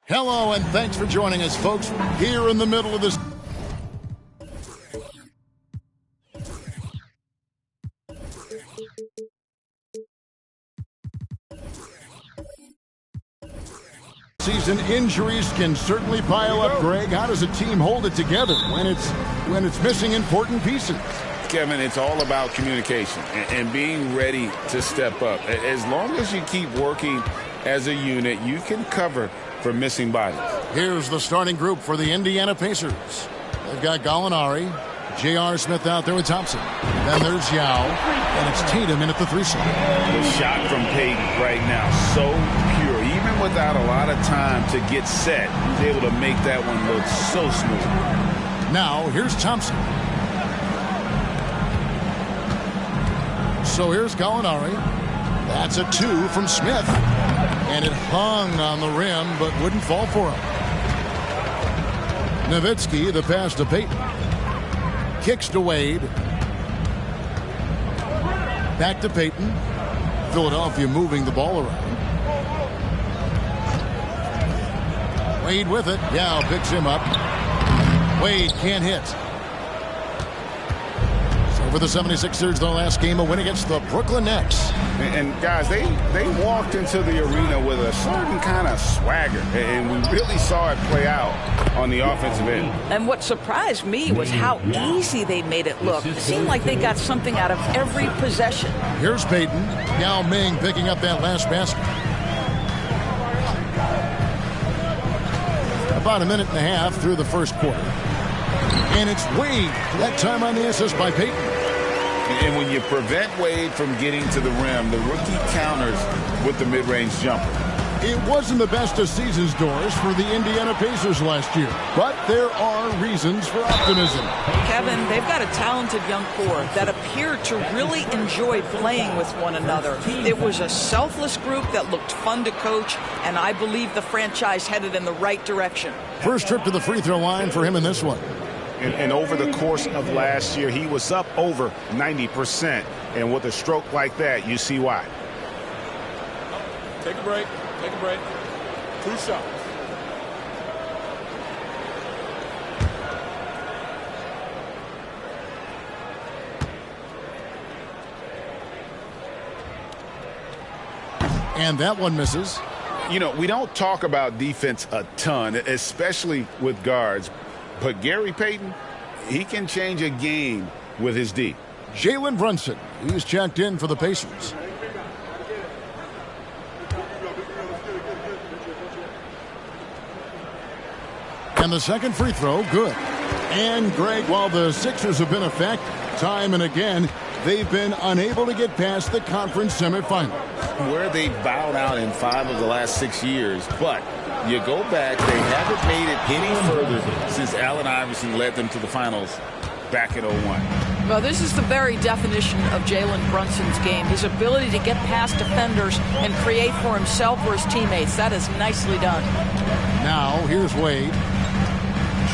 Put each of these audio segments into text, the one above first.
Hello, and thanks for joining us, folks, here in the middle of this. Season injuries can certainly pile up, Greg. How does a team hold it together when it's missing important pieces? Kevin, it's all about communication and being ready to step up. As long as you keep working as a unit, you can cover for missing bodies. Here's the starting group for the Indiana Pacers. They've got Gallinari, J.R. Smith out there with Thompson. Then there's Yao, and it's Tatum in at the 3 slot. The shot from Payton right now, so pure. Even without a lot of time to get set, he's able to make that one look so smooth. Now, here's Thompson. So here's Gallinari. That's a 2 from Smith. And it hung on the rim, but wouldn't fall for him. Nowitzki, the pass to Payton. Kicks to Wade. Back to Payton. Philadelphia moving the ball around. Wade with it. Yao picks him up. Wade can't hit. So for the 76ers, their last game, a win against the Brooklyn Nets. And guys, they walked into the arena with a certain kind of swagger, and we really saw it play out on the offensive end. And what surprised me was how easy they made it look. It seemed like they got something out of every possession. Here's Payton. Yao Ming picking up that last basket. About a minute and a half through the first quarter. And it's Wade, that time on the assist by Payton. And when you prevent Wade from getting to the rim, the rookie counters with the mid-range jumper. It wasn't the best of seasons, Doris, for the Indiana Pacers last year. But there are reasons for optimism. Kevin, they've got a talented young core that appeared to really enjoy playing with one another. It was a selfless group that looked fun to coach, and I believe the franchise headed in the right direction. First trip to the free throw line for him in this one. And over the course of last year, he was up over 90%. And with a stroke like that, you see why. Take a break. Take a break. 2 shots. And that one misses. You know, we don't talk about defense a ton, especially with guards. But Gary Payton, he can change a game with his D. Jalen Brunson, he's checked in for the Pacers. And the second free throw, good. And, Greg, while the Sixers have been a fact time and again, they've been unable to get past the conference semifinals. Where they bowed out in 5 of the last 6 years, but you go back, they haven't made it any further since Allen Iverson led them to the finals back in 01. Well, this is the very definition of Jalen Brunson's game. His ability to get past defenders and create for himself or his teammates. That is nicely done. Now, here's Wade.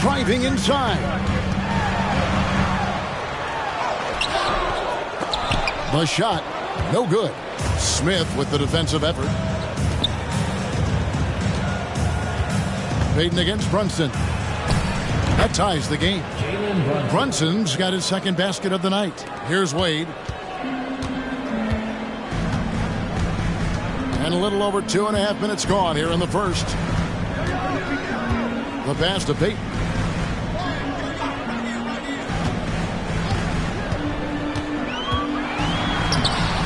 Driving inside. The shot, no good. Smith with the defensive effort. Payton against Brunson. That ties the game. Brunson's got his second basket of the night. Here's Wade. And a little over 2.5 minutes gone here in the first. The pass to Payton.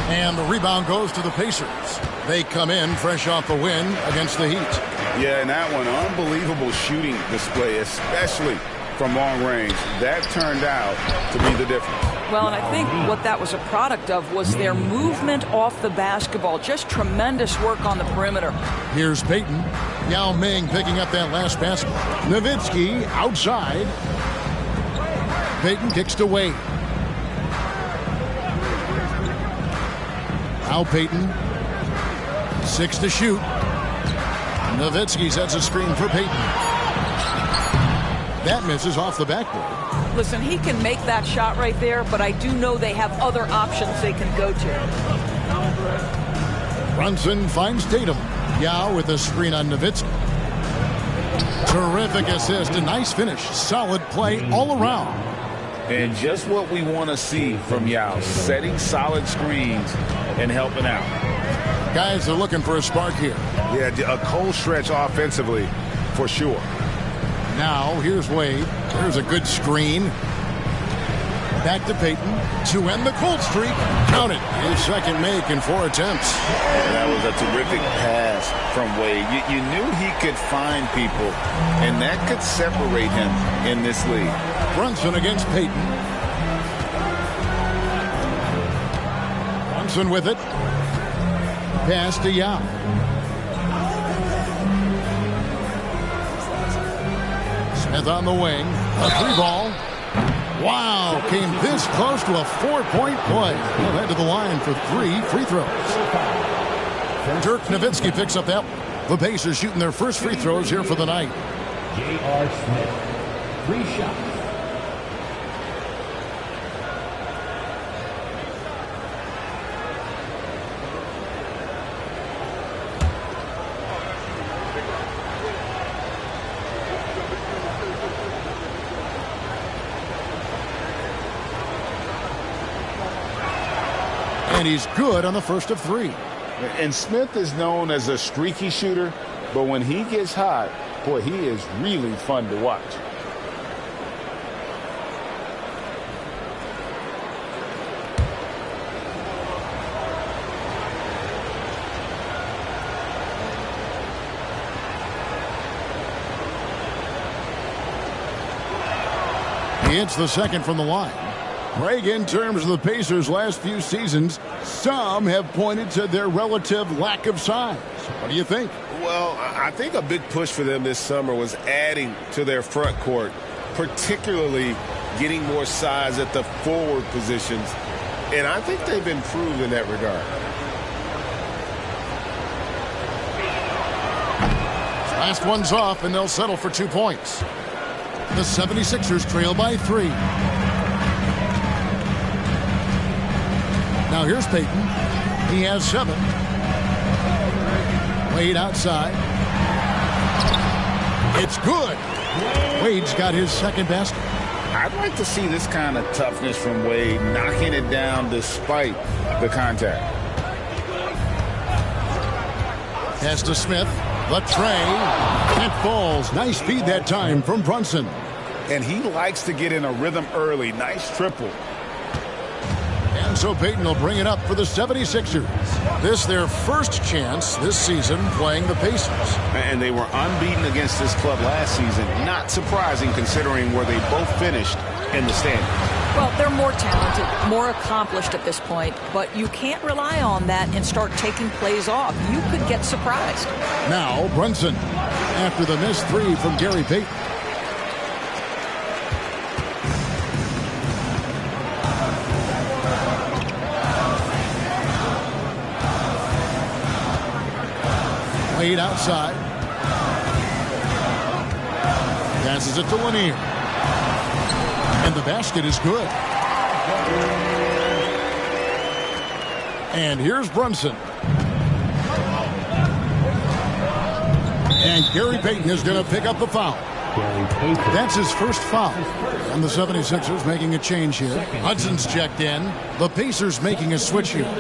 And the rebound goes to the Pacers. They come in fresh off the win against the Heat. Yeah, and that one, unbelievable shooting display, especially from long range. That turned out to be the difference. Well, and I think what that was a product of was their movement off the basketball. Just tremendous work on the perimeter. Here's Payton. Yao Ming picking up that last basket. Nowitzki outside. Payton kicks to Wade. Now Payton. 6 to shoot. Nowitzki sets a screen for Payton. That misses off the backboard. Listen, he can make that shot right there, but I do know they have other options they can go to. Brunson finds Tatum. Yao with a screen on Nowitzki. Terrific assist, a nice finish. Solid play all around. And just what we want to see from Yao, setting solid screens and helping out. Guys are looking for a spark here. Yeah, a cold stretch offensively for sure. Now, here's Wade. There's a good screen. Back to Payton to end the cold streak. Count it. His second make in 4 attempts. That was a terrific pass from Wade. You knew he could find people, and that could separate him in this league. Brunson against Payton. Brunson with it. Pass to Yao. Smith on the wing. A 3-ball. Wow, came this close to a 4-point play. He'll head to the line for 3 free throws. Dirk Nowitzki picks up that. The Pacers shooting their first free throws here for the night. J.R. Smith, 3 shots. And he's good on the first of 3. And Smith is known as a streaky shooter, but when he gets hot, boy, he is really fun to watch. He hits the second from the line. Greg, in terms of the Pacers' last few seasons, some have pointed to their relative lack of size. What do you think? Well, I think a big push for them this summer was adding to their front court, particularly getting more size at the forward positions. And I think they've improved in that regard. Last one's off, and they'll settle for 2 points. The 76ers trail by 3. Now here's Payton. He has 7. Wade outside. It's good. Wade's got his second basket. I'd like to see this kind of toughness from Wade, knocking it down despite the contact. Pass to Smith. The tray. It falls. Nice feed that time from Brunson. And he likes to get in a rhythm early. Nice triple. And so Payton will bring it up for the 76ers. This their first chance this season playing the Pacers. And they were unbeaten against this club last season. Not surprising considering where they both finished in the standings. Well, they're more talented, more accomplished at this point, but you can't rely on that and start taking plays off. You could get surprised. Now Brunson after the missed 3 from Gary Payton. Wade outside. Passes it to Lanier. And the basket is good. And here's Brunson. And Gary Payton is going to pick up the foul. That's his first foul. And the 76ers making a change here. Hudson's checked in. The Pacers making a switch here.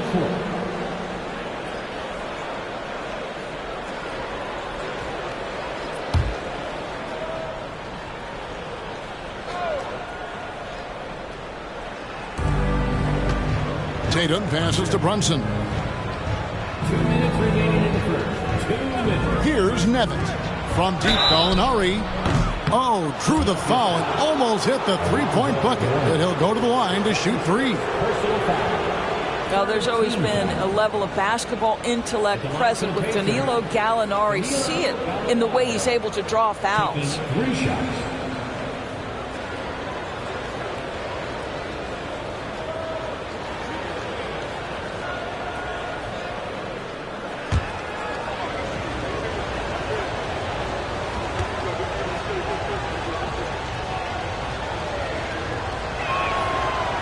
Tatum passes to Brunson. 2 minutes remaining in the first. 2 minutes. Here's Nevitt from deep. Gallinari. Oh, drew the foul and almost hit the 3-point bucket. But he'll go to the line to shoot 3. Now, there's always been a level of basketball intellect present with Danilo Gallinari. See it in the way he's able to draw fouls. 3 shots.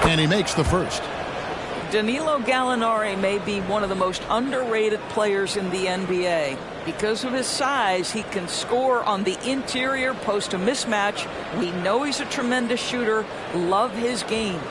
And he makes the first. Danilo Gallinari may be one of the most underrated players in the NBA. Because of his size, he can score on the interior, post a mismatch. We know he's a tremendous shooter. Love his game.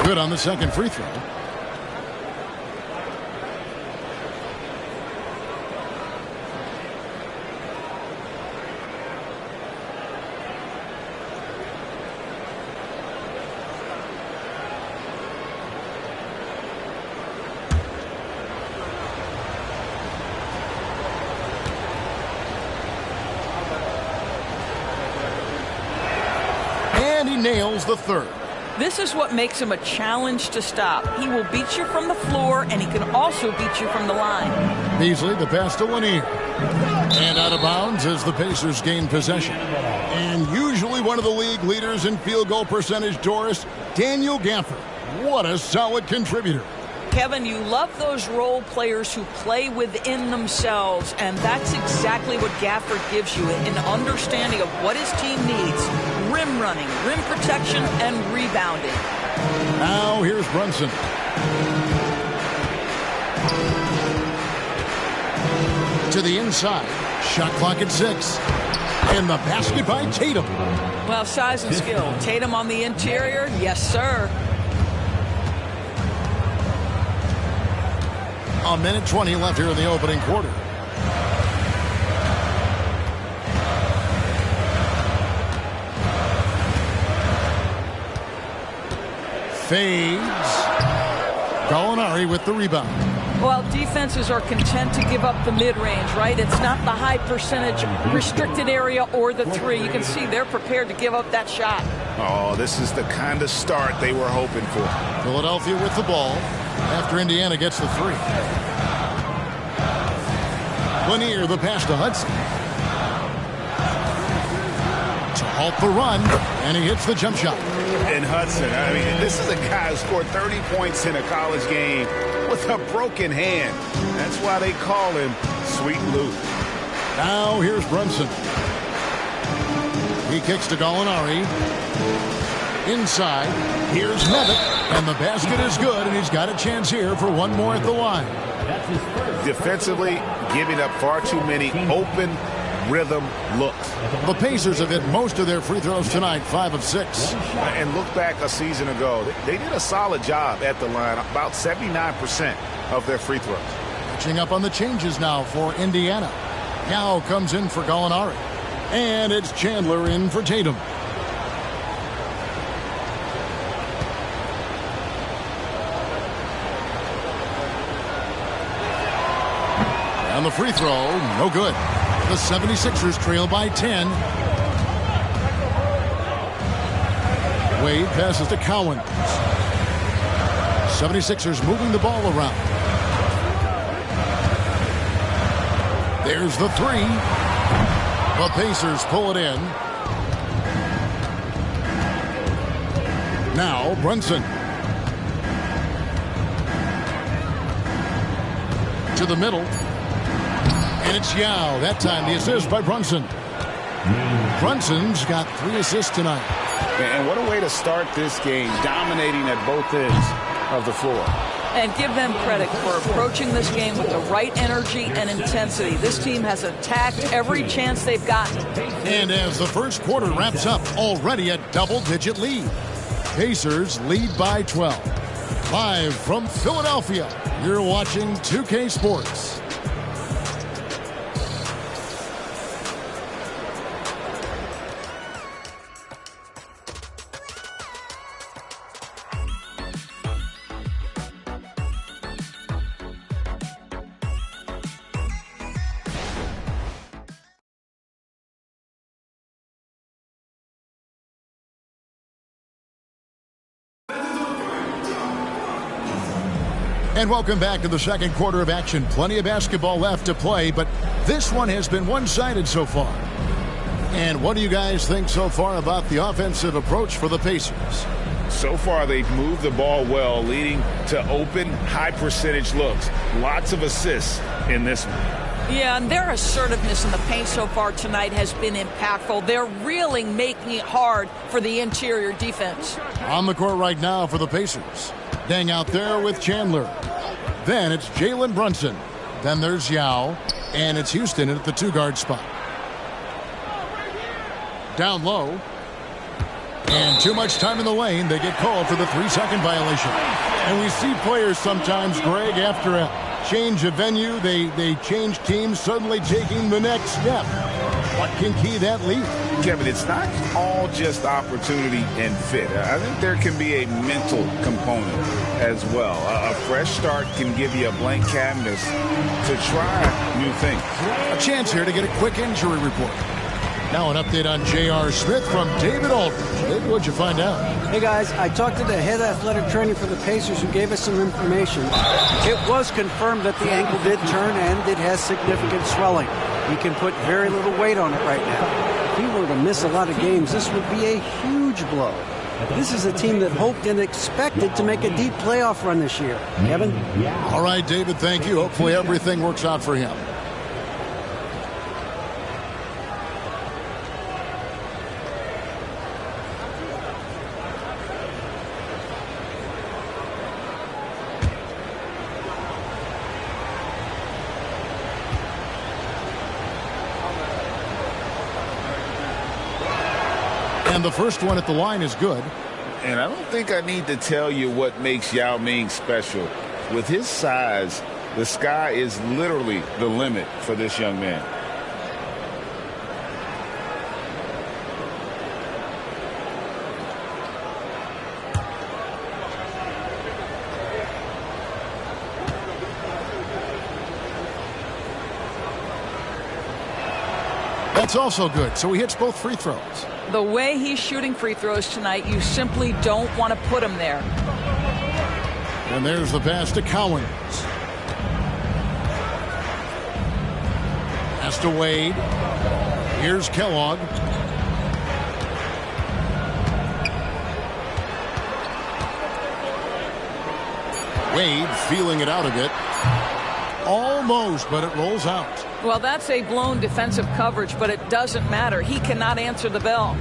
Good on the second free throw. And he nails the third. This is what makes him a challenge to stop. He will beat you from the floor, and he can also beat you from the line. Beasley, the pass to Lanier. And out of bounds as the Pacers gain possession. And usually one of the league leaders in field goal percentage, Doris, Daniel Gafford. What a solid contributor. Kevin, you love those role players who play within themselves, and that's exactly what Gafford gives you, an understanding of what his team needs. Rim running, rim protection, and rebounding. Now here's Brunson. To the inside. Shot clock at 6. And the basket by Tatum. Well, size and skill. Tatum on the interior, yes, sir. A minute 20 left here in the opening quarter. Fades. Gallinari with the rebound. Well, defenses are content to give up the mid-range, right? It's not the high percentage restricted area or the three. You can see they're prepared to give up that shot. Oh, this is the kind of start they were hoping for. Philadelphia with the ball after Indiana gets the three. Lanier, the pass to Hudson. To halt the run, and he hits the jump shot. And Hudson, I mean, this is a guy who scored 30 points in a college game with a broken hand. That's why they call him Sweet Lou. Now here's Brunson. He kicks to Gallinari. Inside, here's Nevitt, and the basket is good, and he's got a chance here for one more at the line. Defensively, giving up far too many open rhythm looks. The Pacers have hit most of their free throws tonight, 5 of 6. And look back a season ago, they did a solid job at the line, about 79% of their free throws. Catching up on the changes now for Indiana. Now comes in for Gallinari. And it's Chandler in for Tatum. And the free throw, no good. The 76ers trail by 10. Wade passes to Cowan. 76ers moving the ball around. There's the three. The Pacers pull it in. Now Brunson. To the middle. And it's Yao. That time the assist by Brunson. Brunson's got 3 assists tonight. And what a way to start this game, dominating at both ends of the floor. And give them credit for approaching this game with the right energy and intensity. This team has attacked every chance they've gotten. And as the first quarter wraps up, already a double-digit lead. Pacers lead by 12. Live from Philadelphia, you're watching 2K Sports. And welcome back to the second quarter of action. Plenty of basketball left to play, but this one has been one-sided so far. And what do you guys think so far about the offensive approach for the Pacers? So far, they've moved the ball well, leading to open, high-percentage looks. Lots of assists in this one. Yeah, and their assertiveness in the paint so far tonight has been impactful. They're really making it hard for the interior defense. On the court right now for the Pacers. Deng out there with Chandler. Then it's Jalen Brunson. Then there's Yao. And it's Houston at the 2-guard spot. Down low. And too much time in the lane. They get called for the 3-second violation. And we see players sometimes, Greg, after a change of venue, they change teams, suddenly taking the next step. What can key that lead? Kevin, it's not all just opportunity and fit. I think there can be a mental component as well. A fresh start can give you a blank canvas to try new things. A chance here to get a quick injury report. Now an update on J.R. Smith from David Aldridge. David, what'd you find out? Hey, guys, I talked to the head athletic training for the Pacers who gave us some information. It was confirmed that the ankle did turn and it has significant swelling. He can put very little weight on it right now. If he were to miss a lot of games, this would be a huge blow. This is a team that hoped and expected to make a deep playoff run this year. Kevin? All right, David, thank you. Hopefully everything works out for him. And the first one at the line is good. And I don't think I need to tell you what makes Yao Ming special. With his size, the sky is literally the limit for this young man. That's also good. So he hits both free throws. The way he's shooting free throws tonight, you simply don't want to put him there. And there's the pass to Cowens. Pass to Wade. Here's Kellogg. Wade feeling it out a bit. Almost, but it rolls out. Well, that's a blown defensive coverage, but it doesn't matter. He cannot answer the bell.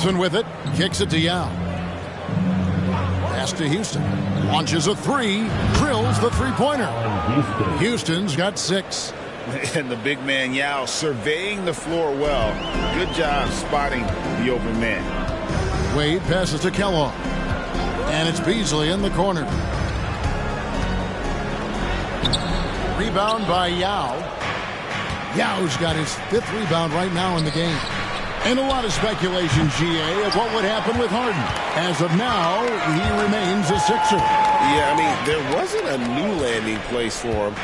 Brunson with it. Kicks it to Yao. Pass to Houston. Launches a three. Drills the three-pointer. Houston's got 6. And the big man Yao surveying the floor well. Good job spotting the open man. Wade passes to Kellogg. And it's Beasley in the corner. Rebound by Yao. Yao's got his 5th rebound right now in the game. And a lot of speculation, GA, of what would happen with Harden. As of now, he remains a Sixer. Yeah, I mean, there wasn't a new landing place for him.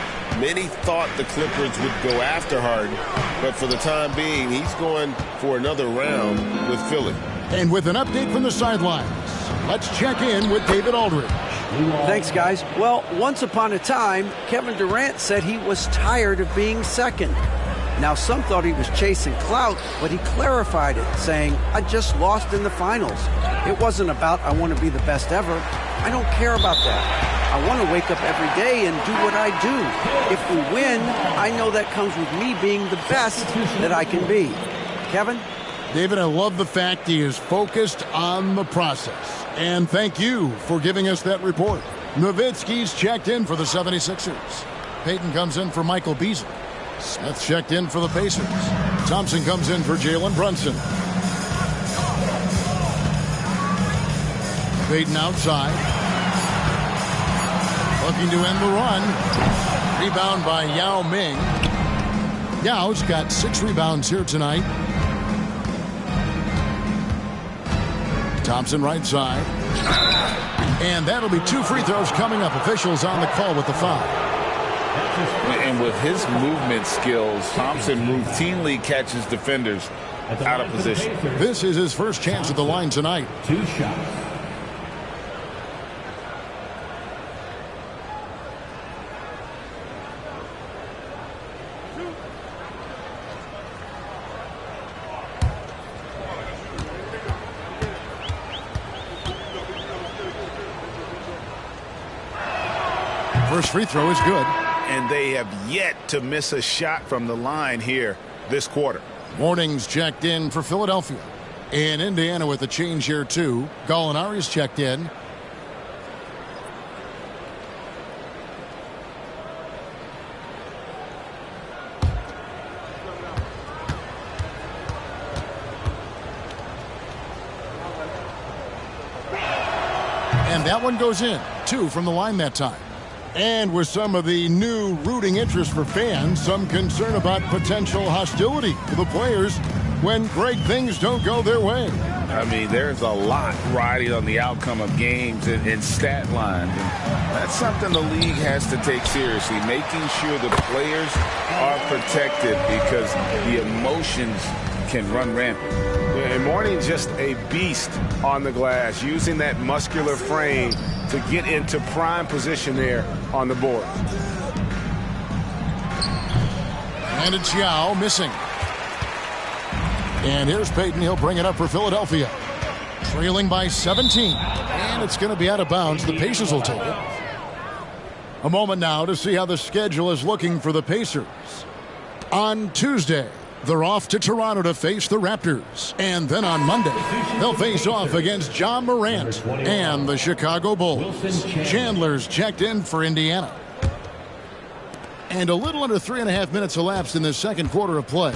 Many thought the Clippers would go after Harden, but for the time being, he's going for another round with Philly. And with an update from the sidelines, let's check in with David Aldridge. Thanks, guys. Well, once upon a time, Kevin Durant said he was tired of being second. Now, some thought he was chasing clout, but he clarified it, saying, I just lost in the finals. It wasn't about I want to be the best ever. I don't care about that. I want to wake up every day and do what I do. If we win, I know that comes with me being the best that I can be. Kevin? David, I love the fact he is focused on the process. And thank you for giving us that report. Nowitzki's checked in for the 76ers. Payton comes in for Michael Beasley. Smith checked in for the Pacers. Thompson comes in for Jalen Brunson. Payton outside. Looking to end the run. Rebound by Yao Ming. Yao's got 6 rebounds here tonight. Thompson right side. And that'll be 2 free throws coming up. Officials on the call with the foul. And with his movement skills, Thompson routinely catches defenders out of position. This is his first chance at the line tonight. 2 shots. First free throw is good. And they have yet to miss a shot from the line here this quarter. Morning's checked in for Philadelphia. In Indiana with a change here, too. Gallinari's checked in. And that one goes in. 2 from the line that time. And with some of the new rooting interest for fans, some concern about potential hostility for the players when great things don't go their way. I mean, there's a lot riding on the outcome of games and stat lines. And that's something the league has to take seriously, making sure the players are protected because the emotions can run rampant. And Mourning's just a beast on the glass, using that muscular frame to get into prime position there on the board. And it's Yao missing. And here's Payton. He'll bring it up for Philadelphia. Trailing by 17. And it's going to be out of bounds. The Pacers will take it. A moment now to see how the schedule is looking for the Pacers. On Tuesday, they're off to Toronto to face the Raptors. And then on Monday, they'll face off against Ja Morant and the Chicago Bulls. Chandler's checked in for Indiana. And a little under 3.5 minutes elapsed in the second quarter of play.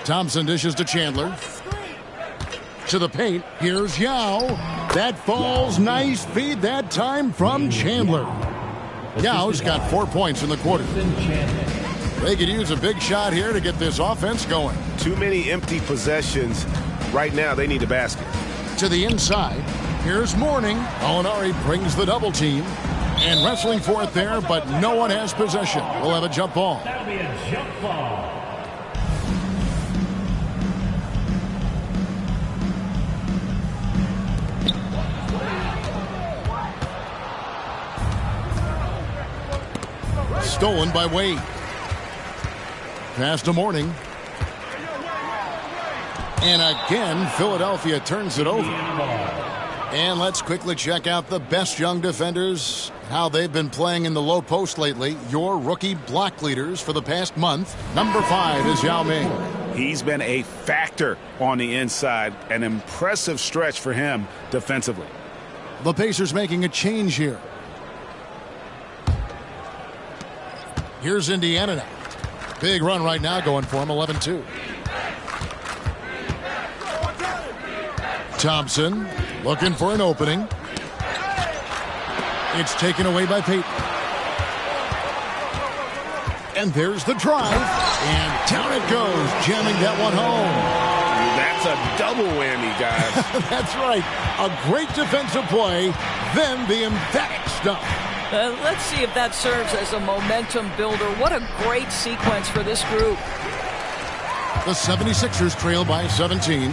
Thompson dishes to Chandler. To the paint. Here's Yao. That falls. Nice feed that time from Chandler. Yao's got 4 points in the quarter. They could use a big shot here to get this offense going. Too many empty possessions. Right now, they need a basket. To the inside. Here's Mourning. Gallinari brings the double team. And wrestling for it there, but no one has possession. We'll have a jump ball. That'll be a jump ball. Stolen by Wade. Pass to Mourning. And again, Philadelphia turns it over. And let's quickly check out the best young defenders, how they've been playing in the low post lately. Your rookie block leaders for the past month. Number 5 is Yao Ming. He's been a factor on the inside. An impressive stretch for him defensively. The Pacers making a change here. Here's Indiana now. Big run right now going for him, 11-2. Thompson looking for an opening. It's taken away by Payton. And there's the drive. And down it goes, jamming that one home. That's a double whammy, guys. That's right. A great defensive play, then the emphatic stuff. Let's see if that serves as a momentum builder. What a great sequence for this group. The 76ers trail by 17.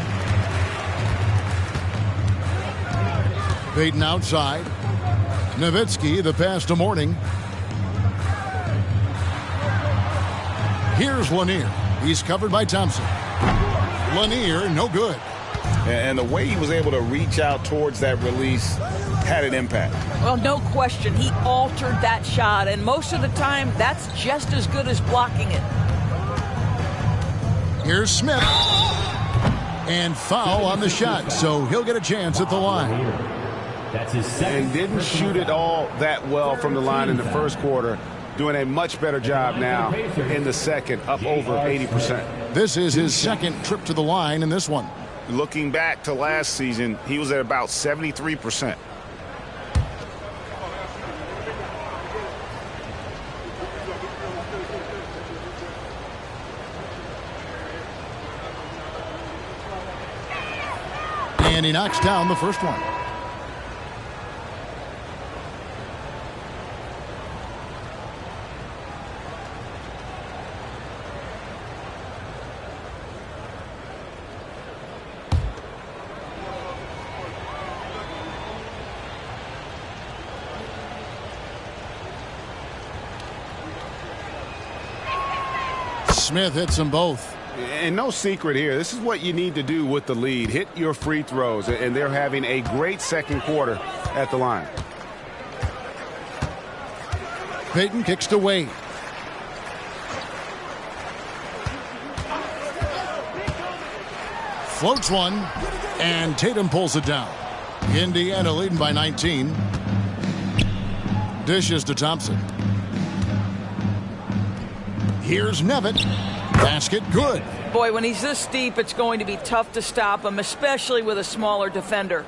Payton outside. Nowitzki, the pass to Mourning. Here's Lanier. He's covered by Thompson. Lanier, no good. And the way he was able to reach out towards that release had an impact. Well, no question. He altered that shot, and most of the time, that's just as good as blocking it. Here's Smith. And foul on the shot, so he'll get a chance at the line. That's his second. And didn't shoot it all that well from the line in the first quarter. Doing a much better job now in the second, up over 80%. This is his second trip to the line in this one. Looking back to last season, he was at about 73%. And he knocks down the first one. Smith hits them both. And no secret here. This is what you need to do with the lead. Hit your free throws. And they're having a great second quarter at the line. Payton kicks to Wade. Floats one, and Tatum pulls it down. Indiana leading by 19. Dishes to Thompson. Here's Nevitt. Basket good. Boy, when he's this deep, it's going to be tough to stop him, especially with a smaller defender.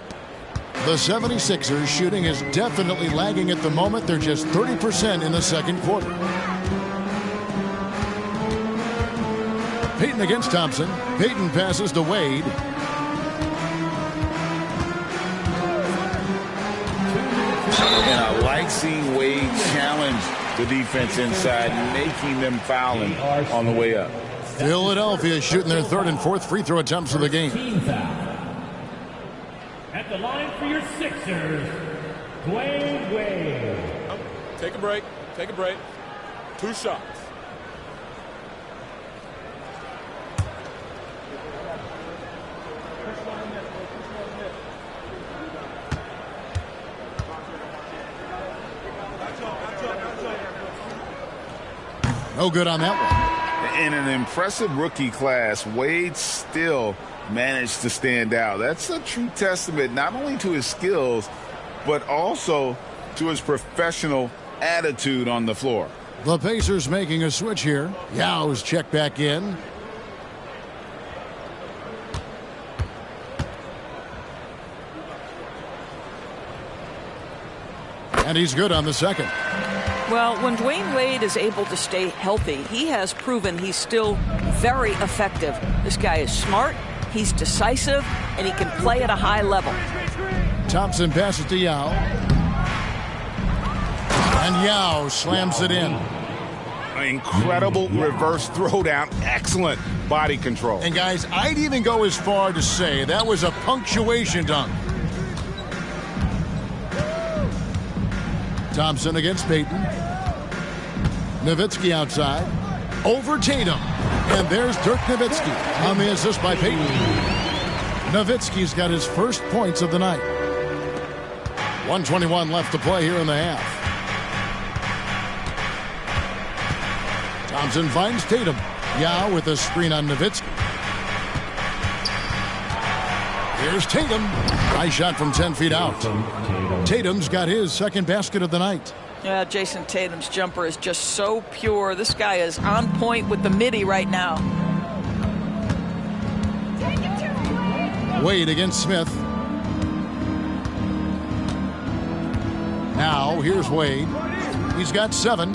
The 76ers shooting is definitely lagging at the moment. They're just 30% in the second quarter. Payton against Thompson. Payton passes to Wade. And I like seeing Wade challenge the defense inside, making them fouling on the way up. Philadelphia shooting their third and fourth free throw attempts of the game. At the line for your Sixers, Dwayne Wade. Take a break. Take a break. 2 shots. No good on that one. In an impressive rookie class, Wade still managed to stand out. That's a true testament not only to his skills, but also to his professional attitude on the floor. The Pacers making a switch here. Yaw's checked back in. And he's good on the second. Well, when Dwayne Wade is able to stay healthy, he has proven he's still very effective. This guy is smart, he's decisive, and he can play at a high level. Thompson passes to Yao. And Yao slams it in. An incredible reverse throwdown. Excellent body control. And guys, I'd even go as far to say that was a punctuation dunk. Thompson against Payton. Nowitzki outside. Over Tatum. And there's Dirk Nowitzki on the assist by Payton. Nowitzki's got his first points of the night. 1:21 left to play here in the half. Thompson finds Tatum. Yao with a screen on Nowitzki. Here's Tatum. Nice shot from 10 feet out. Tatum's got his second basket of the night. Yeah, Jason Tatum's jumper is just so pure. This guy is on point with the midi right now. Wade against Smith. Now, here's Wade. He's got 7.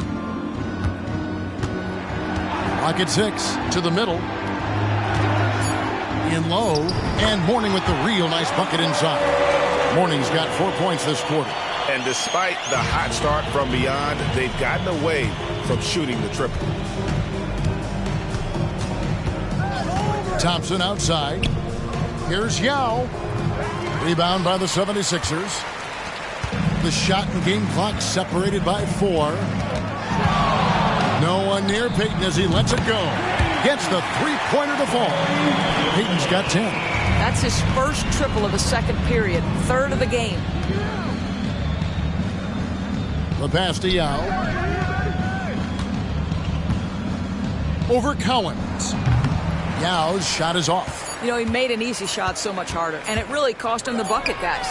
Pocket 6 to the middle. In low. And Mourning with the real nice bucket inside. Mourning's got 4 points this quarter. And despite the hot start from beyond, they've gotten away from shooting the triple. Thompson outside. Here's Yao. Rebound by the 76ers. The shot and game clock separated by 4. No one near Payton as he lets it go. Gets the three-pointer to fall. Payton's got 10. That's his first triple of the second period. Third of the game. The pass to Yao. Over Cowens. Yao's shot is off. You know, he made an easy shot so much harder, and it really cost him the bucket, guys.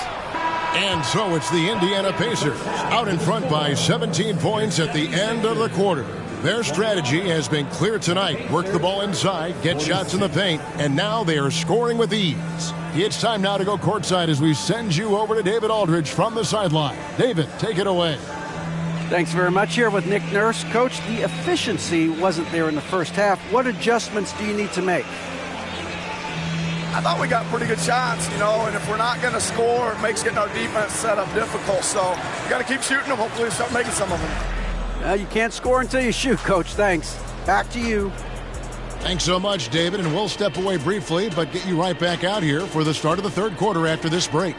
And so it's the Indiana Pacers out in front by 17 points at the end of the quarter. Their strategy has been clear tonight. Work the ball inside, get shots in the paint, and now they are scoring with ease. It's time now to go courtside as we send you over to David Aldridge from the sideline. David, take it away. Thanks very much. Here with Nick Nurse. Coach, the efficiency wasn't there in the first half. What adjustments do you need to make? I thought we got pretty good shots, you know, and if we're not going to score, it makes getting our defense set up difficult. So we got to keep shooting them. Hopefully start making some of them. You can't score until you shoot, Coach. Thanks. Back to you. Thanks so much, David, and we'll step away briefly, but get you right back out here for the start of the third quarter after this break.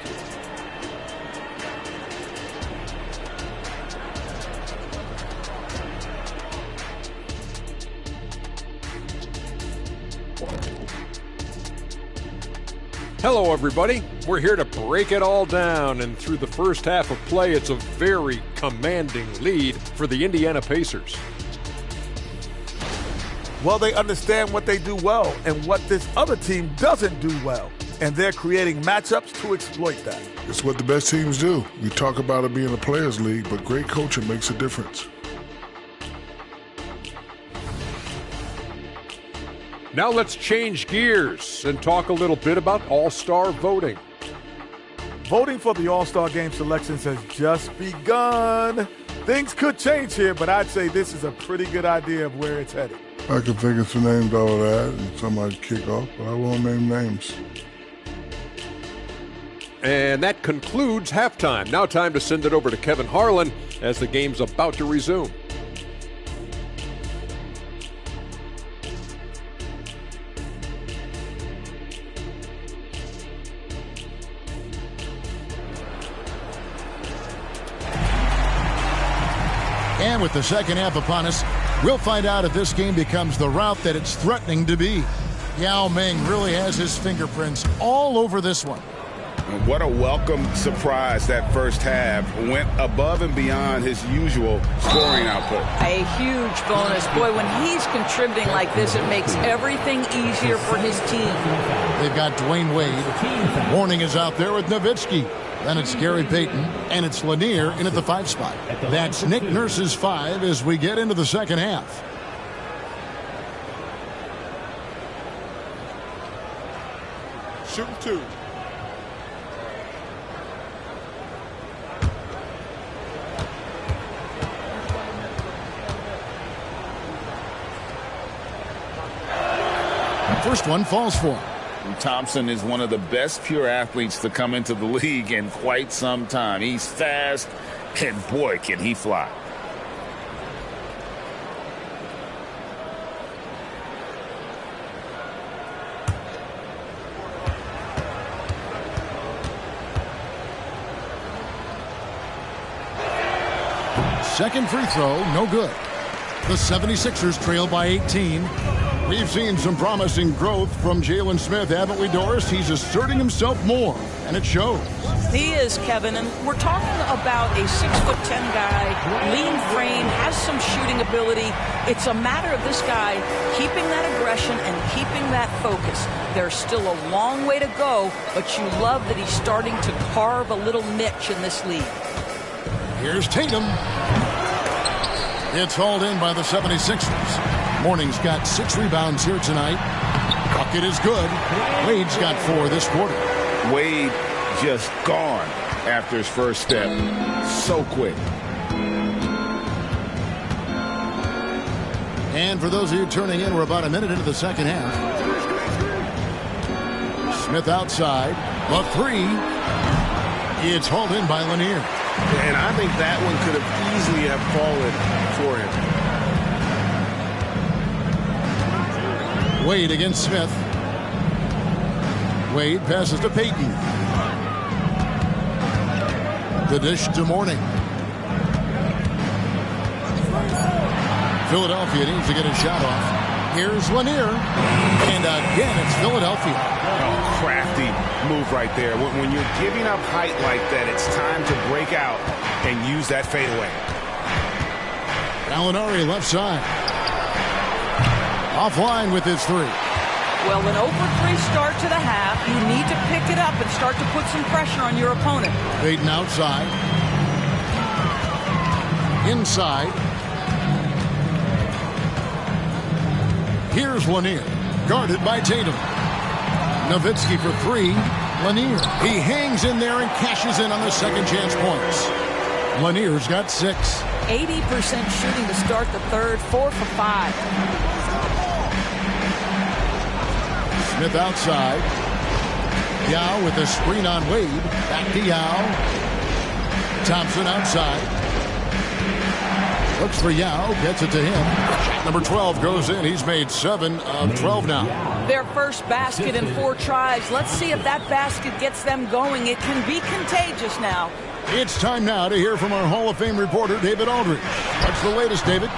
Hello, everybody. We're here to break it all down, and through the first half of play, it's a very commanding lead for the Indiana Pacers. Well, they understand what they do well and what this other team doesn't do well, and they're creating matchups to exploit that. It's what the best teams do. We talk about it being a players' league, but great coaching makes a difference. Now let's change gears and talk a little bit about All-Star voting. Voting for the All-Star Game selections has just begun. Things could change here, but I'd say this is a pretty good idea of where it's headed. I could think of some names out of that and somebody kick off, but I won't name names. And that concludes halftime. Now time to send it over to Kevin Harlan as the game's about to resume. And with the second half upon us, we'll find out if this game becomes the rout that it's threatening to be. Yao Ming really has his fingerprints all over this one. What a welcome surprise that first half. Went above and beyond his usual scoring output. A huge bonus. Boy, when he's contributing like this, it makes everything easier for his team. They've got Dwayne Wade. Warning is out there with Nowitzki. Then it's Gary Payton, and it's Lanier in at the 5 spot. That's Nick Nurse's 5 as we get into the second half. Shooting 2. First one falls for him. Thompson is one of the best pure athletes to come into the league in quite some time. He's fast, and boy, can he fly. Second free throw, no good. The 76ers trail by 18. We've seen some promising growth from Jalen Smith, haven't we, Doris? He's asserting himself more, and it shows. He is, Kevin, and we're talking about a 6'10" guy, lean frame, has some shooting ability. It's a matter of this guy keeping that aggression and keeping that focus. There's still a long way to go, but you love that he's starting to carve a little niche in this league. Here's Tatum. It's hauled in by the 76ers. Mourning's got 6 rebounds here tonight. Bucket is good. Wade's got 4 this quarter. Wade just gone after his first step. So quick. And for those of you turning in, we're about a minute into the second half. Smith outside. The 3. It's hauled in by Lanier. And I think that one could have easily have fallen for him. Wade against Smith. Wade passes to Payton. The dish to Mourning. Philadelphia needs to get a shot off. Here's Lanier. And again, it's Philadelphia. Oh, crafty move right there. When you're giving up height like that, it's time to break out and use that fadeaway. Gallinari left side. Offline with his 3. Well, an 0-for-3 start to the half. You need to pick it up and start to put some pressure on your opponent. Payton outside. Inside. Here's Lanier. Guarded by Tatum. Nowitzki for 3. Lanier. He hangs in there and cashes in on the second chance points. Lanier's got 6. 80% shooting to start the third. 4 for 5. Smith outside. Yao with a screen on Wade. Back to Yao. Thompson outside. Looks for Yao. Gets it to him. Shot number 12 goes in. He's made 7 of 12 now. Their first basket in 4 tries. Let's see if that basket gets them going. It can be contagious now. It's time now to hear from our Hall of Fame reporter, David Aldridge. What's the latest, David?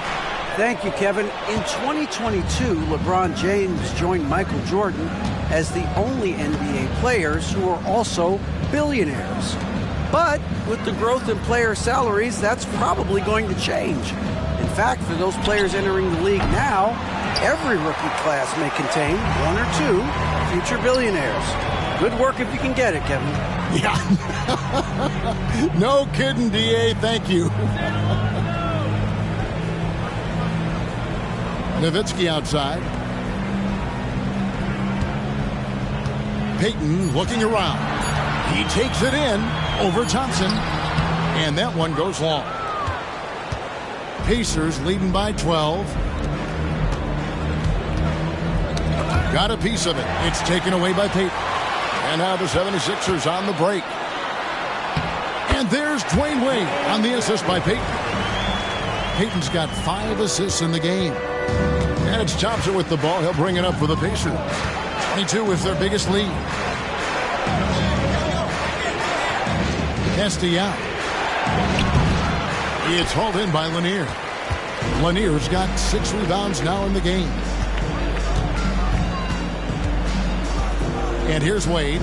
Thank you, Kevin. In 2022, LeBron James joined Michael Jordan as the only NBA players who are also billionaires. But with the growth in player salaries, that's probably going to change. In fact, for those players entering the league now, every rookie class may contain 1 or 2 future billionaires. Good work if you can get it, Kevin. Yeah. No kidding, DA. Thank you. Nowitzki outside. Payton looking around. He takes it in over Thompson. And that one goes long. Pacers leading by 12. Got a piece of it. It's taken away by Payton. And now the 76ers on the break. And there's Dwayne Wade on the assist by Payton. Payton's got 5 assists in the game. And it's Thompson with the ball. He'll bring it up for the Pacers. 22 with their biggest lead. Castellano. It's hauled in by Lanier. Lanier's got 6 rebounds now in the game. And here's Wade.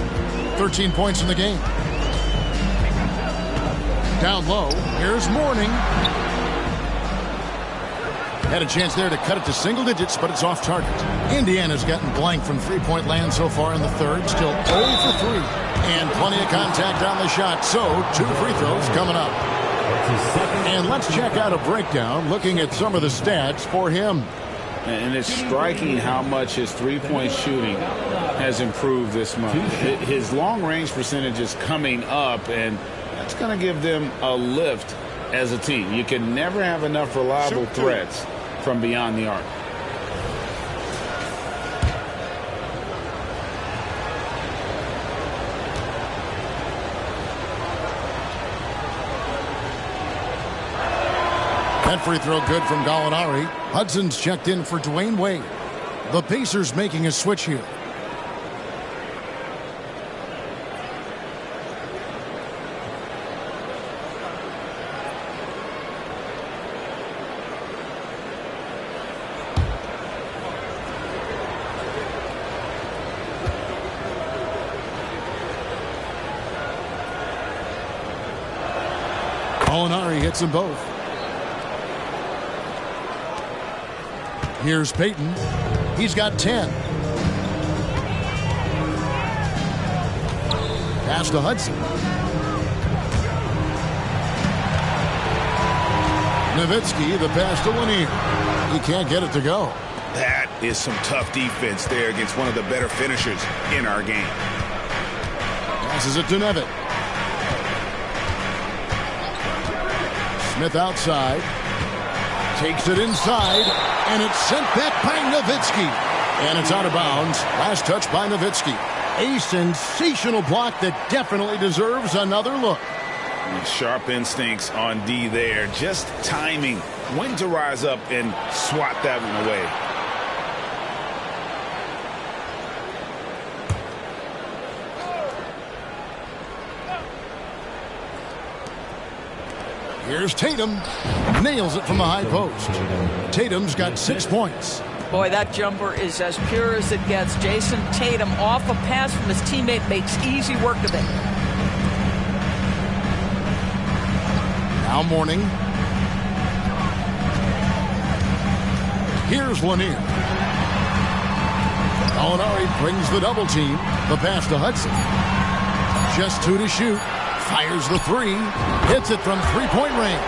13 points in the game. Down low. Here's Mourning. Had a chance there to cut it to single digits, but it's off target. Indiana's gotten blank from three-point land so far in the third. Still 0 for 3. And plenty of contact on the shot. So 2 free throws coming up. And let's check out a breakdown looking at some of the stats for him. And it's striking how much his three-point shooting has improved this month. His long-range percentage is coming up, and that's going to give them a lift as a team. You can never have enough reliable threats from beyond the arc. That free throw good from Gallinari. Hudson's checked in for Dwayne Wade. The Pacers making a switch here. Gallinari hits them both. Here's Payton. He's got 10. Pass to Hudson. Nowitzki, the pass to Lanier. He can't get it to go. That is some tough defense there against one of the better finishers in our game. Passes it to Nevitt. Smith outside. Takes it inside, and it's sent back by Nowitzki. And it's out of bounds. Last touch by Nowitzki. A sensational block that definitely deserves another look. Sharp instincts on D there. Just timing when to rise up and swat that one away. Here's Tatum. Nails it from the high post. Tatum's got 6 points. Boy, that jumper is as pure as it gets. Jason Tatum off a pass from his teammate makes easy work of it. Now Mourning. Here's Lanier. Gallinari brings the double team. The pass to Hudson. Just 2 to shoot. Fires the 3. Hits it from three-point range.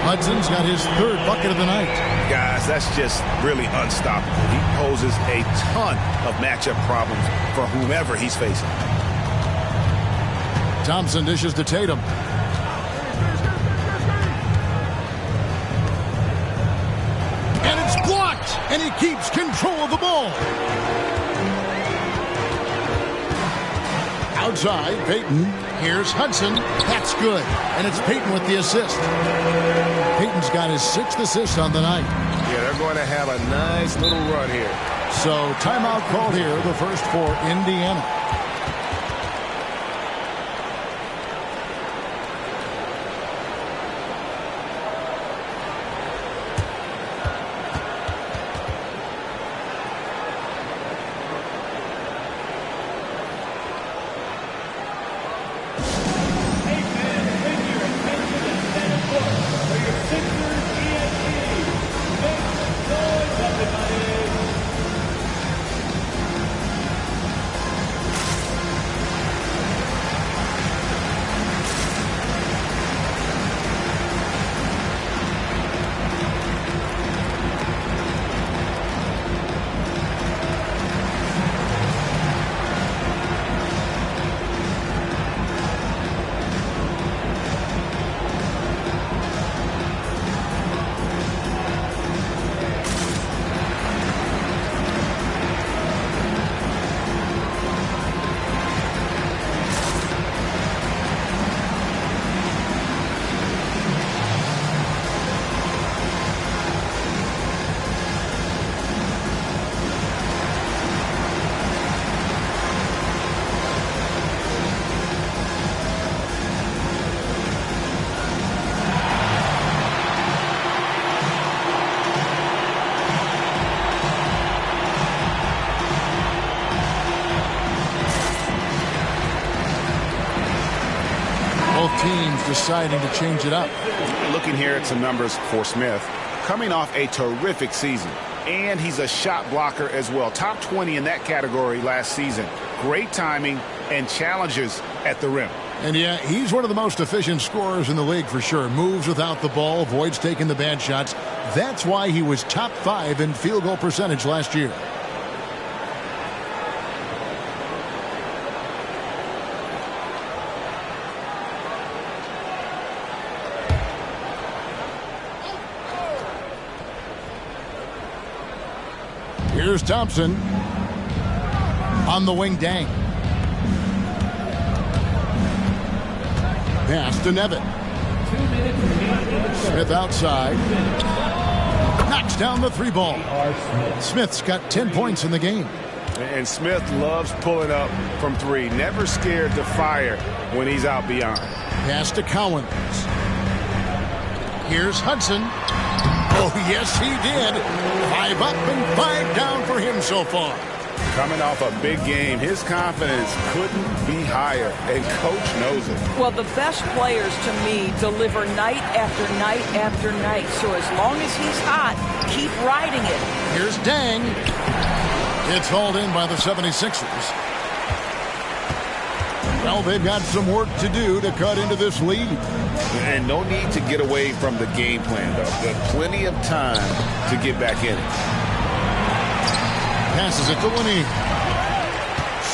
Hudson's got his 3rd bucket of the night. Guys, that's just really unstoppable. He poses a ton of matchup problems for whomever he's facing. Thompson dishes to Tatum. And it's blocked, and he keeps control of the ball. Outside, Payton. Here's Hudson. That's good. And it's Payton with the assist. Payton's got his 6th assist on the night. Yeah, they're going to have a nice little run here. So timeout called here, the first for Indiana. deciding to change it up. Looking here at some numbers for Smith. Coming off a terrific season. And he's a shot blocker as well. Top 20 in that category last season. Great timing and challenges at the rim. And yeah, he's one of the most efficient scorers in the league for sure. Moves without the ball, avoids taking the bad shots. That's why he was top 5 in field goal percentage last year. Here's Thompson. On the wing, Dang. Pass to Nevin. Smith outside. Knocks down the 3 ball. Smith's got 10 points in the game. And Smith loves pulling up from 3. Never scared to fire when he's out beyond. Pass to Cowens. Here's Hudson. Oh, yes, he did. 5 up and 5 down for him so far. Coming off a big game, his confidence couldn't be higher, and Coach knows it. Well, the best players, to me, deliver night after night after night. So as long as he's hot, keep riding it. Here's Dang. It's hauled in by the 76ers. Well, they've got some work to do to cut into this lead. And no need to get away from the game plan, though. There's plenty of time to get back in it. Passes it to Winnie.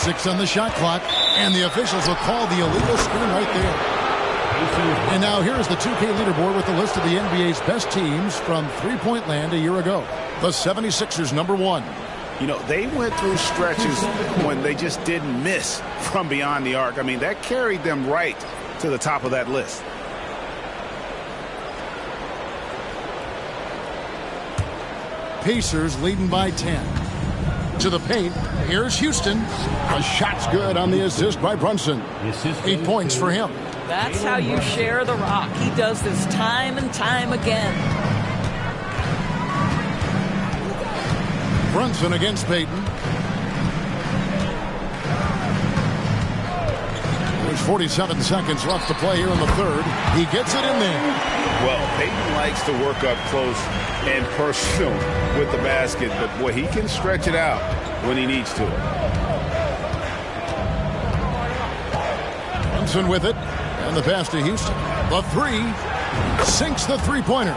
6 on the shot clock, and the officials will call the illegal screen right there. And now here's the 2K leaderboard with the list of the NBA's best teams from three-point land a year ago. The 76ers, number 1. You know, they went through stretches when they just didn't miss from beyond the arc. I mean, that carried them right to the top of that list. Pacers leading by 10. To the paint, here's Houston. A shot's good on the assist by Brunson. 8 points for him. That's how you share the rock. He does this time and time again. Brunson against Payton. There's 47 seconds left to play here in the third. He gets it in there. Well, Payton likes to work up close and personal with the basket, but boy, he can stretch it out when he needs to. Brunson with it, and the pass to Houston. The 3 sinks the three-pointer.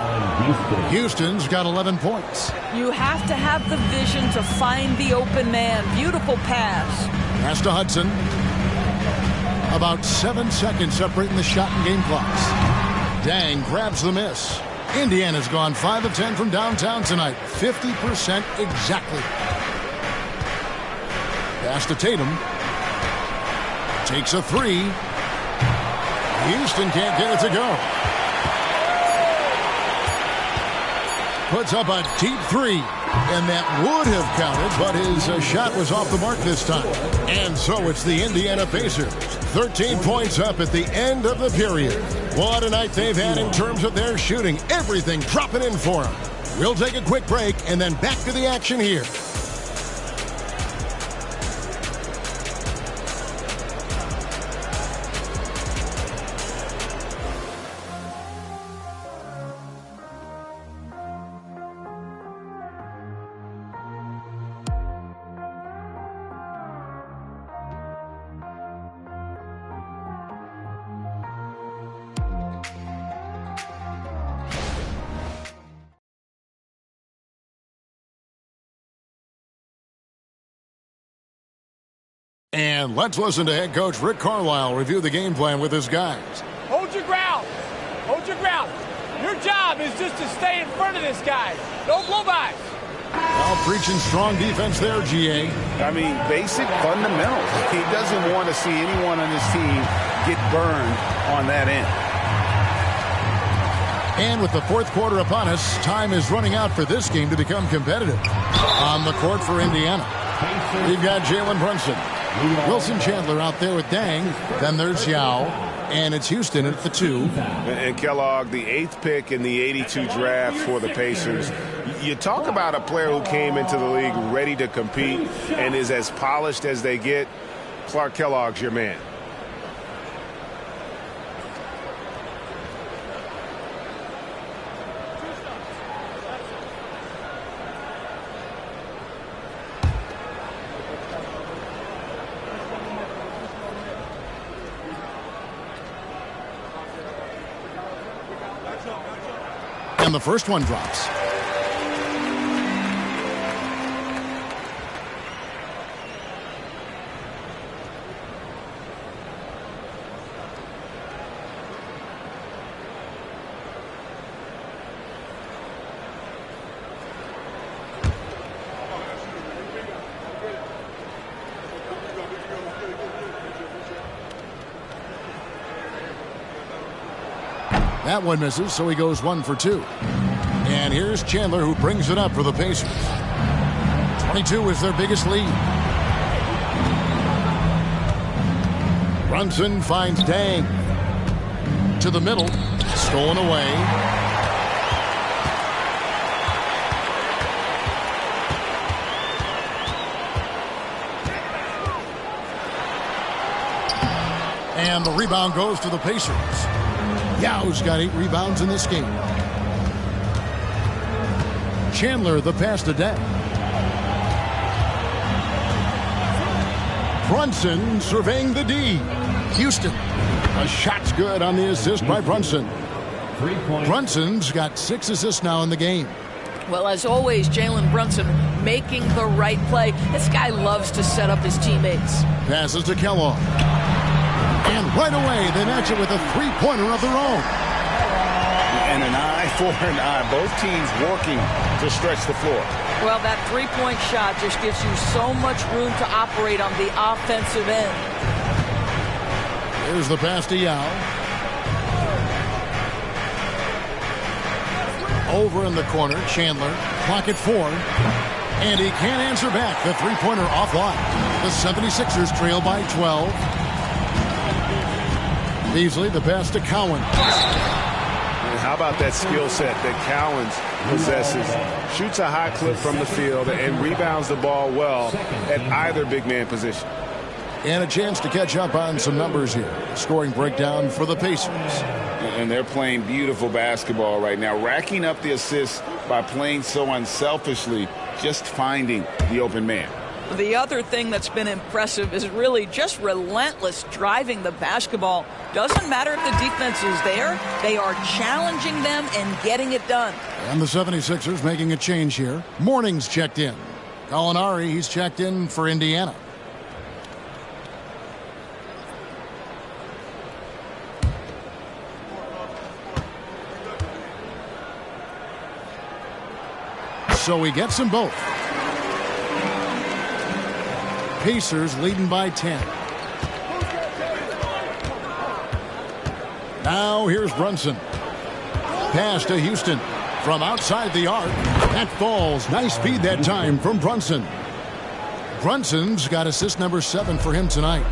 Houston's got 11 points. You have to have the vision to find the open man. Beautiful pass. Pass to Hudson. About 7 seconds separating the shot and game clocks. Dang grabs the miss. Indiana's gone 5 of 10 from downtown tonight. 50% exactly. Pass to Tatum. Takes a 3. Houston can't get it to go. Puts up a deep 3. And that would have counted, but his shot was off the mark this time. And so it's the Indiana Pacers. 13 points up at the end of the period. What a night they've had in terms of their shooting. Everything dropping in for them. We'll take a quick break and then back to the action here. And let's listen to head coach Rick Carlisle review the game plan with his guys. Hold your ground. Hold your ground. Your job is just to stay in front of this guy. No blow-bys. Well, preaching strong defense there, GA. I mean, basic fundamentals. He doesn't want to see anyone on his team get burned on that end. And with the fourth quarter upon us, time is running out for this game to become competitive. On the court for Indiana, we've got Jalen Brunson. Wilson Chandler out there with Dang. Then there's Yao. And it's Houston at the 2. And Kellogg, the 8th pick in the 82 draft for the Pacers. You talk about a player who came into the league ready to compete and is as polished as they get. Clark Kellogg's your man. And the first one drops. That one misses, so he goes 1 for 2. And here's Chandler, who brings it up for the Pacers. 22 is their biggest lead. Brunson finds Dang. To the middle. Stolen away. And the rebound goes to the Pacers. Yao's got 8 rebounds in this game. Chandler the pass to Deng. Brunson surveying the D. Houston. A shot's good on the assist by Brunson. Brunson's got 6 assists now in the game. Well, as always, Jalen Brunson making the right play. This guy loves to set up his teammates. Passes to Kellogg. And right away, they match it with a three-pointer of their own. And an eye for an eye. Both teams working to stretch the floor. Well, that three-point shot just gives you so much room to operate on the offensive end. Here's the pass to Yao. Over in the corner, Chandler. Clock at 4. And he can't answer back. The three-pointer offline. The 76ers trail by 12. Beasley, the pass to Cowan. And how about that skill set that Cowens possesses? Shoots a high clip from the field and rebounds the ball well at either big man position. And a chance to catch up on some numbers here. Scoring breakdown for the Pacers. And they're playing beautiful basketball right now, racking up the assists by playing so unselfishly, just finding the open man. The other thing that's been impressive is really just relentless driving the basketball. Doesn't matter if the defense is there. They are challenging them and getting it done. And the 76ers making a change here. Morning's checked in. Gallinari, he's checked in for Indiana. So he gets them both. Pacers leading by 10. Now here's Brunson. Pass to Houston from outside the arc. That falls. Nice speed that time from Brunson. Brunson's got assist number 7 for him tonight.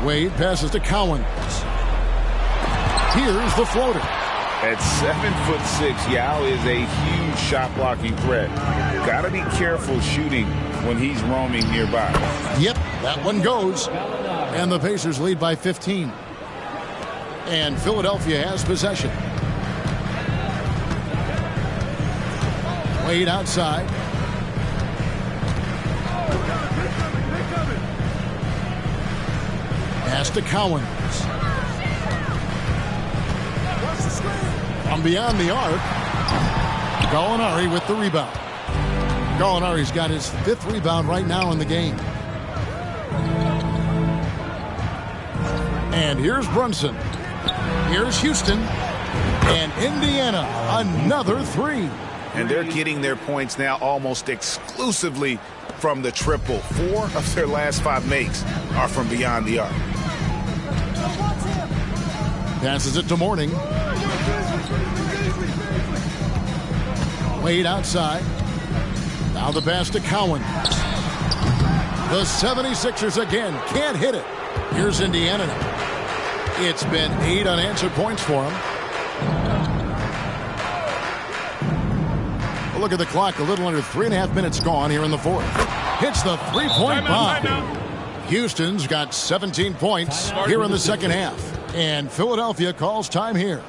Wade passes to Cowens. Here's the floater. At 7'6", Yao is a huge shot blocking threat. Got to be careful shooting when he's roaming nearby. Yep, that one goes. And the Pacers lead by 15. And Philadelphia has possession. Wade outside. Pass to Cowens. From beyond the arc, Gallinari with the rebound. Gallinari's got his 5th rebound right now in the game. And here's Brunson. Here's Houston. And Indiana, another 3. And they're getting their points now almost exclusively from the triple. 4 of their last 5 makes are from beyond the arc. Passes it to Morning. Wade outside. Now the pass to Cowan. The 76ers again can't hit it. Here's Indiana now. It's been 8 unanswered points for them. Well, look at the clock. A little under 3.5 minutes gone here in the 4th. Hits the three-point bomb. Houston's got 17 points here in the second half. And Philadelphia calls time here.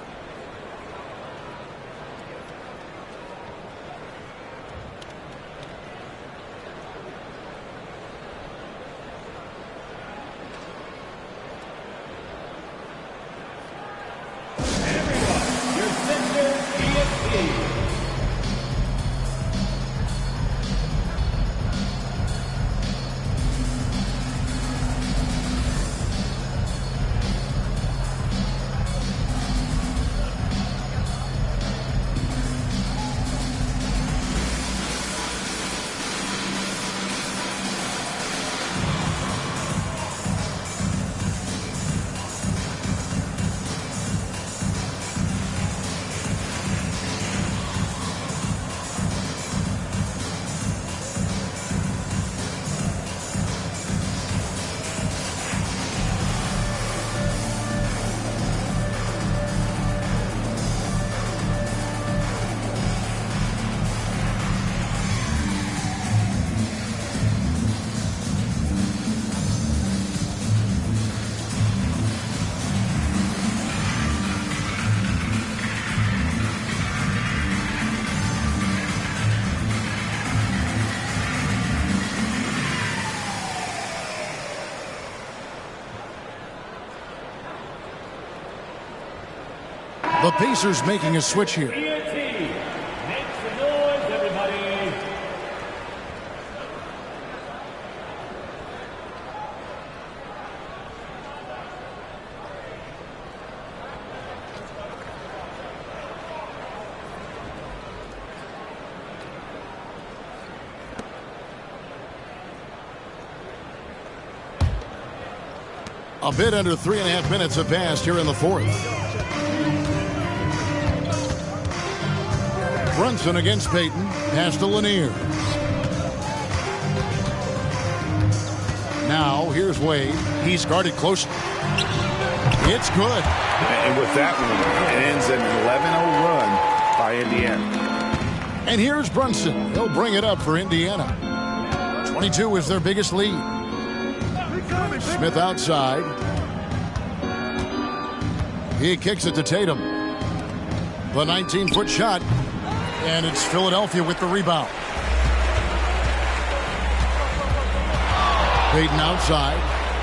USC. The Pacers making a switch here. Make some noise, everybody. A bit under 3.5 minutes have passed here in the fourth. Brunson against Payton. Pass to Lanier. Now, here's Wade. He's guarded close. It's good. And with that one, it ends an 11-0 run by Indiana. And here's Brunson. He'll bring it up for Indiana. 22 is their biggest lead. Smith outside. He kicks it to Tatum. The 19-foot shot. And it's Philadelphia with the rebound. Payton outside,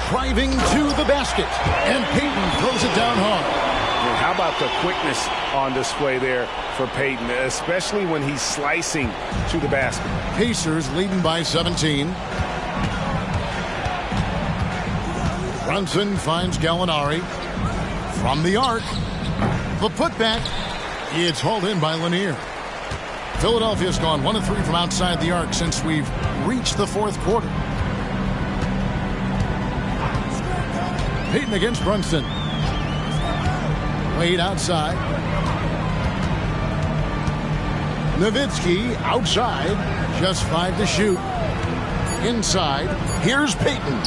driving to the basket. And Payton throws it down hard. And how about the quickness on display there for Payton, especially when he's slicing to the basket. Pacers leading by 17. Brunson finds Gallinari. From the arc. The putback. It's hauled in by Lanier. Philadelphia's gone 1 of 3 from outside the arc since we've reached the fourth quarter. Payton against Brunson. Wade outside. Nowitzki outside. Just 5 to shoot. Inside. Here's Payton.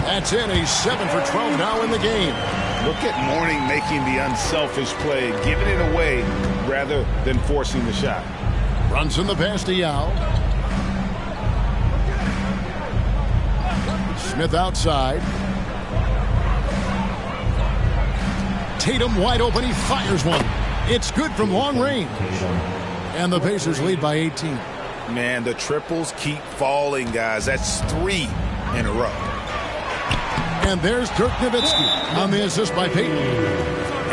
That's it. A 7 for 12 now in the game. Look at Mourning making the unselfish play, giving it away rather than forcing the shot. Brunson the pass to Yao. Smith outside. Tatum wide open. He fires one. It's good from long range. And the Pacers lead by 18. Man, the triples keep falling, guys. That's 3 in a row. And there's Dirk Nowitzki on the assist by Payton.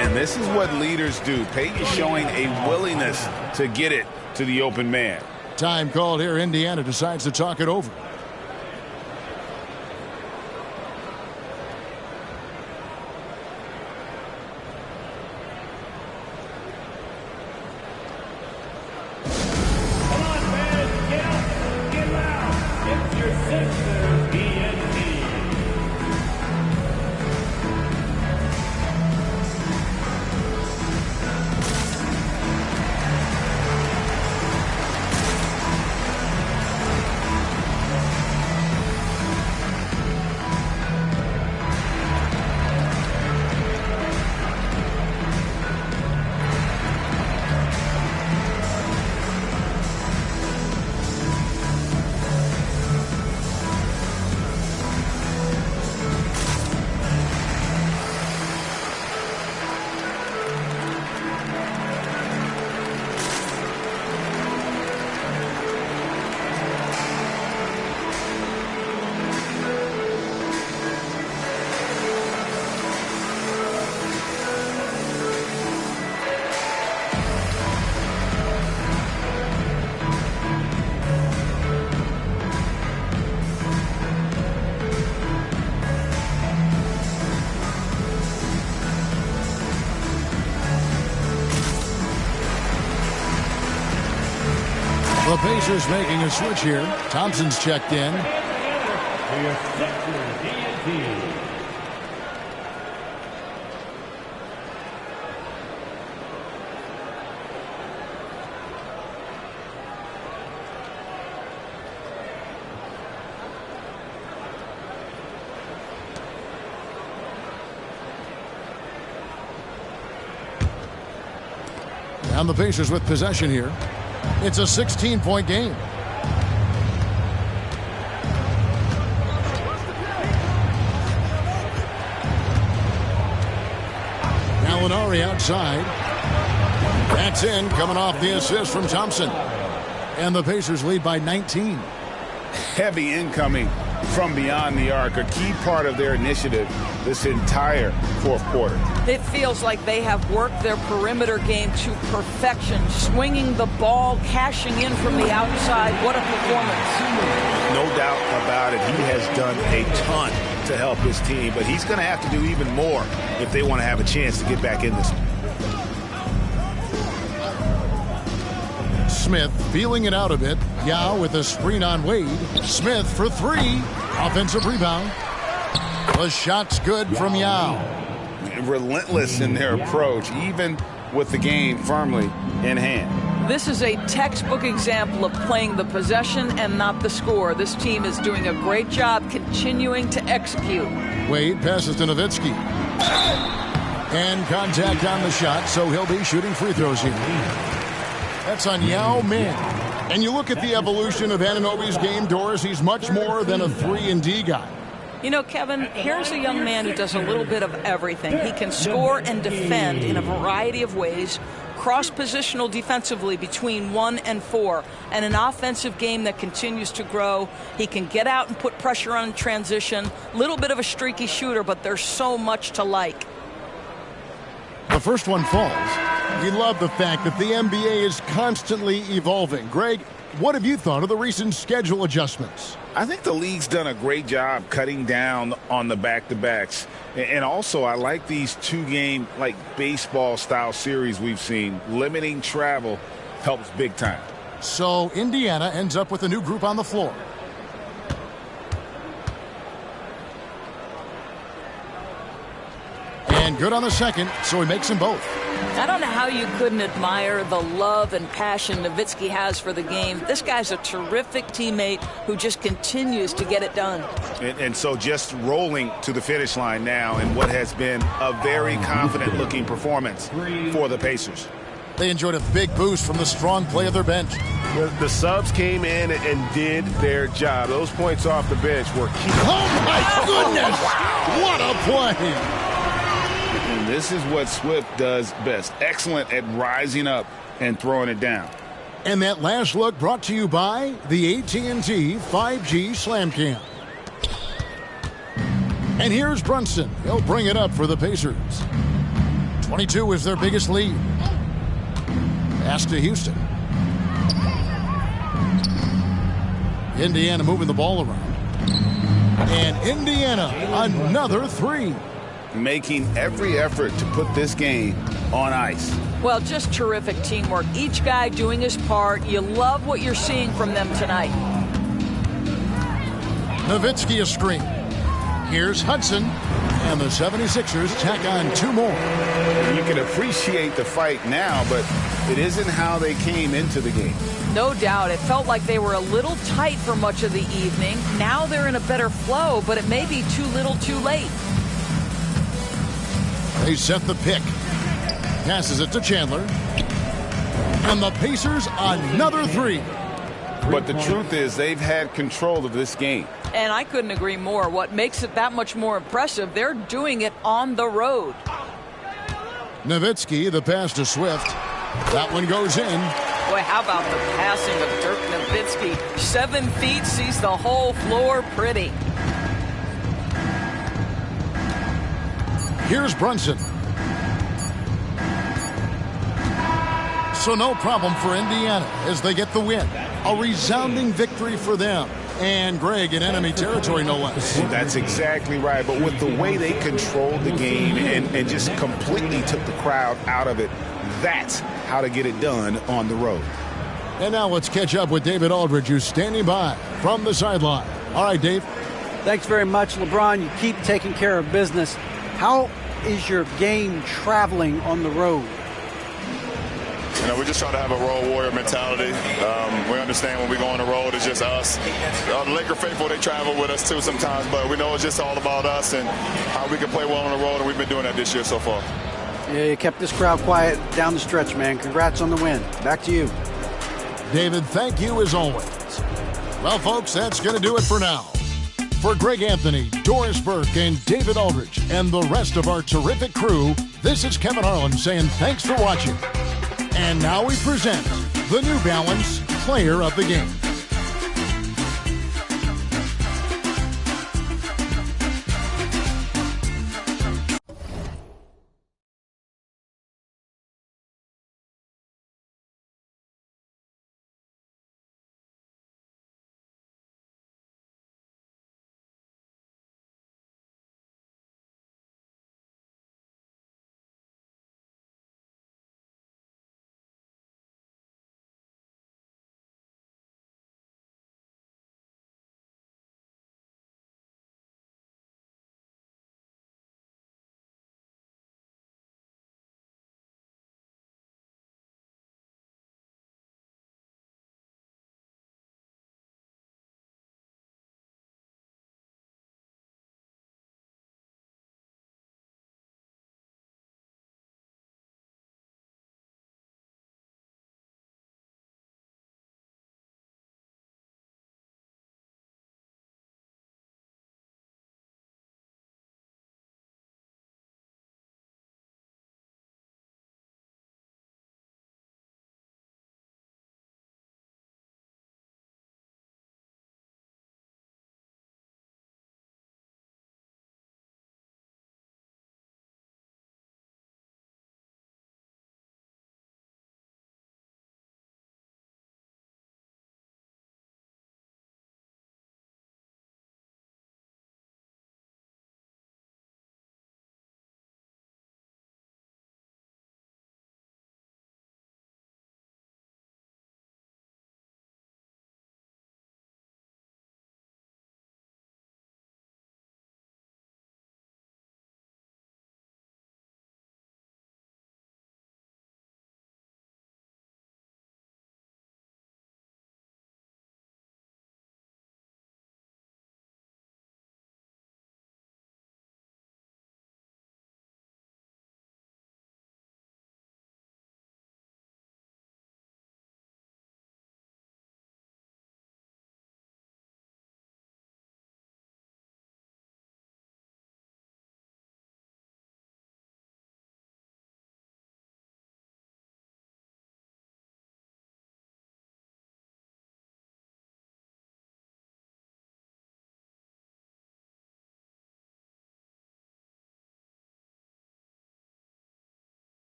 And this is what leaders do. Payton showing a willingness to get it to the open man. Time called here. Indiana decides to talk it over. Come on, fans, get up, get loud. It's your sister, BNT. The Pacers making a switch here. Thompson's checked in. And the Pacers with possession here. It's a 16-point game. Gallinari outside. That's in, coming off the assist from Thompson. And the Pacers lead by 19. Heavy incoming from beyond the arc, a key part of their initiative this entire fourth quarter. It feels like they have worked their perimeter game to perfection, swinging the ball, cashing in from the outside. What a performance. No doubt about it. He has done a ton to help his team, but he's going to have to do even more if they want to have a chance to get back in this. Smith feeling it out a bit. Yao with a screen on Wade. Smith for three. Offensive rebound. The shot's good from Yao. Relentless in their approach, even with the game firmly in hand. This is a textbook example of playing the possession and not the score. This team is doing a great job continuing to execute. Wade passes to Nowitzki. And contact on the shot, so he'll be shooting free throws here. That's on Yao Ming. And you look at the evolution of Anunoby's game, Doris, he's much more than a 3-and-D guy. You know, Kevin, here's a young man who does a little bit of everything. He can score and defend in a variety of ways, cross-positional defensively between 1 and 4, and an offensive game that continues to grow. He can get out and put pressure on transition. Little bit of a streaky shooter, but there's so much to like. The first one falls. We love the fact that the NBA is constantly evolving. Greg, what have you thought of the recent schedule adjustments? I think the league's done a great job cutting down on the back-to-backs. And also, I like these two-game, like, baseball-style series we've seen. Limiting travel helps big time. So Indiana ends up with a new group on the floor. And good on the second, so he makes them both. I don't know how you couldn't admire the love and passion Nowitzki has for the game. This guy's a terrific teammate who just continues to get it done. And so just rolling to the finish line now in what has been a very confident-looking performance for the Pacers. They enjoyed a big boost from the strong play of their bench. The subs came in and did their job. Those points off the bench were key. Oh, my goodness! What a play! And this is what Swift does best. Excellent at rising up and throwing it down. And that last look brought to you by the AT&T 5G Slam Cam. And here's Brunson. He'll bring it up for the Pacers. 22 is their biggest lead. Pass to Houston. Indiana moving the ball around. And Indiana, another three. Making every effort to put this game on ice. Well, just terrific teamwork. Each guy doing his part. You love what you're seeing from them tonight. Nowitzki a screen. Here's Hudson. And the 76ers tack on two more. You can appreciate the fight now, but it isn't how they came into the game. No doubt. It felt like they were a little tight for much of the evening. Now they're in a better flow, but it may be too little too late. They set the pick. Passes it to Chandler. And the Pacers another three. But the truth is they've had control of this game. And I couldn't agree more. What makes it that much more impressive, they're doing it on the road. Nowitzki, the pass to Swift. That one goes in. Boy, how about the passing of Dirk Nowitzki? 7 feet, sees the whole floor pretty. Here's Brunson. So no problem for Indiana as they get the win. A resounding victory for them. And Greg in enemy territory, no less. That's exactly right. But with the way they controlled the game and just completely took the crowd out of it, that's how to get it done on the road. And now let's catch up with David Aldridge, who's standing by from the sideline. All right, Dave. Thanks very much, LeBron. You keep taking care of business. How is your game traveling on the road? You know, we just try to have a road warrior mentality. We understand when we go on the road, it's just us. The Laker faithful, they travel with us too sometimes, but we know it's just all about us and how we can play well on the road, and we've been doing that this year so far. Yeah, you kept this crowd quiet down the stretch, man. Congrats on the win. Back to you. David, thank you as always. Well, folks, that's going to do it for now. For Greg Anthony, Doris Burke, and David Aldridge, and the rest of our terrific crew, this is Kevin Harlan saying thanks for watching. And now we present the New Balance Player of the Game.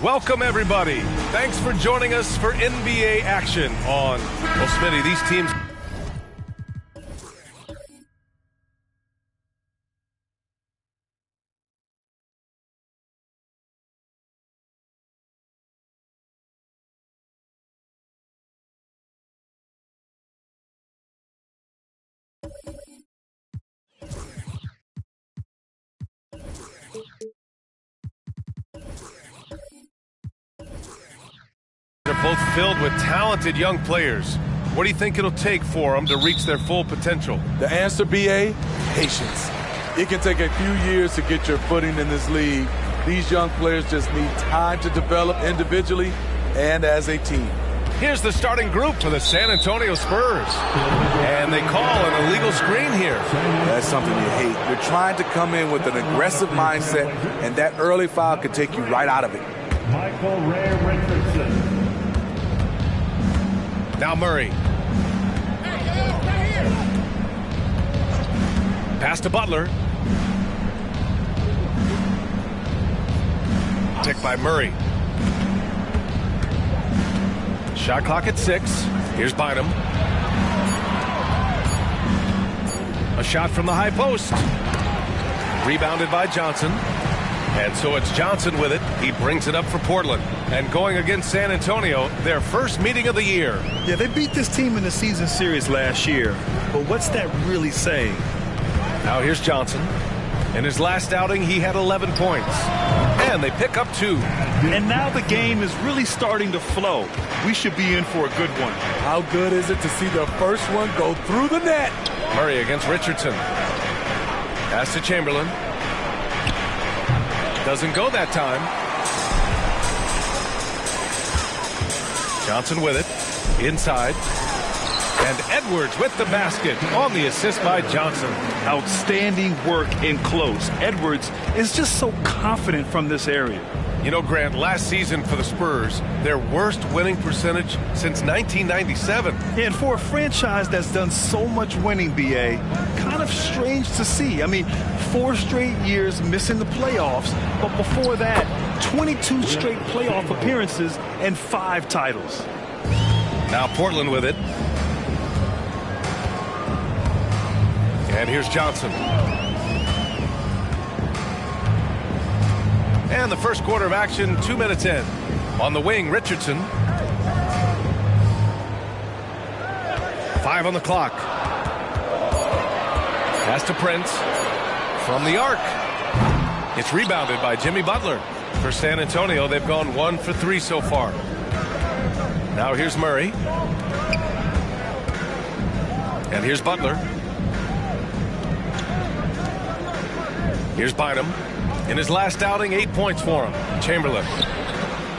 Welcome, everybody. Thanks for joining us for NBA action on Smitty. These teams. They're both filled with talented young players. What do you think it'll take for them to reach their full potential? The answer, BA, patience. It can take a few years to get your footing in this league. These young players just need time to develop individually and as a team. Here's the starting group for the San Antonio Spurs. And they call an illegal screen here. That's something you hate. You're trying to come in with an aggressive mindset, and that early foul could take you right out of it. Michael Ray Richardson. Now Murray. Pass to Butler. Picked by Murray. Shot clock at 6. Here's Bynum. A shot from the high post. Rebounded by Johnson. And so it's Johnson with it. He brings it up for Portland. And going against San Antonio, their first meeting of the year. Yeah, they beat this team in the season series last year. But what's that really saying? Now here's Johnson. In his last outing, he had 11 points. And they pick up 2. And now the game is really starting to flow. We should be in for a good one. How good is it to see the first one go through the net? Murray against Richardson. Pass to Chamberlain. Doesn't go that time. Johnson with it. Inside. And Edwards with the basket on the assist by Johnson. Outstanding work in close. Edwards is just so confident from this area. You know, Grant, last season for the Spurs, their worst winning percentage since 1997. And for a franchise that's done so much winning, BA, kind of strange to see. I mean, 4 straight years missing the playoffs, but before that, 22 straight playoff appearances and 5 titles. Now Portland with it. And here's Johnson. And the first quarter of action, 2 minutes in. On the wing, Richardson. 5 on the clock. Pass to Prince. From the arc. It's rebounded by Jimmy Butler. For San Antonio, they've gone 1 for 3 so far. Now here's Murray. And here's Butler. Here's Bynum. In his last outing, 8 points for him. Chamberlain.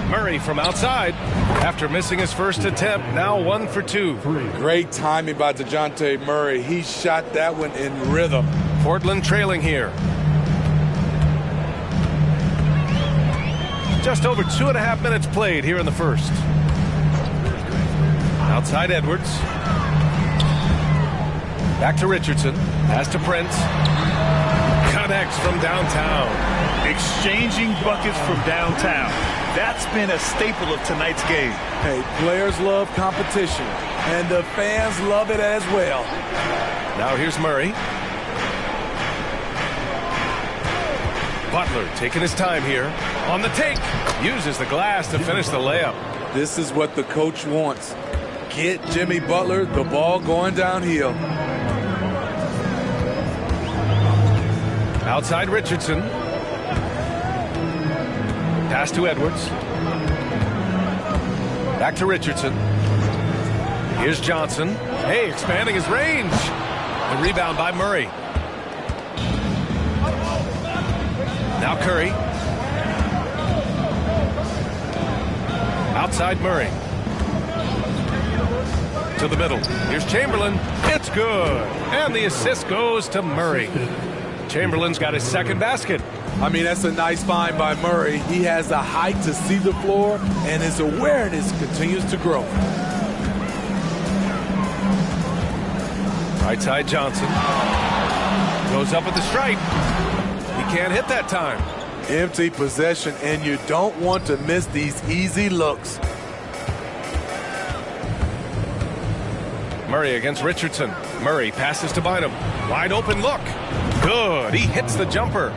Murray from outside. After missing his first attempt, now 1 for 2. Great timing by DeJounte Murray. He shot that one in rhythm. Portland trailing here. Just over 2.5 minutes played here in the first. Outside Edwards. Back to Richardson. Pass to Prince. Connects from downtown. Exchanging buckets from downtown. That's been a staple of tonight's game. Hey, players love competition, and the fans love it as well. Now here's Murray. Butler taking his time here. On the take. Uses the glass to finish the layup. This is what the coach wants. Get Jimmy Butler the ball going downhill. Outside Richardson. Pass to Edwards. Back to Richardson. Here's Johnson. Hey, expanding his range. The rebound by Murray. Now Curry. Outside Murray. To the middle. Here's Chamberlain. It's good. And the assist goes to Murray. Chamberlain's got his second basket. I mean, that's a nice find by Murray. He has the height to see the floor, and his awareness continues to grow. Right side Johnson. Goes up at the stripe. He can't hit that time. Empty possession, and you don't want to miss these easy looks. Murray against Richardson. Murray passes to Bynum. Wide open look. Good. He hits the jumper.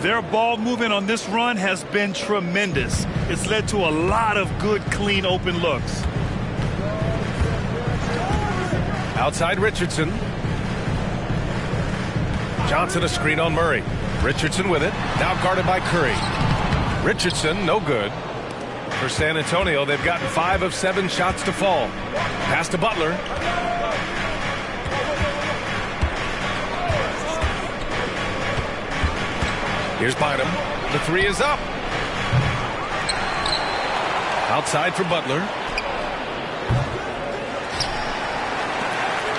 Their ball movement on this run has been tremendous. It's led to a lot of good, clean, open looks. Outside Richardson. Johnson a screen on Murray. Richardson with it. Now guarded by Curry. Richardson, no good. For San Antonio, they've gotten 5 of 7 shots to fall. Pass to Butler. Here's Bynum. The 3 is up. Outside for Butler.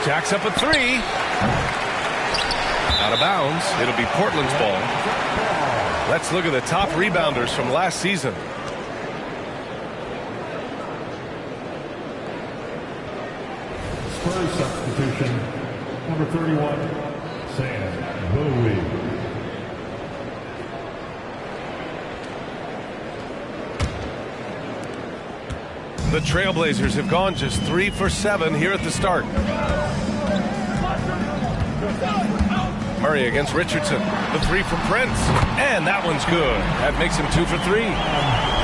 Jacks up a 3. Out of bounds. It'll be Portland's ball. Let's look at the top rebounders from last season. Spurs substitution, number 31, Sam Bowie. The Trailblazers have gone just 3 for 7 here at the start. Murray against Richardson. The 3 from Prince. And that one's good. That makes him 2 for 3.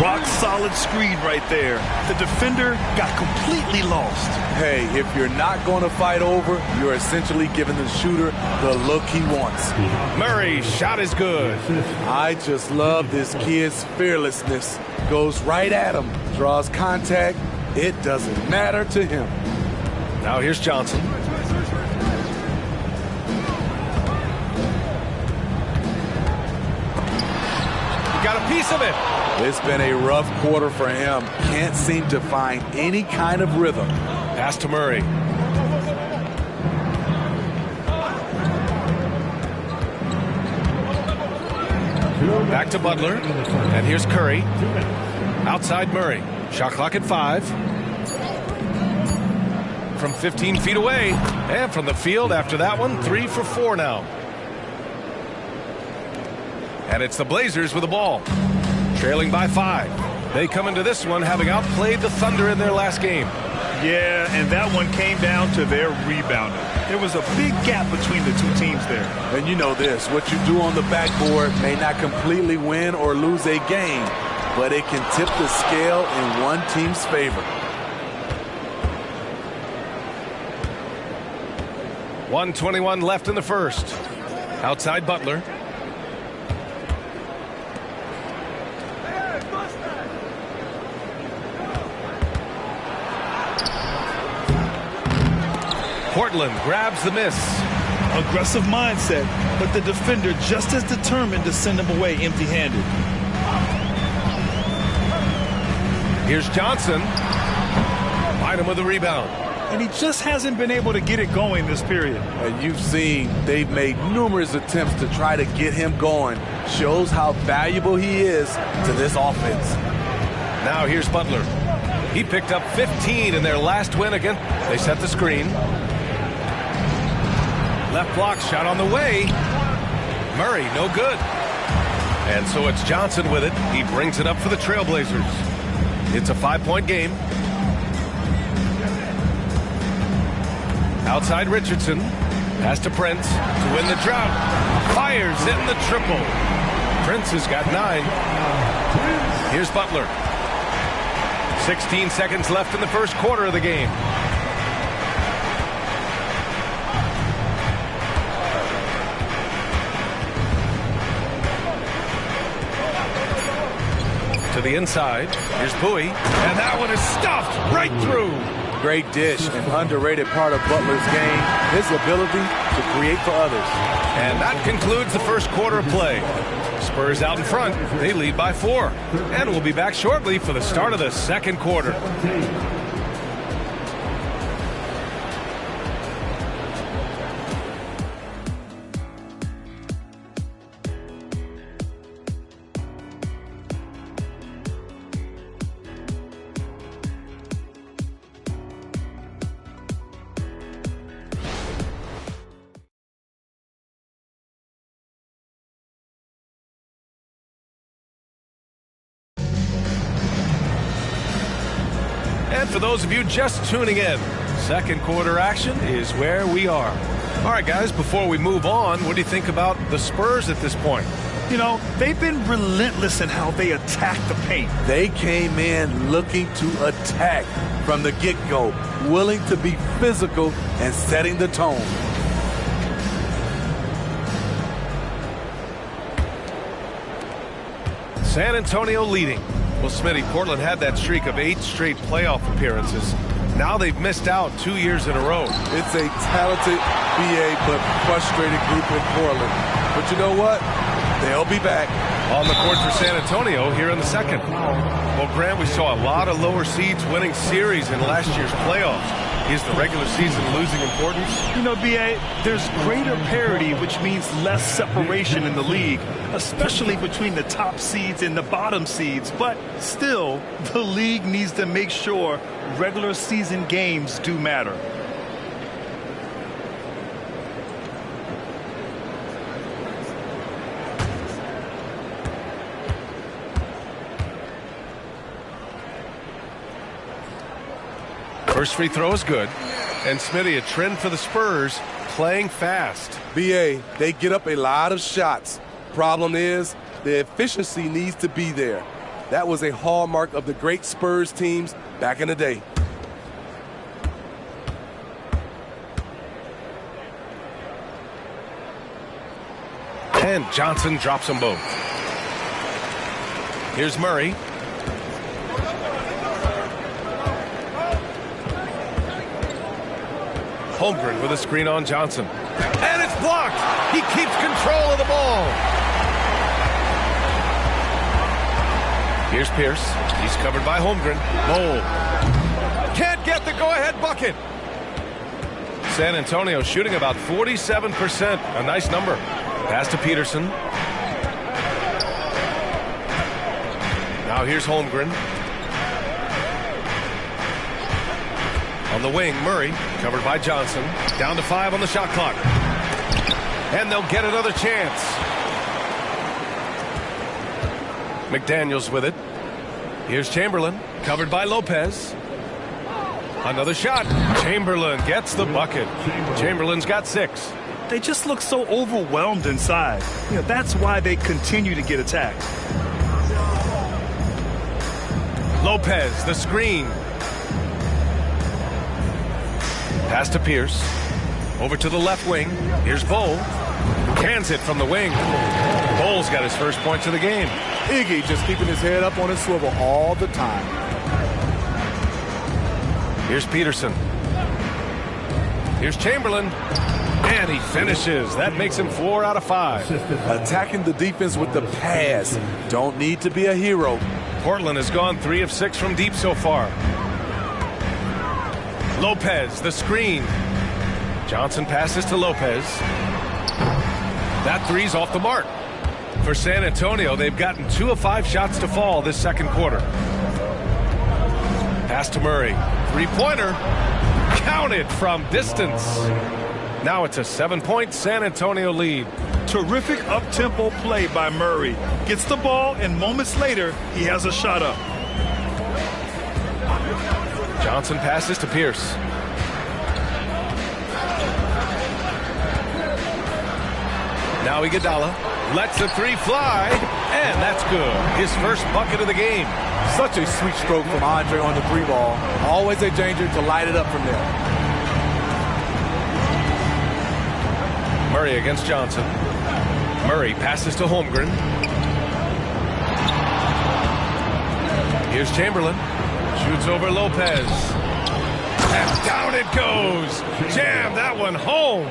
Rock solid screen right there. The defender got completely lost. Hey, if you're not going to fight over, you're essentially giving the shooter the look he wants. Murray's shot is good. I just love this kid's fearlessness. Goes right at him, draws contact. It doesn't matter to him. Now here's Johnson. He got a piece of it. It's been a rough quarter for him. Can't seem to find any kind of rhythm. Pass to Murray. Back to Butler. And here's Curry. Outside Murray. Shot clock at 5. From 15 feet away. And from the field after that one, 3 for 4 now. And it's the Blazers with the ball. Trailing by 5. They come into this one having outplayed the Thunder in their last game. Yeah, and that one came down to their rebounding. There was a big gap between the two teams there. And you know this, what you do on the backboard may not completely win or lose a game, but it can tip the scale in one team's favor. 1:21 left in the first. Outside Butler. Portland grabs the miss. Aggressive mindset, but the defender just as determined to send him away empty-handed. Here's Johnson. Bynum with the rebound. And he just hasn't been able to get it going this period. And you've seen they've made numerous attempts to try to get him going. Shows how valuable he is to this offense. Now here's Butler. He picked up 15 in their last win again. They set the screen. Left block shot on the way. Murray, no good. And so it's Johnson with it. He brings it up for the Trailblazers. It's a 5-point game. Outside Richardson. Pass to Prince to win the drought. Fires in the triple. Prince has got 9. Here's Butler. 16 seconds left in the first quarter of the game. To the inside. Here's Bowie. And that one is stuffed right through. Great dish, an underrated part of Butler's game, his ability to create for others. And that concludes the first quarter of play. Spurs out in front. They lead by 4. And we'll be back shortly for the start of the second quarter. And for those of you just tuning in, second quarter action is where we are. All right, guys, before we move on, what do you think about the Spurs at this point? You know, they've been relentless in how they attack the paint. They came in looking to attack from the get-go, willing to be physical and setting the tone. San Antonio leading. Well, Smitty, Portland had that streak of 8 straight playoff appearances. Now they've missed out 2 years in a row. It's a talented BA but frustrated group in Portland. But you know what? They'll be back. On the court for San Antonio here in the second. Well, Grant, we saw a lot of lower seeds winning series in last year's playoffs. Is the regular season losing importance? You know, BA, there's greater parity, which means less separation in the league, especially between the top seeds and the bottom seeds. But still, the league needs to make sure regular season games do matter. First free throw is good. And Smitty, a trend for the Spurs, playing fast. BA, they get up a lot of shots. Problem is, the efficiency needs to be there. That was a hallmark of the great Spurs teams back in the day. And Johnson drops them both. Here's Murray. Holmgren with a screen on Johnson. And it's blocked. He keeps control of the ball. Here's Pierce. He's covered by Holmgren. Bowl. Can't get the go-ahead bucket. San Antonio shooting about 47%. A nice number. Pass to Peterson. Now here's Holmgren. On the wing, Murray, covered by Johnson. Down to 5 on the shot clock. And they'll get another chance. McDaniels with it. Here's Chamberlain, covered by Lopez. Another shot. Chamberlain gets the bucket. Chamberlain's got 6. They just look so overwhelmed inside. You know, that's why they continue to get attacked. Lopez, the screen. Pass to Pierce. Over to the left wing. Here's Bowl. Cans it from the wing. Bowl's got his first points of the game. Iggy just keeping his head up on his swivel all the time. Here's Peterson. Here's Chamberlain. And he finishes. That makes him 4 out of 5. Attacking the defense with the pass. Don't need to be a hero. Portland has gone 3 of 6 from deep so far. Lopez, the screen. Johnson passes to Lopez. That three's off the mark. For San Antonio, they've gotten 2 of 5 shots to fall this second quarter. Pass to Murray. 3-pointer. Counted from distance. Now it's a 7-point San Antonio lead. Terrific up-tempo play by Murray. Gets the ball, and moments later, he has a shot up. Johnson passes to Pierce. Now Iguodala lets the 3 fly, and that's good. His first bucket of the game. Such a sweet stroke from Andre on the 3 ball. Always a danger to light it up from there. Murray against Johnson. Murray passes to Holmgren. Here's Chamberlain. Shoots over Lopez. And down it goes. Jam that one home.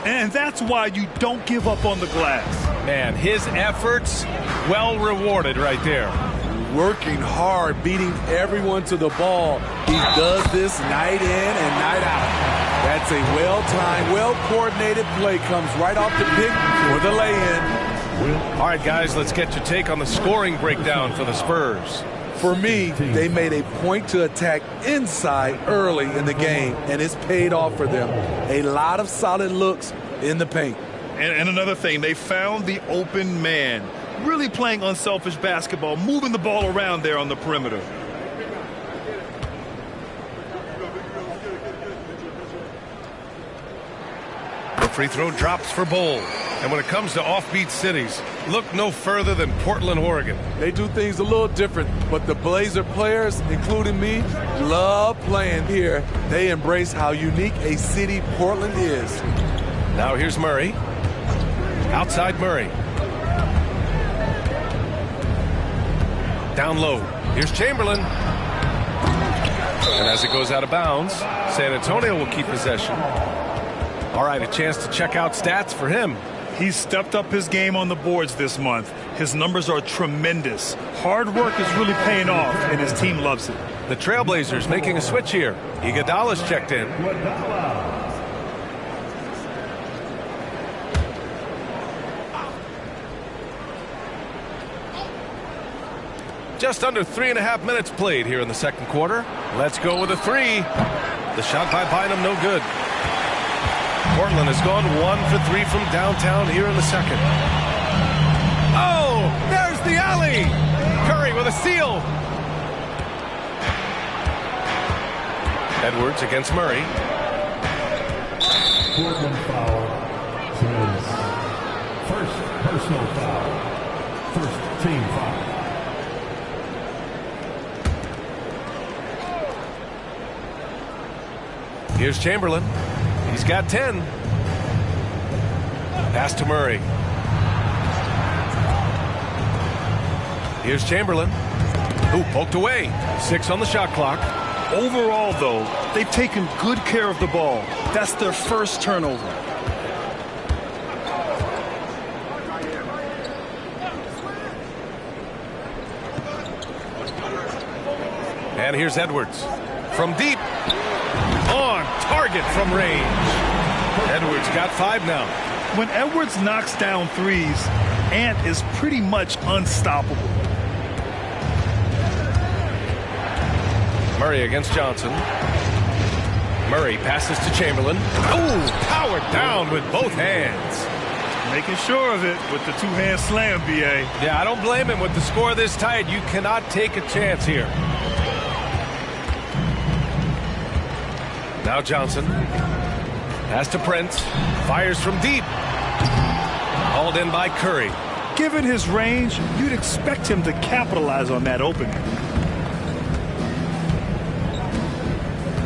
And that's why you don't give up on the glass. Man, his efforts well rewarded right there. Working hard, beating everyone to the ball. He does this night in and night out. That's a well-timed, well-coordinated play. Comes right off the pick for the lay-in. All right, guys, let's get your take on the scoring breakdown for the Spurs. For me, they made a point to attack inside early in the game, and it's paid off for them. A lot of solid looks in the paint. And another thing, they found the open man. Really playing unselfish basketball, moving the ball around there on the perimeter. The free throw drops for Bol. And when it comes to offbeat cities, look no further than Portland, Oregon. They do things a little different, but the Blazer players, including me, love playing here. They embrace how unique a city Portland is. Now here's Murray. Outside Murray. Down low. Here's Chamberlain. And as it goes out of bounds, San Antonio will keep possession. All right, a chance to check out stats for him. He's stepped up his game on the boards this month. His numbers are tremendous. Hard work is really paying off, and his team loves it. The Trailblazers making a switch here. Iguodala's checked in. Just under 3.5 minutes played here in the second quarter. Let's go with a three. The shot by Bynum, no good. Portland has gone 1 for 3 from downtown here in the second. Oh, there's the alley. Curry with a steal. Edwards against Murray. Portland foul. Says first personal foul. First team foul. Here's Chamberlain. He's got 10. Pass to Murray. Here's Chamberlain. Ooh, poked away. 6 on the shot clock. Overall, though, they've taken good care of the ball. That's their first turnover. And here's Edwards. From deep. On target from range. Edwards got 5 now. When Edwards knocks down threes, Ant is pretty much unstoppable. Murray against Johnson. Murray passes to Chamberlain. Oh, powered down with both hands. Making sure of it with the two-hand slam, B.A. Yeah, I don't blame him. With the score this tight, you cannot take a chance here. Now Johnson. Pass to Prince. Fires from deep. Hauled in by Curry. Given his range, you'd expect him to capitalize on that opening.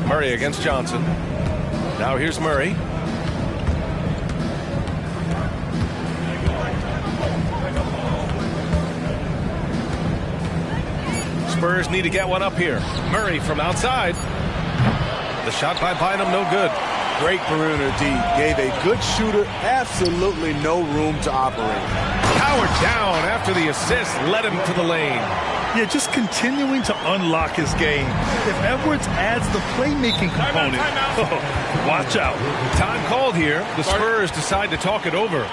Murray against Johnson. Now here's Murray. Spurs need to get one up here. Murray from outside. The shot by Bynum, no good. Great perimeter D. Gave a good shooter absolutely no room to operate. Powered down after the assist led him to the lane. Yeah, just continuing to unlock his game. If Edwards adds the playmaking component, watch out. Time called here. The Spurs decide to talk it over.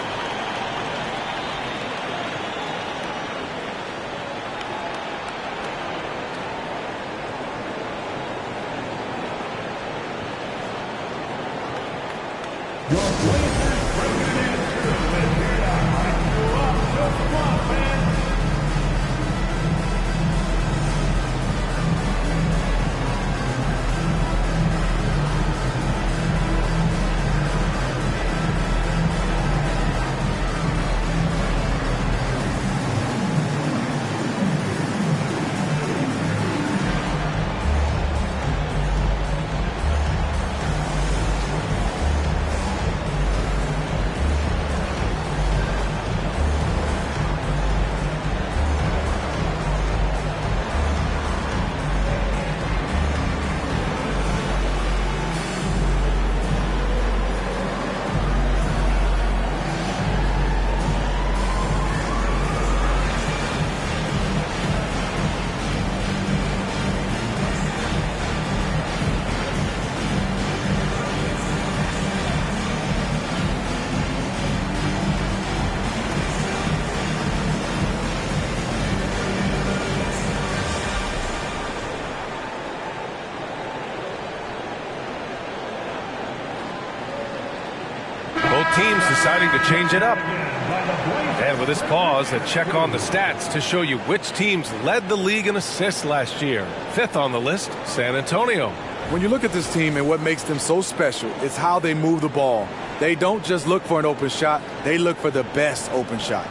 Teams deciding to change it up. And with this pause, a check on the stats to show you which teams led the league in assists last year. 5th on the list, San Antonio. When you look at this team and what makes them so special, it's how they move the ball. They don't just look for an open shot. They look for the best open shot.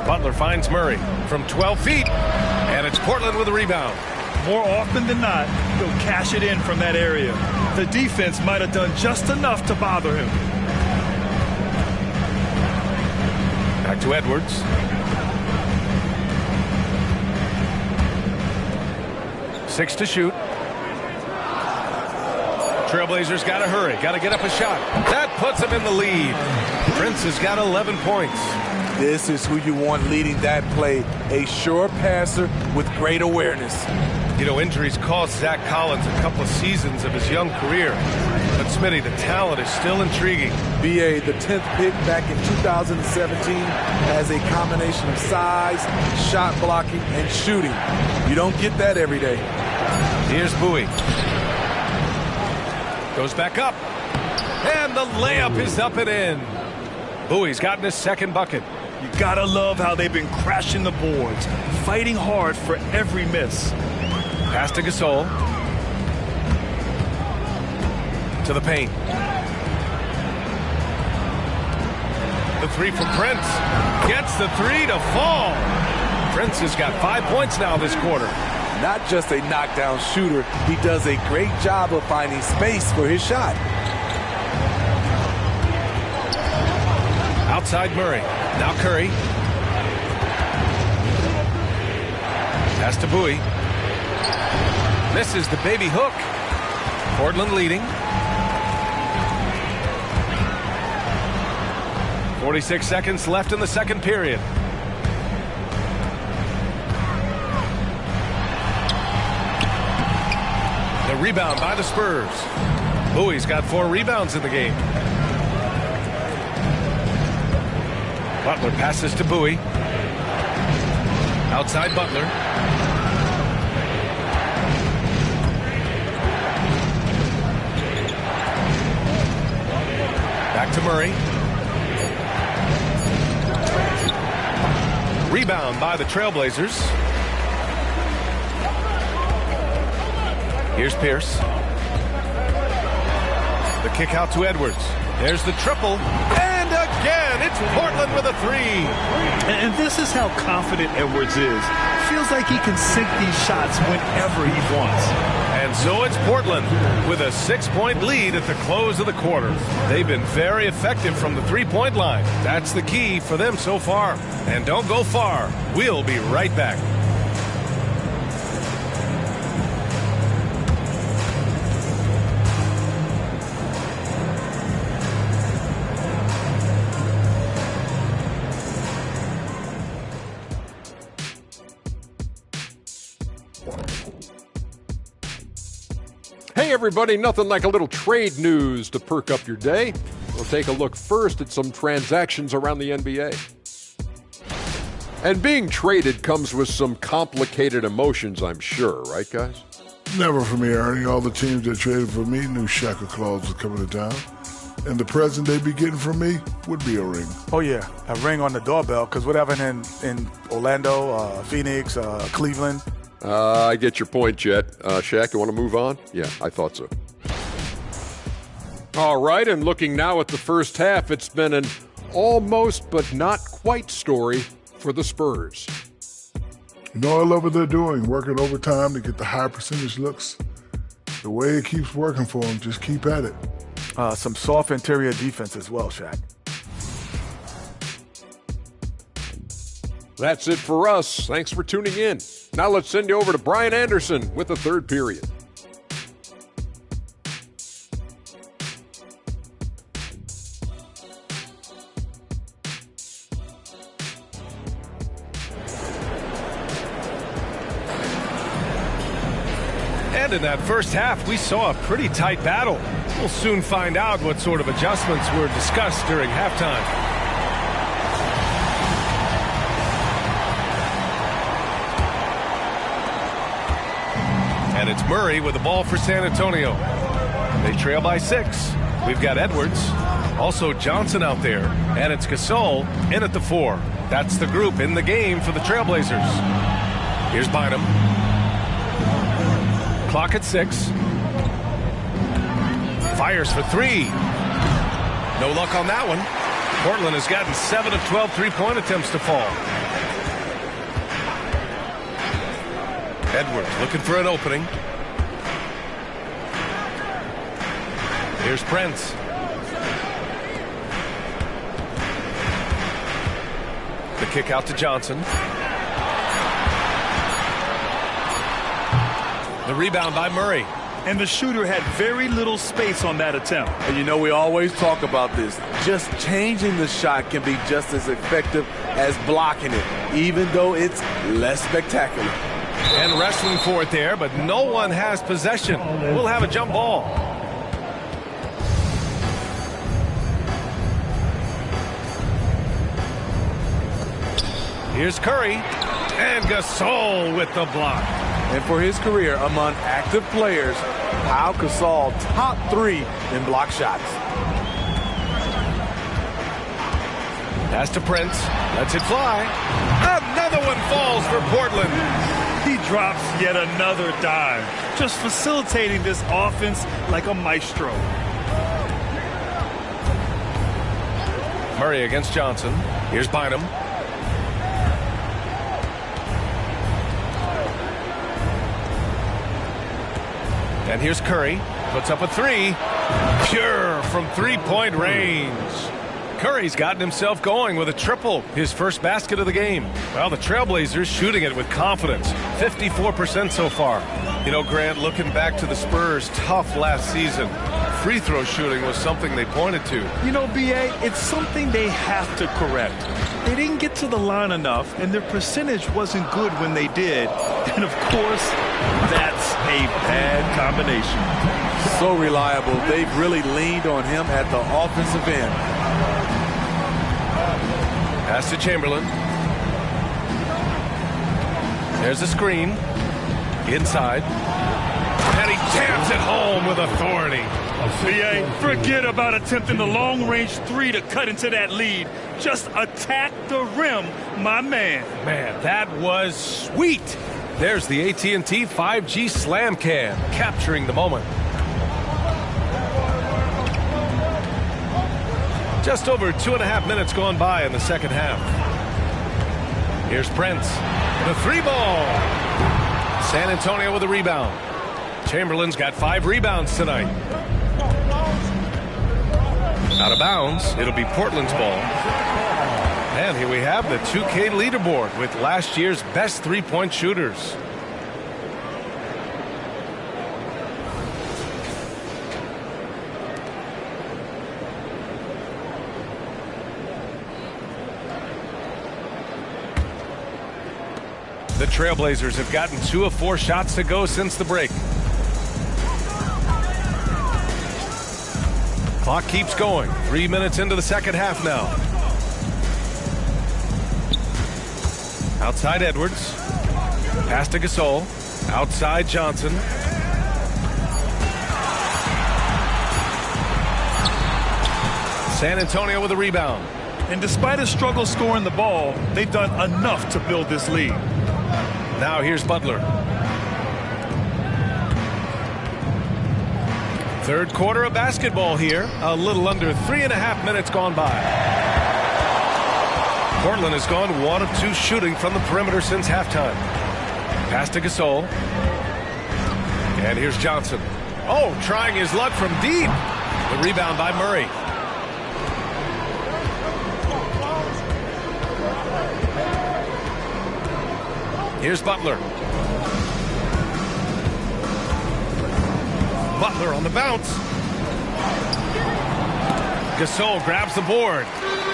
Butler finds Murray from 12 feet, and it's Portland with a rebound. More often than not, he'll cash it in from that area. The defense might have done just enough to bother him. Back to Edwards. Six to shoot. Trailblazers got to hurry. Got to get up a shot. That puts them in the lead. Prince has got 11 points. This is who you want leading that play. A sure passer with great awareness. You know, injuries cost Zach Collins a couple of seasons of his young career. But, Smitty, the talent is still intriguing. B.A., the 10th pick back in 2017, has a combination of size, shot blocking, and shooting. You don't get that every day. Here's Bowie. Goes back up. And the layup is up and in. Bowie's gotten his second bucket. You gotta love how they've been crashing the boards, fighting hard for every miss. Pass to Gasol. To the paint. The three for Prince. Gets the three to fall. Prince has got 5 points now this quarter. Not just a knockdown shooter, he does a great job of finding space for his shot. Outside Murray. Now Curry. Pass to Bowie. Misses the baby hook. Portland leading. 46 seconds left in the second period. The rebound by the Spurs. Bowie's got 4 rebounds in the game. Butler passes to Bowie. Outside Butler. Back to Murray. Rebound by the Trailblazers. Here's Pierce. The kick out to Edwards. There's the triple. And again, it's Portland with a three. And this is how confident Edwards is. Feels like he can sink these shots whenever he wants. And so it's Portland with a 6-point lead at the close of the quarter. They've been very effective from the three-point line. That's the key for them so far. And don't go far. We'll be right back. Hey everybody, nothing like a little trade news to perk up your day. We'll take a look first at some transactions around the NBA. And being traded comes with some complicated emotions, I'm sure, right guys? Never for me, Ernie. All the teams that traded for me knew Shaka Claus was coming to town. And the present they'd be getting from me would be a ring. Oh, yeah, a ring on the doorbell, because what happened in Orlando, Phoenix, Cleveland? I get your point, Jet. Shaq, you want to move on? Yeah, I thought so. All right, and looking now at the first half, it's been an almost but not quite story for the Spurs. You know, I love what they're doing, working overtime to get the high percentage looks. The way it keeps working for them, just keep at it. Some soft interior defense as well, Shaq. That's it for us. Thanks for tuning in. Now let's send you over to Brian Anderson with the third period. And in that first half, we saw a pretty tight battle. We'll soon find out what sort of adjustments were discussed during halftime. And it's Murray with the ball for San Antonio. They trail by 6. We've got Edwards. Also Johnson out there, and it's Gasol in at the 4. That's the group in the game for the Trailblazers. Here's Bynum. Clock at 6. Fires for 3. No luck on that one. Portland has gotten 7 of 12 3-point attempts to fall. Edwards looking for an opening. Here's Prince. The kick out to Johnson. The rebound by Murray. And the shooter had very little space on that attempt. And you know, we always talk about this. Just changing the shot can be just as effective as blocking it, even though it's less spectacular. And wrestling for it there, but no one has possession. We'll have a jump ball. Here's Curry. And Gasol with the block. And for his career among active players, Pau Gasol top 3 in block shots. Pass to Prince. Lets it fly. Another one falls for Portland. He drops yet another dime, just facilitating this offense like a maestro. Murray against Johnson. Here's Bynum. And here's Curry. Puts up a 3. Pure from 3-point range. Curry's gotten himself going with a triple, his first basket of the game. Well, the Trailblazers shooting it with confidence, 54% so far. You know, Grant, looking back to the Spurs' tough last season, free throw shooting was something they pointed to. You know, B.A., it's something they have to correct. They didn't get to the line enough, and their percentage wasn't good when they did. And, of course, that's a bad combination. So reliable. They've really leaned on him at the offensive end. Pass to Chamberlain. There's a screen. Inside. And he jams it home with authority. B.A., forget about attempting the long-range 3 to cut into that lead. Just attack the rim, my man. Man, that was sweet. There's the AT&T 5G Slam Cam, capturing the moment. Just over 2.5 minutes gone by in the second half. Here's Prince. The 3-ball. San Antonio with a rebound. Chamberlain's got 5 rebounds tonight. Out of bounds. It'll be Portland's ball. And here we have the 2K leaderboard with last year's best 3-point shooters. The Trailblazers have gotten 2 of 4 shots to go since the break. Clock keeps going. 3 minutes into the second half now. Outside Edwards. Pass to Gasol. Outside Johnson. San Antonio with a rebound. And despite a struggle scoring the ball, they've done enough to build this lead. Now here's Butler. Third quarter of basketball here. A little under 3.5 minutes gone by. Portland has gone 1 of 2 shooting from the perimeter since halftime. Pass to Gasol. And here's Johnson. Oh, trying his luck from deep. The rebound by Murray. Here's Butler. Butler on the bounce. Gasol grabs the board.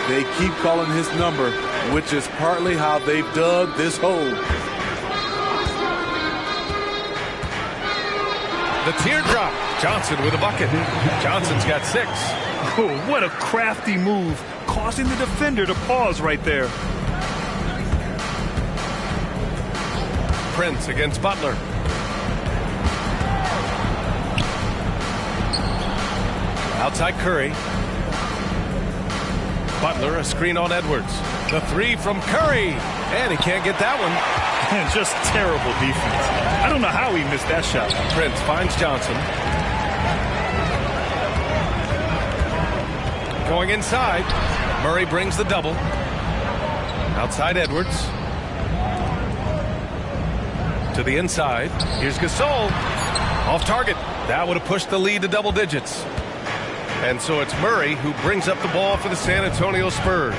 They keep calling his number, which is partly how they've dug this hole. The teardrop. Johnson with a bucket. Johnson's got 6. Oh, what a crafty move, causing the defender to pause right there. Prince against Butler. Outside Curry. Butler, a screen on Edwards. The three from Curry, and he can't get that one. And just terrible defense. I don't know how he missed that shot. Prince finds Johnson. Going inside. Murray brings the double. Outside Edwards. To the inside. Here's Gasol. Off target. That would have pushed the lead to double digits. And so it's Murray who brings up the ball for the San Antonio Spurs.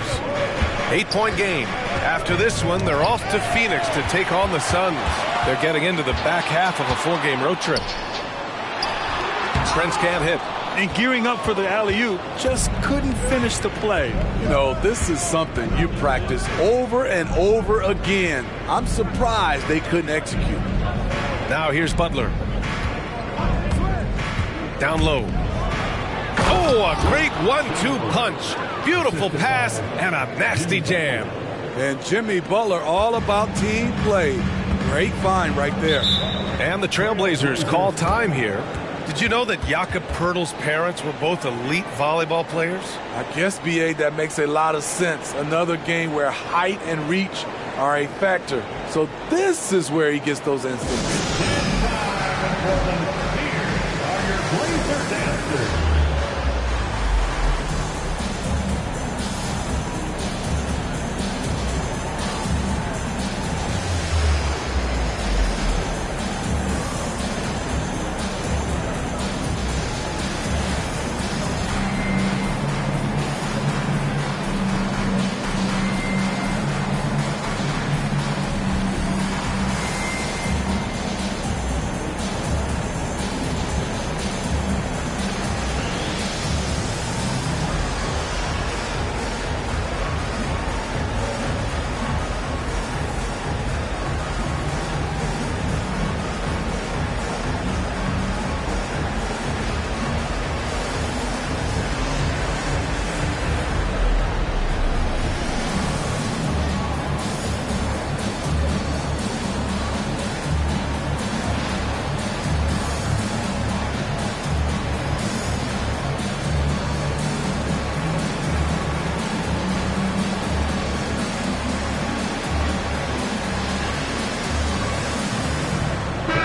8-point game. After this one, they're off to Phoenix to take on the Suns. They're getting into the back half of a 4-game road trip. Prince can't hit. And gearing up for the alley-oop, just couldn't finish the play. You know, this is something you practice over and over again. I'm surprised they couldn't execute. Now here's Butler. Down low. Oh, a great 1-2 punch. Beautiful pass and a nasty jam. And Jimmy Butler all about team play. Great find right there. And the Trailblazers call time here. Did you know that Jakob Poeltl's parents were both elite volleyball players? I guess, B.A., that makes a lot of sense. Another game where height and reach are a factor. So this is where he gets those instincts.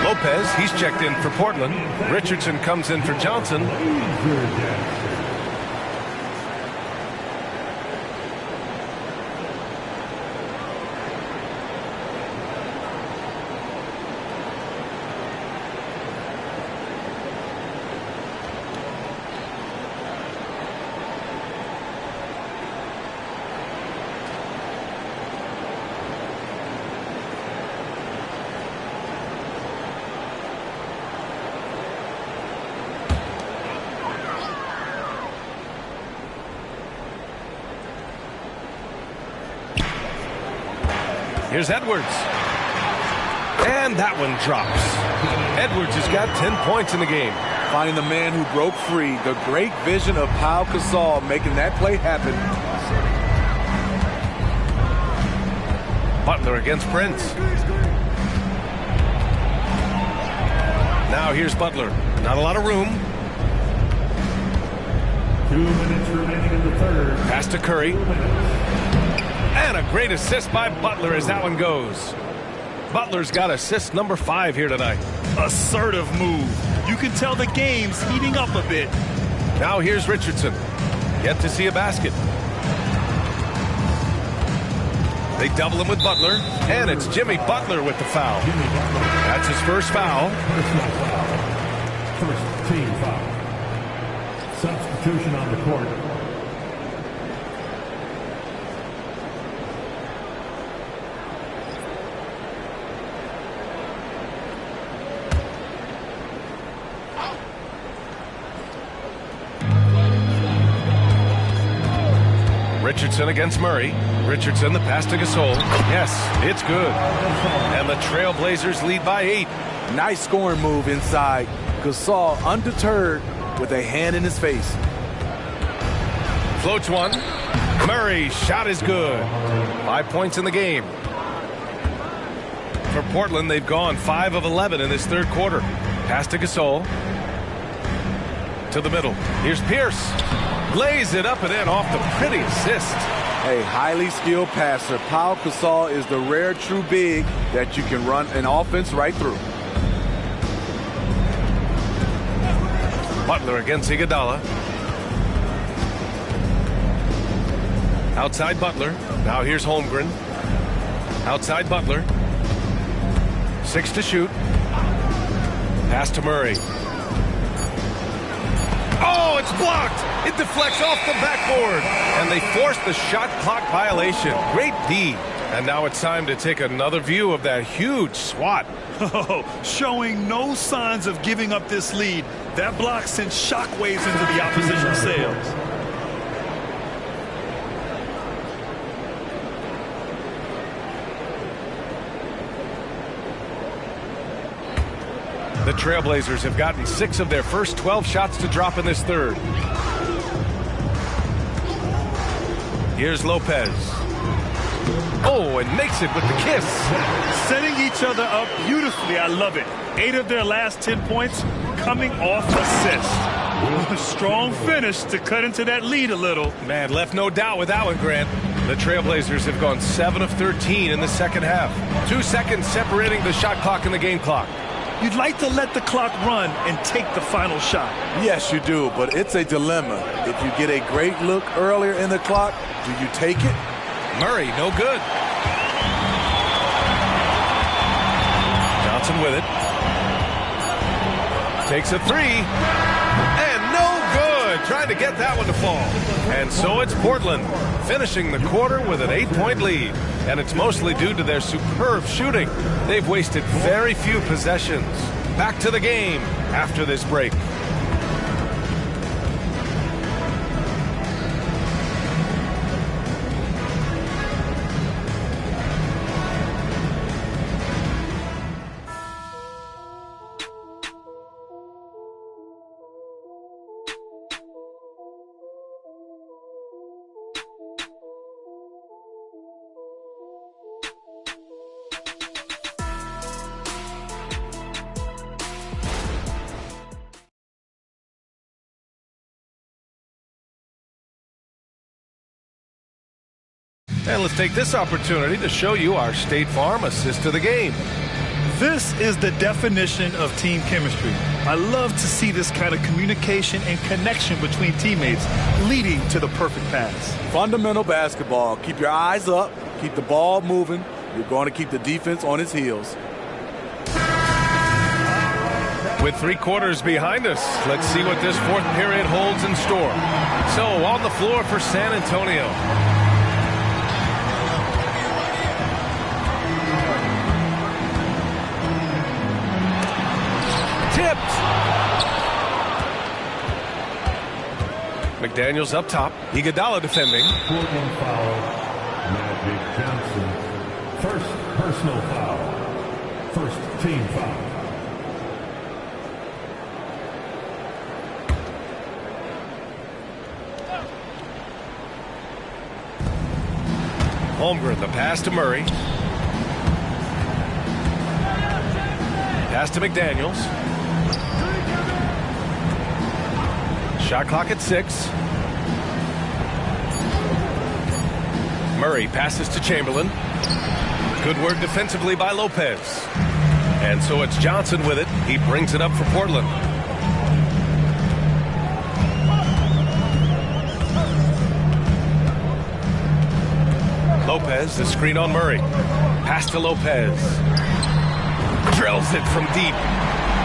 Lopez, he's checked in for Portland. Richardson comes in for Johnson. Here's Edwards. And that one drops. Edwards has got 10 points in the game. Finding the man who broke free. The great vision of Pau Gasol making that play happen. Butler against Prince. Now here's Butler. Not a lot of room. 2 minutes remaining in the third. Pass to Curry. And a great assist by Butler as that one goes. Butler's got assist number 5 here tonight. Assertive move. You can tell the game's heating up a bit. Now here's Richardson. Yet to see a basket. They double him with Butler. And it's Jimmy Butler with the foul. That's his first foul. First team foul. Substitution on the court. Richardson against Murray. Richardson, the pass to Gasol. Yes, it's good. And the Trailblazers lead by 8. Nice scoring move inside. Gasol undeterred with a hand in his face. Floats one. Murray, shot is good. 5 points in the game. For Portland, they've gone 5 of 11 in this third quarter. Pass to Gasol. to the middle. Here's Pierce. Lays it up and in off the pretty assist. A highly skilled passer. Pau Gasol is the rare true big that you can run an offense right through. Butler against Iguodala. Outside Butler. Now here's Holmgren. Outside Butler. 6 to shoot. Pass to Murray. Oh, it's blocked. It deflects off the backboard. And they force the shot clock violation. Great D. And now it's time to take another view of that huge swat. Oh, showing no signs of giving up this lead. That block sent shockwaves into the opposition sails. The Trailblazers have gotten 6 of their first 12 shots to drop in this third. Here's Lopez. Oh, and makes it with the kiss. Setting each other up beautifully. I love it. 8 of their last 10 points coming off assist. Strong finish to cut into that lead a little. Man, left no doubt with that one, Grant. The Trailblazers have gone 7 of 13 in the second half. 2 seconds separating the shot clock and the game clock. You'd like to let the clock run and take the final shot. Yes, you do, but it's a dilemma. If you get a great look earlier in the clock, do you take it? Murray, no good. Johnson with it. Takes a 3. And no good. Trying to get that one to fall. And so it's Portland, finishing the quarter with an 8-point lead. And it's mostly due to their superb shooting. They've wasted very few possessions. Back to the game after this break. And let's take this opportunity to show you our State Farm assist to the game. This is the definition of team chemistry. I love to see this kind of communication and connection between teammates leading to the perfect pass. Fundamental basketball. Keep your eyes up. Keep the ball moving. You're going to keep the defense on its heels. With 3 quarters behind us, let's see what this fourth period holds in store. So on the floor for San Antonio. Tipped. McDaniels up top. Iguodala defending. Portland foul. Magic Johnson. First personal foul. First team foul. Holmgren, the pass to Murray. Pass to McDaniels. Shot clock at 6. Murray passes to Chamberlain. Good work defensively by Lopez. And so it's Johnson with it. He brings it up for Portland. Lopez, the screen on Murray. Pass to Lopez. Drills it from deep.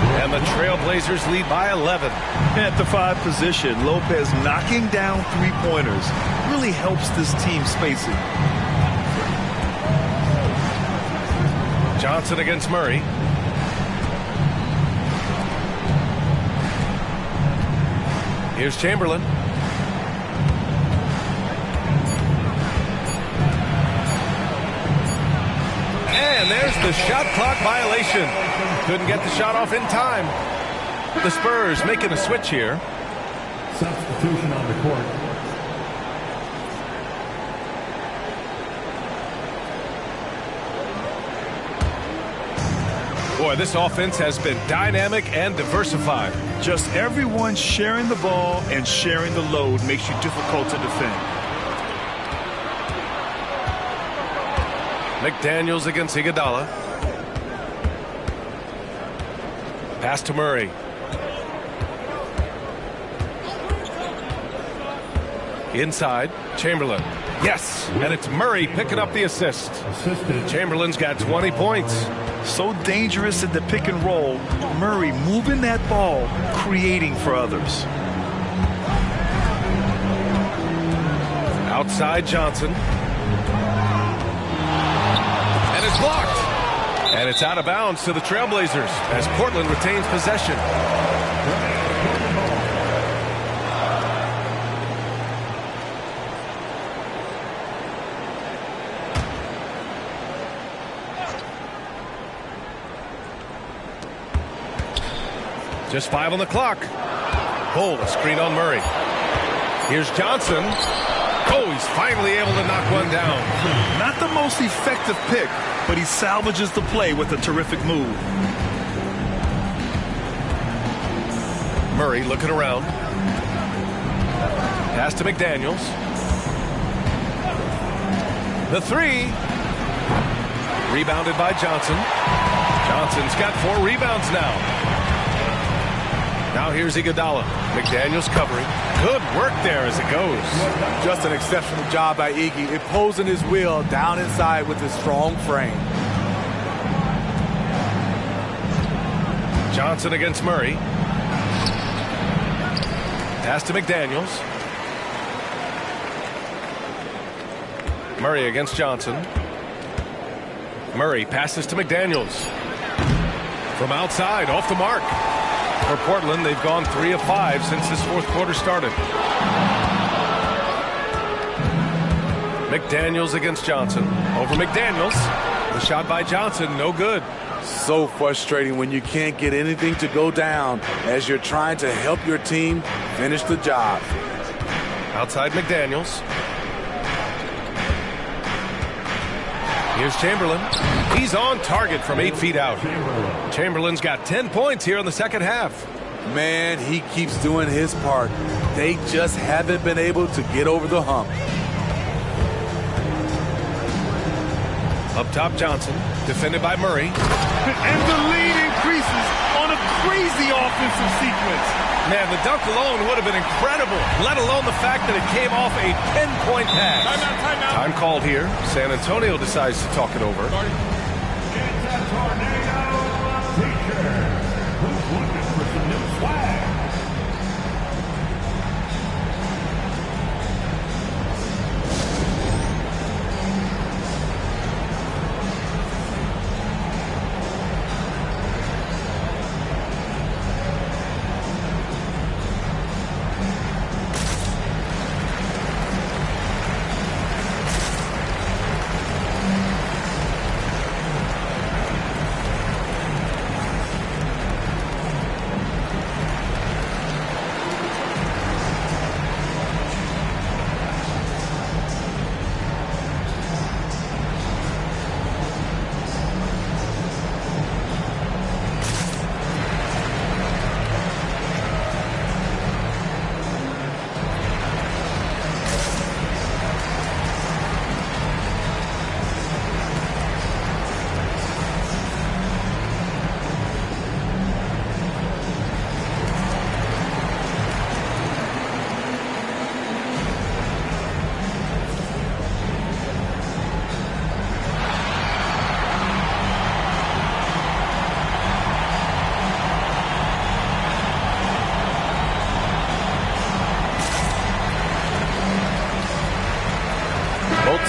And the Trailblazers lead by 11. At the 5 position, Lopez knocking down 3-pointers really helps this team spacing. Johnson against Murray. Here's Chamberlain. And there's the shot clock violation. Couldn't get the shot off in time. The Spurs making a switch here. Substitution on the court. Boy, this offense has been dynamic and diversified. Just everyone sharing the ball and sharing the load makes you difficult to defend. McDaniels against Iguodala. Pass to Murray. Inside, Chamberlain. Yes, and it's Murray picking up the assist. Chamberlain's got 20 points. So dangerous in the pick and roll. Murray moving that ball, creating for others. Outside Johnson. And it's blocked. And it's out of bounds to the Trailblazers as Portland retains possession. Just 5 on the clock. Hold a screen on Murray. Here's Johnson. Oh, he's finally able to knock one down. Not the most effective pick, but he salvages the play with a terrific move. Murray looking around. Pass to McDaniels. The three. Rebounded by Johnson. Johnson's got 4 rebounds now. Now here's Iguodala. McDaniels covering. Good work there as it goes. Just an exceptional job by Iggy, imposing his will down inside with his strong frame. Johnson against Murray. Pass to McDaniels. Murray against Johnson. Murray passes to McDaniels. From outside, off the mark. For Portland, they've gone 3 of 5 since this fourth quarter started. McDaniels against Johnson. Over McDaniels. The shot by Johnson, no good. So frustrating when you can't get anything to go down as you're trying to help your team finish the job. Outside McDaniels. Here's Chamberlain. He's on target from 8 feet out. Chamberlain's got 10 points here in the second half. Man, he keeps doing his part. They just haven't been able to get over the hump. Up top, Johnson. Defended by Murray. And the lead increases on a crazy offensive sequence. Man, the dunk alone would have been incredible, let alone the fact that it came off a 10-point pass. Timeout. Time called here. San Antonio decides to talk it over. It's a tornado teacher who's looking for some new swag.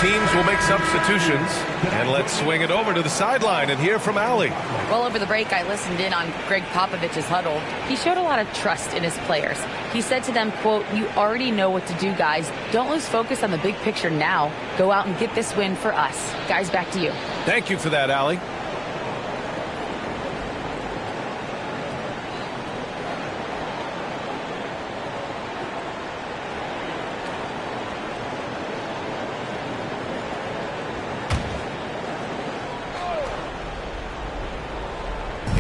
Teams will make substitutions, and let's swing it over to the sideline and hear from Allie. Well, over the break, I listened in on Greg Popovich's huddle. He showed a lot of trust in his players. He said to them, quote, "You already know what to do, guys. Don't lose focus on the big picture now. Go out and get this win for us." Guys, back to you. Thank you for that, Allie.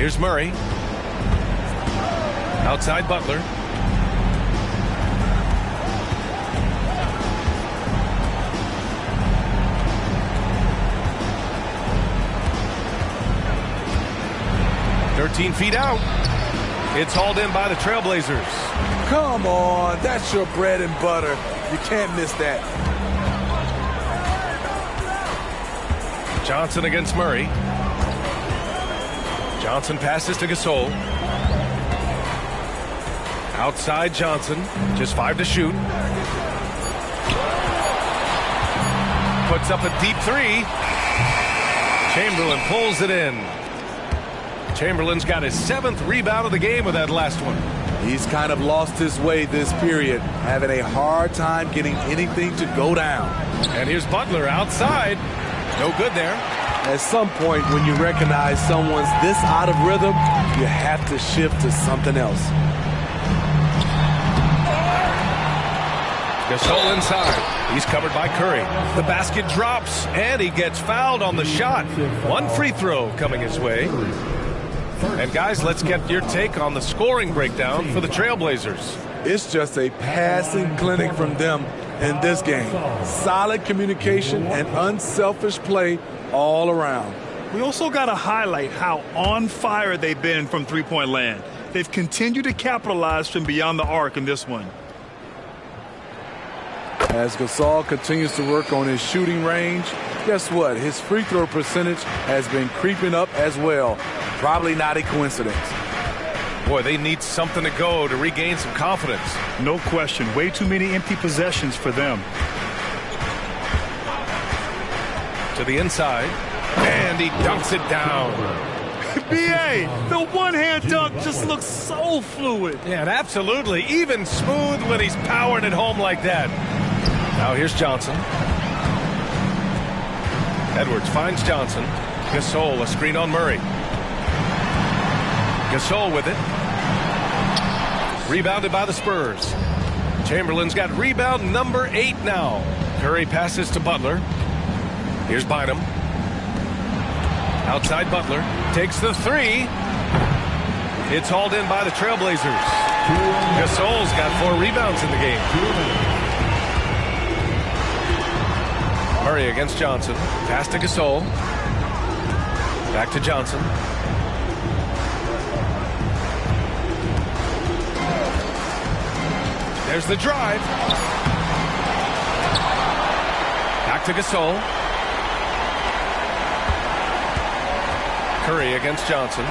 Here's Murray. Outside Butler. "13 feet out. It's hauled in by the Trailblazers. Come on, that's your bread and butter. You can't miss that. Johnson against Murray. Johnson passes to Gasol. Outside Johnson, just 5 to shoot. Puts up a deep 3. Chamberlain pulls it in. Chamberlain's got his 7th rebound of the game with that last one. He's kind of lost his way this period, having a hard time getting anything to go down. And here's Butler outside. No good there. At some point, when you recognize someone's this out of rhythm, you have to shift to something else. Gasol inside. He's covered by Curry. The basket drops, and he gets fouled on the shot. 1 free throw coming his way. And guys, let's get your take on the scoring breakdown for the Trailblazers. It's just a passing clinic from them in this game. Solid communication and unselfish play all around. We also got to highlight how on fire they've been from three-point land. They've continued to capitalize from beyond the arc in this one. As Gasol continues to work on his shooting range, guess what? His free throw percentage has been creeping up as well. Probably not a coincidence. Boy, they need something to go to regain some confidence. No question. Way too many empty possessions for them. To the inside, and he dunks it down. B.A., the one-hand dunk just looks so fluid. Yeah, and absolutely. Even smooth when he's powering it home like that. Now here's Johnson. Edwards finds Johnson. Gasol, a screen on Murray. Gasol with it. Rebounded by the Spurs. Chamberlain's got rebound number 8 now. Curry passes to Butler. Here's Bynum. Outside Butler. Takes the 3. It's hauled in by the Trailblazers. Gasol's got 4 rebounds in the game. Murray against Johnson. Pass to Gasol. Back to Johnson. There's the drive. Back to Gasol. Curry against Johnson.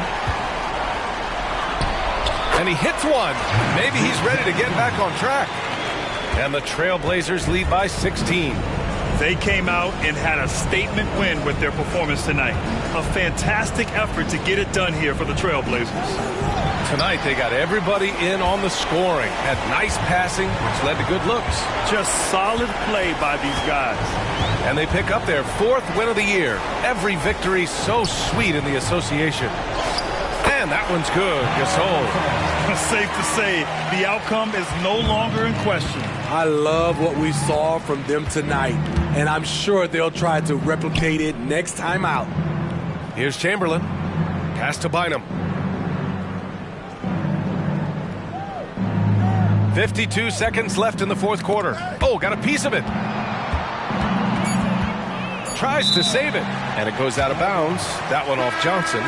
And he hits one. Maybe he's ready to get back on track. And the Trailblazers lead by 16. They came out and had a statement win with their performance tonight. A fantastic effort to get it done here for the Trailblazers. Tonight they got everybody in on the scoring. Had nice passing, which led to good looks. Just solid play by these guys. And they pick up their 4th win of the year. Every victory so sweet in the association. And that one's good. Gasol. Safe to say, the outcome is no longer in question. I love what we saw from them tonight, and I'm sure they'll try to replicate it next time out. Here's Chamberlain. Pass to Bynum. 52 seconds left in the 4th quarter. Oh, got a piece of it. Tries to save it, and it goes out of bounds. That one off Johnson.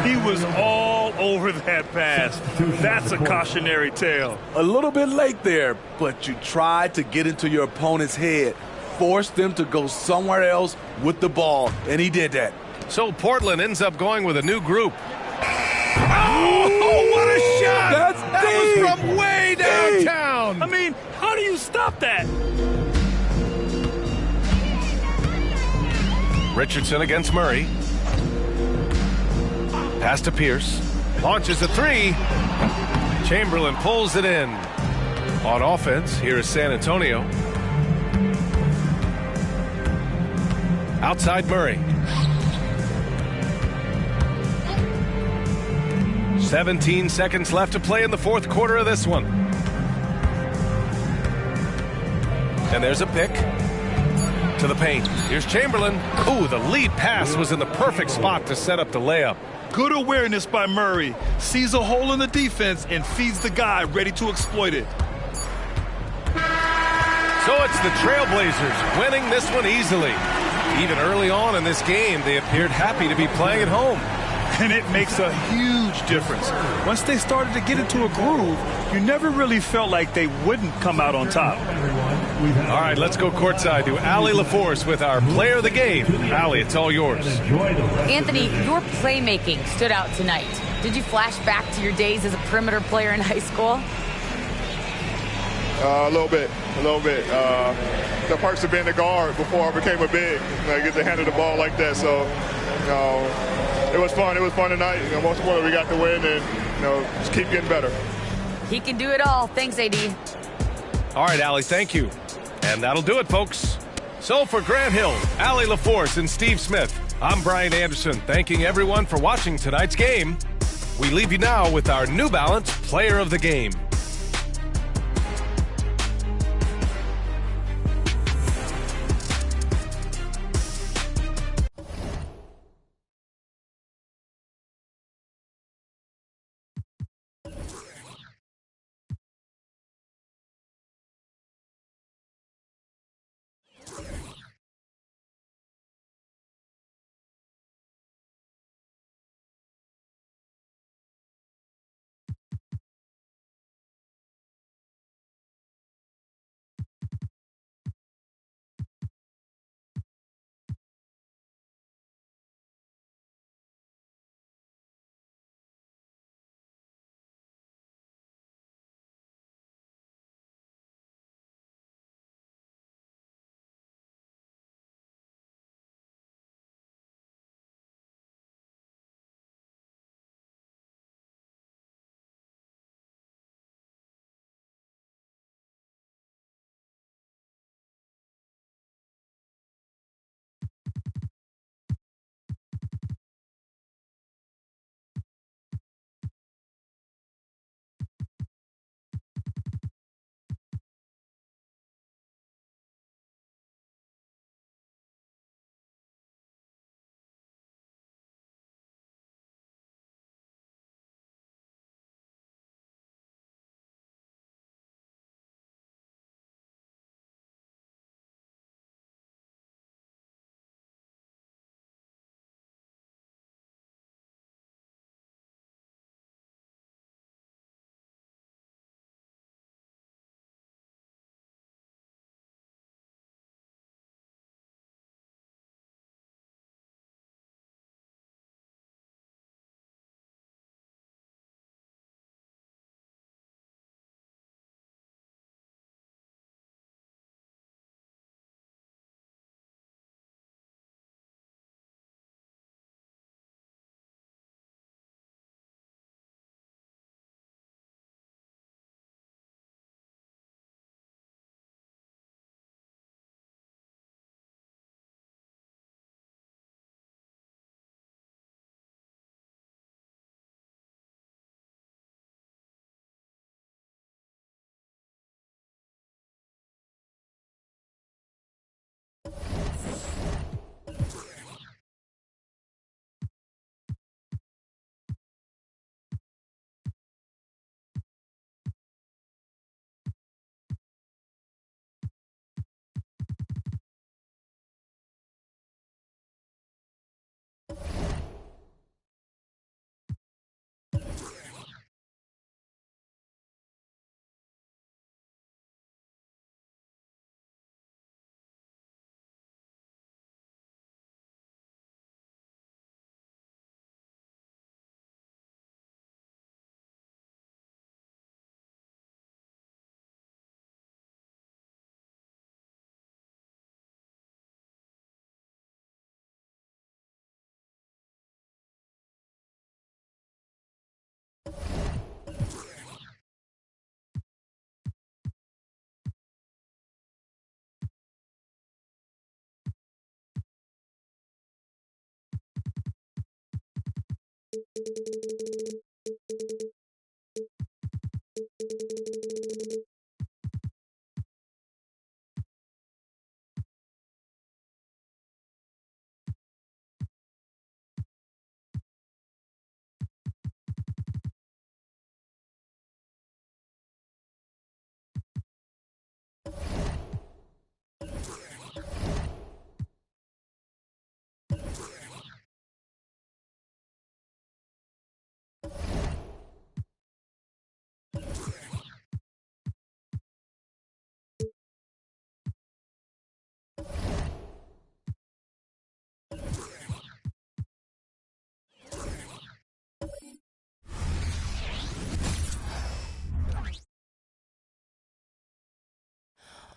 He was all over that pass. That's a cautionary tale. A little bit late there, but you tried to get into your opponent's head, force them to go somewhere else with the ball, and he did that. So Portland ends up going with a new group. Oh, what a shot! That was from way downtown. I mean, how do you stop that? Richardson against Murray. Pass to Pierce. Launches a 3. Chamberlain pulls it in. On offense, here is San Antonio. Outside Murray. 17 seconds left to play in the 4th quarter of this one. And there's a pick to the paint. Here's Chamberlain. Ooh, the lead pass was in the perfect spot to set up the layup. Good awareness by Murray. Sees a hole in the defense and feeds the guy ready to exploit it. So it's the Trailblazers winning this one easily. Even early on in this game, they appeared happy to be playing at home. And it makes a huge difference. Once they started to get into a groove, you never really felt like they wouldn't come out on top. All right, let's go courtside to Allie LaForce with our player of the game. Allie, it's all yours. Anthony, your playmaking stood out tonight. Did you flash back to your days as a perimeter player in high school? A little bit. The perks of being a guard before I became a big. I get to handle the ball like that. So, it was fun. It was fun tonight. Most importantly, we got the win and, just keep getting better. He can do it all. Thanks, AD. All right, Allie, thank you. And that'll do it, folks. So for Grant Hill, Allie LaForce, and Steve Smith, I'm Brian Anderson, thanking everyone for watching tonight's game. We leave you now with our New Balance Player of the Game.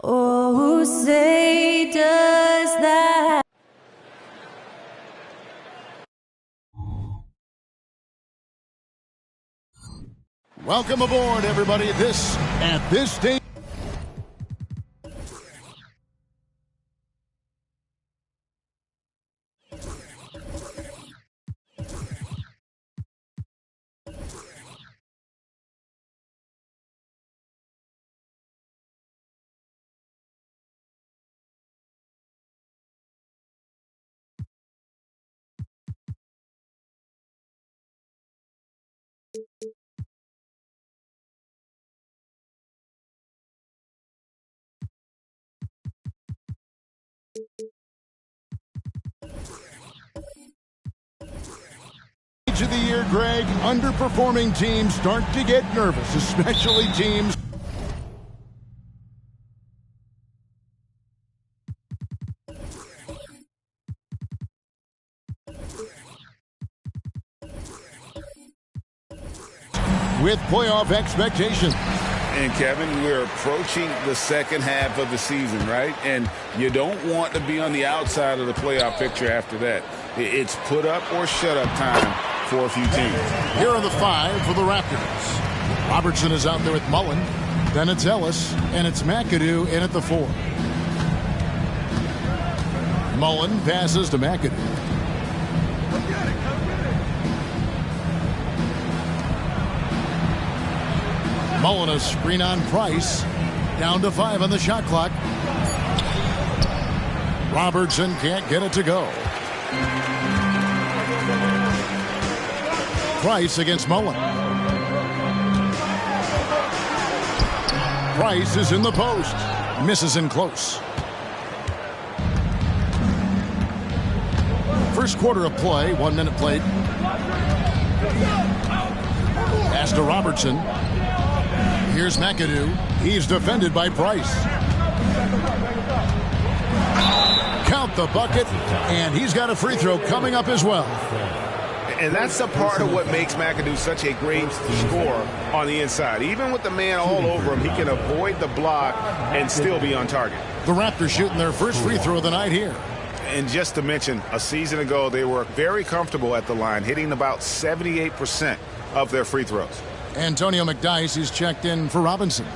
Oh, who say does that? Welcome aboard, everybody. At this stage. Of the year, Greg, underperforming teams start to get nervous, especially teams. With playoff expectations. And Kevin, we're approaching the second half of the season, right? And you don't want to be on the outside of the playoff picture after that. It's put up or shut up time for a few teams. Here are the 5 for the Raptors. Robertson is out there with Mullen. Then it's Ellis, and it's McAdoo in at the 4. Mullen passes to McAdoo. Mullen a screen on Price. Down to 5 on the shot clock. Robertson can't get it to go. Price against Mullen. Price is in the post. Misses in close. First quarter of play, 1 minute played. Pass to Robertson. Here's McAdoo. He's defended by Price. Count the bucket, and he's got a free throw coming up as well. And that's a part of what makes McAdoo such a great scorer on the inside. Even with the man all over him, he can avoid the block and still be on target. The Raptors shooting their first free throw of the night here. And just to mention, a season ago, they were very comfortable at the line, hitting about 78% of their free throws. Antonio McDyess is checked in for Robinson.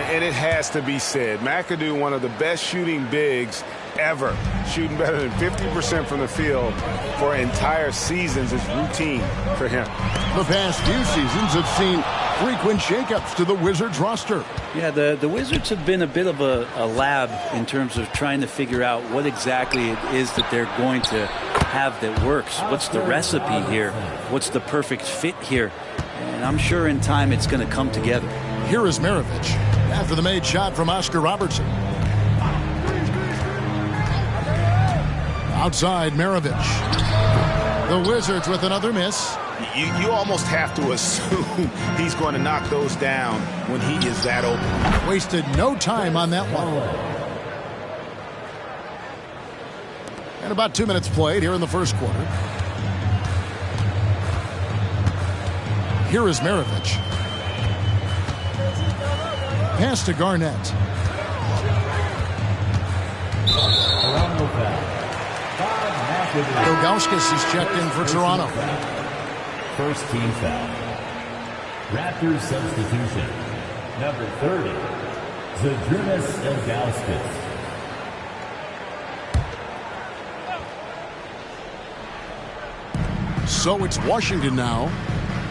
And it has to be said, McAdoo, one of the best shooting bigs ever, shooting better than 50% from the field for entire seasons is routine for him. The past few seasons have seen frequent shakeups to the Wizards roster. Yeah, the Wizards have been a bit of a lab in terms of trying to figure out what exactly it is that they're going to have that works. What's the recipe here? What's the perfect fit here? And I'm sure in time it's going to come together. Here is Maravich after the made shot from Oscar Robertson. Outside Maravich. The Wizards with another miss. You almost have to assume he's going to knock those down when he is that open. Wasted no time on that one. And about 2 minutes played here in the first quarter. Here is Maravich. Pass to Garnett. Ilgauskas is checked in for Toronto. First team foul. Raptors substitution. Number 30, Zydrunas Ilgauskas. So it's Washington now,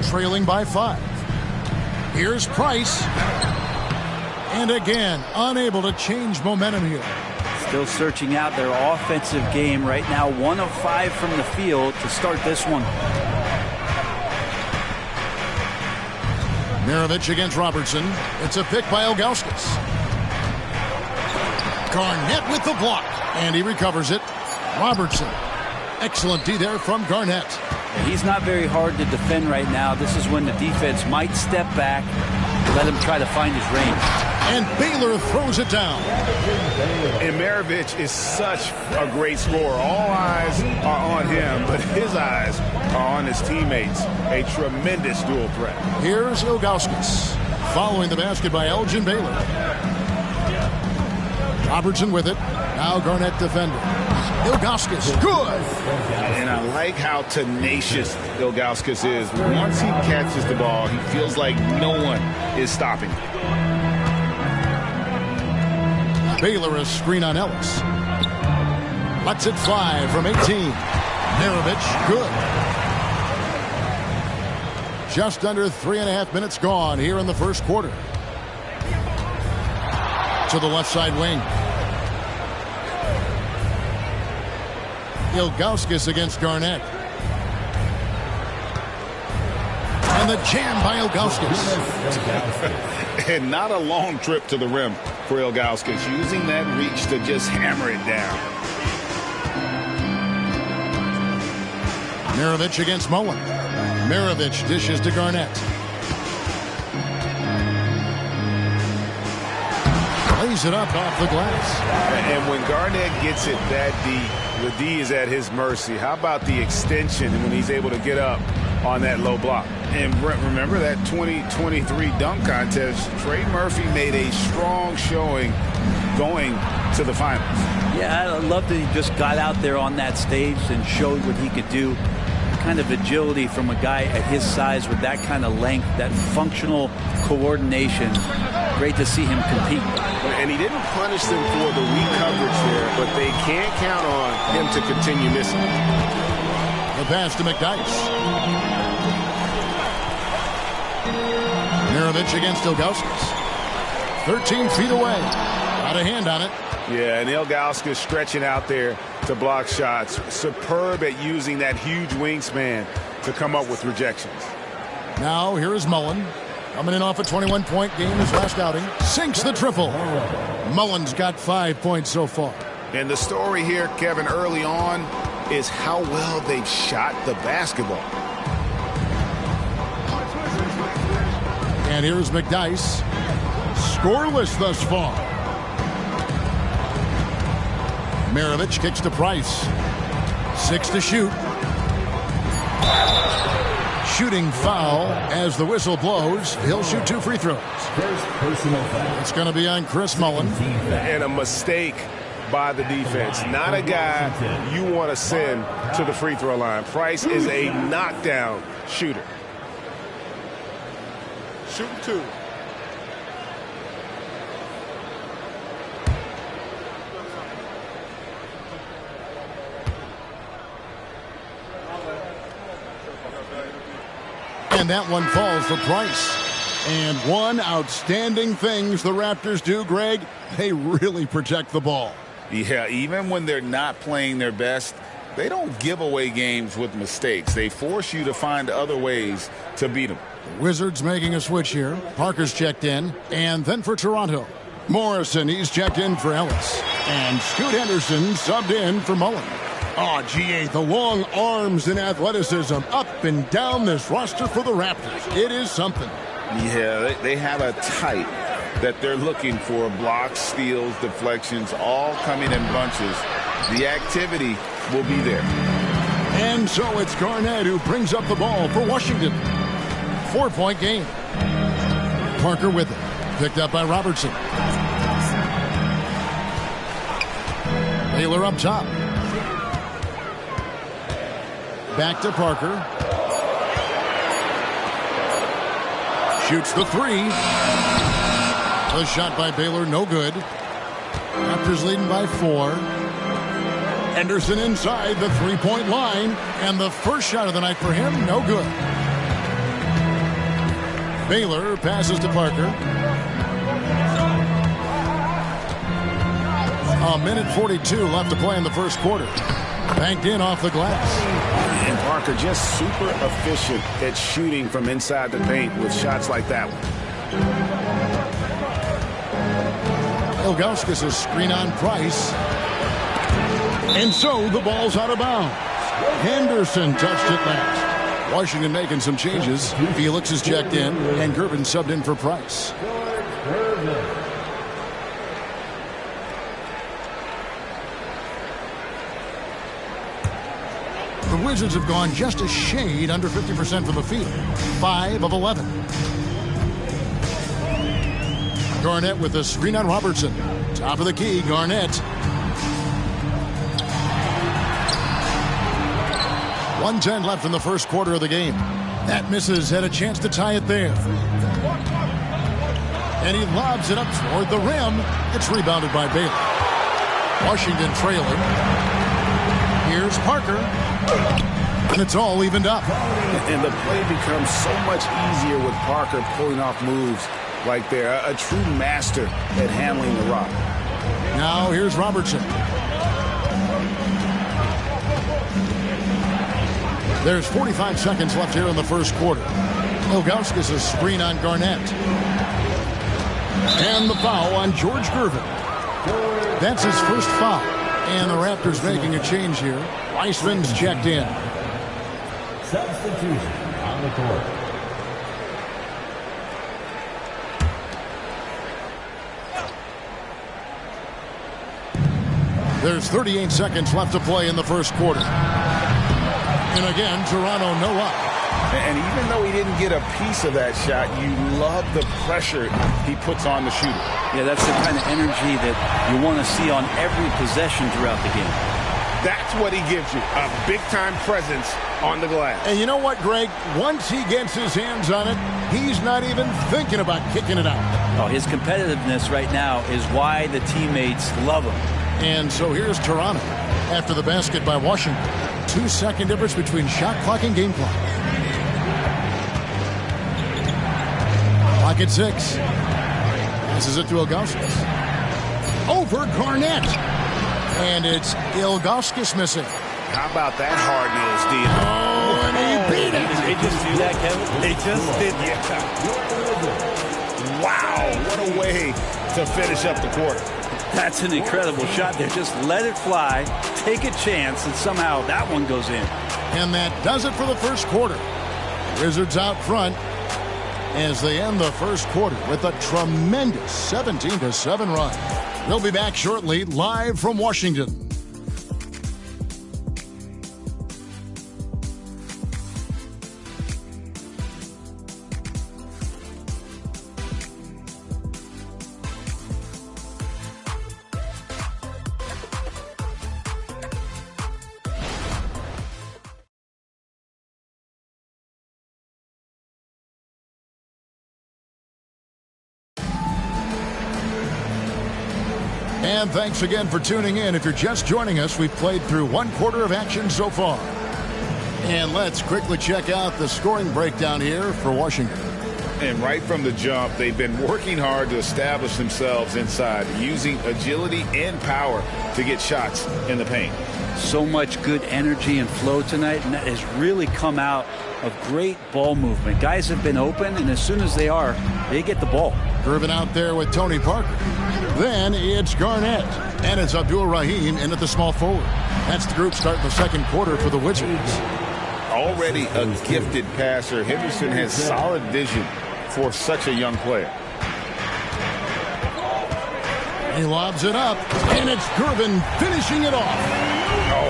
trailing by 5. Here's Price. And again, unable to change momentum here. Still searching out their offensive game right now. 1 of 5 from the field to start this one. Maravich against Robertson. It's a pick by Ilgauskas. Garnett with the block. And he recovers it. Robertson. Excellent D there from Garnett. He's not very hard to defend right now. This is when the defense might step back, let him try to find his range. And Baylor throws it down. And Maravich is such a great scorer. All eyes are on him, but his eyes are on his teammates. A tremendous dual threat. Here's Ilgauskas following the basket by Elgin Baylor. Robertson with it. Now Garnett defending. Ilgauskas, good. And I like how tenacious Ilgauskas is. Once he catches the ball, he feels like no one is stopping him. Baylor a screen on Ellis. Lets it fly from 18. Maravich, good. Just under 3.5 minutes gone here in the first quarter. To the left side wing. Ilgauskas against Garnett. And the jam by Ilgauskas. And not a long trip to the rim for Ilgauskas, using that reach to just hammer it down. Maravich against Mullen. Maravich dishes to Garnett. Lays it up off the glass. And when Garnett gets it that deep, the D is at his mercy. How about the extension when he's able to get up on that low block? And remember that 2023 dunk contest, Trey Murphy made a strong showing going to the finals. Yeah, I love that he just got out there on that stage and showed what he could do. Kind of agility from a guy at his size with that kind of length, that functional coordination. Great to see him compete. And he didn't punish them for the weak coverage there, but they can't count on him to continue missing. The pass to McDyess. Maravich against Ilgauskas. 13 feet away. Got a hand on it. Yeah, and Ilgauskas stretching out there to block shots. Superb at using that huge wingspan to come up with rejections. Now here is Mullen. Coming in off a 21-point game his last outing. Sinks the triple. Mullen's got 5 points so far. And the story here, Kevin, early on is how well they've shot the basketball. And here's McDyess. Scoreless thus far. Maravich kicks to Price. 6 to shoot. Shooting foul as the whistle blows. He'll shoot 2 free throws. It's going to be on Chris Mullen. And a mistake by the defense. Not a guy you want to send to the free throw line. Price is a knockdown shooter. Shooting 2. And that one falls for Price. And one outstanding things the Raptors do, Greg, they really protect the ball. Yeah, even when they're not playing their best, they don't give away games with mistakes. They force you to find other ways to beat them. The Wizards making a switch here. Parker's checked in. And then for Toronto, Morrison, he's checked in for Ellis. And Scoot Henderson subbed in for Mullen. Oh, GA, the long arms and athleticism up and down this roster for the Raptors. It is something. Yeah, they have a type that they're looking for. Blocks, steals, deflections, all coming in bunches. The activity will be there. And so it's Garnett who brings up the ball for Washington. 4-point game. Parker with it. Picked up by Robertson. Baylor up top. Back to Parker. Shoots the 3. The shot by Baylor, no good. Raptors leading by 4. Henderson inside the 3-point line. And the first shot of the night for him, no good. Baylor passes to Parker. A minute 42 left to play in the first quarter. Banked in off the glass. And Parker just super efficient at shooting from inside the paint with shots like that one. Ilgauskas' screen on Price. And so the ball's out of bounds. Henderson touched it last. Washington making some changes. Felix is checked in, and Gervin subbed in for Price. Wizards have gone just a shade under 50% from the field. 5 of 11. Garnett with the screen on Robertson. Top of the key, Garnett. 1:10 left in the first quarter of the game. That misses, had a chance to tie it there. And he lobs it up toward the rim. It's rebounded by Bailey. Washington trailing. Here's Parker. And it's all evened up. And the play becomes so much easier with Parker pulling off moves like there. A true master at handling the rock. Now here's Robertson. There's 45 seconds left here in the first quarter. Ilgauskas a screen on Garnett. And the foul on George Gervin. That's his first foul. And the Raptors making a change here. Weissman's checked in. Substitution on the court. There's 38 seconds left to play in the first quarter. And again, Toronto no up. And even though he didn't get a piece of that shot, you love the pressure he puts on the shooter. Yeah, that's the kind of energy that you want to see on every possession throughout the game. That's what he gives you, a big-time presence on the glass. And you know what, Greg? Once he gets his hands on it, he's not even thinking about kicking it out. Oh, his competitiveness right now is why the teammates love him. And so here's Toronto after the basket by Washington. 2-second difference between shot clock and game clock. Clock at 6. Passes it to Ilgauskas. Over Garnett. And it's Ilgauskas missing. How about that hard-nosed deal? Oh, and he beat it. They just do that, Kevin? They just did that. Wow, what a way to finish up the quarter. That's an incredible shot there. Just let it fly, take a chance, and somehow that one goes in. And that does it for the first quarter. Wizards out front as they end the first quarter with a tremendous 17-7 run. We'll be back shortly, live from Washington. And thanks again for tuning in. If you're just joining us, we've played through one quarter of action so far. And let's quickly check out the scoring breakdown here for Washington. And right from the jump, they've been working hard to establish themselves inside, using agility and power to get shots in the paint. So much good energy and flow tonight, and that has really come out of great ball movement. Guys have been open, and as soon as they are, they get the ball. Gervin out there with Tony Parker. Then it's Garnett. And it's Abdul Rahim in at the small forward. That's the group starting the second quarter for the Wizards. Already a gifted passer, Henderson has solid vision for such a young player. He lobs it up, and it's Gervin finishing it off.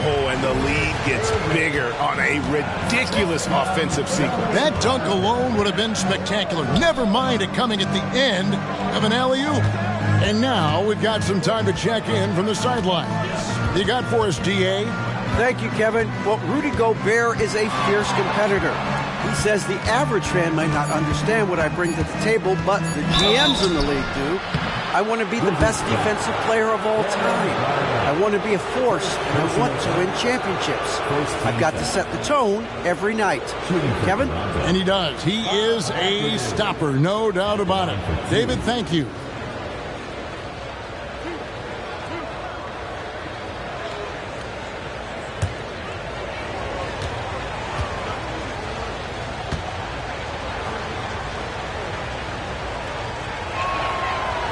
Oh, and the lead gets bigger on a ridiculous offensive sequence. That dunk alone would have been spectacular. Never mind it coming at the end of an alley-oop. And now we've got some time to check in from the sidelines. You got for us, D.A.? Thank you, Kevin. Well, Rudy Gobert is a fierce competitor. He says the average fan might not understand what I bring to the table, but the GMs in the league do. I want to be the best defensive player of all time. I want to be a force, and I want to win championships. I've got to set the tone every night. Kevin? And he does. He is a stopper, no doubt about it. David, thank you.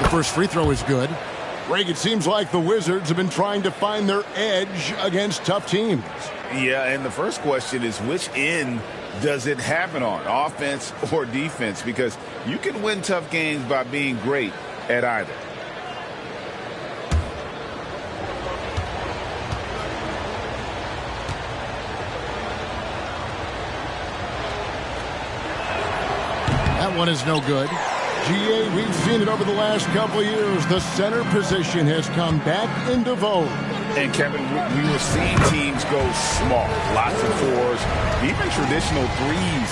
First free throw is good. Greg, it seems like the Wizards have been trying to find their edge against tough teams. Yeah, and the first question is, which end does it happen on, offense or defense? Because you can win tough games by being great at either. That one is no good. GA, we've seen it over the last couple of years. The center position has come back into vogue. And Kevin, we were seeing teams go small, lots of fours, even traditional threes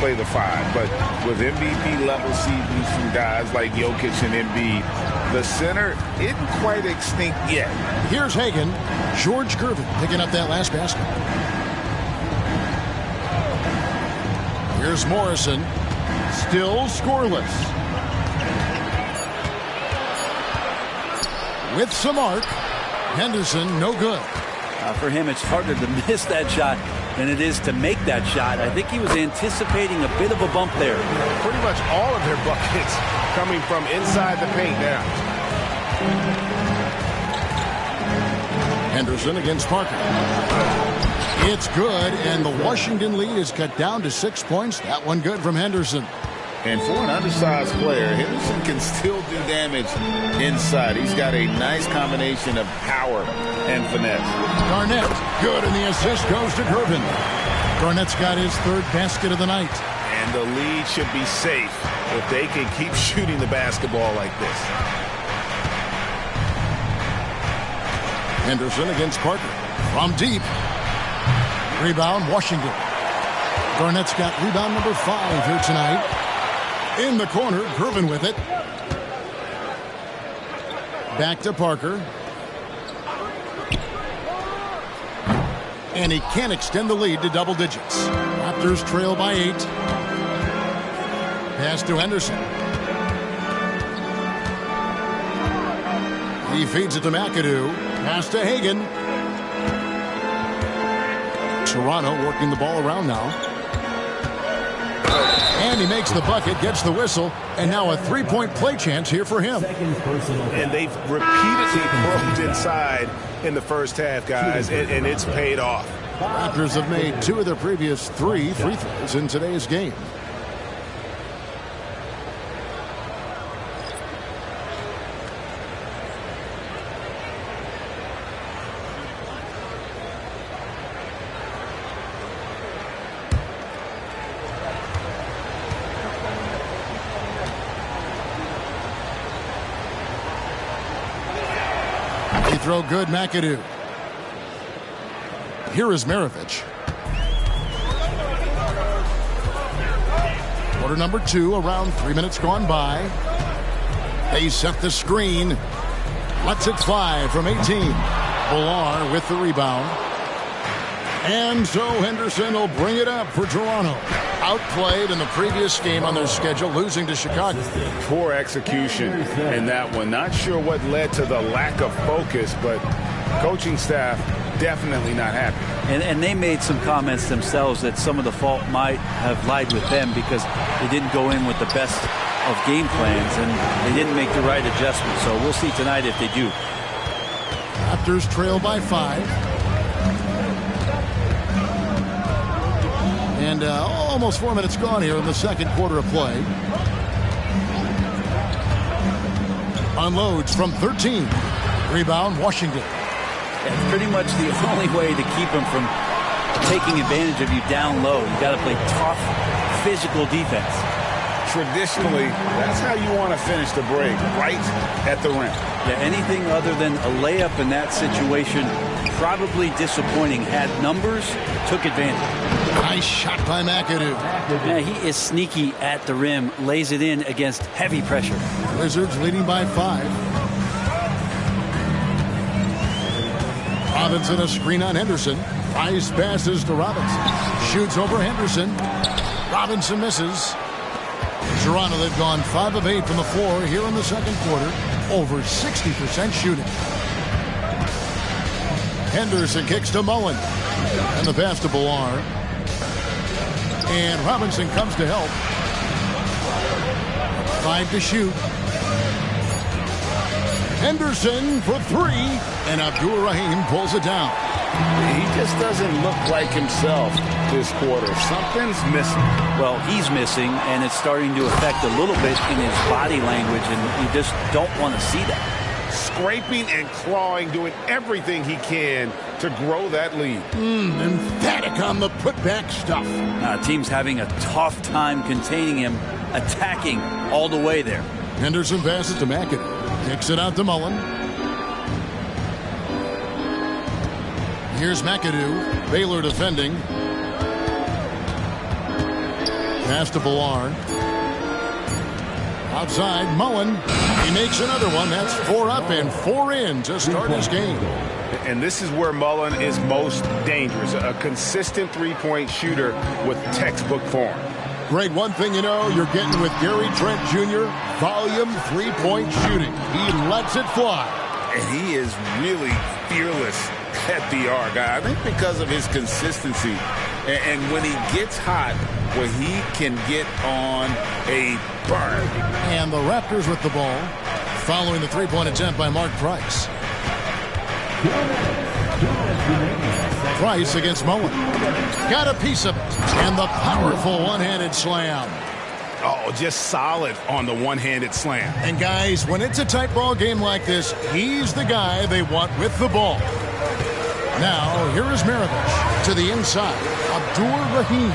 play the five. But with MVP-level seasons from guys like Jokic and Embiid, the center isn't quite extinct yet. Here's Hagan. George Gervin picking up that last basket. Here's Morrison. Still scoreless. With some arc. Henderson, no good. For him, it's harder to miss that shot than it is to make that shot. I think he was anticipating a bit of a bump there. Pretty much all of their buckets coming from inside the paint now. Henderson against Parker. It's good, and the Washington lead is cut down to 6 points. That one good from Henderson. And for an undersized player, Henderson can still do damage inside. He's got a nice combination of power and finesse. Garnett, good, and the assist goes to Gervin. Garnett's got his third basket of the night. And the lead should be safe if they can keep shooting the basketball like this. Henderson against Parker. From deep. Rebound, Washington. Garnett's got rebound number 5 here tonight. In the corner, Gervin with it. Back to Parker. And he can't extend the lead to double digits. Raptors trail by 8. Pass to Henderson. He feeds it to McAdoo. Pass to Hagan. Toronto working the ball around now. And he makes the bucket, gets the whistle, and now a three-point play chance here for him. And they've repeatedly broke inside in the first half, guys, and it's paid off. Raptors have made 2 of their previous 3 free throws in today's game. Throw good, McAdoo. Here is Maravich. Quarter number 2, around 3 minutes gone by. They set the screen. Lets it fly from 18. Villar with the rebound. And so Henderson will bring it up for Toronto. Outplayed in the previous game on their schedule, losing to Chicago. Poor execution in that one. Not sure what led to the lack of focus, but coaching staff definitely not happy. And they made some comments themselves that some of the fault might have lied with them because they didn't go in with the best of game plans and they didn't make the right adjustment. So we'll see tonight if they do. Raptors trail by 5. And almost 4 minutes gone here in the second quarter of play. Unloads from 13. Rebound, Washington. That's pretty much the only way to keep them from taking advantage of you down low. You got to play tough, physical defense. Traditionally, that's how you want to finish the break, right at the rim. Yeah, anything other than a layup in that situation, probably disappointing. Had numbers, took advantage. Nice shot by McAdoo. Yeah, he is sneaky at the rim, lays it in against heavy pressure. Wizards leading by 5. Robinson a screen on Henderson. Nice passes to Robinson. Shoots over Henderson. Robinson misses. Toronto, they've gone 5 of 8 from the floor here in the second quarter. Over 60% shooting. Henderson kicks to Mullen. And the pass to Villar. And Robinson comes to help. 5 to shoot. Henderson for 3. And Abdul Rahim pulls it down. He just doesn't look like himself this quarter. Something's missing. Well, he's missing, and it's starting to affect a little bit in his body language, and you just don't want to see that. Scraping and clawing, doing everything he can to grow that lead. Emphatic on the putback stuff. Team's having a tough time containing him attacking all the way there. Henderson passes to McAdoo. Kicks it out to Mullen. Here's McAdoo. Baylor defending. Pass to Ballard. Outside, Mullen. He makes another one. That's 4 up and 4 in to start his game. And this is where Mullen is most dangerous. A consistent three-point shooter with textbook form. Greg, one thing you know you're getting with Gary Trent Jr., volume three-point shooting. He lets it fly. And he is really fearless at the arc. I think because of his consistency. And when he gets hot, where he can get on a burn. And the Raptors with the ball, following the three-point attempt by Mark Price. Price against Mullen. Got a piece of it. And the powerful one-handed slam. Oh, just solid on the one-handed slam. And guys, when it's a tight ball game like this, he's the guy they want with the ball. Now, here is Maravich to the inside. Abdur-Rahim.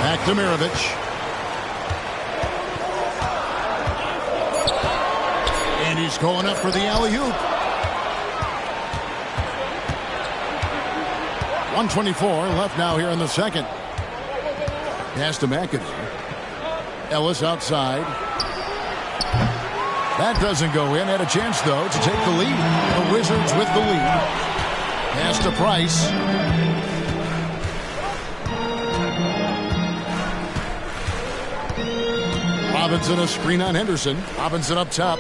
Back to Maravich. And he's going up for the alley-oop. 1:24 left now here in the second. Pass to McAdoo. Ellis outside. That doesn't go in. Had a chance, though, to take the lead. The Wizards with the lead. Pass to Price. Robinson a screen on Henderson. Robinson up top.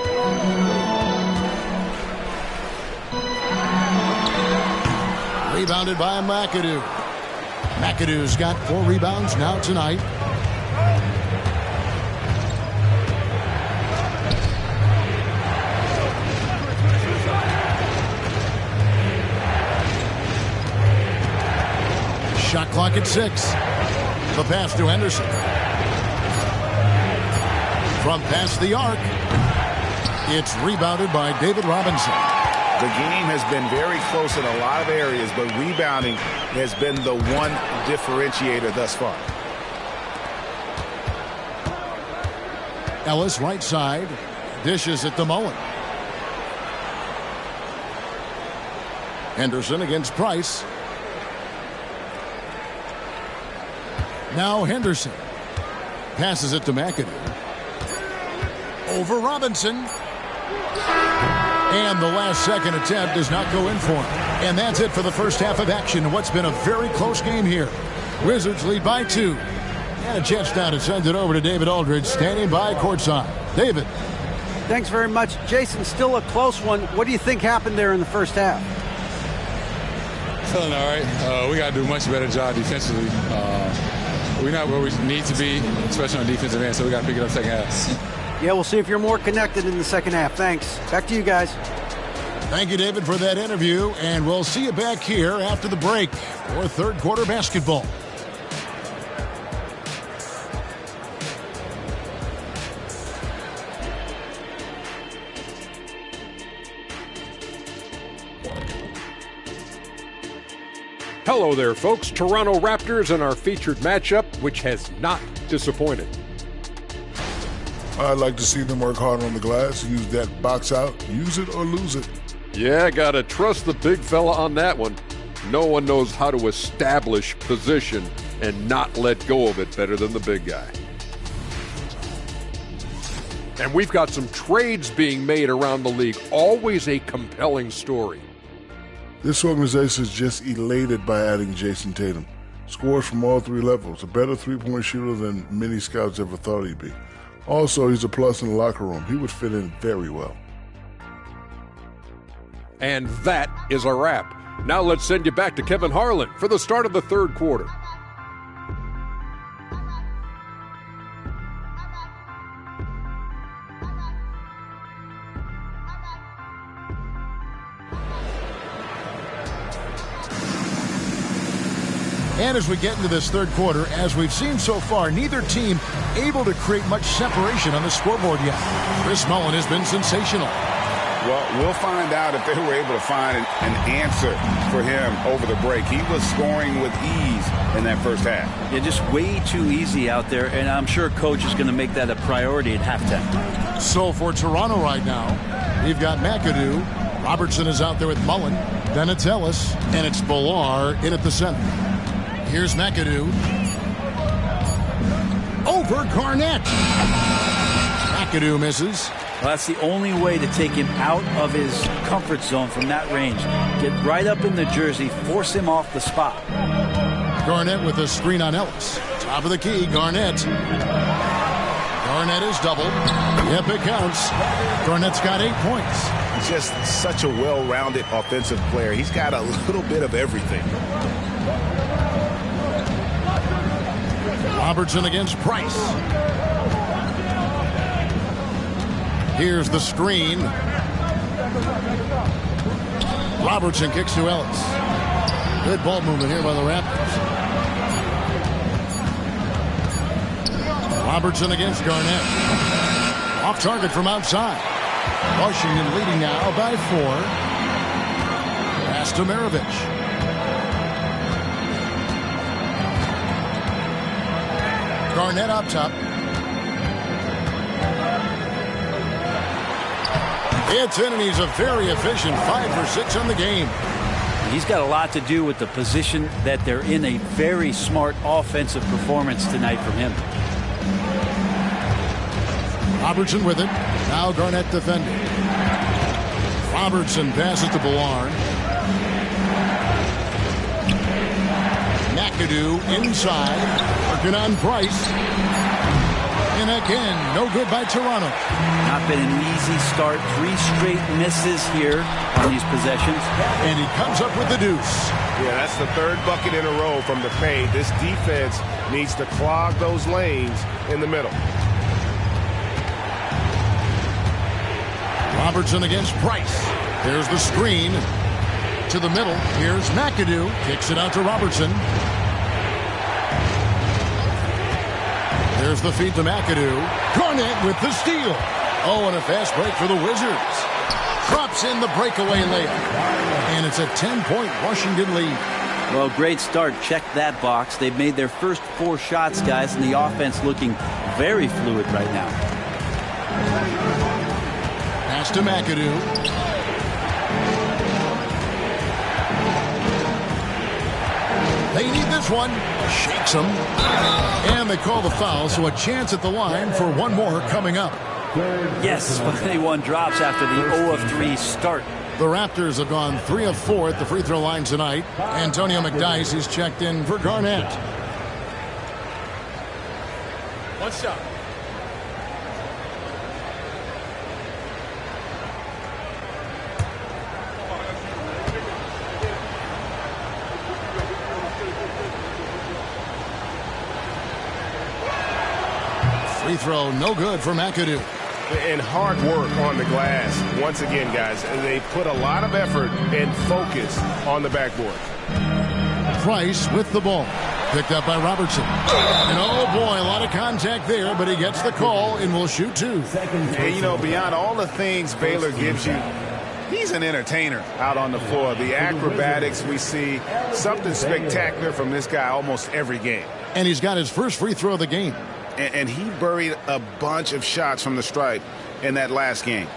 Rebounded by McAdoo. McAdoo's got 4 rebounds now tonight. Shot clock at 6. The pass to Henderson. From past the arc, it's rebounded by David Robinson. The game has been very close in a lot of areas, but rebounding has been the one differentiator thus far. Ellis right side, dishes it to Mullen. Henderson against Price. Now Henderson passes it to McAdoo. Over Robinson. And the last second attempt does not go in for him. And that's it for the first half of action in what's been a very close game here. Wizards lead by 2. And a chance now to send it over to David Aldridge, standing by courtside. David. Thanks very much. Jason, still a close one. What do you think happened there in the first half? Feeling all right. We got to do a much better job defensively. We're not where we need to be, especially on defensive end, so we got to pick it up second half. Yeah, we'll see if you're more connected in the second half. Thanks. Back to you guys. Thank you, David, for that interview, and we'll see you back here after the break for third quarter basketball. Hello there, folks. Toronto Raptors and our featured matchup, which has not disappointed. I'd like to see them work hard on the glass, use that box out, use it or lose it. Yeah, gotta trust the big fella on that one. No one knows how to establish position and not let go of it better than the big guy. And we've got some trades being made around the league. Always a compelling story. This organization is just elated by adding Jason Tatum. Scores from all 3 levels, a better three-point shooter than many scouts ever thought he'd be. Also, he's a plus in the locker room. He would fit in very well. And that is a wrap. Now let's send you back to Kevin Harlan for the start of the third quarter. And as we get into this third quarter, as we've seen so far, neither team able to create much separation on the scoreboard yet. Chris Mullen has been sensational. Well, we'll find out if they were able to find an answer for him over the break. He was scoring with ease in that first half. Yeah, just way too easy out there, and I'm sure Coach is going to make that a priority at halftime. So for Toronto right now, we've got McAdoo. Robertson is out there with Mullen. Then it's Ellis, and it's Villar in at the center. Here's McAdoo. Over Garnett. McAdoo misses. Well, that's the only way to take him out of his comfort zone from that range. Get right up in the jersey, force him off the spot. Garnett with a screen on Ellis. Top of the key, Garnett. Garnett is doubled. Yep, it counts. Garnett's got 8 points. Just such a well-rounded offensive player. He's got a little bit of everything. Robertson against Price. Here's the screen. Robertson kicks to Ellis. Good ball movement here by the Raptors. Robertson against Garnett. Off target from outside. Washington leading now by 4. Pass to Maravich. Garnett up top. It's in, and he's a very efficient 5 for 6 on the game. He's got a lot to do with the position that they're in. A very smart offensive performance tonight from him. Robertson with it. Now Garnett defending. Robertson passes to Villar. McAdoo inside. Working on Price. And again, no good by Toronto. Not been an easy start. 3 straight misses here on these possessions. And he comes up with the deuce. Yeah, that's the 3rd bucket in a row from the paint. This defense needs to clog those lanes in the middle. Robertson against Price. There's the screen. To the middle. Here's McAdoo. Kicks it out to Robertson. There's the feed to McAdoo. Garnett with the steal. Oh, and a fast break for the Wizards. Drops in the breakaway layup. And it's a 10-point Washington lead. Well, great start. Check that box. They've made their first 4 shots, guys, and the offense looking very fluid right now. Pass to McAdoo. They need this one. Shakes them. And they call the foul, so a chance at the line for one more coming up. Yes, finally one drops after the 0 of 3 start. The Raptors have gone 3 of 4 at the free throw line tonight. Antonio McDyess is checked in for Garnett. One shot. Free throw, no good for McAdoo. And hard work on the glass. Once again, guys, they put a lot of effort and focus on the backboard. Price with the ball. Picked up by Robertson. And oh boy, a lot of contact there, but he gets the call and will shoot 2. And you know, beyond all the things Baylor gives you, he's an entertainer out on the floor. The acrobatics we see, something spectacular from this guy almost every game. And he's got his first free throw of the game. And he buried a bunch of shots from the stripe in that last game.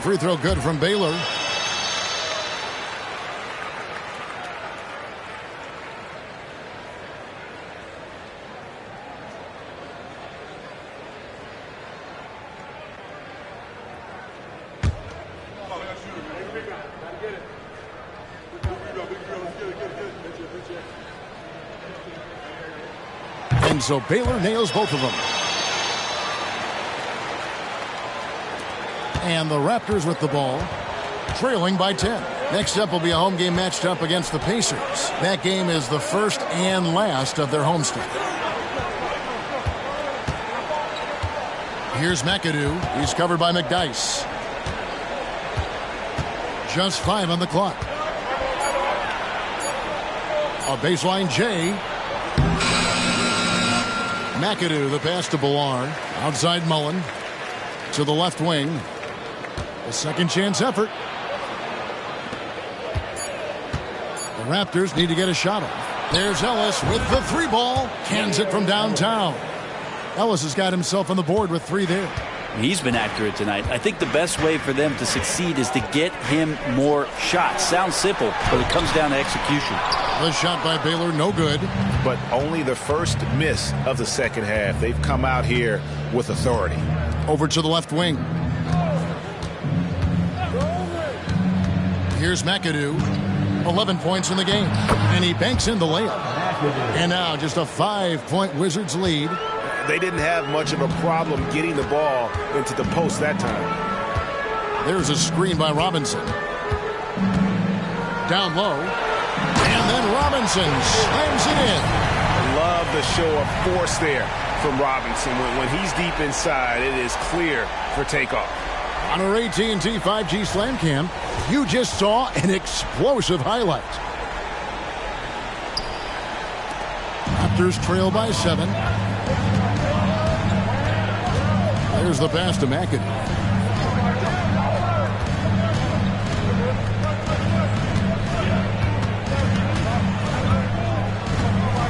Free throw good from Baylor. And so Baylor nails both of them. And the Raptors with the ball, trailing by 10. Next up will be a home game matched up against the Pacers. That game is the first and last of their homestand. Here's McAdoo. He's covered by McDyess. Just 5 on the clock. A baseline J. McAdoo, the pass to Villar. Outside Mullen. To the left wing. A second chance effort. The Raptors need to get a shot off. There's Ellis with the 3 ball. Cans it from downtown. Ellis has got himself on the board with 3 there. He's been accurate tonight. I think the best way for them to succeed is to get him more shots. Sounds simple, but it comes down to execution. The shot by Baylor, no good. But only the first miss of the second half. They've come out here with authority. Over to the left wing. Here's McAdoo. 11 points in the game. And he banks in the layup. And now just a 5-point Wizards lead. They didn't have much of a problem getting the ball into the post that time. There's a screen by Robinson. Down low. And then Robinson slams it in. I love the show of force there from Robinson. When he's deep inside, it is clear for takeoff. On our AT&T 5G Slam Cam, you just saw an explosive highlight. Raptors trail by 7. There's the pass to McAdoo.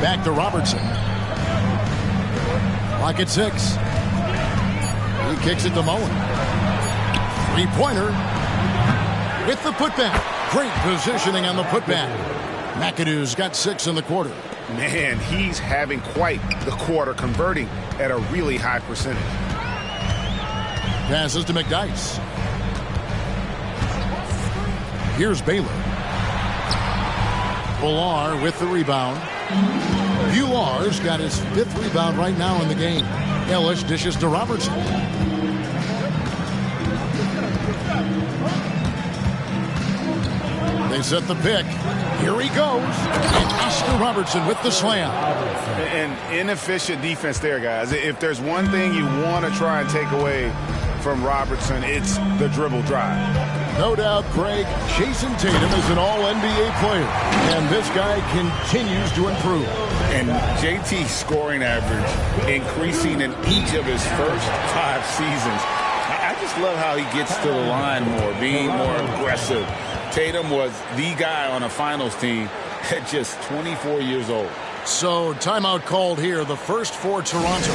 Back to Robertson. Clock at 6. He kicks it to Mullen. 3-pointer with the putback. Great positioning on the putback. McAdoo's got 6 in the quarter. Man, he's having quite the quarter, converting at a really high percentage. Passes to McDyess. Here's Baylor. Villar with the rebound. Villar's got his 5th rebound right now in the game. Ellis dishes to Robertson. They set the pick. Here he goes. And Oscar Robertson with the slam. An inefficient defense there, guys. If there's one thing you want to try and take away from Robertson, it's the dribble drive. No doubt, Greg, Jason Tatum is an all-NBA player, and this guy continues to improve. And JT's scoring average increasing in each of his first 5 seasons. I just love how he gets to the line more, being more aggressive. Tatum was the guy on a finals team at just 24 years old. So, timeout called here, the first for Toronto.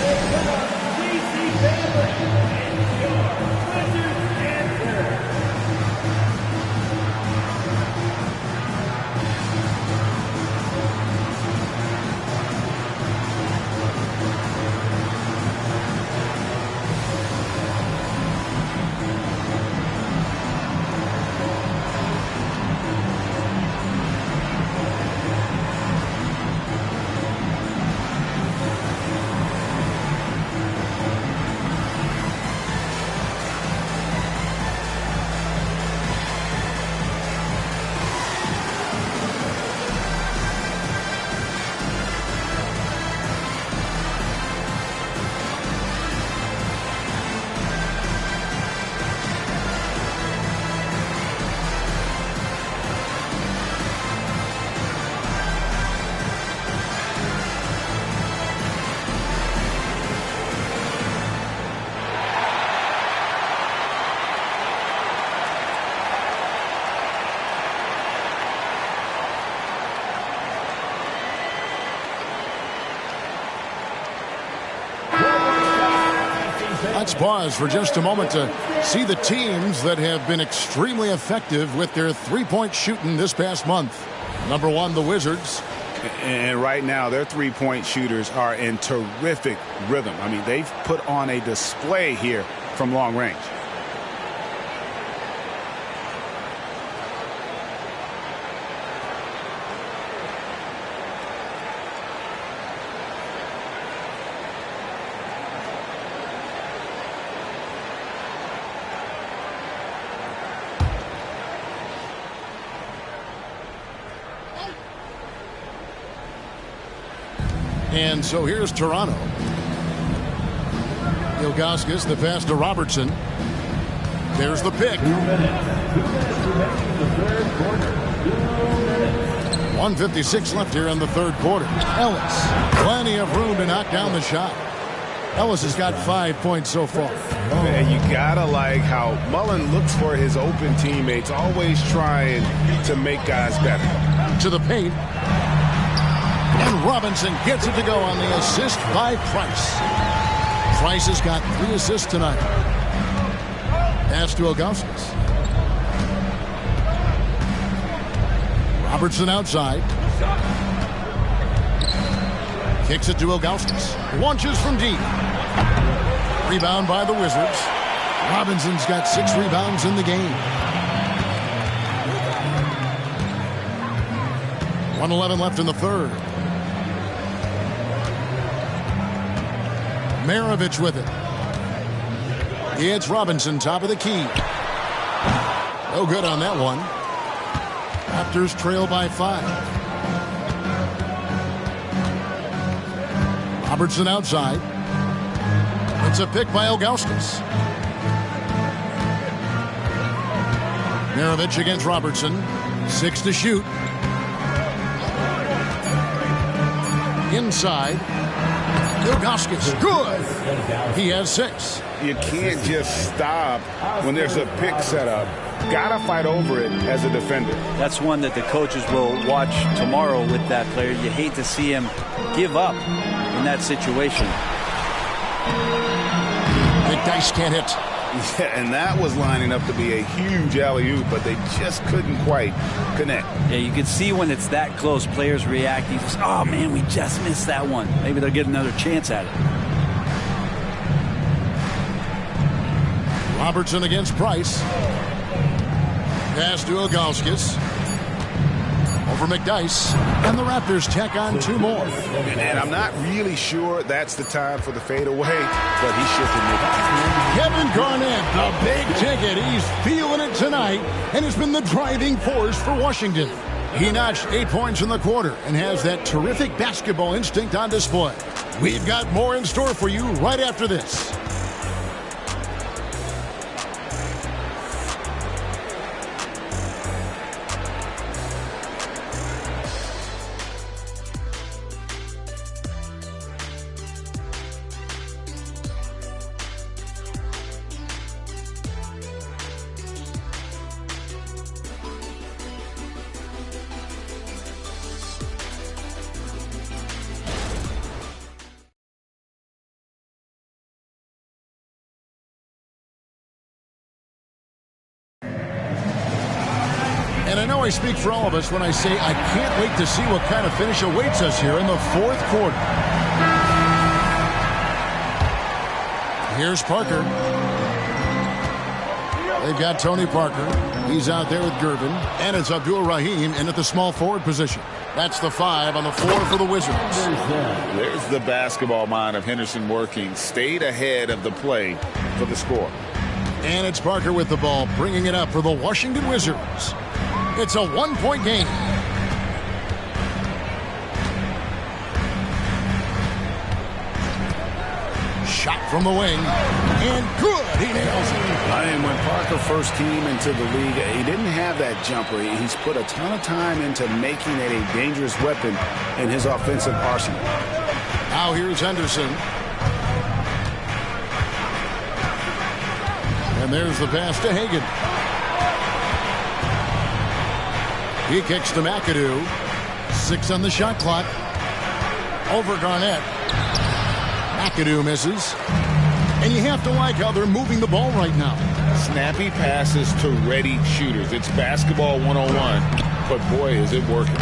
Let's pause for just a moment to see the teams that have been extremely effective with their three-point shooting this past month. Number 1, the Wizards. And right now, their three-point shooters are in terrific rhythm. I mean, they've put on a display here from long range. And so here's Toronto. Ilgauskas, the pass to Robertson. There's the pick. 1:56 left here in the third quarter. Ellis, plenty of room to knock down the shot. Ellis has got 5 points so far. And you gotta like how Mullen looks for his open teammates, always trying to make guys better. To the paint. And Robinson gets it to go on the assist by Price. Price has got 3 assists tonight. Pass to Ilgauskas. Robertson outside. Kicks it to Ilgauskas. Launches from deep. Rebound by the Wizards. Robinson's got 6 rebounds in the game. 1:11 left in the third. Maravich with it. It's Robinson, top of the key. No good on that one. Raptors trail by 5. Robertson outside. It's a pick by Ilgauskas. Maravich against Robertson. 6 to shoot. Inside. Ilgauskas, good. He has 6. You can't just stop when there's a pick set up. Gotta fight over it as a defender. That's one that the coaches will watch tomorrow with that player. You hate to see him give up in that situation. McDyess can't hit. Yeah, and that was lining up to be a huge alley-oop, but they just couldn't quite connect. Yeah, you can see when it's that close, players reacting. Oh, man, we just missed that one. Maybe they'll get another chance at it. Robertson against Price. Pass to Ilgauskas. Over McDyess. And the Raptors tack on 2 more. And I'm not really sure that's the time for the fadeaway, but he should have. Kevin Garnett, the big ticket. He's feeling it tonight and has been the driving force for Washington. He notched 8 points in the quarter and has that terrific basketball instinct on display. We've got more in store for you right after this. And I know I speak for all of us when I say I can't wait to see what kind of finish awaits us here in the fourth quarter. Here's Parker. They've got Tony Parker. He's out there with Gervin. And it's Abdul Rahim in at the small forward position. That's the 5 on the floor for the Wizards. There's the basketball mind of Henderson working. Stayed ahead of the play for the score. And it's Parker with the ball, bringing it up for the Washington Wizards. It's a 1-point game. Shot from the wing. And good. He nails it. And when Parker first came into the league, he didn't have that jumper. He's put a ton of time into making it a dangerous weapon in his offensive arsenal. Now here's Henderson. And there's the pass to Hagan. He kicks to McAdoo. 6 on the shot clock. Over Garnett. McAdoo misses. And you have to like how they're moving the ball right now. Snappy passes to ready shooters. It's basketball 101, but boy, is it working.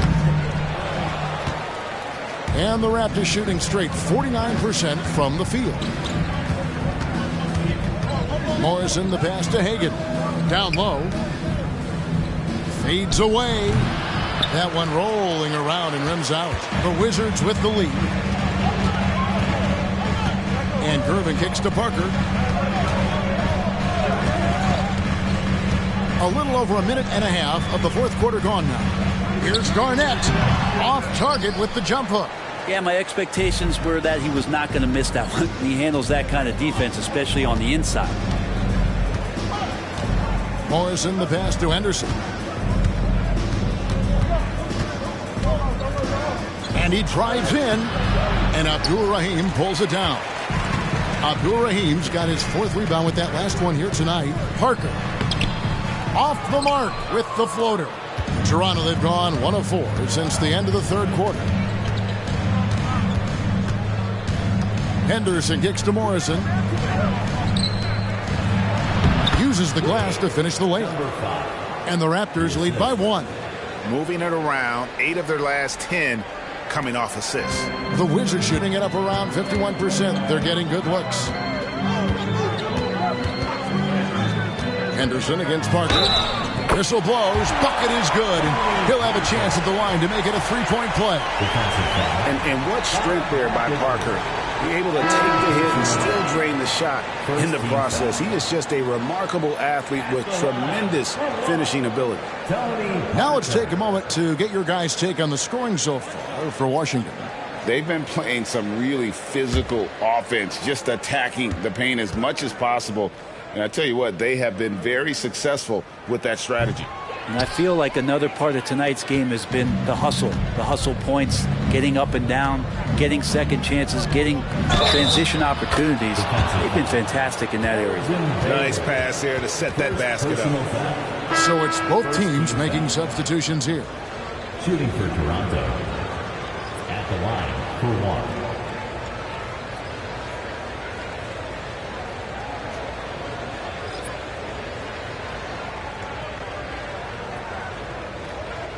And the Raptors shooting straight 49% from the field. Morrison, the pass to Hagan. Down low. Fades away. That one rolling around and rims out. The Wizards with the lead. And Gervin kicks to Parker. A little over a minute and a half of the fourth quarter gone now. Here's Garnett. Off target with the jump hook. Yeah, my expectations were that he was not going to miss that one. He handles that kind of defense, especially on the inside. Morrison, the pass to Henderson. And he drives in, and Abdul-Rahim pulls it down. Abdul-Rahim's got his 4th rebound with that last one here tonight. Parker off the mark with the floater. Toronto, they've gone 1 of 4 since the end of the 3rd quarter. Henderson kicks to Morrison. Uses the glass to finish the layup. And the Raptors lead by 1. Moving it around, 8 of their last 10 coming off assists. The Wizards shooting it up around 51%. They're getting good looks. Henderson against Parker. Whistle blows. Bucket is good. And he'll have a chance at the line to make it a 3-point play. And what strength there by Parker. Be able to take the hit and still drain the shot in the process. He is just a remarkable athlete with tremendous finishing ability. Now let's take a moment to get your guys' take on the scoring so far for Washington. They've been playing some really physical offense, just attacking the paint as much as possible. And I tell you what, they have been very successful with that strategy. And I feel like another part of tonight's game has been the hustle points, getting up and down, getting second chances, getting transition opportunities. They've been fantastic in that area. Nice pass there to set that basket up. So it's both teams making substitutions here. Shooting for Toronto. At the line for 1.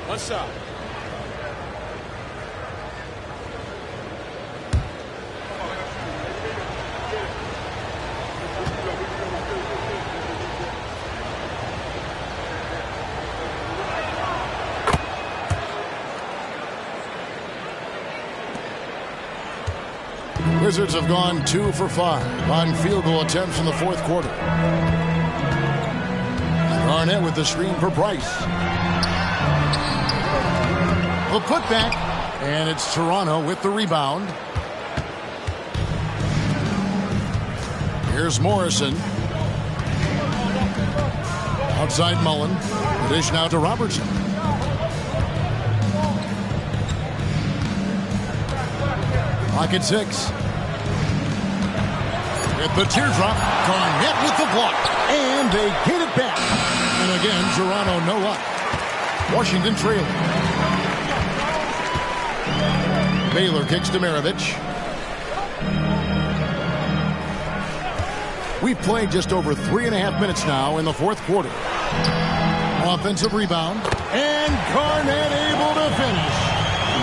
What's up? Wizards have gone 2 for 5 on field goal attempts in the 4th quarter. Garnett with the screen for Price. The putback, and it's Toronto with the rebound. Here's Morrison. Outside Mullen. Dish now to Robertson. Clock at 6. With the teardrop, Garnett with the block. And they get it back. And again, Toronto no luck. Washington trailing. Baylor kicks to Maravich. We've played just over 3.5 minutes now in the 4th quarter. Offensive rebound. And Garnett able to finish.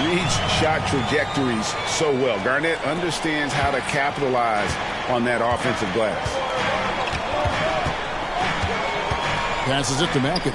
Reads shot trajectories so well. Garnett understands how to capitalize on that offensive glass. Passes it to McAdoo.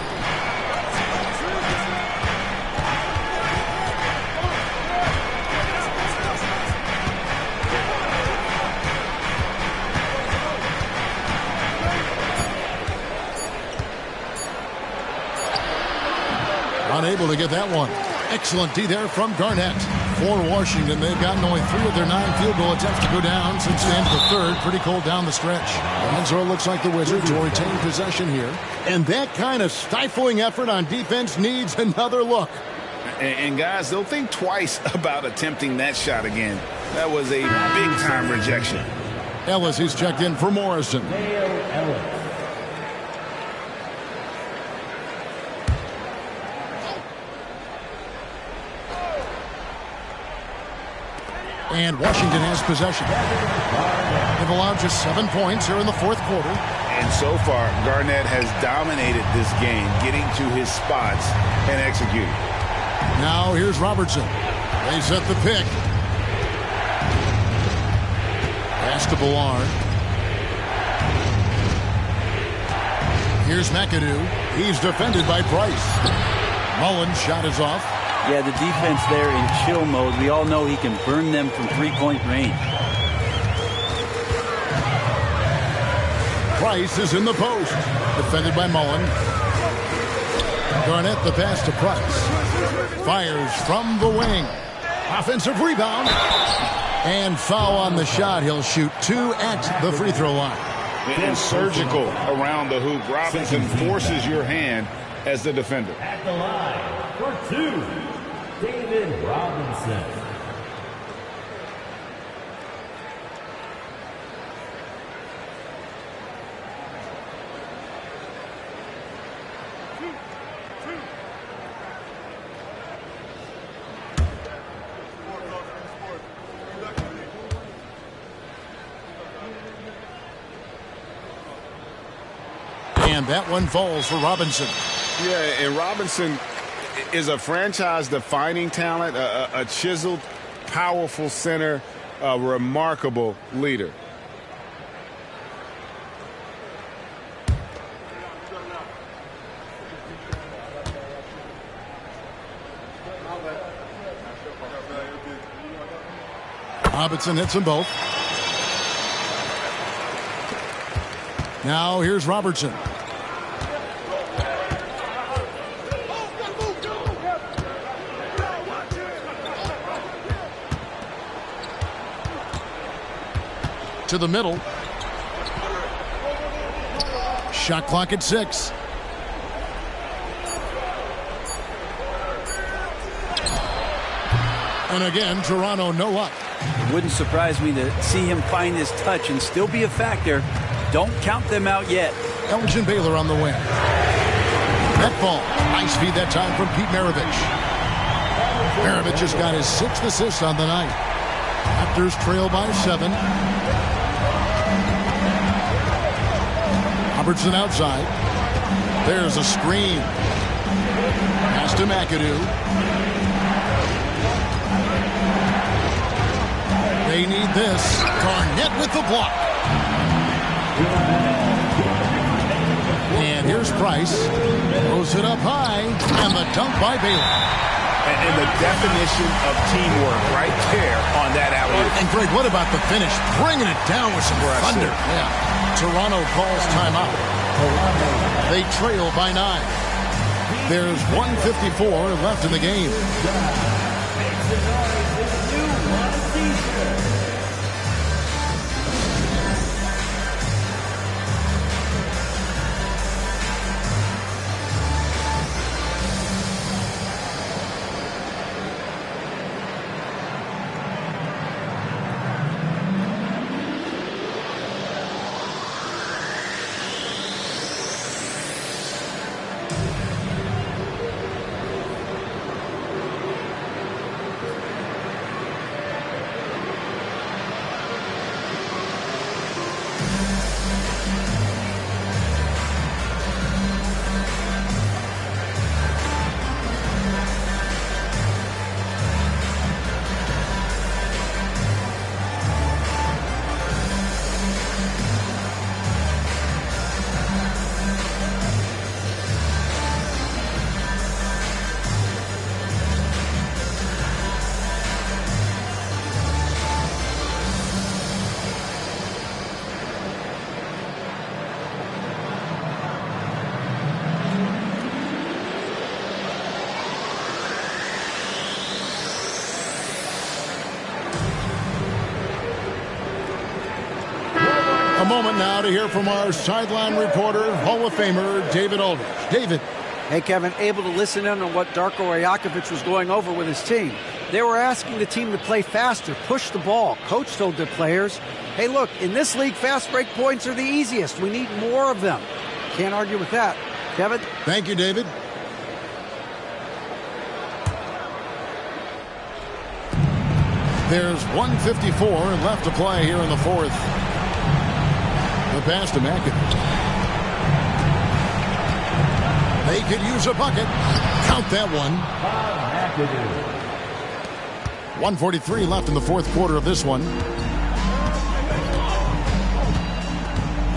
Unable to get that one. Excellent D there from Garnett. For Washington, they've gotten only 3 of their 9 field goal attempts to go down since the end of the 3rd. Pretty cold down the stretch. And so it looks like the Wizards will retain possession here. And that kind of stifling effort on defense needs another look. And guys, they'll think twice about attempting that shot again. That was a big-time rejection. Ellis, he's checked in for Morrison. And Washington has possession. They've allowed just 7 points here in the 4th quarter. And so far, Garnett has dominated this game, getting to his spots and executing. Now here's Robertson. They set the pick. Pass to Ballard. Here's McAdoo. He's defended by Price. Mullen's shot is off. Yeah, the defense there in chill mode. We all know he can burn them from 3-point range. Price is in the post. Defended by Mullen. Garnett the pass to Price. Fires from the wing. Offensive rebound. And foul on the shot. He'll shoot 2 at the free throw line. and surgical around the hoop. Robinson forces your hand as the defender. At the line for 2, David Robinson. And that one falls for Robinson. Yeah, and Robinson is a franchise-defining talent, a chiseled, powerful center, a remarkable leader. Robinson hits them both. Now here's Robertson. To the middle. Shot clock at 6. And again, Toronto no up. It wouldn't surprise me to see him find his touch and still be a factor. Don't count them out yet. Elgin Baylor on the wing. That ball. Nice feed that time from Pete Maravich. Maravich has got his 6th assist on the night. Raptors trail by 7. Robertson outside. There's a screen. Pass to McAdoo. They need this. Garnett with the block. And here's Price. Throws it up high. And the dunk by Baylor. And the definition of teamwork right there on that alley-oop. And Greg, what about the finish? Bringing it down with some thunder. Yeah. Toronto calls timeout. They trail by 9. There's 1:54 left in the game. A moment now to hear from our sideline reporter, Hall of Famer David Aldridge. David. Hey, Kevin, able to listen in on what Darko Rajakovic was going over with his team. They were asking the team to play faster, push the ball. Coach told their players, hey, look, in this league, fast break points are the easiest. We need more of them. Can't argue with that. Kevin? Thank you, David. There's 1:54 left to play here in the fourth. The pass to McAdoo. They could use a bucket. Count that one. 1:43 left in the fourth quarter of this one.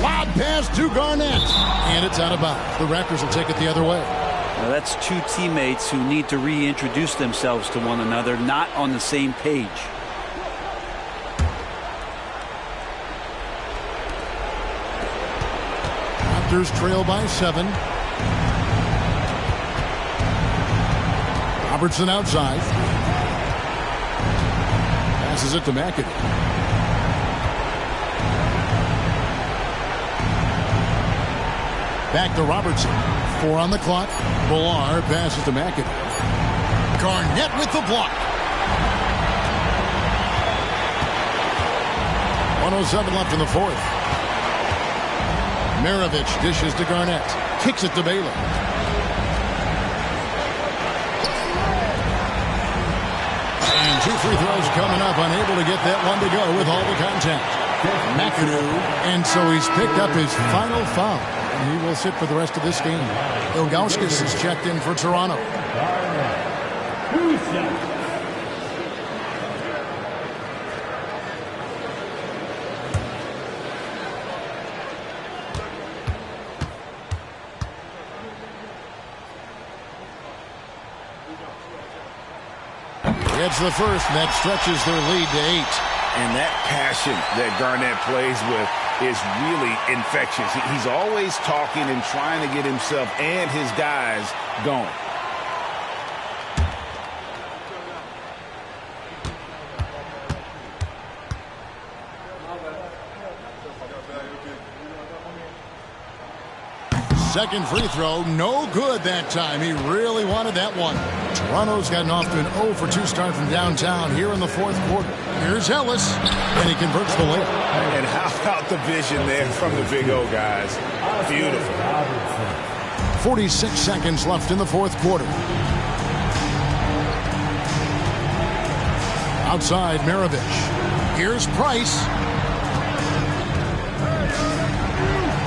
Lob pass to Garnett. And it's out of bounds. The Raptors will take it the other way. Now that's two teammates who need to reintroduce themselves to one another, not on the same page. Raptors trail by 7. Robertson outside. Passes it to McAdoo. Back to Robertson. 4 on the clock. Villar passes to McAdoo. Garnett with the block. 1:07 left in the fourth. Maravich dishes to Garnett. Kicks it to Baylor. And 2 free throws coming up. Unable to get that one to go with all the contact. McAdoo. And so he's picked up his final foul. And he will sit for the rest of this game. Ilgauskas is checked in for Toronto. It's the first, and that stretches their lead to 8. And that passion that Garnett plays with is really infectious. He's always talking and trying to get himself and his guys going. Second free throw, no good that time. He really wanted that one. Toronto's gotten off to an 0 for 2 start from downtown here in the fourth quarter. Here's Ellis, and he converts the layup. And how about the vision there from the Big O guys? Beautiful. 46 seconds left in the fourth quarter. Outside, Maravich. Here's Price.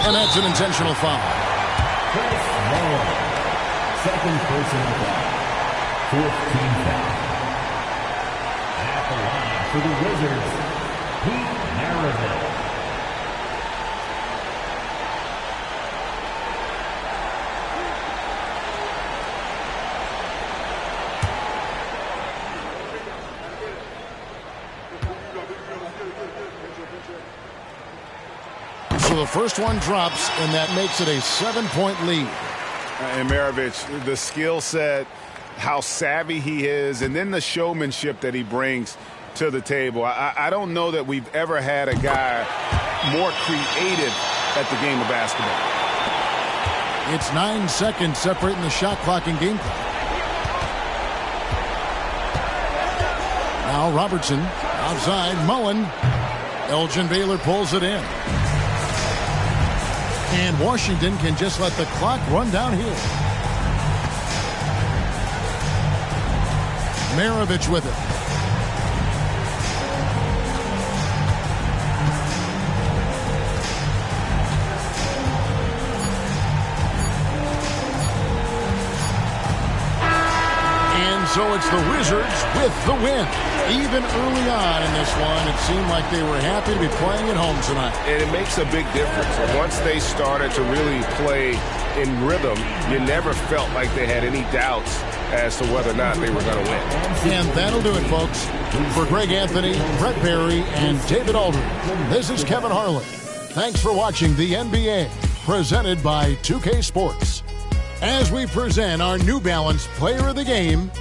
And that's an intentional foul. Second personal foul. 4th team foul. At the line for the Wizards, Pete Maravich. So the first one drops, and that makes it a 7-point lead. And Maravich, the skill set, how savvy he is, and then the showmanship that he brings to the table. I don't know that we've ever had a guy more creative at the game of basketball. It's 9 seconds separating the shot clock and game clock. Now Robertson, outside, Mullen. Elgin Baylor pulls it in. And Washington can just let the clock run downhill. Maravich with it. And so it's the Wizards with the win. Even early on in this one, it seemed like they were happy to be playing at home tonight. And it makes a big difference. Once they started to really play in rhythm, you never felt like they had any doubts as to whether or not they were going to win. And that'll do it, folks. For Greg Anthony, Brett Barry, and David Aldridge, this is Kevin Harlan. Thanks for watching the NBA, presented by 2K Sports. As we present our New Balance Player of the Game,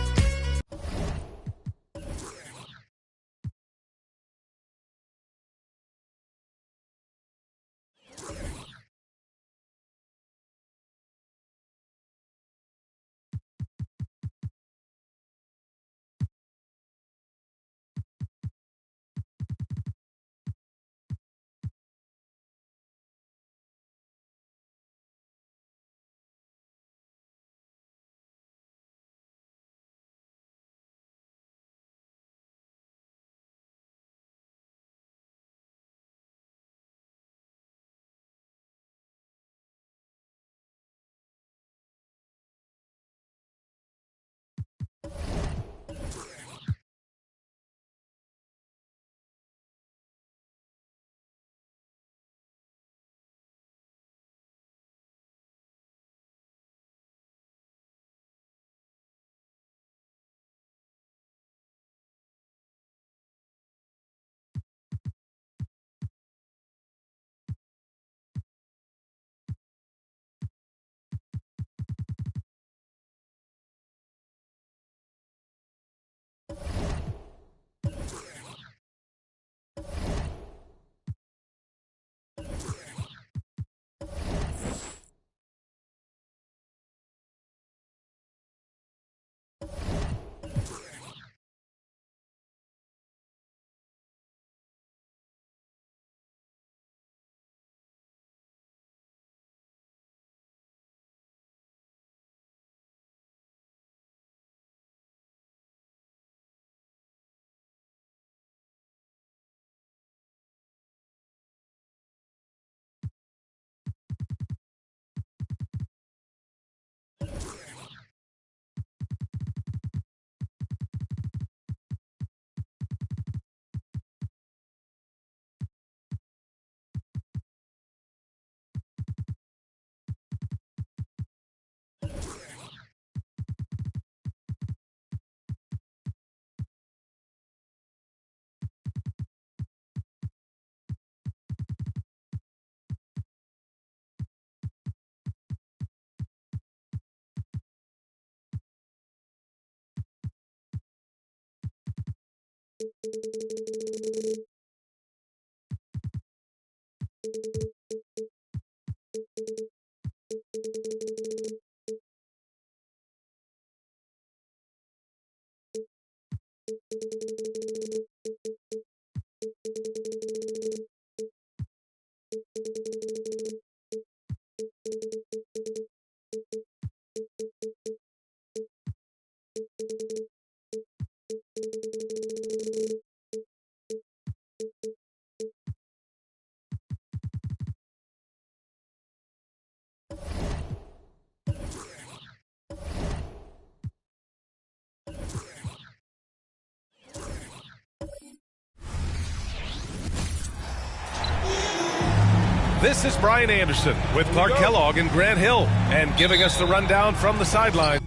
This is Brian Anderson with Clark Kellogg and Grant Hill, and giving us the rundown from the sideline.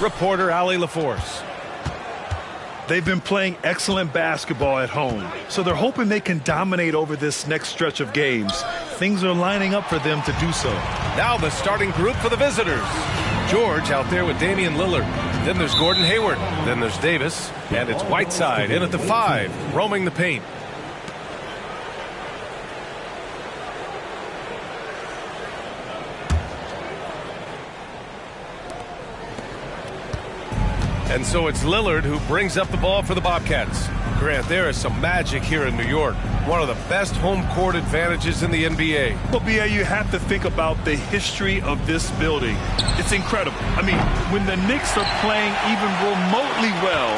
Reporter Ali LaForce. They've been playing excellent basketball at home, so they're hoping they can dominate over this next stretch of games. Things are lining up for them to do so. Now the starting group for the visitors. George out there with Damian Lillard. Then there's Gordon Hayward. Then there's Davis. And it's Whiteside in at the 5, roaming the paint. And so it's Lillard who brings up the ball for the Bobcats. Grant, there is some magic here in New York. One of the best home court advantages in the NBA. Well, B.A., you have to think about the history of this building. It's incredible. I mean, when the Knicks are playing even remotely well,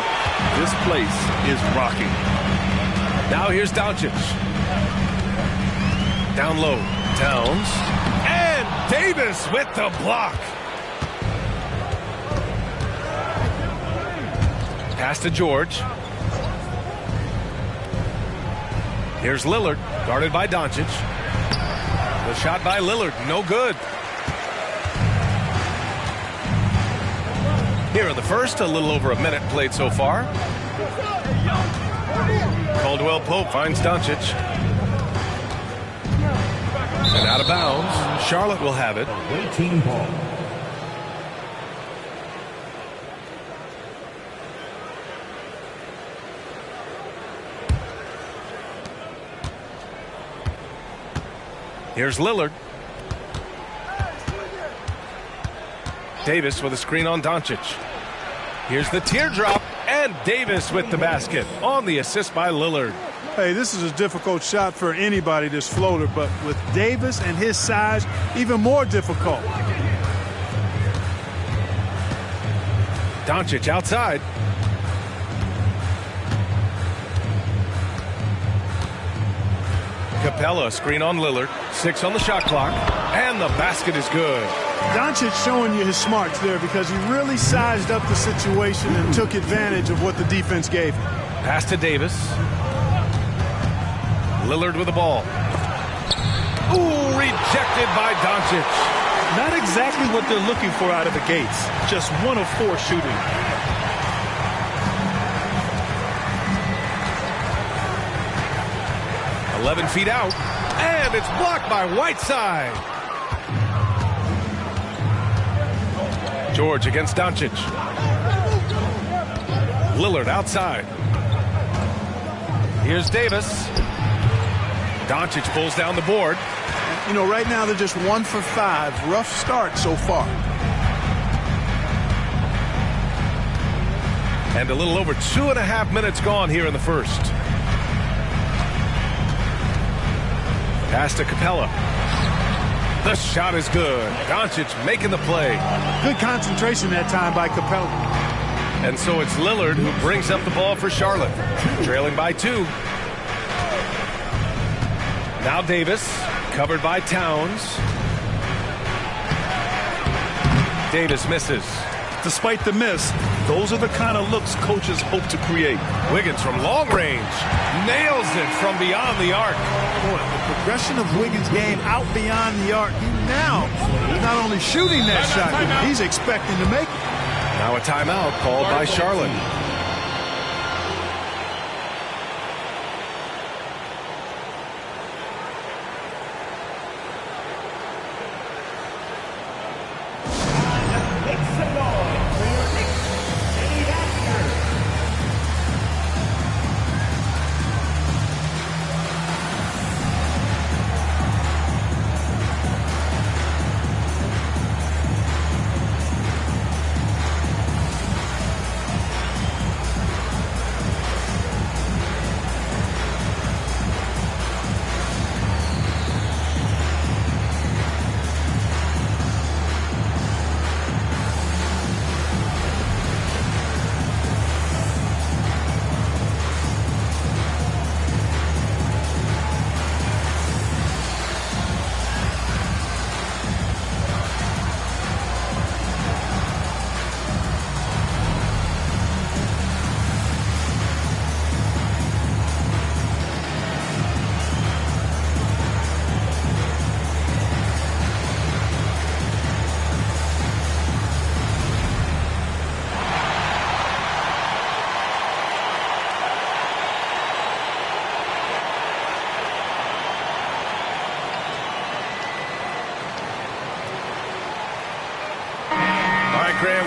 this place is rocking. Now here's Doncic. Down low, Towns. And Davis with the block. Pass to George. Here's Lillard, guarded by Doncic. The shot by Lillard, no good. Here in the first, a little over a minute played so far. Caldwell Pope finds Doncic. And out of bounds, Charlotte will have it. Team ball. Here's Lillard. Davis with a screen on Doncic. Here's the teardrop, and Davis with the basket on the assist by Lillard. Hey, this is a difficult shot for anybody, this floater, but with Davis and his size, even more difficult. Doncic outside. Capella, screen on Lillard. 6 on the shot clock. And the basket is good. Doncic showing you his smarts there because he really sized up the situation and took advantage of what the defense gave him. Pass to Davis. Lillard with the ball. Ooh, rejected by Doncic. Not exactly what they're looking for out of the gates. Just 1 of 4 shooting. $11 feet out, and it's blocked by Whiteside. George against Doncic. Lillard outside. Here's Davis. Doncic pulls down the board. You know, right now they're just 1 for 5. Rough start so far. And a little over 2.5 minutes gone here in the first. Pass to Capella. The shot is good. Doncic making the play. Good concentration that time by Capella. And so it's Lillard who brings up the ball for Charlotte. Trailing by 2. Now Davis, covered by Towns. Davis misses. despite the miss, those are the kind of looks coaches hope to create. Wiggins from long range nails it from beyond the arc. Boy, the progression of Wiggins' game out beyond the arc. He's not only shooting that shot, he's expecting to make it. Now a timeout called by Charlotte.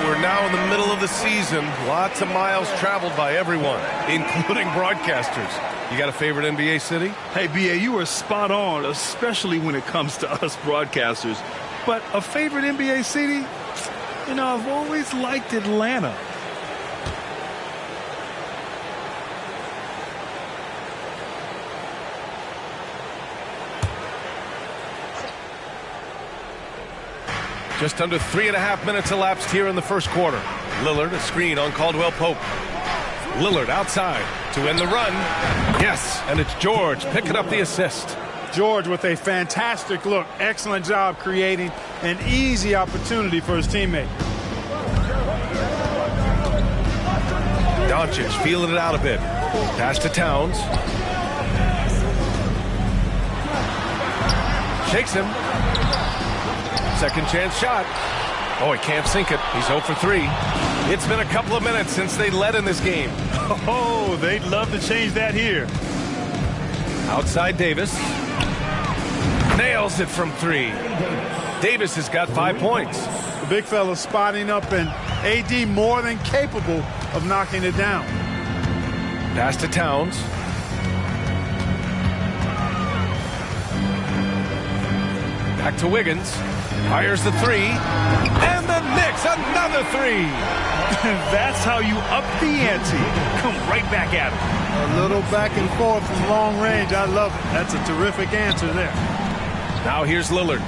We're now in the middle of the season. Lots of miles traveled by everyone, including broadcasters. You got a favorite NBA city? Hey, B.A., you are spot on, especially when it comes to us broadcasters. But a favorite NBA city? You know, I've always liked Atlanta. Just under 3.5 minutes elapsed here in the first quarter. Lillard, a screen on Caldwell Pope. Lillard outside to end the run. Yes, and it's George picking up the assist. George with a fantastic look. Excellent job creating an easy opportunity for his teammate. Doncic feeling it out a bit. Pass to Towns. Shakes him. Second chance shot. Oh, he can't sink it. He's 0 for 3. It's been a couple of minutes since they led in this game. Oh, they'd love to change that here. Outside Davis. Nails it from 3. Davis has got 5 points. The big fella spotting up, and AD more than capable of knocking it down. Pass to Towns. Back to Wiggins. Fires the 3. And the Knicks, another 3. That's how you up the ante. Come right back at him. A little back and forth from long range. I love it. That's a terrific answer there. Now here's Lillard.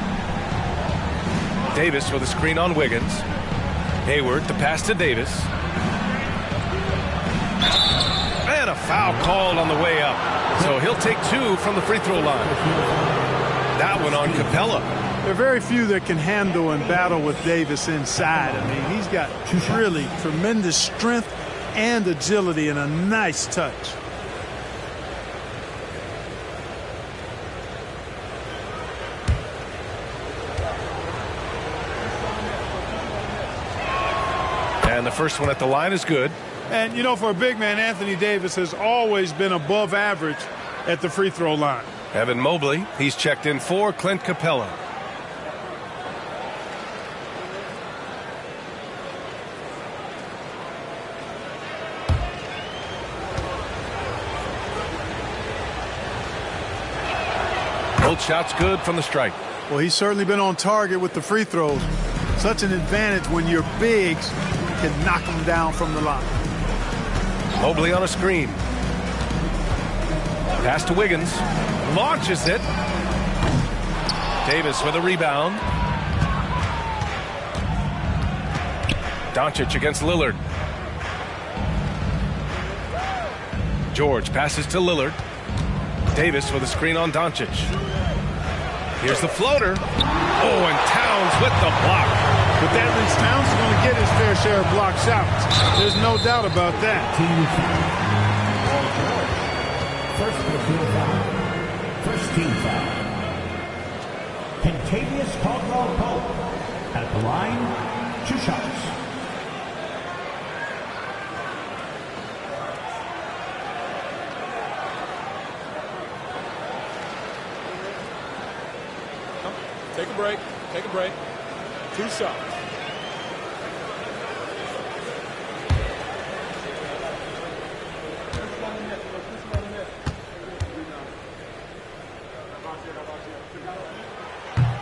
Davis with a screen on Wiggins. Hayward to pass to Davis. And a foul called on the way up. So he'll take 2 from the free throw line. That one on Capella. There are very few that can handle and battle with Davis inside. I mean, he's got really tremendous strength and agility and a nice touch. And the first one at the line is good. And, you know, for a big man, Anthony Davis has always been above average at the free throw line. Evan Mobley, he's checked in for Clint Capella. Both shots good from the stripe. Well, he's certainly been on target with the free throws. Such an advantage when your bigs can knock them down from the line. Mobley on a screen. Pass to Wiggins. Launches it. Davis with a rebound. Doncic against Lillard. George passes to Lillard. Davis with a screen on Doncic. Here's the floater. Oh, and Towns with the block. But that means Towns is going to get his fair share of block shots. There's no doubt about that. First team foul. Kentavious Caldwell-Pope at the line, 2 shots. Take a break. Take a break. 2 shots.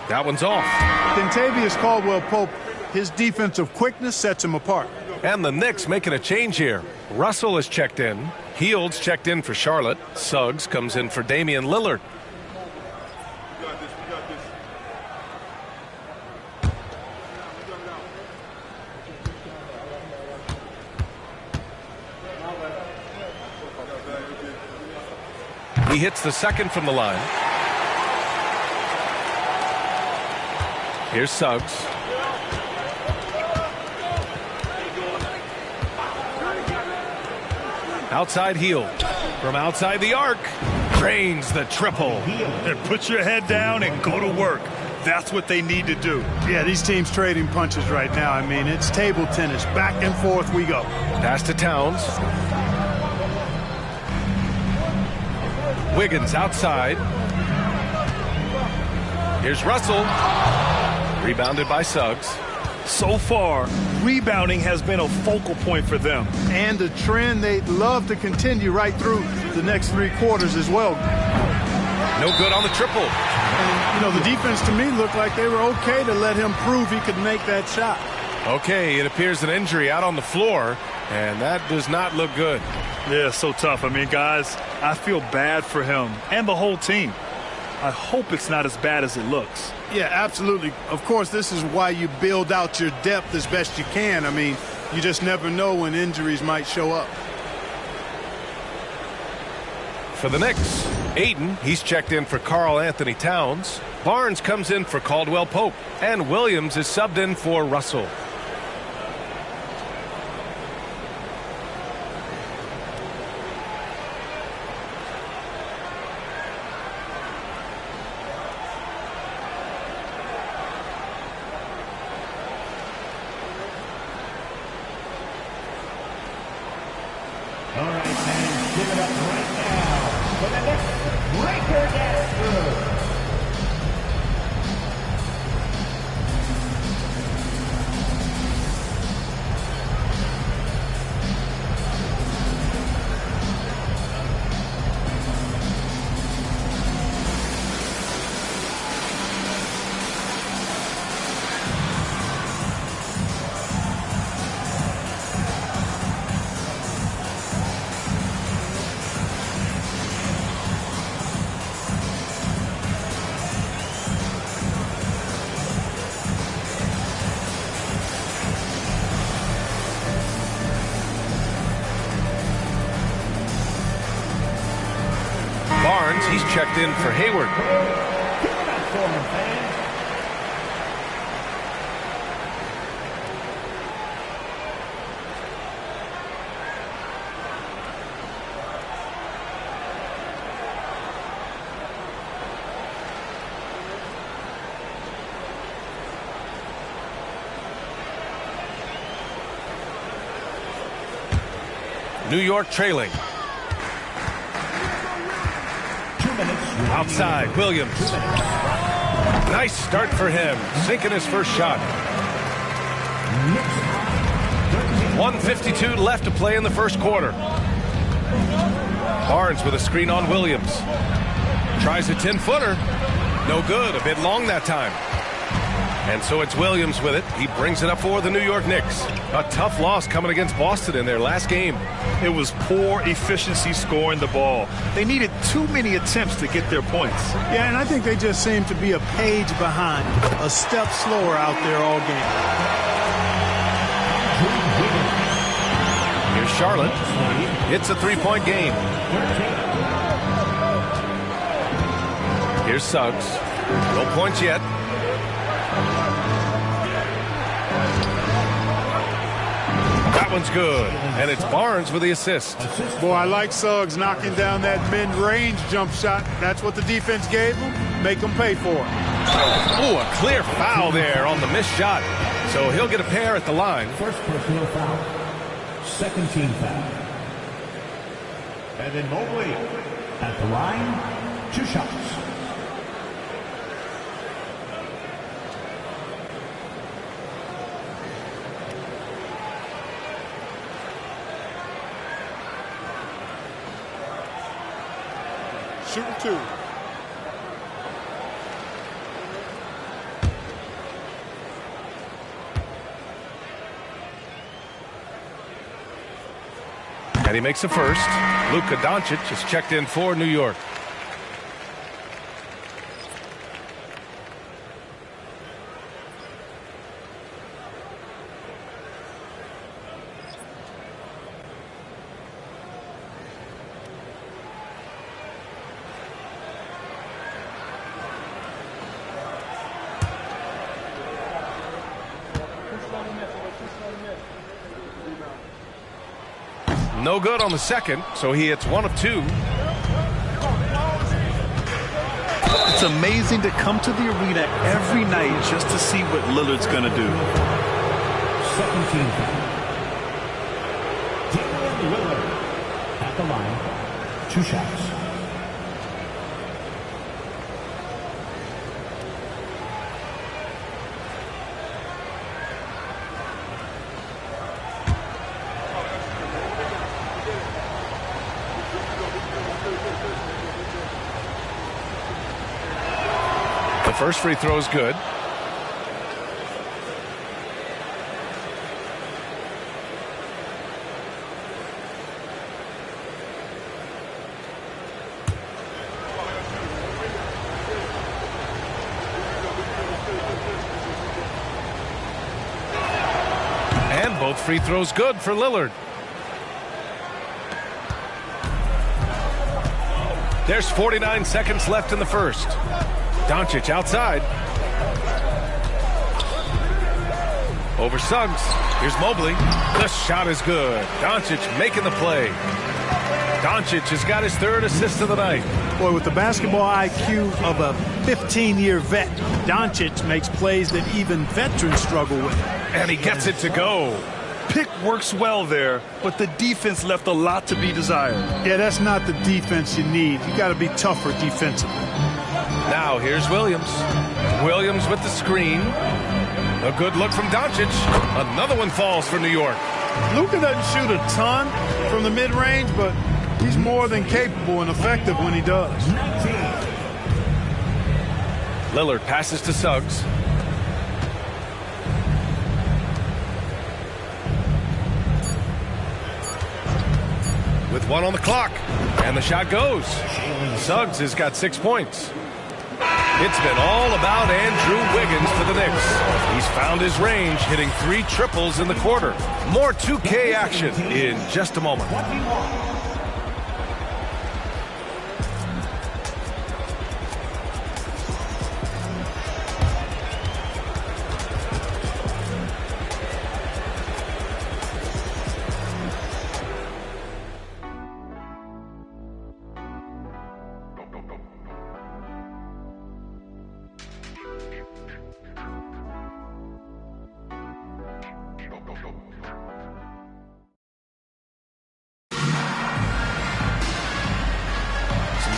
That one's off. Kentavious Caldwell-Pope, his defensive quickness sets him apart. And the Knicks making a change here. Russell is checked in. Hields checked in for Charlotte. Suggs comes in for Damian Lillard. He hits the second from the line. Here's Suggs. Outside heel. From outside the arc. Drains the triple. And put your head down and go to work. That's what they need to do. Yeah, these teams trading punches right now. I mean, it's table tennis. Back and forth we go. Pass to Towns. Wiggins outside. Here's Russell. Rebounded by Suggs. So far, rebounding has been a focal point for them. And a trend they'd love to continue right through the next 3 quarters as well. No good on the triple. And, you know, the defense to me looked like they were okay to let him prove he could make that shot. Okay, it appears an injury out on the floor, and that does not look good. Yeah, so tough. I mean, guys, I feel bad for him and the whole team. I hope it's not as bad as it looks. Yeah, absolutely. Of course, this is why you build out your depth as best you can. I mean, you just never know when injuries might show up. For the Knicks, Ayton, he's checked in for Karl Anthony Towns. Barnes comes in for Caldwell Pope. And Williams is subbed in for Russell. All right, fans, give it up right now for the next Breaker Dance Crew. Barnes, he's checked in for Hayward. New York trailing. Outside, Williams. Nice start for him, sinking his first shot. 1:52 left to play in the first quarter. Barnes with a screen on Williams. Tries a 10-footer. No good, a bit long that time. And so it's Williams with it. He brings it up for the New York Knicks. A tough loss coming against Boston in their last game. It was poor efficiency scoring the ball. They needed too many attempts to get their points. Yeah, and I think they just seem to be a page behind, a step slower out there all game. Here's Charlotte. It's a three-point game. Here's Suggs. No points yet. That one's good. And it's Barnes with the assist. Boy, I like Suggs knocking down that mid-range jump shot. That's what the defense gave him. Make them pay for it. Oh, a clear foul there on the missed shot. So he'll get a pair at the line. First personal foul. Second team foul. And then Mobley at the line, 2 shots. Shooting 2. And he makes the first. Luka Doncic is checked in for New York. No good on the second, so he hits 1 of 2. It's amazing to come to the arena every night just to see what Lillard's going to do. Second team foul. Damian Lillard at the line, 2 shots. First free throw is good. And both free throws good for Lillard. There's 49 seconds left in the first. Doncic outside. Over Suggs. Here's Mobley. The shot is good. Doncic making the play. Doncic has got his 3rd assist of the night. Boy, with the basketball IQ of a 15-year vet, Doncic makes plays that even veterans struggle with. And he gets it to go. Pick works well there, but the defense left a lot to be desired. Yeah, that's not the defense you need. You got to be tougher defensively. Now here's Williams. Williams with the screen. A good look from Doncic. Another one falls for New York. Luka doesn't shoot a ton from the mid-range, but he's more than capable and effective when he does. Lillard passes to Suggs. With 1 on the clock. And the shot goes. Suggs has got 6 points. It's been all about Andrew Wiggins for the Knicks. He's found his range, hitting 3 triples in the quarter. More 2K action in just a moment.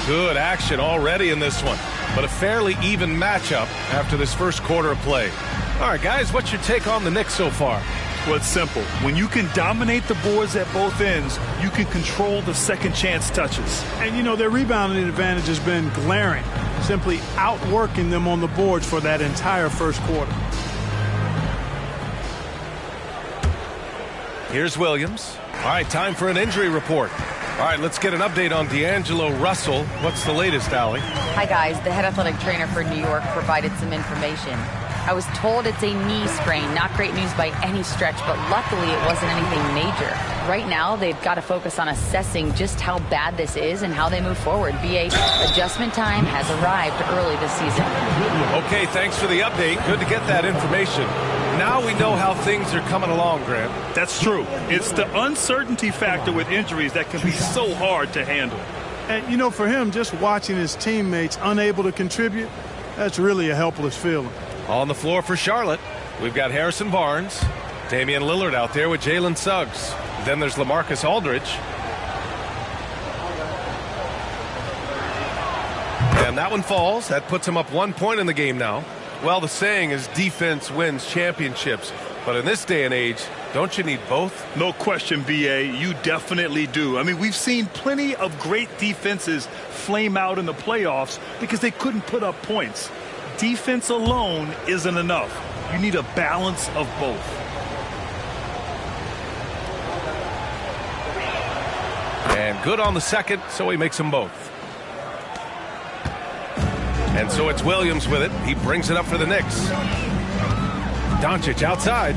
Good action already in this one, but a fairly even matchup after this first quarter of play. All right, guys, what's your take on the Knicks so far? Well, it's simple. When you can dominate the boards at both ends, you can control the second chance touches. And, you know, their rebounding advantage has been glaring, simply outworking them on the boards for that entire first quarter. Here's Williams. All right, time for an injury report. All right, let's get an update on D'Angelo Russell. What's the latest, Allie? Hi, guys. The head athletic trainer for New York provided some information. I was told it's a knee sprain. Not great news by any stretch, but luckily it wasn't anything major. Right now, they've got to focus on assessing just how bad this is and how they move forward. BA, adjustment time has arrived early this season. Okay, thanks for the update. Good to get that information. Now we know how things are coming along, Grant. That's true. It's the uncertainty factor with injuries that can be so hard to handle. And, you know, for him, just watching his teammates unable to contribute, that's really a helpless feeling. On the floor for Charlotte, we've got Harrison Barnes, Damian Lillard out there with Jalen Suggs. Then there's LaMarcus Aldridge. And that one falls. That puts him up 1 point in the game now. Well, the saying is defense wins championships. But in this day and age, don't you need both? No question, B.A. You definitely do. I mean, we've seen plenty of great defenses flame out in the playoffs because they couldn't put up points. Defense alone isn't enough. You need a balance of both. And good on the second, so he makes them both. And so it's Williams with it. He brings it up for the Knicks. Doncic outside.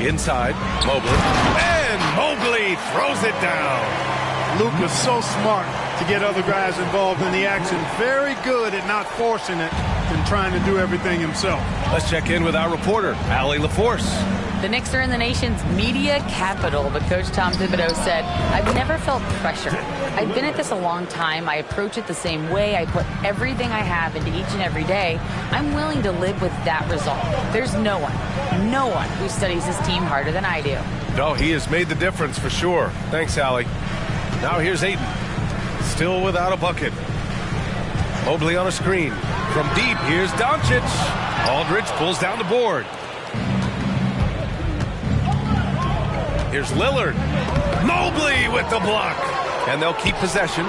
Inside, Mobley. And Mobley throws it down. Luke was so smart to get other guys involved in the action. Very good at not forcing it and trying to do everything himself. Let's check in with our reporter, Allie LaForce. The Knicks are in the nation's media capital, but Coach Tom Thibodeau said, I've never felt pressure. I've been at this a long time. I approach it the same way. I put everything I have into each and every day. I'm willing to live with that result. There's no one who studies his team harder than I do. No, he has made the difference for sure. Thanks, Allie. Now here's Ayton. Still without a bucket. Mobley on a screen. From deep, here's Doncic. Aldridge pulls down the board. Here's Lillard. Mobley with the block. And they'll keep possession.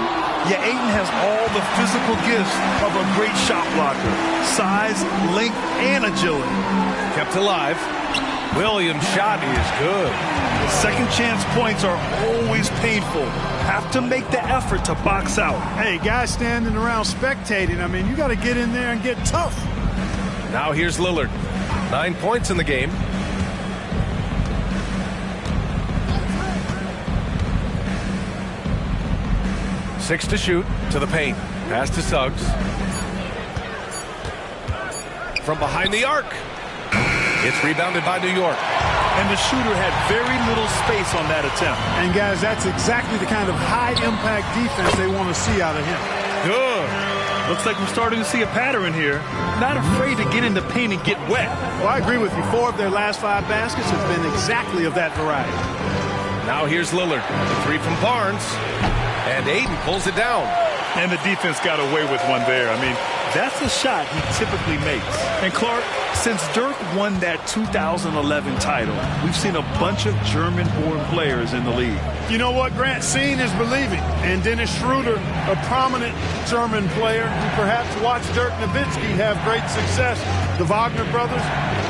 Yeah, Ayton has all the physical gifts of a great shot blocker. Size, length, and agility. Kept alive. Williams' shot is good. Second chance points are always painful. Have to make the effort to box out. Hey, guys standing around spectating, I mean, you got to get in there and get tough. Now here's Lillard. 9 points in the game. Six to shoot, to the paint. Pass to Suggs. From behind the arc. It's rebounded by New York. And the shooter had very little space on that attempt. And, guys, that's exactly the kind of high-impact defense they want to see out of him. Good. Looks like we're starting to see a pattern here. Not afraid to get in the paint and get wet. Well, I agree with you. 4 of their last 5 baskets has been exactly of that variety. Now here's Lillard. The three from Barnes. And Ayton pulls it down. And the defense got away with one there. I mean, that's a shot he typically makes. And Clark, since Dirk won that 2011 title, we've seen a bunch of German-born players in the league. You know what, Grant? Seeing is believing. And Dennis Schroeder, a prominent German player who perhaps watched Dirk Nowitzki have great success. The Wagner brothers,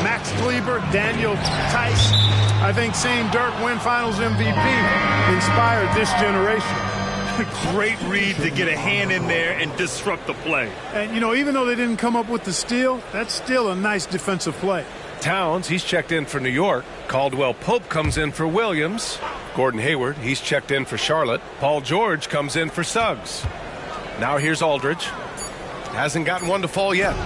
Max Kleber, Daniel Theis. I think seeing Dirk win Finals MVP inspired this generation. Great read to get a hand in there and disrupt the play. And, you know, even though they didn't come up with the steal, that's still a nice defensive play. Towns, he's checked in for New York. Caldwell Pope comes in for Williams. Gordon Hayward, he's checked in for Charlotte. Paul George comes in for Suggs. Now here's Aldridge. Hasn't gotten one to fall yet.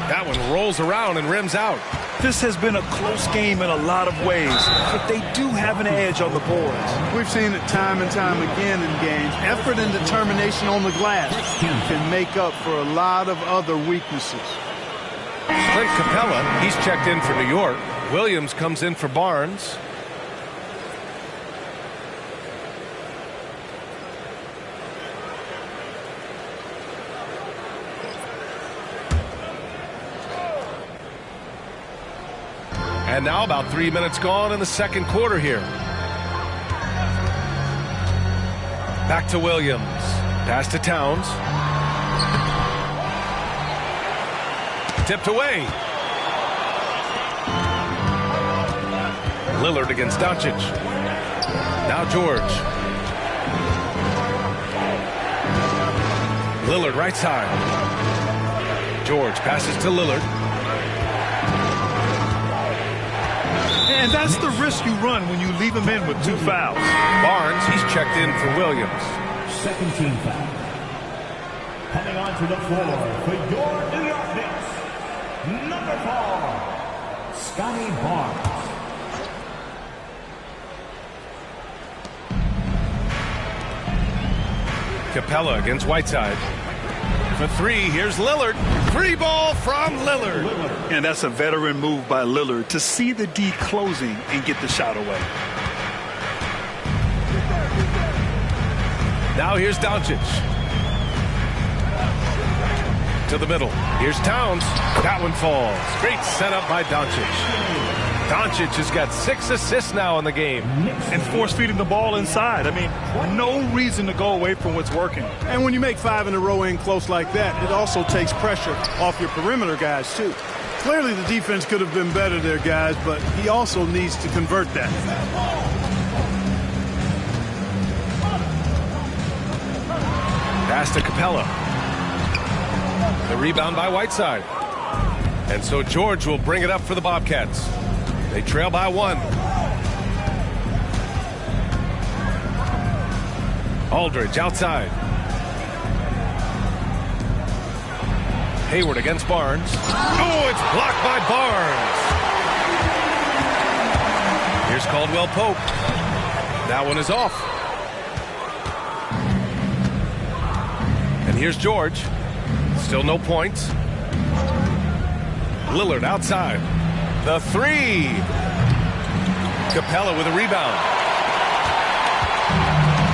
That one rolls around and rims out. This has been a close game in a lot of ways, but they do have an edge on the boards. We've seen it time and time again in games. Effort and determination on the glass can make up for a lot of other weaknesses. Clint Capella, he's checked in for New York. Williams comes in for Barnes. And now about 3 minutes gone in the second quarter here. Back to Williams. Pass to Towns. Tipped away. Lillard against Doncic. Now George. Lillard right side. George passes to Lillard. And that's the risk you run when you leave him in with 2 fouls. Barnes, he's checked in for Williams. Second team foul. Coming onto the floor for your New York Knicks, number 4, Scotty Barnes. Capella against Whiteside. For 3, here's Lillard. 3 ball from Lillard. And that's a veteran move by Lillard to see the D closing and get the shot away. Now here's Doncic. To the middle. Here's Towns. That one falls. Great setup by Doncic. Doncic has got 6 assists now in the game. And force-feeding the ball inside. I mean, no reason to go away from what's working. And when you make 5 in a row in close like that, it also takes pressure off your perimeter guys, too. Clearly, the defense could have been better there, guys, but he also needs to convert that. Pass to Capella. The rebound by Whiteside. And so George will bring it up for the Bobcats. They trail by 1. Aldridge outside. Hayward against Barnes. Oh, it's blocked by Barnes. Here's Caldwell Pope. That one is off. And here's George. Still no points. Lillard outside. The 3. Capella with a rebound.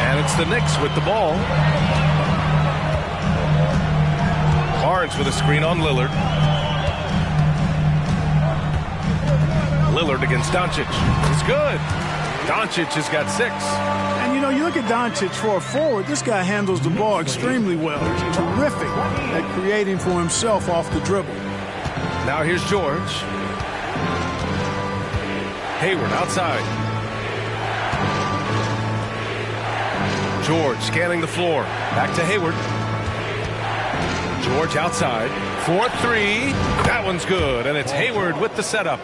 And it's the Knicks with the ball. Barnes with a screen on Lillard. Lillard against Doncic. It's good. Doncic has got 6. And, you know, you look at Doncic for a forward, this guy handles the ball extremely well. He's terrific at creating for himself off the dribble. Now here's George. Hayward outside. George scanning the floor. Back to Hayward. George outside. 4-3. That one's good, and it's Hayward with the setup.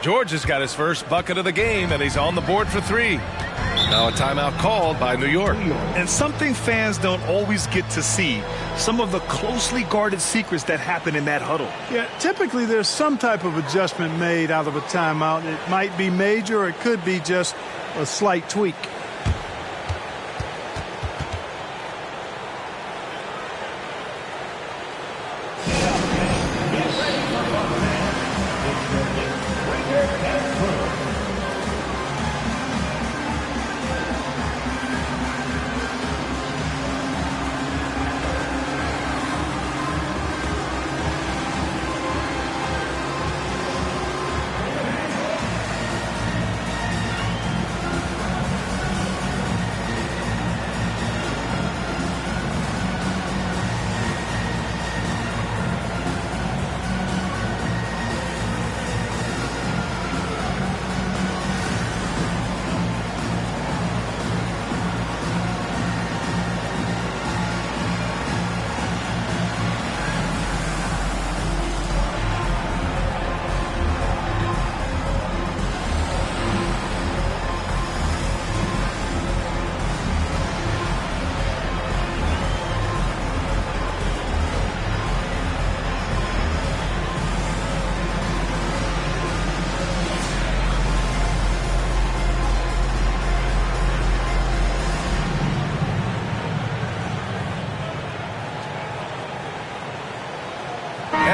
George has got his first bucket of the game, and he's on the board for 3. Now a timeout called by New York. And something fans don't always get to see, some of the closely guarded secrets that happen in that huddle. Yeah, typically there's some type of adjustment made out of a timeout. It might be major, or it could be just a slight tweak.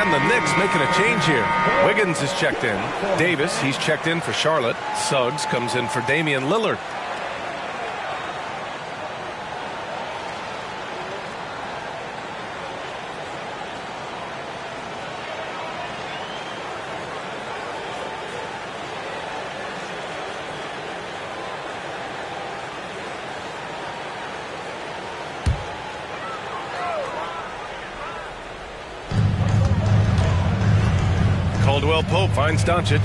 The Knicks making a change here. Wiggins is checked in. Davis, he's checked in for Charlotte. Suggs comes in for Damian Lillard. Caldwell Pope finds Doncic.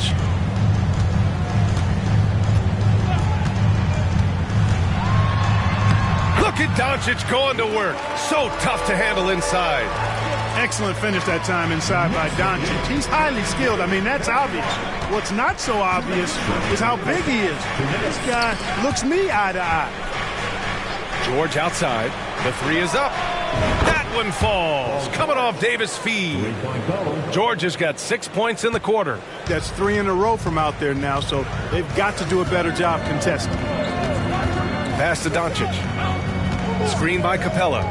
Look at Doncic going to work. So tough to handle inside. Excellent finish that time inside by Doncic. He's highly skilled. I mean, that's obvious. What's not so obvious is how big he is. This guy looks me eye to eye. George outside. The 3 is up. That one falls. Coming off Davis' feed. Georgia's got 6 points in the quarter. That's 3 in a row from out there now, so they've got to do a better job contesting. Pass to Doncic. Screen by Capella.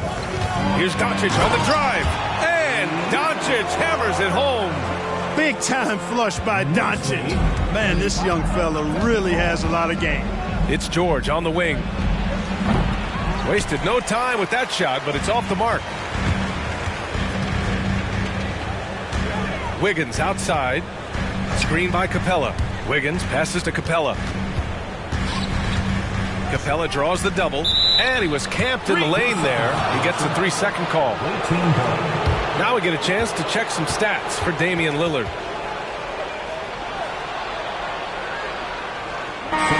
Here's Doncic on the drive. And Doncic hammers it home. Big time flush by Doncic. Man, this young fella really has a lot of game. It's George on the wing. Wasted no time with that shot, but it's off the mark. Wiggins outside. Screen by Capella. Wiggins passes to Capella. Capella draws the double, and he was camped in the lane there. He gets a 3-second call. Now we get a chance to check some stats for Damian Lillard.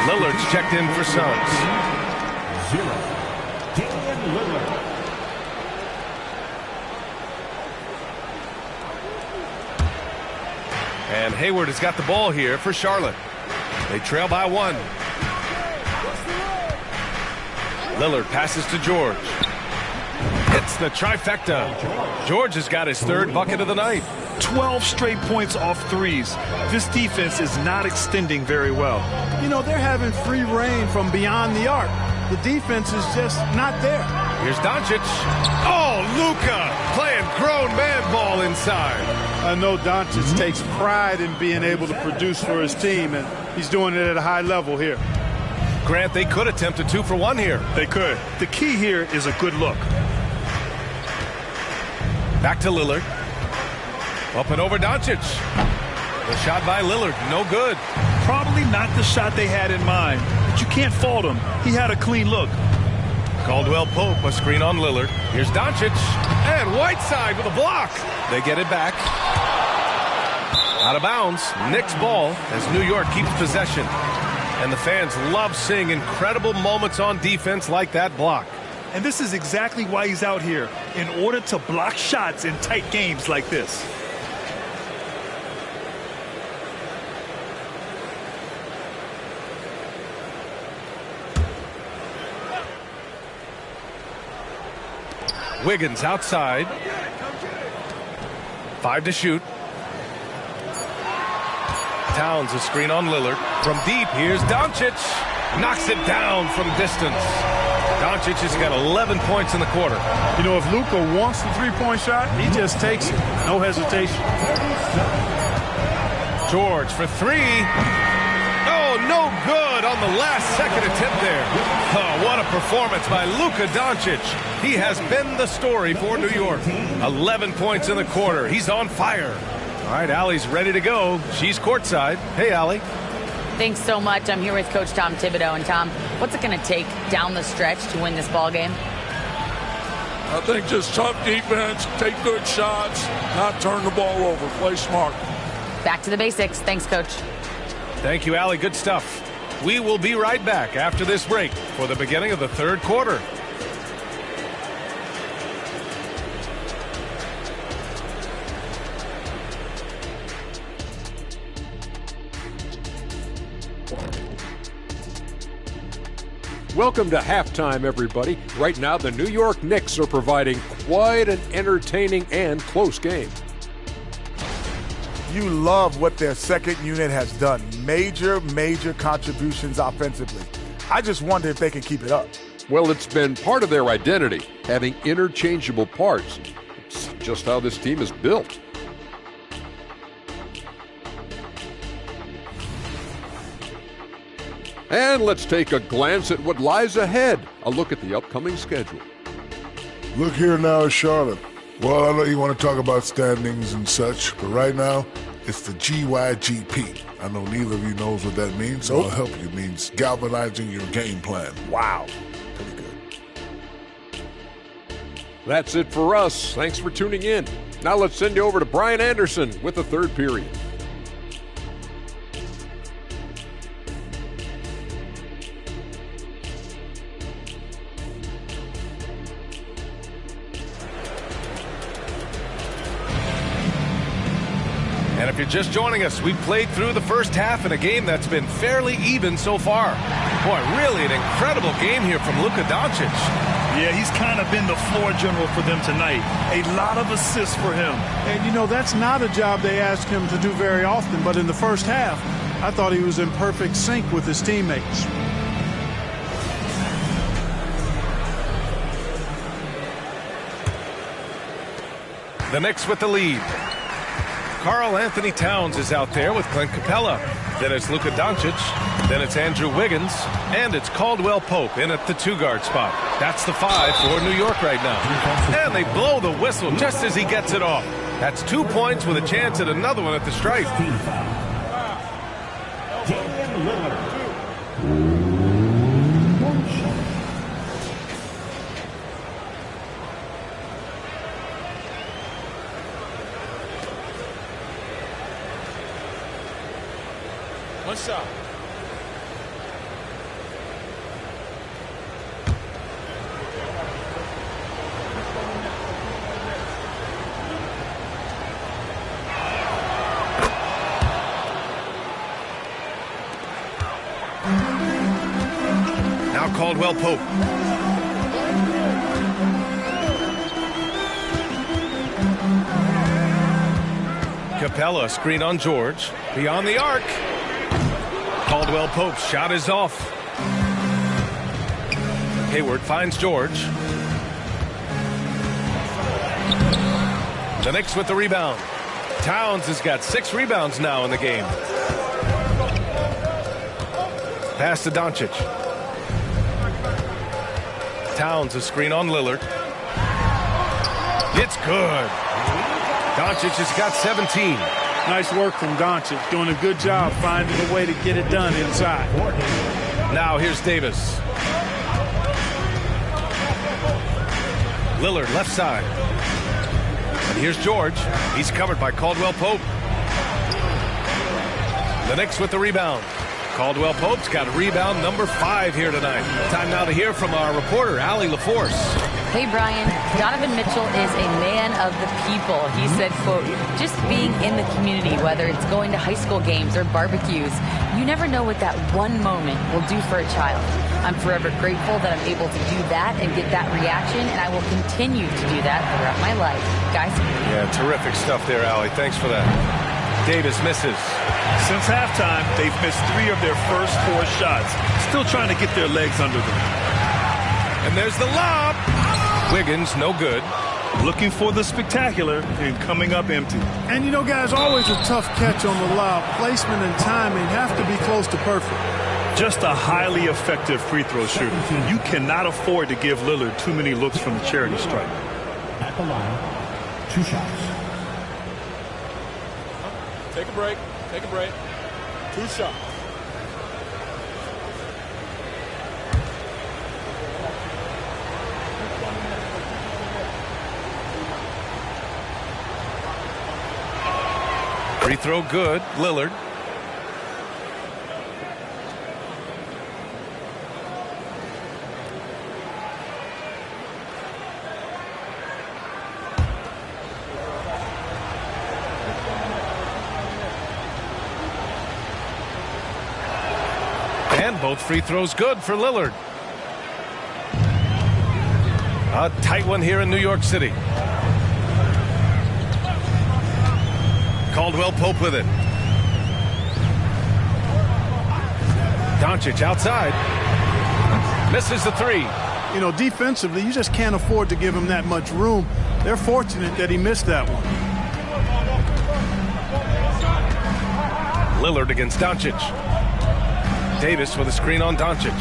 Lillard's checked in for Suggs. 0. Damian Lillard. And Hayward has got the ball here for Charlotte. They trail by 1. Lillard passes to George. Hits the trifecta. George has got his 3rd bucket of the night. 12 straight points off threes. This defense is not extending very well. You know, they're having free reign from beyond the arc. The defense is just not there. Here's Doncic. Oh, Luka playing grown man ball inside. I know Doncic takes pride in being able to produce for his team, and he's doing it at a high level here. Grant, they could attempt a 2-for-1 here. They could. The key here is a good look. Back to Lillard. Up and over Doncic. The shot by Lillard, no good. Probably not the shot they had in mind, but you can't fault him. He had a clean look. Caldwell Pope, a screen on Lillard. Here's Doncic. And Whiteside with a block. They get it back. Out of bounds. Knicks ball as New York keeps possession. And the fans love seeing incredible moments on defense like that block. And this is exactly why he's out here, in order to block shots in tight games like this. Wiggins outside. 5 to shoot. Towns a screen on Lillard. From deep, here's Doncic. Knocks it down from distance. Doncic has got 11 points in the quarter. You know, if Luka wants the three-point shot, he just takes it. No hesitation. George for 3. Oh, no good on the last second attempt there. Oh, what a performance by Luka Doncic. He has been the story for New York. 11 points in the quarter. He's on fire. All right, Allie's ready to go. She's courtside. Hey, Allie. Thanks so much. I'm here with Coach Tom Thibodeau. And Tom, what's it going to take down the stretch to win this ball game? I think just tough defense, take good shots, not turn the ball over, play smart. Back to the basics. Thanks, Coach. Thank you, Allie. Good stuff. We will be right back after this break for the beginning of the third quarter. Welcome to halftime, everybody. Right now, the New York Knicks are providing quite an entertaining and close game. You love what their second unit has done. Major contributions offensively. I just wonder if they can keep it up. Well, it's been part of their identity, having interchangeable parts. It's just how this team is built. And let's take a glance at what lies ahead. A look at the upcoming schedule. Look here now at Charlotte. Well, I know you want to talk about standings and such, but right now, it's the GYGP. I know neither of you knows what that means, so I'll help you. It means galvanizing your game plan. Wow. Pretty good. That's it for us. Thanks for tuning in. Now let's send you over to Brian Anderson with the third period. And if you're just joining us, we've played through the first half in a game that's been fairly even so far. Boy, really an incredible game here from Luka Doncic. Yeah, he's kind of been the floor general for them tonight. A lot of assists for him. And, you know, that's not a job they ask him to do very often. But in the first half, I thought he was in perfect sync with his teammates. The Knicks with the lead. Karl Anthony Towns is out there with Clint Capella. Then it's Luka Doncic. Then it's Andrew Wiggins. And it's Caldwell Pope in at the 2-guard spot. That's the 5 for New York right now. And they blow the whistle just as he gets it off. That's 2 points with a chance at another one at the stripe. Damian Lillard. One shot. Now Caldwell Pope. Capella screen on George. Beyond the arc. Caldwell Pope's shot is off. Hayward finds George. The Knicks with the rebound. Towns has got 6 rebounds now in the game. Pass to Doncic. Towns a screen on Lillard. It's good. Doncic has got 17. Nice work from Doncic, doing a good job finding a way to get it done inside. Now here's Davis. Lillard left side. And here's George. He's covered by Caldwell Pope. The Knicks with the rebound. Caldwell Pope's got rebound number 5 here tonight. Time now to hear from our reporter, Allie LaForce. Hey, Brian, Donovan Mitchell is a man of the people. He said, quote, just being in the community, whether it's going to high school games or barbecues, you never know what that one moment will do for a child. I'm forever grateful that I'm able to do that and get that reaction, and I will continue to do that throughout my life. Guys? Yeah, terrific stuff there, Allie. Thanks for that. Davis misses. Since halftime, they've missed 3 of their first 4 shots. Still trying to get their legs under them. And there's the lob. Wiggins, no good. Looking for the spectacular and coming up empty. And, you know, guys, always a tough catch on the lob. Placement and timing have to be close to perfect. Just a highly effective free throw shooter. You cannot afford to give Lillard too many looks from the charity stripe. At the line, 2 shots. Take a break. Take a break. 2 shots. Free throw good. Lillard. And both free throws good for Lillard. A tight one here in New York City. Caldwell Pope with it. Doncic outside. Misses the 3. You know, defensively, you just can't afford to give him that much room. They're fortunate that he missed that one. Lillard against Doncic. Davis with a screen on Doncic.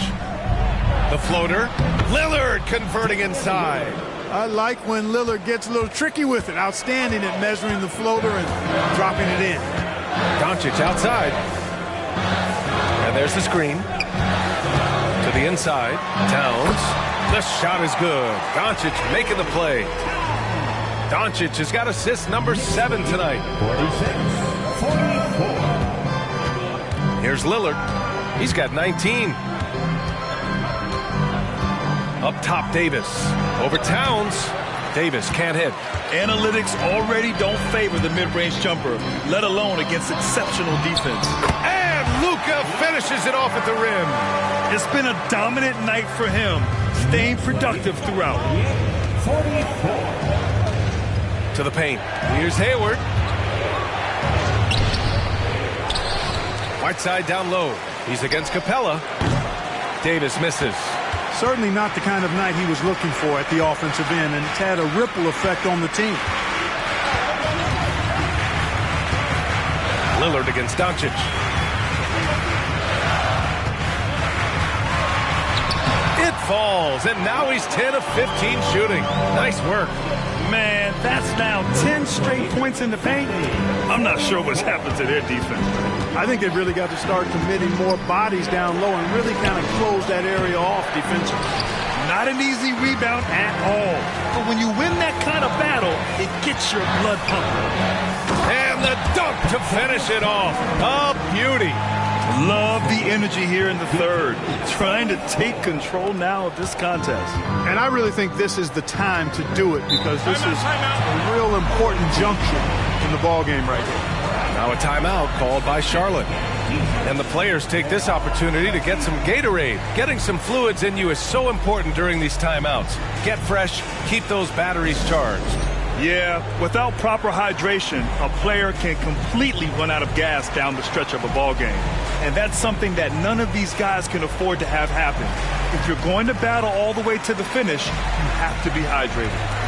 The floater. Lillard converting inside. I like when Lillard gets a little tricky with it. Outstanding at measuring the floater and dropping it in. Doncic outside. And there's the screen. To the inside. Towns. The shot is good. Doncic making the play. Doncic has got assist number 7 tonight. 46-44. Here's Lillard. He's got 19. Up top, Davis. Over Towns. Davis can't hit. Analytics already don't favor the mid-range jumper, let alone against exceptional defense. And Luka finishes it off at the rim. It's been a dominant night for him, staying productive throughout. 44. To the paint. Here's Hayward. Whiteside down low. He's against Capella. Davis misses. Certainly not the kind of night he was looking for at the offensive end, and it's had a ripple effect on the team. Lillard against Doncic. It falls, and now he's 10 of 15 shooting. Nice work. Man, that's now 10 straight points in the paint. I'm not sure what's happened to their defense. I think they've really got to start committing more bodies down low and really kind of close that area off defensively. Not an easy rebound at all. But when you win that kind of battle, it gets your blood pumping. And the dunk to finish it off. A beauty. Love the energy here in the third. Trying to take control now of this contest. And I really think this is the time to do it because this is a real important juncture in the ballgame right here. Now a timeout called by Charlotte. And the players take this opportunity to get some Gatorade. Getting some fluids in you is so important during these timeouts. Get fresh, keep those batteries charged. Yeah, without proper hydration, a player can completely run out of gas down the stretch of a ball game. And that's something that none of these guys can afford to have happen. If you're going to battle all the way to the finish, you have to be hydrated.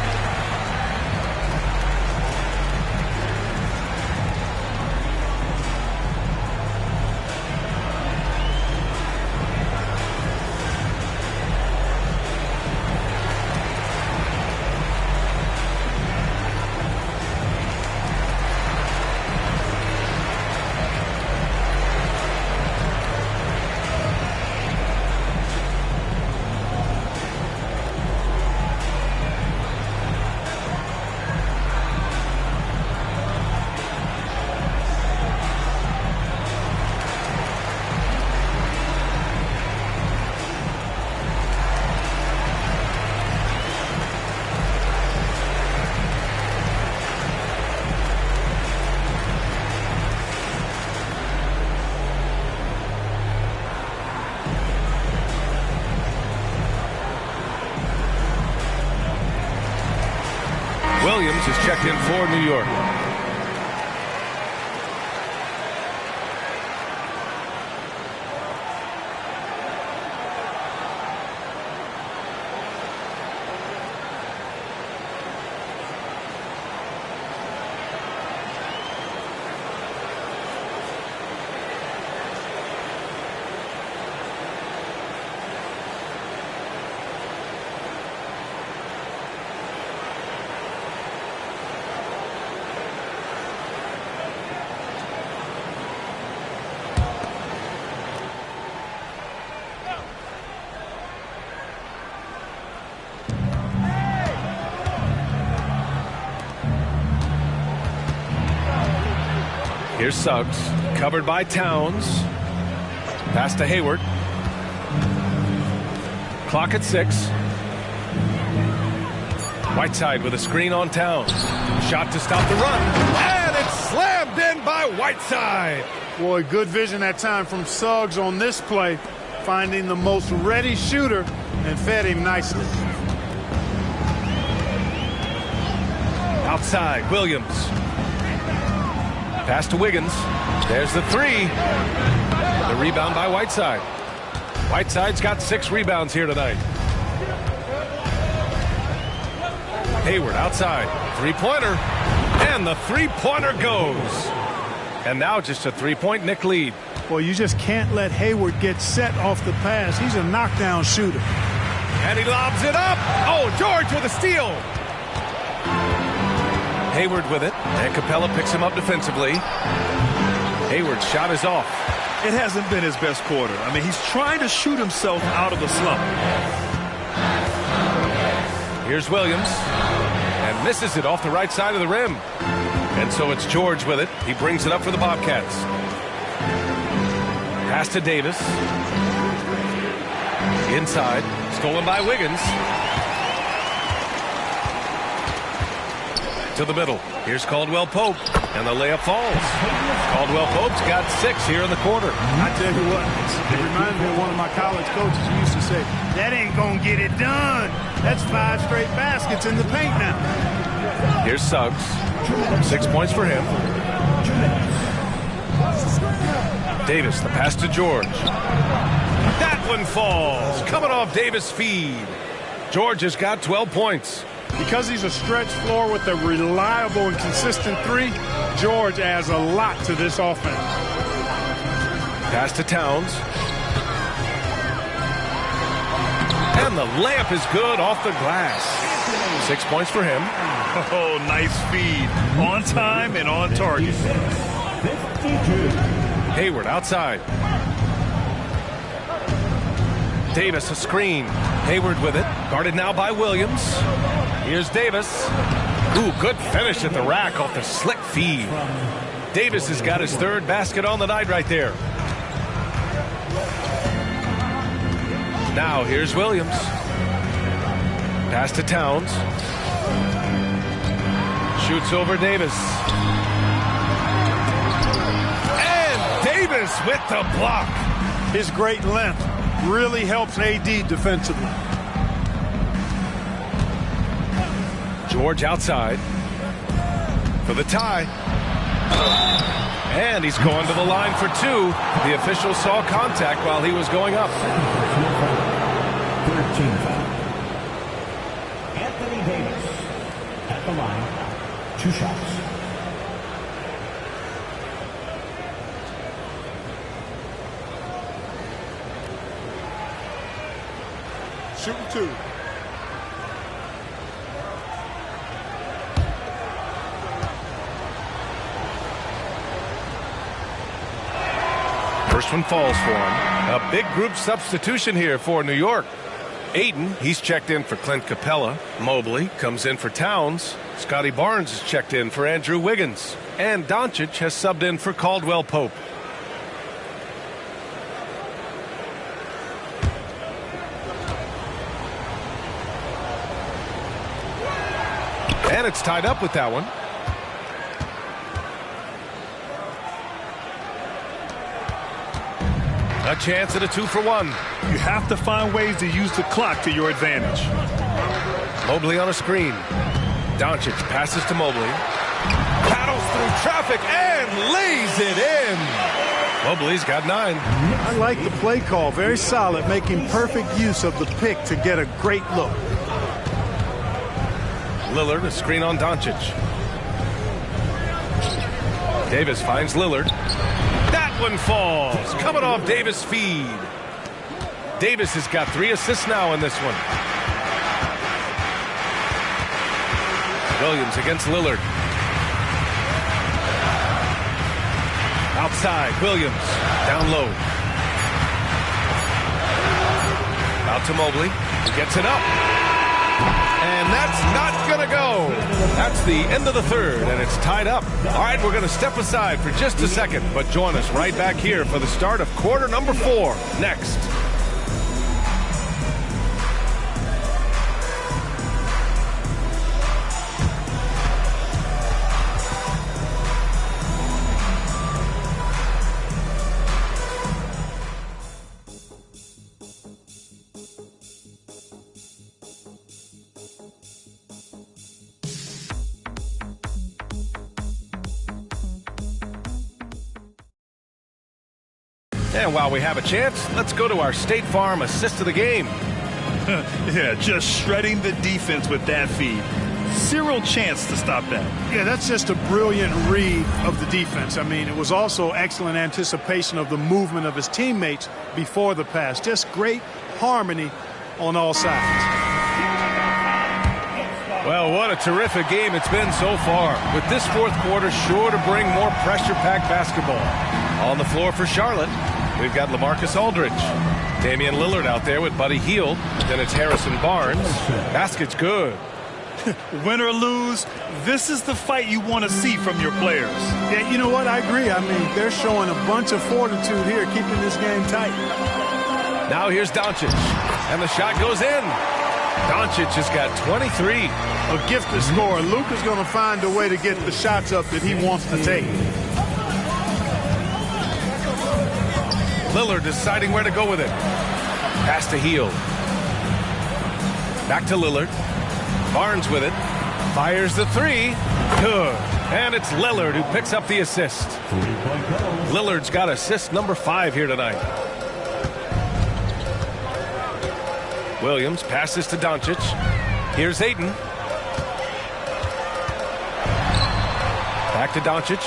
Williams is checked in for New York. Here's Suggs, covered by Towns. Pass to Hayward. Clock at 6. Whiteside with a screen on Towns. Shot to stop the run. And it's slammed in by Whiteside. Boy, good vision that time from Suggs on this play, finding the most ready shooter and fed him nicely. Outside, Williams. Pass to Wiggins. There's the three. The rebound by Whiteside. Whiteside's got 6 rebounds here tonight. Hayward outside. Three-pointer. And the three-pointer goes. And now just a three-point Knick lead. Well, you just can't let Hayward get set off the pass. He's a knockdown shooter. And he lobs it up. Oh, George with a steal. Hayward with it, and Capella picks him up defensively. Hayward's shot is off. It hasn't been his best quarter. I mean, he's trying to shoot himself out of the slump. Here's Williams, and misses it off the right side of the rim. And so it's George with it. He brings it up for the Bobcats. Pass to Davis. Inside, stolen by Wiggins. To to the middle. Here's Caldwell Pope, and the layup falls. Caldwell Pope's got 6 here in the quarter. I tell you what, it reminds me of one of my college coaches who used to say, that ain't going to get it done. That's 5 straight baskets in the paint now. Here's Suggs. 6 points for him. Davis, the pass to George. That one falls. Coming off Davis' feed. George has got 12 points. Because he's a stretch floor with a reliable and consistent 3, George adds a lot to this offense. Pass to Towns. And the layup is good off the glass. 6 points for him. Oh, nice feed. On time and on target. Hayward outside. Davis a screen. Hayward with it. Guarded now by Williams. Here's Davis. Ooh, good finish at the rack off the slick feed. Davis has got his 3rd basket on the night right there. Now here's Williams. Pass to Towns. Shoots over Davis. And Davis with the block. His great length really helps AD defensively. George outside for the tie. And he's going to the line for 2. The official saw contact while he was going up. 13 foul. Anthony Davis at the line. 2 shots. Shooting 2. First one falls for him. A big group substitution here for New York. Aiden, he's checked in for Clint Capella. Mobley comes in for Towns. Scotty Barnes is checked in for Andrew Wiggins. And Doncic has subbed in for Caldwell Pope. And it's tied up with that one. A chance at a 2-for-1. You have to find ways to use the clock to your advantage. Mobley on a screen. Doncic passes to Mobley. Paddles through traffic and lays it in. Mobley's got 9. I like the play call. Very solid, making perfect use of the pick to get a great look. Lillard, a screen on Doncic. Davis finds Lillard. That one falls. Coming off Davis' feed. Davis has got 3 assists now in this one. Williams against Lillard. Outside, Williams. Down low. Out to Mobley. He gets it up. And that's not going to go. That's the end of the 3rd, and it's tied up. All right, we're going to step aside for just a second, but join us right back here for the start of quarter number 4 next. And while we have a chance, let's go to our State Farm assist of the game. Yeah, just shredding the defense with that feed. Zero chance to stop that. Yeah, that's just a brilliant read of the defense. I mean, it was also excellent anticipation of the movement of his teammates before the pass. Just great harmony on all sides. Well, what a terrific game it's been so far. With this 4th quarter sure to bring more pressure-packed basketball. On the floor for Charlotte, we've got LaMarcus Aldridge. Damian Lillard out there with Buddy Hield. Then it's Harrison Barnes. Basket's good. Win or lose, this is the fight you want to see from your players. Yeah, you know what? I agree. I mean, they're showing a bunch of fortitude here, keeping this game tight. Now here's Doncic. And the shot goes in. Doncic has got 23. A gifted scorer. Luke is going to find a way to get the shots up that he wants to take. Lillard deciding where to go with it. Pass to Hield. Back to Lillard. Barnes with it. Fires the three. Good. And it's Lillard who picks up the assist. Lillard's got assist number 5 here tonight. Williams passes to Doncic. Here's Ayton. Back to Doncic.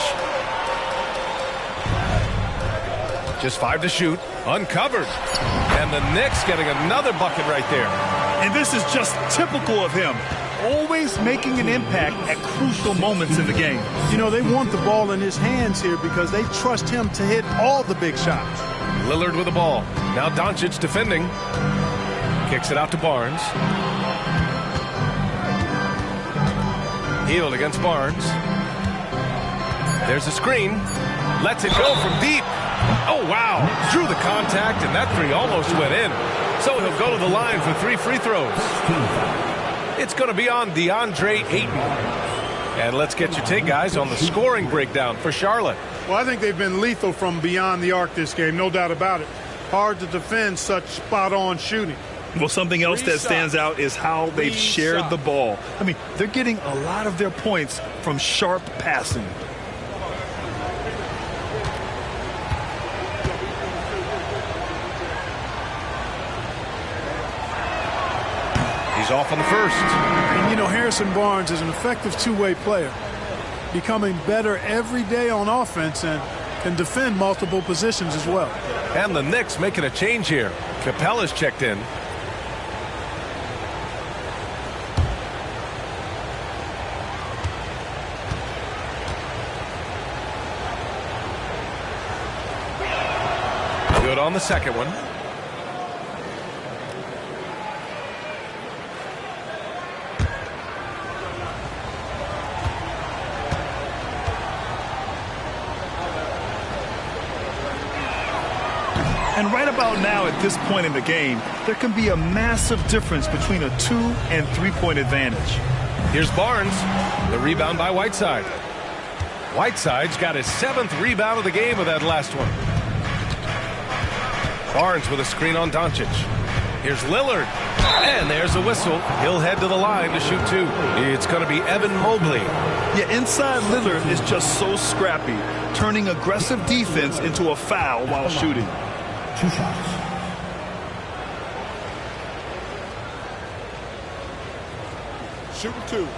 Just 5 to shoot. Uncovered. And the Knicks getting another bucket right there. And this is just typical of him. Always making an impact at crucial moments in the game. You know, they want the ball in his hands here because they trust him to hit all the big shots. Lillard with the ball. Now Doncic defending. Kicks it out to Barnes. Hield against Barnes. There's a screen. Lets it go from deep. Oh, wow. Drew the contact, and that three almost went in. So he'll go to the line for 3 free throws. It's going to be on DeAndre Ayton. And let's get your take, guys, on the scoring breakdown for Charlotte. Well, I think they've been lethal from beyond the arc this game, no doubt about it. Hard to defend such spot-on shooting. Well, something else that stands out is how they've shared the ball. I mean, they're getting a lot of their points from sharp passing. He's off on the first. And, you know, Harrison Barnes is an effective two-way player, becoming better every day on offense and can defend multiple positions as well. And the Knicks making a change here. Capella's checked in. Good on the second one. And right about now, at this point in the game, there can be a massive difference between a 2- and 3-point advantage. Here's Barnes. The rebound by Whiteside. Whiteside's got his 7th rebound of the game with that last one. Barnes with a screen on Doncic. Here's Lillard. And there's a whistle. He'll head to the line to shoot 2. It's going to be Evan Mobley. Yeah, inside Lillard is just so scrappy, turning aggressive defense into a foul while shooting. 2 shots. Shooting 2.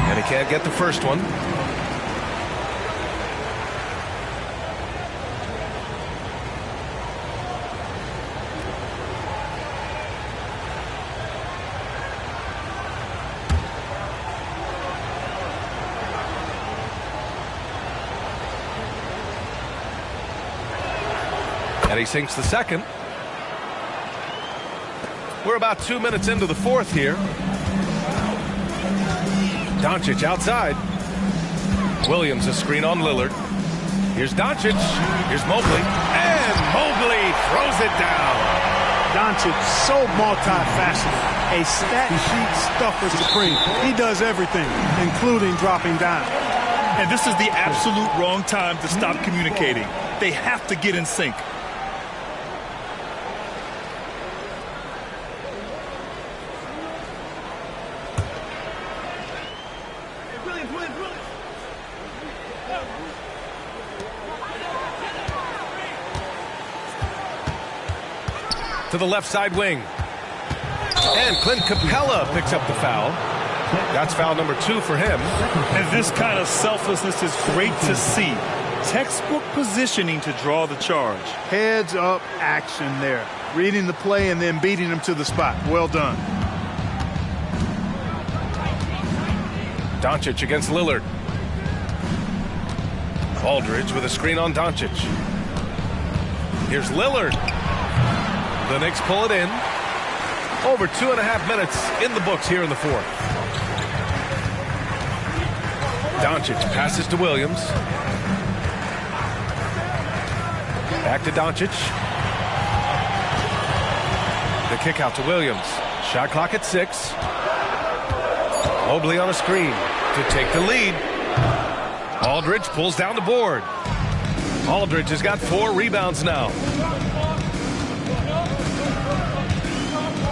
And he can't get the first one. And he sinks the second. We're about 2 minutes into the fourth here. Doncic outside. Williams a screen on Lillard. Here's Doncic. Here's Mobley. And Mobley throws it down. Doncic, so multifaceted. A stat sheet stuffer supreme. He does everything, including dropping down. And this is the absolute wrong time to stop communicating. They have to get in sync. To the left side wing. And Clint Capella picks up the foul. That's foul number 2 for him. And this kind of selflessness is great to see. Textbook positioning to draw the charge. Heads up action there. Reading the play and then beating him to the spot. Well done. Doncic against Lillard. Aldridge with a screen on Doncic. Here's Lillard. The Knicks pull it in. Over 2.5 minutes in the books here in the fourth. Doncic passes to Williams. Back to Doncic. The kick out to Williams. Shot clock at 6. Mobley on a screen to take the lead. Aldridge pulls down the board. Aldridge has got 4 rebounds now.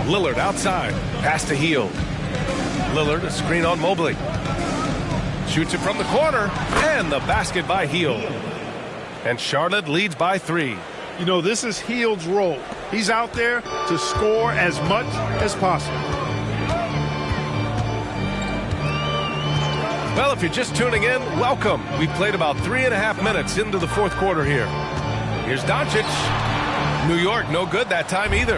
Lillard outside. Pass to Hield. Lillard, a screen on Mobley. Shoots it from the corner, and the basket by Hield. And Charlotte leads by 3. You know, this is Hield's role. He's out there to score as much as possible. Well, if you're just tuning in, welcome. We played about 3.5 minutes into the fourth quarter here. Here's Doncic. New York, no good that time either.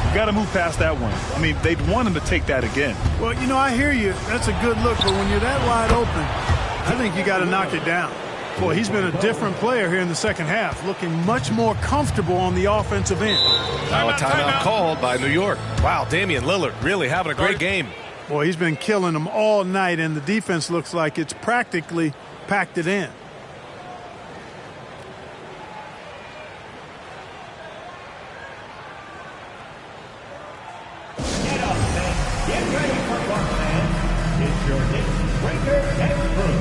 You got to move past that one. I mean, they'd want him to take that again. Well, you know, I hear you. That's a good look, but when you're that wide open, I think you got to knock it down. Boy, he's been a different player here in the second half, looking much more comfortable on the offensive end. Now a timeout called by New York. Wow, Damian Lillard really having a great game. Boy, he's been killing them all night, and the defense looks like it's practically packed it in. Get ready for one, man. It's your Knicks Breaker and Crew.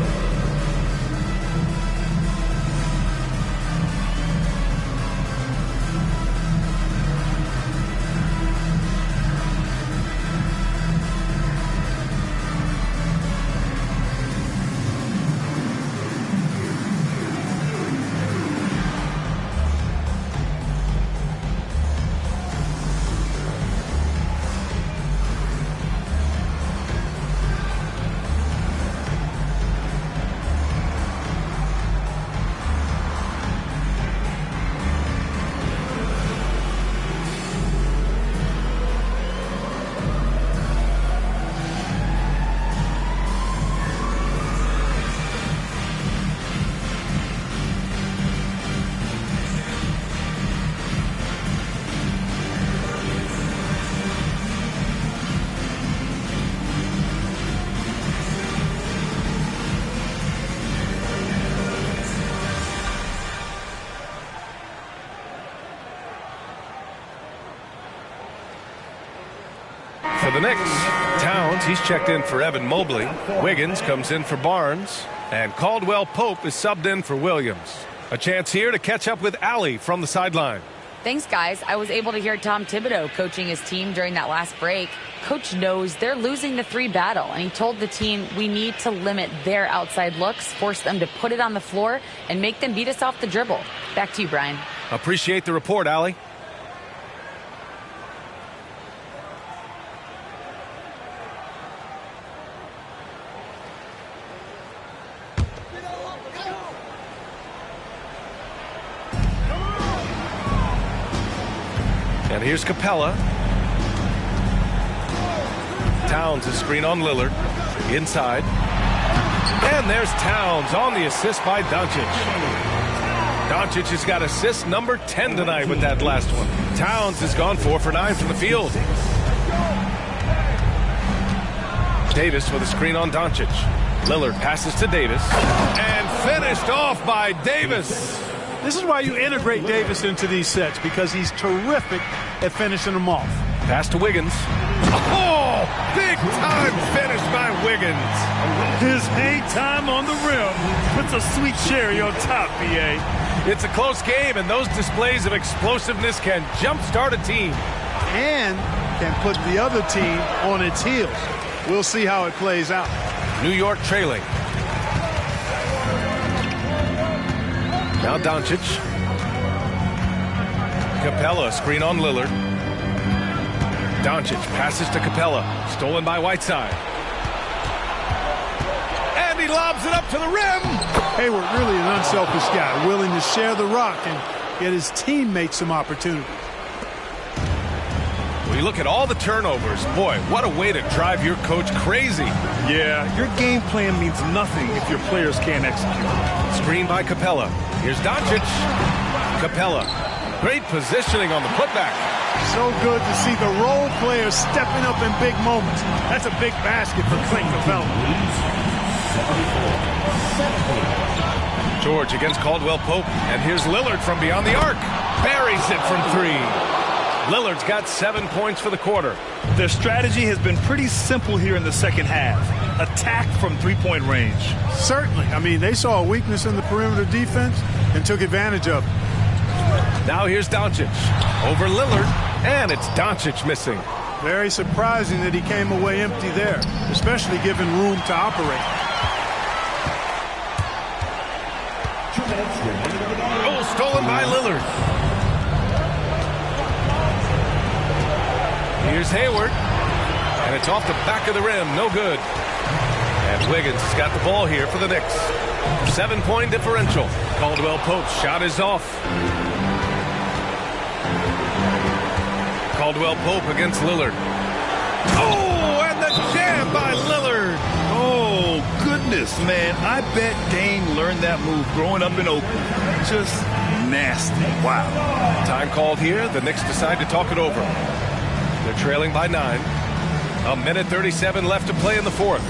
For the Knicks, Towns, he's checked in for Evan Mobley. Wiggins comes in for Barnes. And Caldwell Pope is subbed in for Williams. A chance here to catch up with Allie from the sideline. Thanks, guys. I was able to hear Tom Thibodeau coaching his team during that last break. Coach knows they're losing the 3 battle, and he told the team we need to limit their outside looks, force them to put it on the floor, and make them beat us off the dribble. Back to you, Brian. Appreciate the report, Allie. And here's Capella. Towns is screen on Lillard. Inside. And there's Towns on the assist by Doncic. Doncic has got assist number 10 tonight with that last one. Towns has gone 4 for 9 from the field. Davis with a screen on Doncic. Lillard passes to Davis. And finished off by Davis. This is why you integrate Davis into these sets, because he's terrific at finishing them off. Pass to Wiggins. Oh, big time finish by Wiggins. His hang time on the rim puts a sweet cherry on top, BA. It's a close game, and those displays of explosiveness can jumpstart a team. And can put the other team on its heels. We'll see how it plays out. New York trailing. Now Doncic. Capella, screen on Lillard. Doncic passes to Capella. Stolen by Whiteside. And he lobs it up to the rim. Hayward really an unselfish guy, willing to share the rock and get his teammates some opportunity. When you look at all the turnovers, boy, what a way to drive your coach crazy. Yeah, your game plan means nothing if your players can't execute. Screen by Capella. Here's Doncic. Capella. Great positioning on the putback. So good to see the role players stepping up in big moments. That's a big basket for Clint Capella. George against Caldwell Pope, and here's Lillard from beyond the arc. Buries it from 3. Lillard's got 7 points for the quarter. Their strategy has been pretty simple here in the second half. Attack from three-point range. Certainly. I mean, they saw a weakness in the perimeter defense and took advantage of it. Now here's Doncic over Lillard, and it's Doncic missing. Very surprising that he came away empty there, especially given room to operate. Oh, stolen by Lillard. Here's Hayward, and it's off the back of the rim. No good. And Wiggins has got the ball here for the Knicks. 7-point differential. Caldwell Pope's shot is off. Caldwell Pope against Lillard. Oh, and the jam by Lillard. Oh, goodness, man. I bet Dame learned that move growing up in Oakland. Just nasty. Wow. Time called here. The Knicks decide to talk it over. They're trailing by 9. 1:37 left to play in the fourth.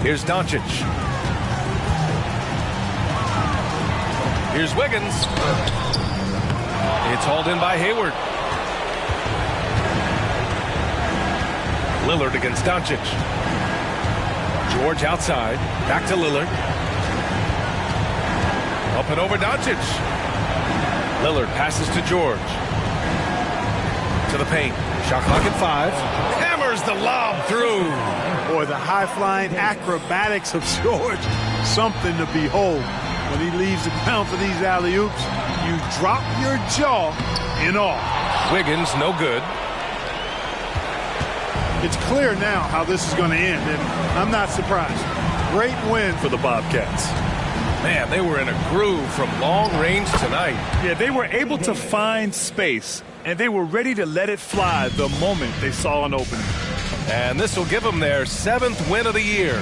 Here's Doncic. Here's Wiggins. It's hauled in by Hayward. Lillard against Doncic. George outside. Back to Lillard. Up and over Doncic. Lillard passes to George. To the paint. Shot clock at 5. Hammers the lob through. Boy, the high-flying acrobatics of George, something to behold. When he leaves the ground for these alley-oops, you drop your jaw in awe. Wiggins, no good. It's clear now how this is going to end, and I'm not surprised. Great win for the Bobcats. Man, they were in a groove from long range tonight. Yeah, they were able to find space, and they were ready to let it fly the moment they saw an opening. And this will give them their 7th win of the year.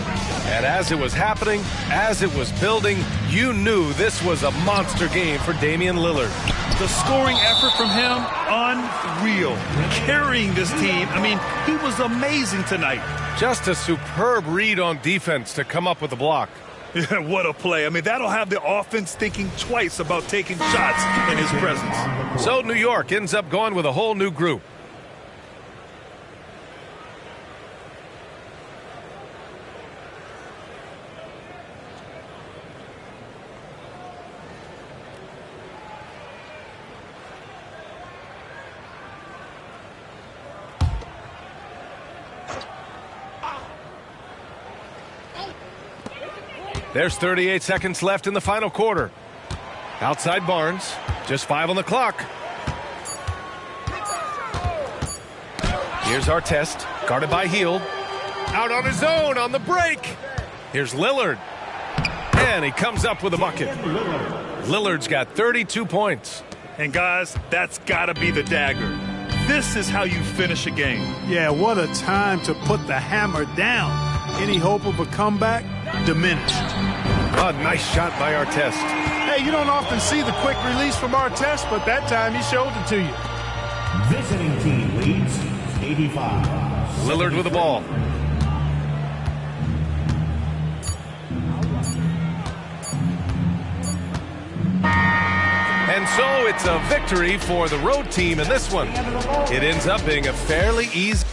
And as it was happening, as it was building, you knew this was a monster game for Damian Lillard. The scoring effort from him, unreal. Carrying this team, I mean, he was amazing tonight. Just a superb read on defense to come up with the block. Yeah, what a play. I mean, that'll have the offense thinking twice about taking shots in his presence. So New York ends up going with a whole new group. There's 38 seconds left in the final quarter. Outside Barnes, just 5 on the clock. Here's Artest, guarded by Hield. Out on his own on the break. Here's Lillard. 10. He comes up with a bucket. Lillard's got 32 points. And guys, that's got to be the dagger. This is how you finish a game. Yeah, what a time to put the hammer down. Any hope of a comeback? Diminished. A nice shot by Artest. Hey, you don't often see the quick release from Artest, but that time he showed it to you. Visiting team leads 85. Lillard with the ball. And so it's a victory for the road team in this one. It ends up being a fairly easy.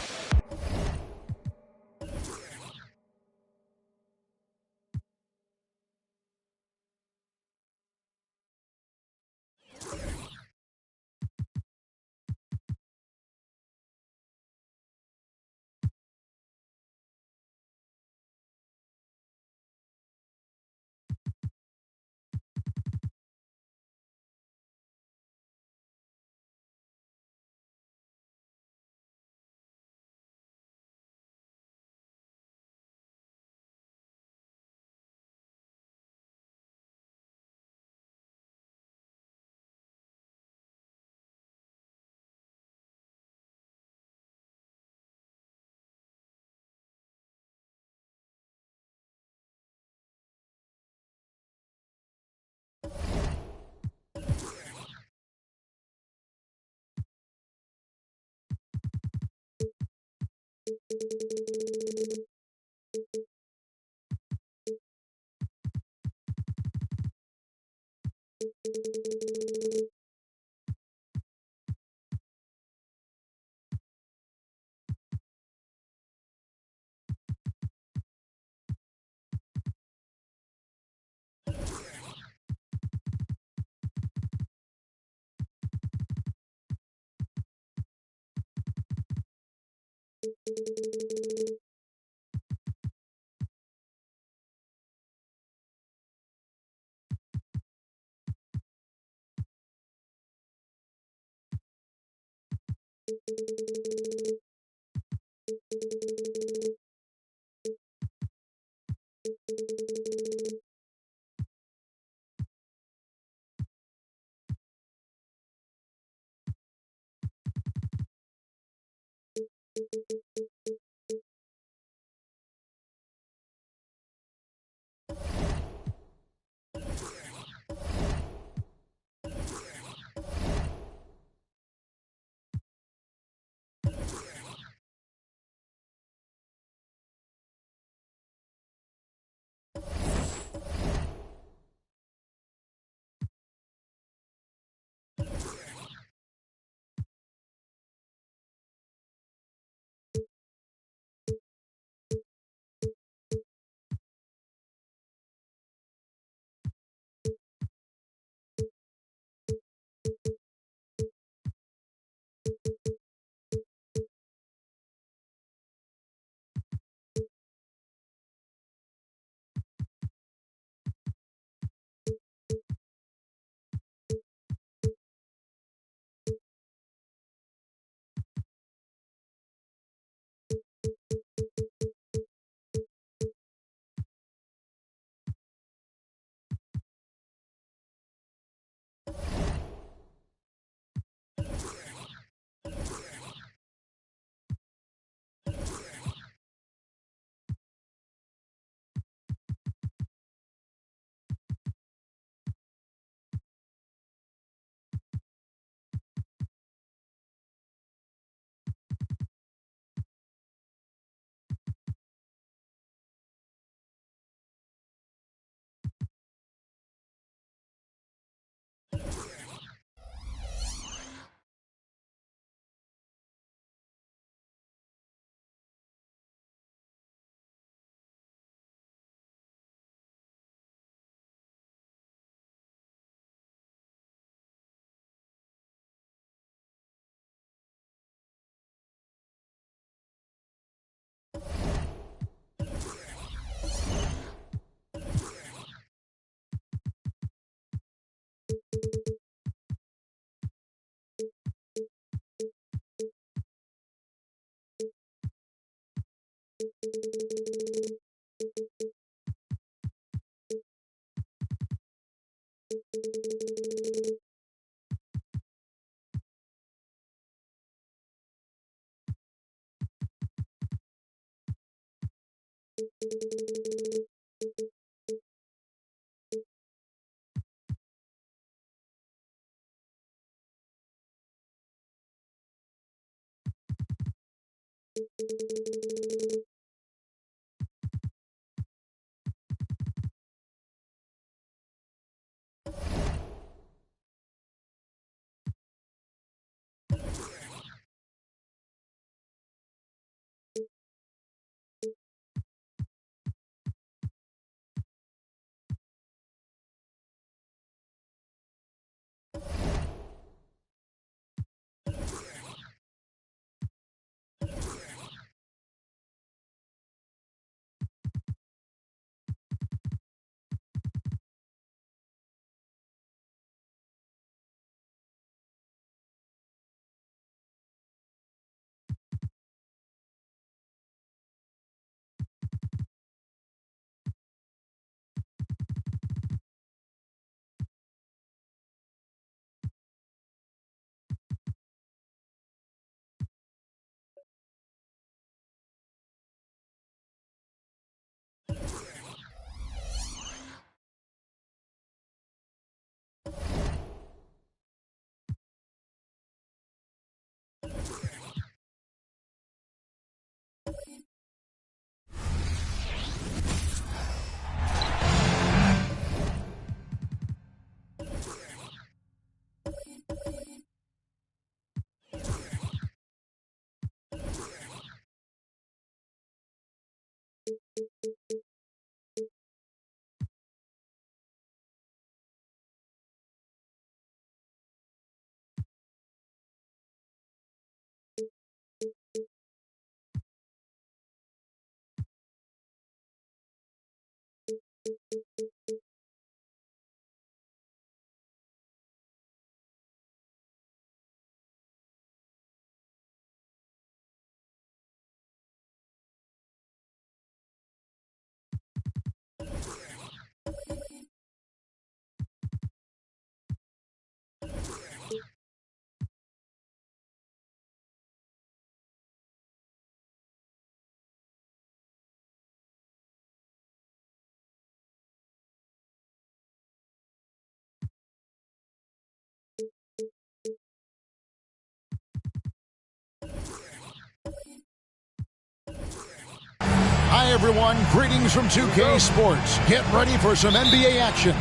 Hi, everyone. Greetings from 2K Sports. Get ready for some NBA action.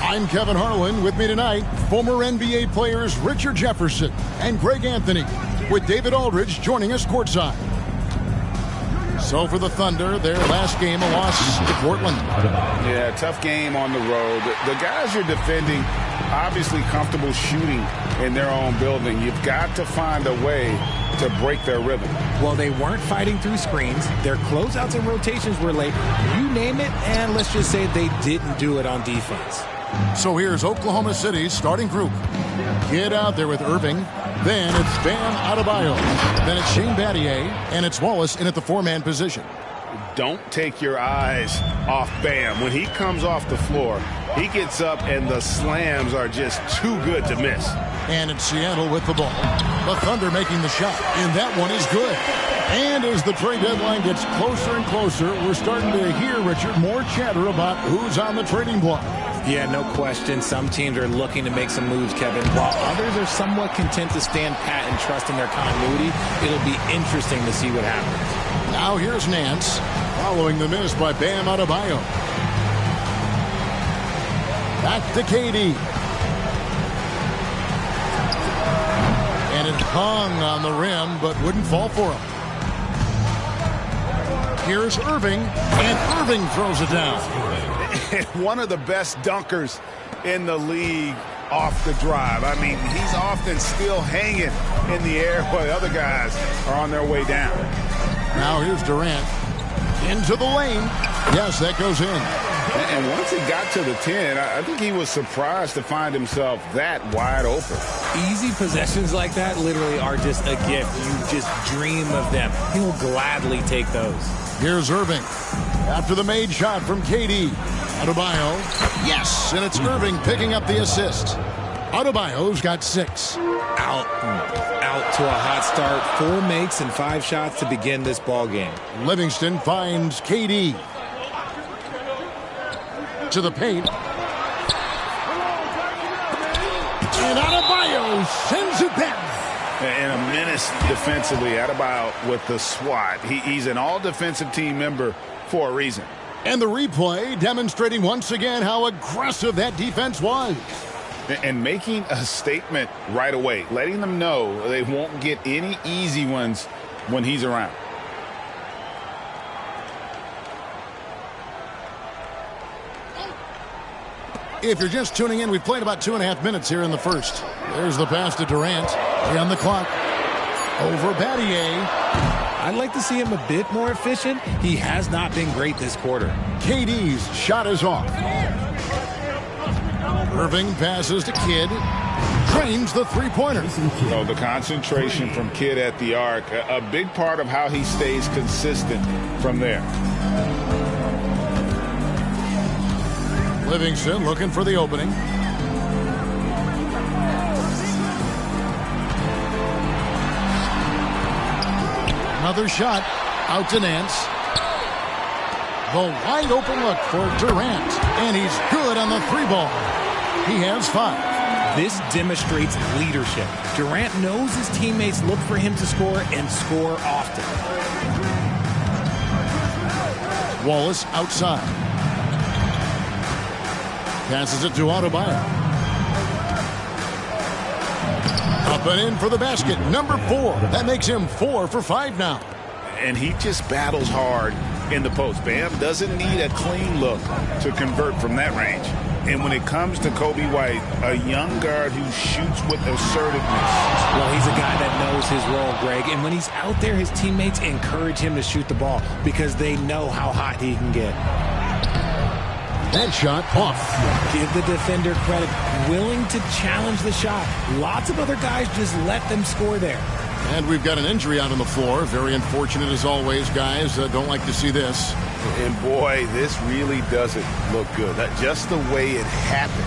I'm Kevin Harlan. With me tonight, former NBA players Richard Jefferson and Greg Anthony, with David Aldridge joining us courtside. So for the Thunder, their last game, a loss to Portland. Yeah, tough game on the road. The guys you're defending, obviously comfortable shooting in their own building. You've got to find a way to break their rhythm. Well, they weren't fighting through screens. Their closeouts and rotations were late. You name it, and let's just say they didn't do it on defense. So here's Oklahoma City's starting group. Get out there with Irving. Then it's Bam Adebayo. Then it's Shane Battier. And it's Wallace in at the four-man position. Don't take your eyes off Bam. When he comes off the floor, he gets up and the slams are just too good to miss. And it's Seattle with the ball. The Thunder making the shot. And that one is good. And as the trade deadline gets closer and closer, we're starting to hear, Richard, more chatter about who's on the trading block. Yeah, no question. Some teams are looking to make some moves, Kevin, while others are somewhat content to stand pat and trust in their continuity. It'll be interesting to see what happens. Now here's Nance, following the miss by Bam Adebayo. Back to KD. And it hung on the rim, but wouldn't fall for him. Here's Irving, and Irving throws it down. One of the best dunkers in the league off the drive. I mean, he's often still hanging in the air while the other guys are on their way down. Now here's Durant into the lane. Yes, that goes in. And once he got to the 10, I think he was surprised to find himself that wide open. Easy possessions like that literally are just a gift. You just dream of them. He'll gladly take those. Here's Irving after the made shot from KD. Adebayo, yes, and it's Irving picking up the assist. Adebayo's got 6. Out to a hot start. 4 makes and 5 shots to begin this ball game. Livingston finds KD. To the paint. And Adebayo sends it back. And a menace defensively. Adebayo with the swat. He's an all-defensive team member for a reason. And the replay demonstrating once again how aggressive that defense was. And making a statement right away, letting them know they won't get any easy ones when he's around. If you're just tuning in, we've played about 2.5 minutes here in the first. There's the pass to Durant. On the clock. Over Battier. I'd like to see him a bit more efficient. He has not been great this quarter. KD's shot is off. Irving passes to Kidd. Drains the three-pointer. So the concentration from Kidd at the arc, a big part of how he stays consistent from there. Livingston looking for the opening. Another shot out to Nance. The wide open look for Durant. And he's good on the 3-ball. He has 5. This demonstrates leadership. Durant knows his teammates look for him to score and score often. Wallace outside. Passes it to Adebayo. Up and in for the basket. Number 4. That makes him 4 for 5 now. And he just battles hard in the post. Bam doesn't need a clean look to convert from that range. And when it comes to Kobe White, a young guard who shoots with assertiveness. Well, he's a guy that knows his role, Greg. And when he's out there, his teammates encourage him to shoot the ball because they know how hot he can get. That shot off. Give the defender credit. Willing to challenge the shot. Lots of other guys just let them score there. And we've got an injury out on the floor. Very unfortunate as always, guys. Don't like to see this. And boy, this really doesn't look good. Just the way it happened.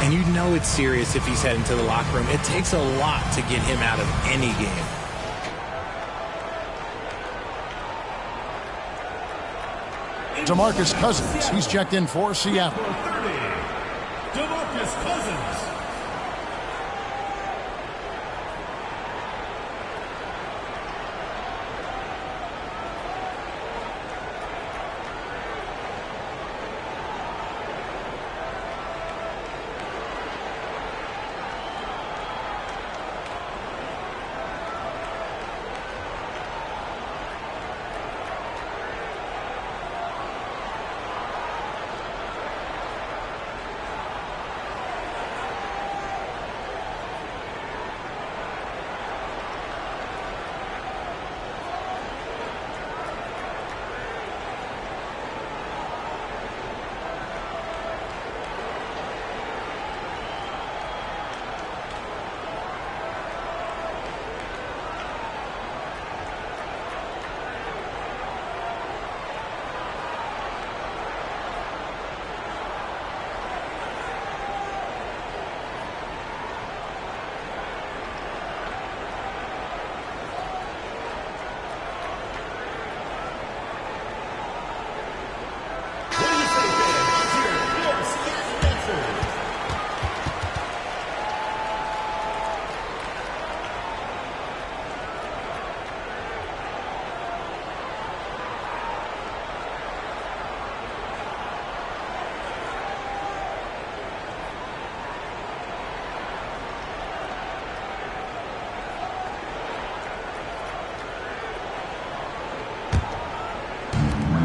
And you know it's serious if he's heading to the locker room. It takes a lot to get him out of any game. DeMarcus Cousins. He's checked in for Seattle. DeMarcus Cousins.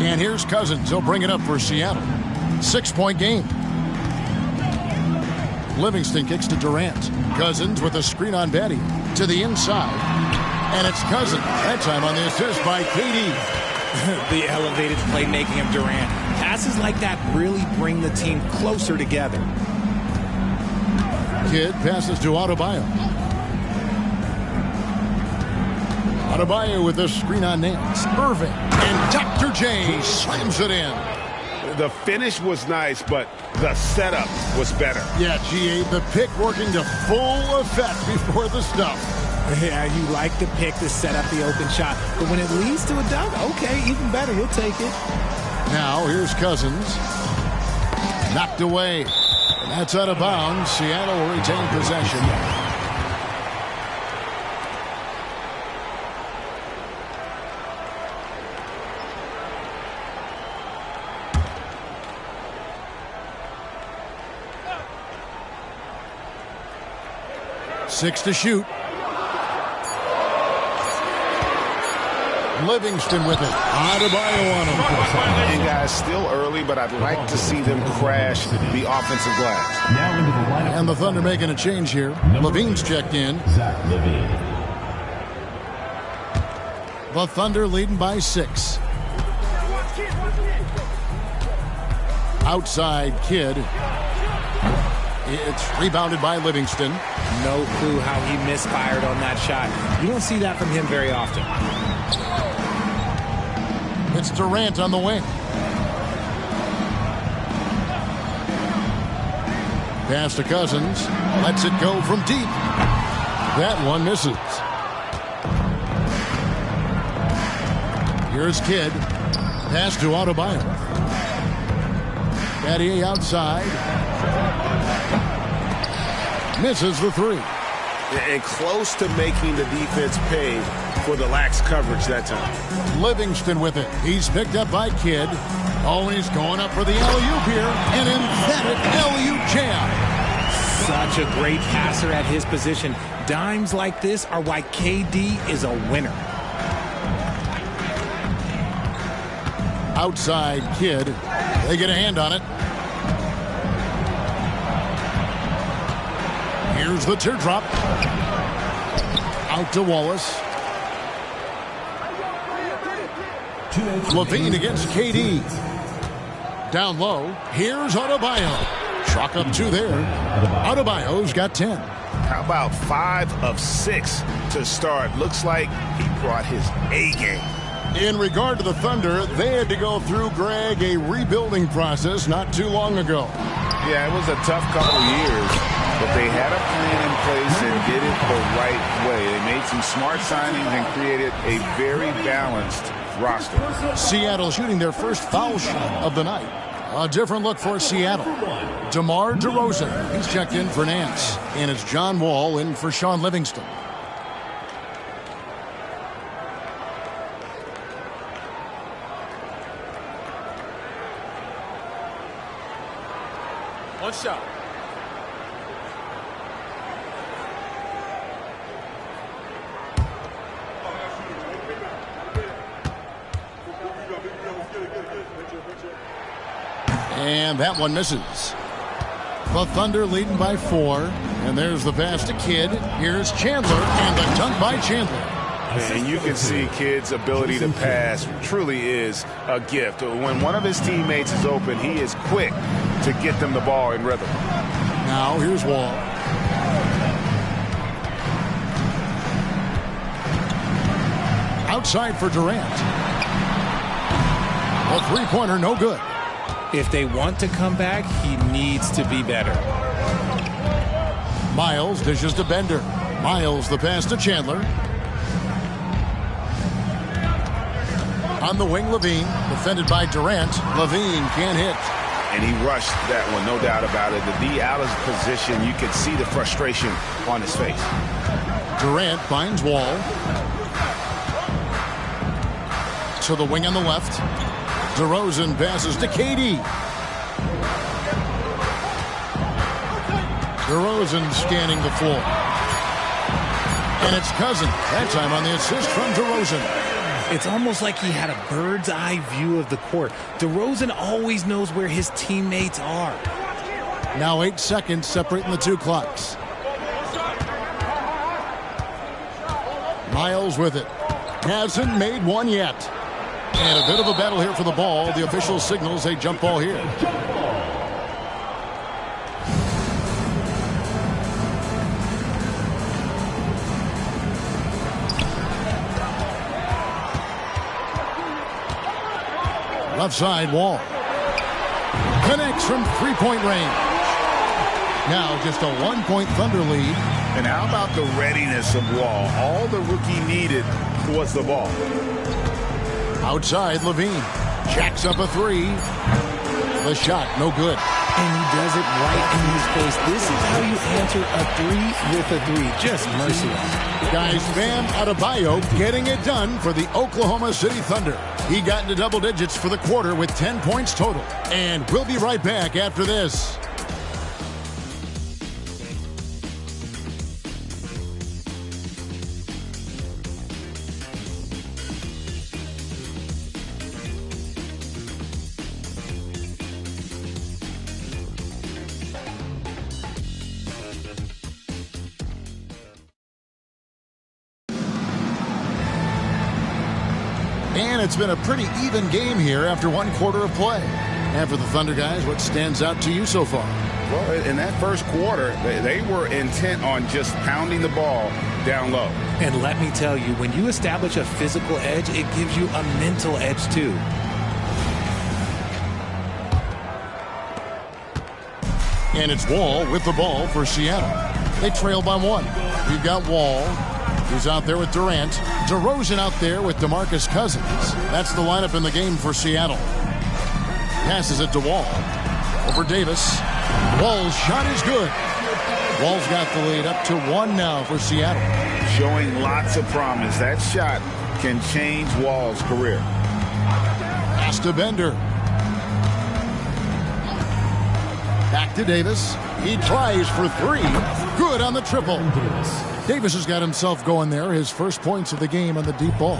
And here's Cousins. He'll bring it up for Seattle. 6-point game. Livingston kicks to Durant. Cousins with a screen on Betty. To the inside. And it's Cousins. That time on the assist by KD. The elevated playmaking of Durant. Passes like that really bring the team closer together. Kidd passes to Adebayo. Adebayo with a screen on Nance. Irving. And Dr. J slams it in. The finish was nice, but the setup was better. Yeah, GA, the pick working to full effect before the stuff. Yeah, you like the pick to set up the open shot. But when it leads to a dunk, okay, even better. We'll take it. Now, here's Cousins. Knocked away. And that's out of bounds. Seattle will retain possession. Six to shoot. Livingston with it. Adebayo on him. And guys, still early, but I'd like to see them crash the offensive glass. And the Thunder making a change here. Levine's checked in. Zach Levine. The Thunder leading by 6. Outside Kidd. It's rebounded by Livingston. No clue how he misfired on that shot. You don't see that from him very often. It's Durant on the wing. Pass to Cousins. Lets it go from deep. That one misses. Here's Kidd. Pass to Adebayo. Battier outside. Misses the three. And close to making the defense pay for the lax coverage that time. Livingston with it. He's picked up by Kidd. Oh, and he's going up for the alley-oop here. An emphatic alley-oop jam. Such a great passer at his position. Dimes like this are why KD is a winner. Outside Kidd. They get a hand on it. Here's the teardrop. Out to Wallace. Levine against KD. Down low. Here's Adebayo. Chalk up 2 there. Adebayo's got 10. How about 5 of 6 to start? Looks like he brought his A game. In regard to the Thunder, they had to go through, Greg, a rebuilding process not too long ago. Yeah, it was a tough couple of years, but they had a plan in place and did it the right way. They made some smart signings and created a very balanced roster. Seattle shooting their first foul shot of the night. A different look for Seattle. DeMar DeRozan, he's checked in for Nance. And it's John Wall in for Sean Livingston. One shot. And that one misses. The Thunder leading by 4. And there's the pass to Kidd. Here's Chandler, and the dunk by Chandler. And you can see Kidd's ability to pass truly is a gift. When one of his teammates is open, he is quick to get them the ball in rhythm. Now here's Wall. Outside for Durant. A three-pointer, no good. If they want to come back, he needs to be better. Miles dishes to Bender. Miles the pass to Chandler. On the wing, Levine, defended by Durant. Levine can't hit. And he rushed that one, no doubt about it. The D out of position, you could see the frustration on his face. Durant finds Wall. To the wing on the left. DeRozan passes to KD. DeRozan scanning the floor. And it's Cousins. That time on the assist from DeRozan. It's almost like he had a bird's eye view of the court. DeRozan always knows where his teammates are. Now 8 seconds separating the two clocks. Miles with it. Hasn't made one yet. And a bit of a battle here for the ball. The official signals a jump ball here. Left side, Wall. Connects from three-point range. Now just a 1-point Thunder lead. And how about the readiness of Wall? All the rookie needed was the ball. Outside, Levine jacks up a three. The shot, no good. And he does it right in his face. This is how you answer a three with a three. Just merciless. Guys, Bam Adebayo getting it done for the Oklahoma City Thunder. He got into double digits for the quarter with 10 points total. And we'll be right back after this. And it's been a pretty even game here after one quarter of play. And for the Thunder guys, what stands out to you so far? Well, in that first quarter, they were intent on just pounding the ball down low. And let me tell you, when you establish a physical edge, it gives you a mental edge too. And it's Wall with the ball for Seattle. They trail by one. We've got Wall. He's out there with Durant. DeRozan out there with DeMarcus Cousins. That's the lineup in the game for Seattle. Passes it to Wall. Over Davis. Wall's shot is good. Wall's got the lead up to one now for Seattle. Showing lots of promise. That shot can change Wall's career. Pass to Bender. Back to Davis. He tries for three. Good on the triple. Davis has got himself going there. His first points of the game on the deep ball.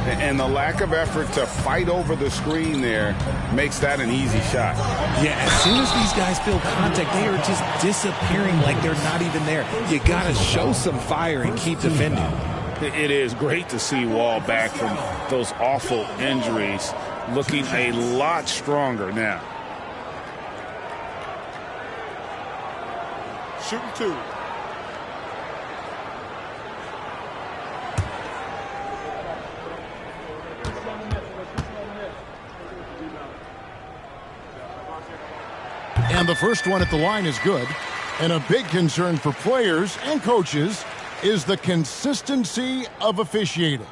And the lack of effort to fight over the screen there makes that an easy shot. Yeah, as soon as these guys feel contact, they are just disappearing like they're not even there. You got to show some fire and keep defending. It is great to see Wall back from those awful injuries, looking a lot stronger now. Shooting two. And the first one at the line is good. And a big concern for players and coaches is the consistency of officiating.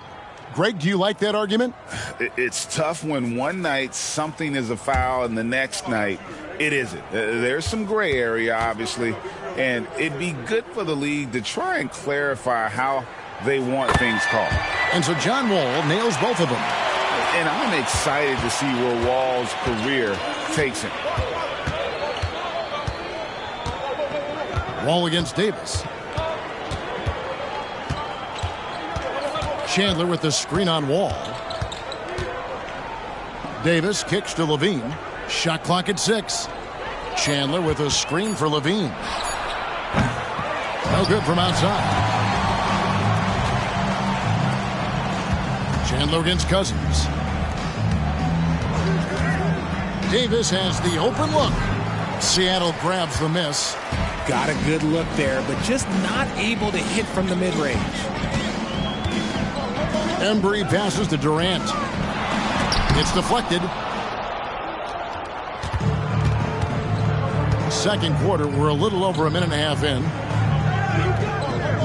Greg, do you like that argument? It's tough when one night something is a foul and the next night it isn't. There's some gray area, obviously, and it'd be good for the league to try and clarify how they want things called. And so John Wall nails both of them. And I'm excited to see where Wall's career takes him. Wall against Davis. Chandler with the screen on Wall. Davis kicks to Levine. Shot clock at 6. Chandler with a screen for Levine. No good from outside. Chandler against Cousins. Davis has the open look. Seattle grabs the miss. Got a good look there, but just not able to hit from the mid-range. Embry passes to Durant. It's deflected. Second quarter, we're a little over a minute and a half in.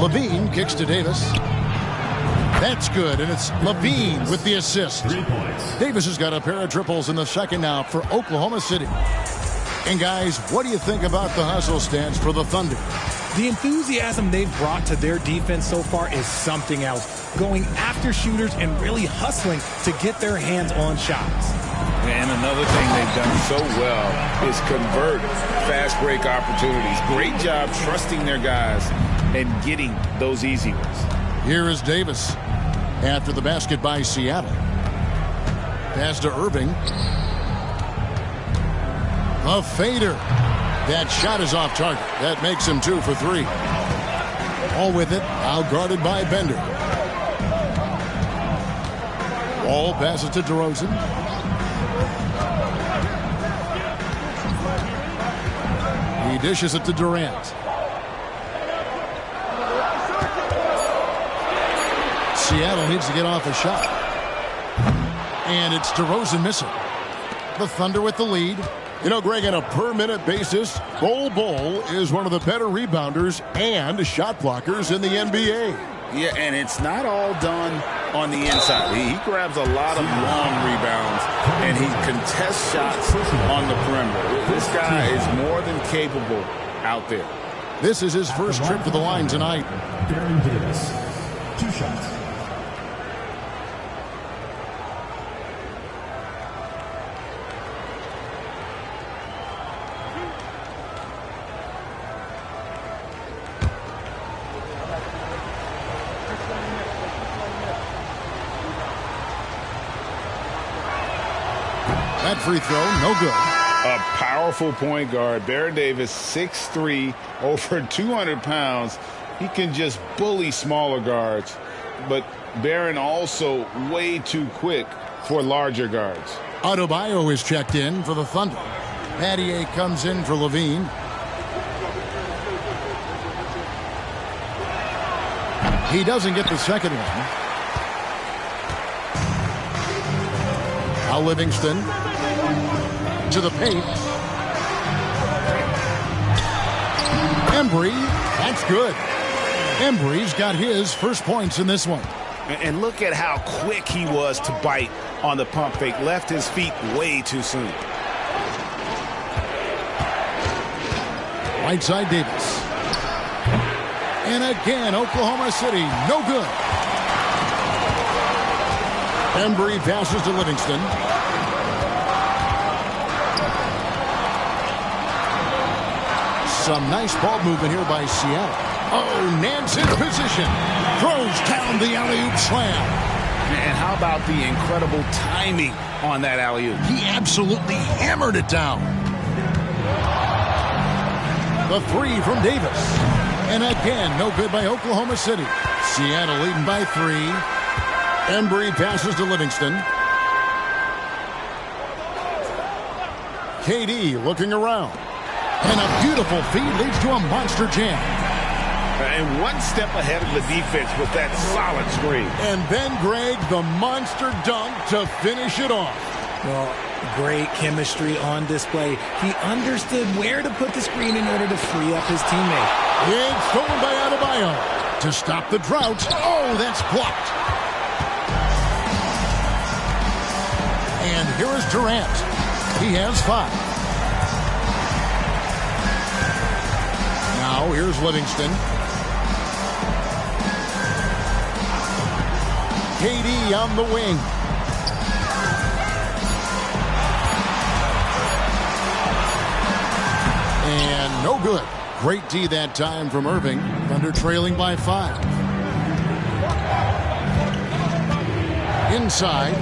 Levine kicks to Davis. That's good, and it's Levine with the assist. Davis has got a pair of triples in the second now for Oklahoma City. And guys, what do you think about the hustle stance for the Thunder? The enthusiasm they've brought to their defense so far is something else. Going after shooters and really hustling to get their hands on shots. And another thing they've done so well is convert fast break opportunities. Great job trusting their guys and getting those easy ones. Here is Davis after the basket by Seattle. Pass to Irving. A fader. That shot is off target. That makes him 2 for 3. All with it, out guarded by Bender. Wall passes to DeRozan. He dishes it to Durant. Seattle needs to get off a shot. And it's DeRozan missing. The Thunder with the lead. You know, Greg, on a per-minute basis, Bol Bol is one of the better rebounders and shot blockers in the NBA. Yeah, and it's not all done on the inside. He grabs a lot of long rebounds, and he contests shots on the perimeter. This guy is more than capable out there. This is his first trip to the line tonight. Baron Davis, 2 shots. That free throw, no good. A powerful point guard. Baron Davis, 6'3", over 200 pounds. He can just bully smaller guards. But Baron also way too quick for larger guards. Adebayo is checked in for the Thunder. Battier comes in for Levine. He doesn't get the second one. Al Livingston to the paint. Embry, that's good. Embry's got his first points in this one. And look at how quick he was to bite on the pump fake. Left his feet way too soon. Right side Davis. And again, Oklahoma City, no good. Embry passes to Livingston. Some nice ball movement here by Seattle. Oh, Nance in position. Throws down the alley-oop slam. And how about the incredible timing on that alley-oop? He absolutely hammered it down. The three from Davis. And again, no good by Oklahoma City. Seattle leading by 3. Embry passes to Livingston. KD looking around. And a beautiful feed leads to a monster jam. And one step ahead of the defense with that solid screen. And then, Greg, the monster dunk to finish it off. Well, great chemistry on display. He understood where to put the screen in order to free up his teammate. It's stolen by Adebayo to stop the drought. Oh, that's blocked. And here is Durant. He has 5. Now here's Livingston. KD on the wing. And no good. Great D that time from Irving. Thunder trailing by 5. Inside.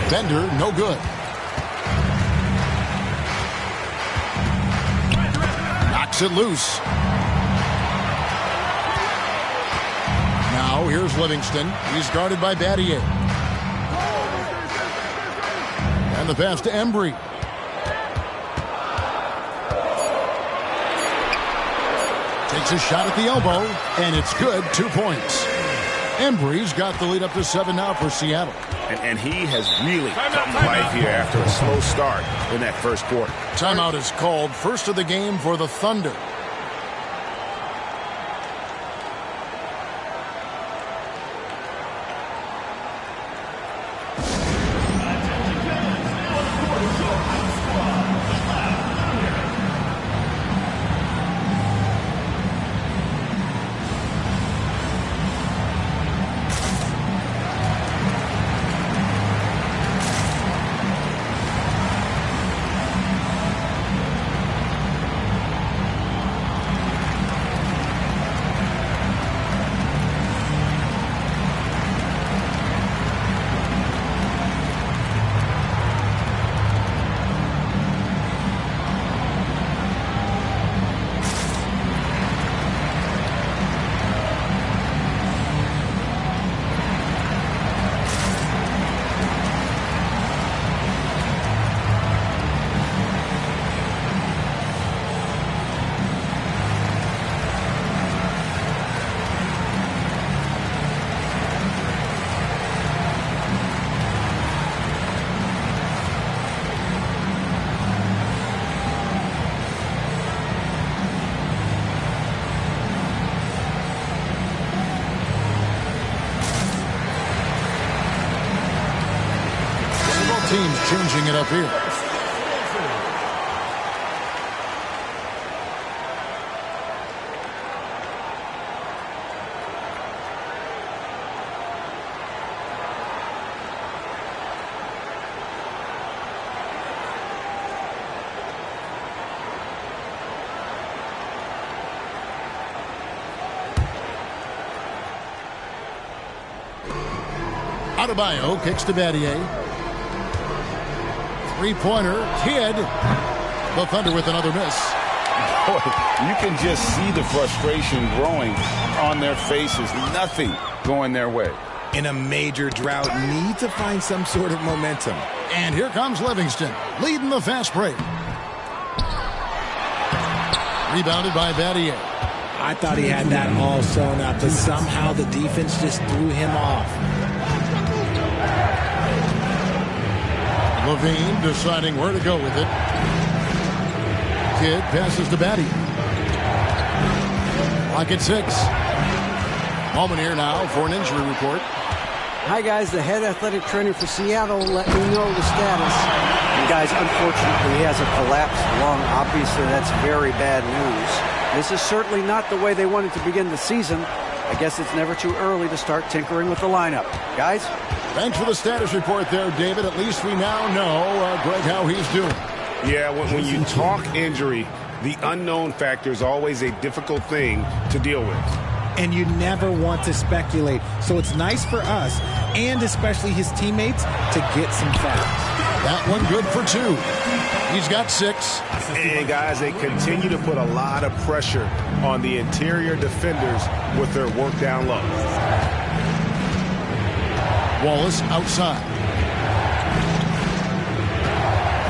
Bender, no good. Knocks it loose. Now here's Livingston. He's guarded by Battier. And the pass to Embry. Takes a shot at the elbow, and it's good. 2 points. Embry's got the lead up to 7 now for Seattle. And he has really come to life here after a slow start in that first quarter. Timeout is called. First of the game for the Thunder. team changing it up here. Adebayo kicks to Battier. Three-pointer. Kidd. The Thunder with another miss. Boy, you can just see the frustration growing on their faces. Nothing going their way. In a major drought, need to find some sort of momentum. And here comes Livingston, leading the fast break. Rebounded by Battier. I thought he had that all sewn up, but somehow the defense just threw him off. Levine deciding where to go with it. Kidd passes to Battier. Clock at 6. Moment here now for an injury report. Hi, guys. The head athletic trainer for Seattle let me know the status. And, guys, unfortunately, he has a collapsed lung. Obviously, that's very bad news. This is certainly not the way they wanted to begin the season. I guess it's never too early to start tinkering with the lineup. Guys? Thanks for the status report there, David. At least we now know, Greg, how he's doing. Yeah, when you talk injury, the unknown factor is always a difficult thing to deal with. And you never want to speculate. So it's nice for us, and especially his teammates, to get some facts. That one good for 2. He's got 6. And, guys, they continue to put a lot of pressure on the interior defenders with their work down low. Wallace outside.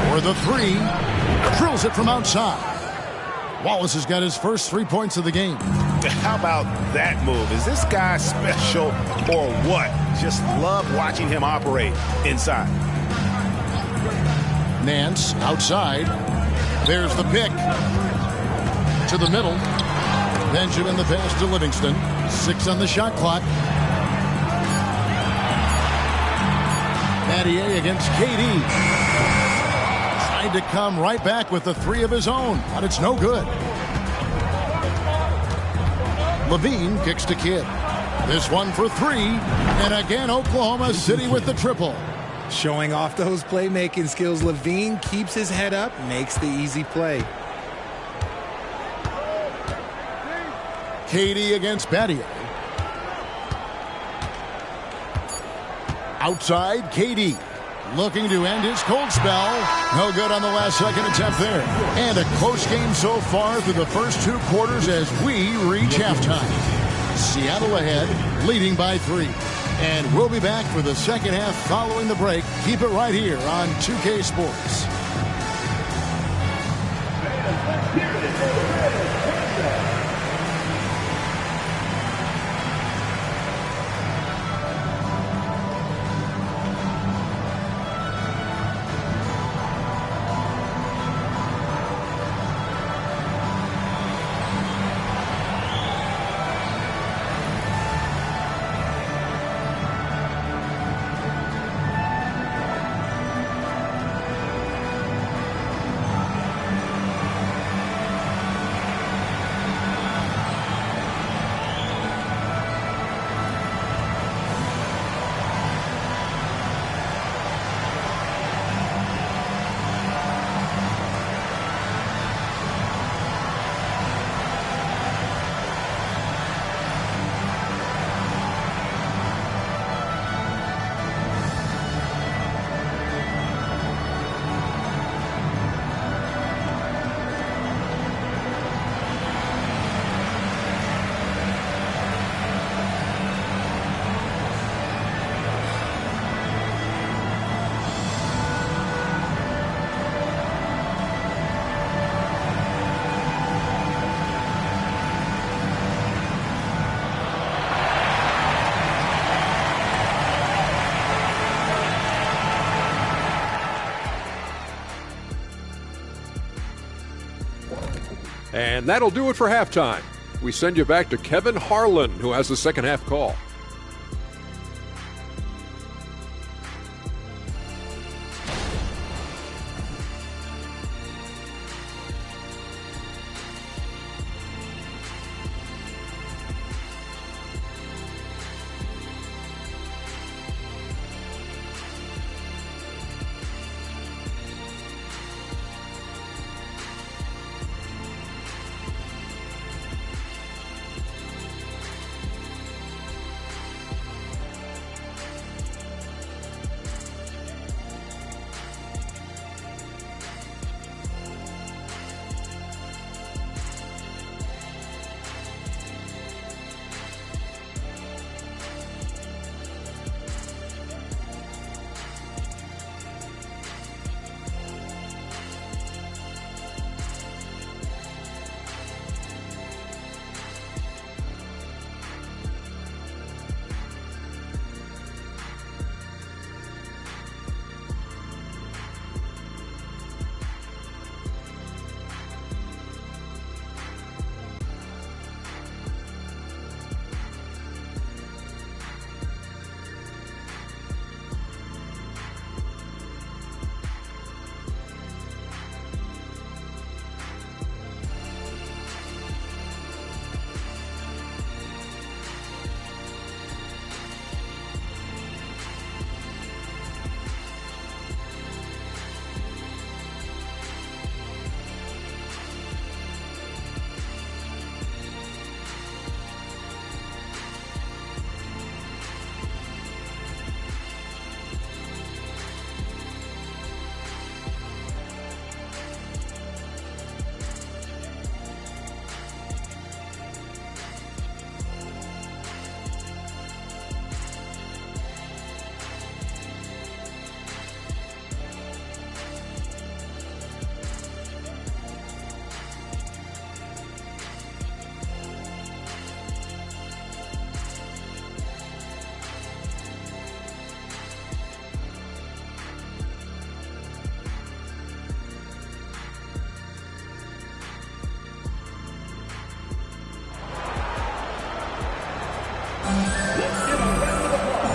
For the 3. Drills it from outside. Wallace has got his first 3 points of the game. How about that move? Is this guy special or what? Just love watching him operate inside. Nance outside. There's the pick. To the middle. Benjamin the pass to Livingston. 6 on the shot clock. Battier against KD. Tried to come right back with the 3 of his own, but it's no good. Levine kicks to Kidd. This one for 3. And again, Oklahoma City with the triple. Showing off those playmaking skills, Levine keeps his head up, makes the easy play. KD against Battier. Outside, KD. Looking to end his cold spell. No good on the last second attempt there. And a close game so far through the first 2 quarters as we reach halftime. Seattle ahead, leading by 3. And we'll be back for the second half following the break. Keep it right here on 2K Sports. And that'll do it for halftime. We send you back to Kevin Harlan, who has the second half call.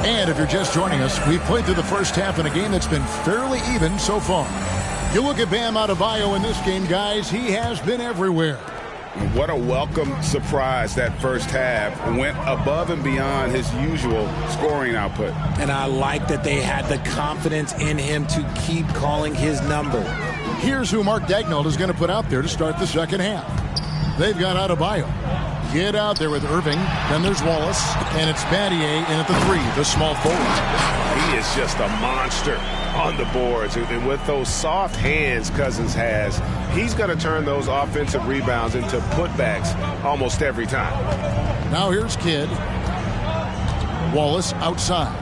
And if you're just joining us, we've played through the first half in a game that's been fairly even so far. You look at Bam Adebayo in this game, guys, he has been everywhere. What a welcome surprise that first half. Went above and beyond his usual scoring output. And I like that they had the confidence in him to keep calling his number. Here's who Mark Daigneault is going to put out there to start the second half. They've got Adebayo. Get out there with Irving. Then there's Wallace. And it's Battier in at the 3, the small forward. He is just a monster on the boards. And with those soft hands Cousins has, he's going to turn those offensive rebounds into putbacks almost every time. Now here's Kidd. Wallace outside.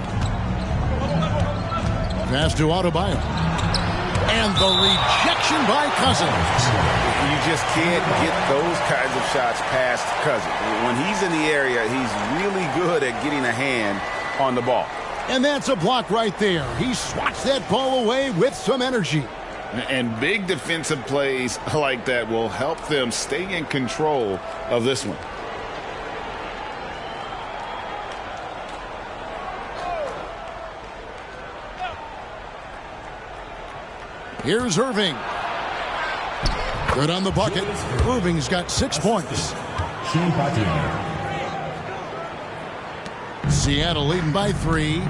Pass to Adebayo. And the rejection by Cousins. You just can't get those kinds of shots past Cousins. When he's in the area, he's really good at getting a hand on the ball. And that's a block right there. He swats that ball away with some energy. And big defensive plays like that will help them stay in control of this one. Here's Irving. Good on the bucket. Irving's got 6 points. Seattle leading by 3.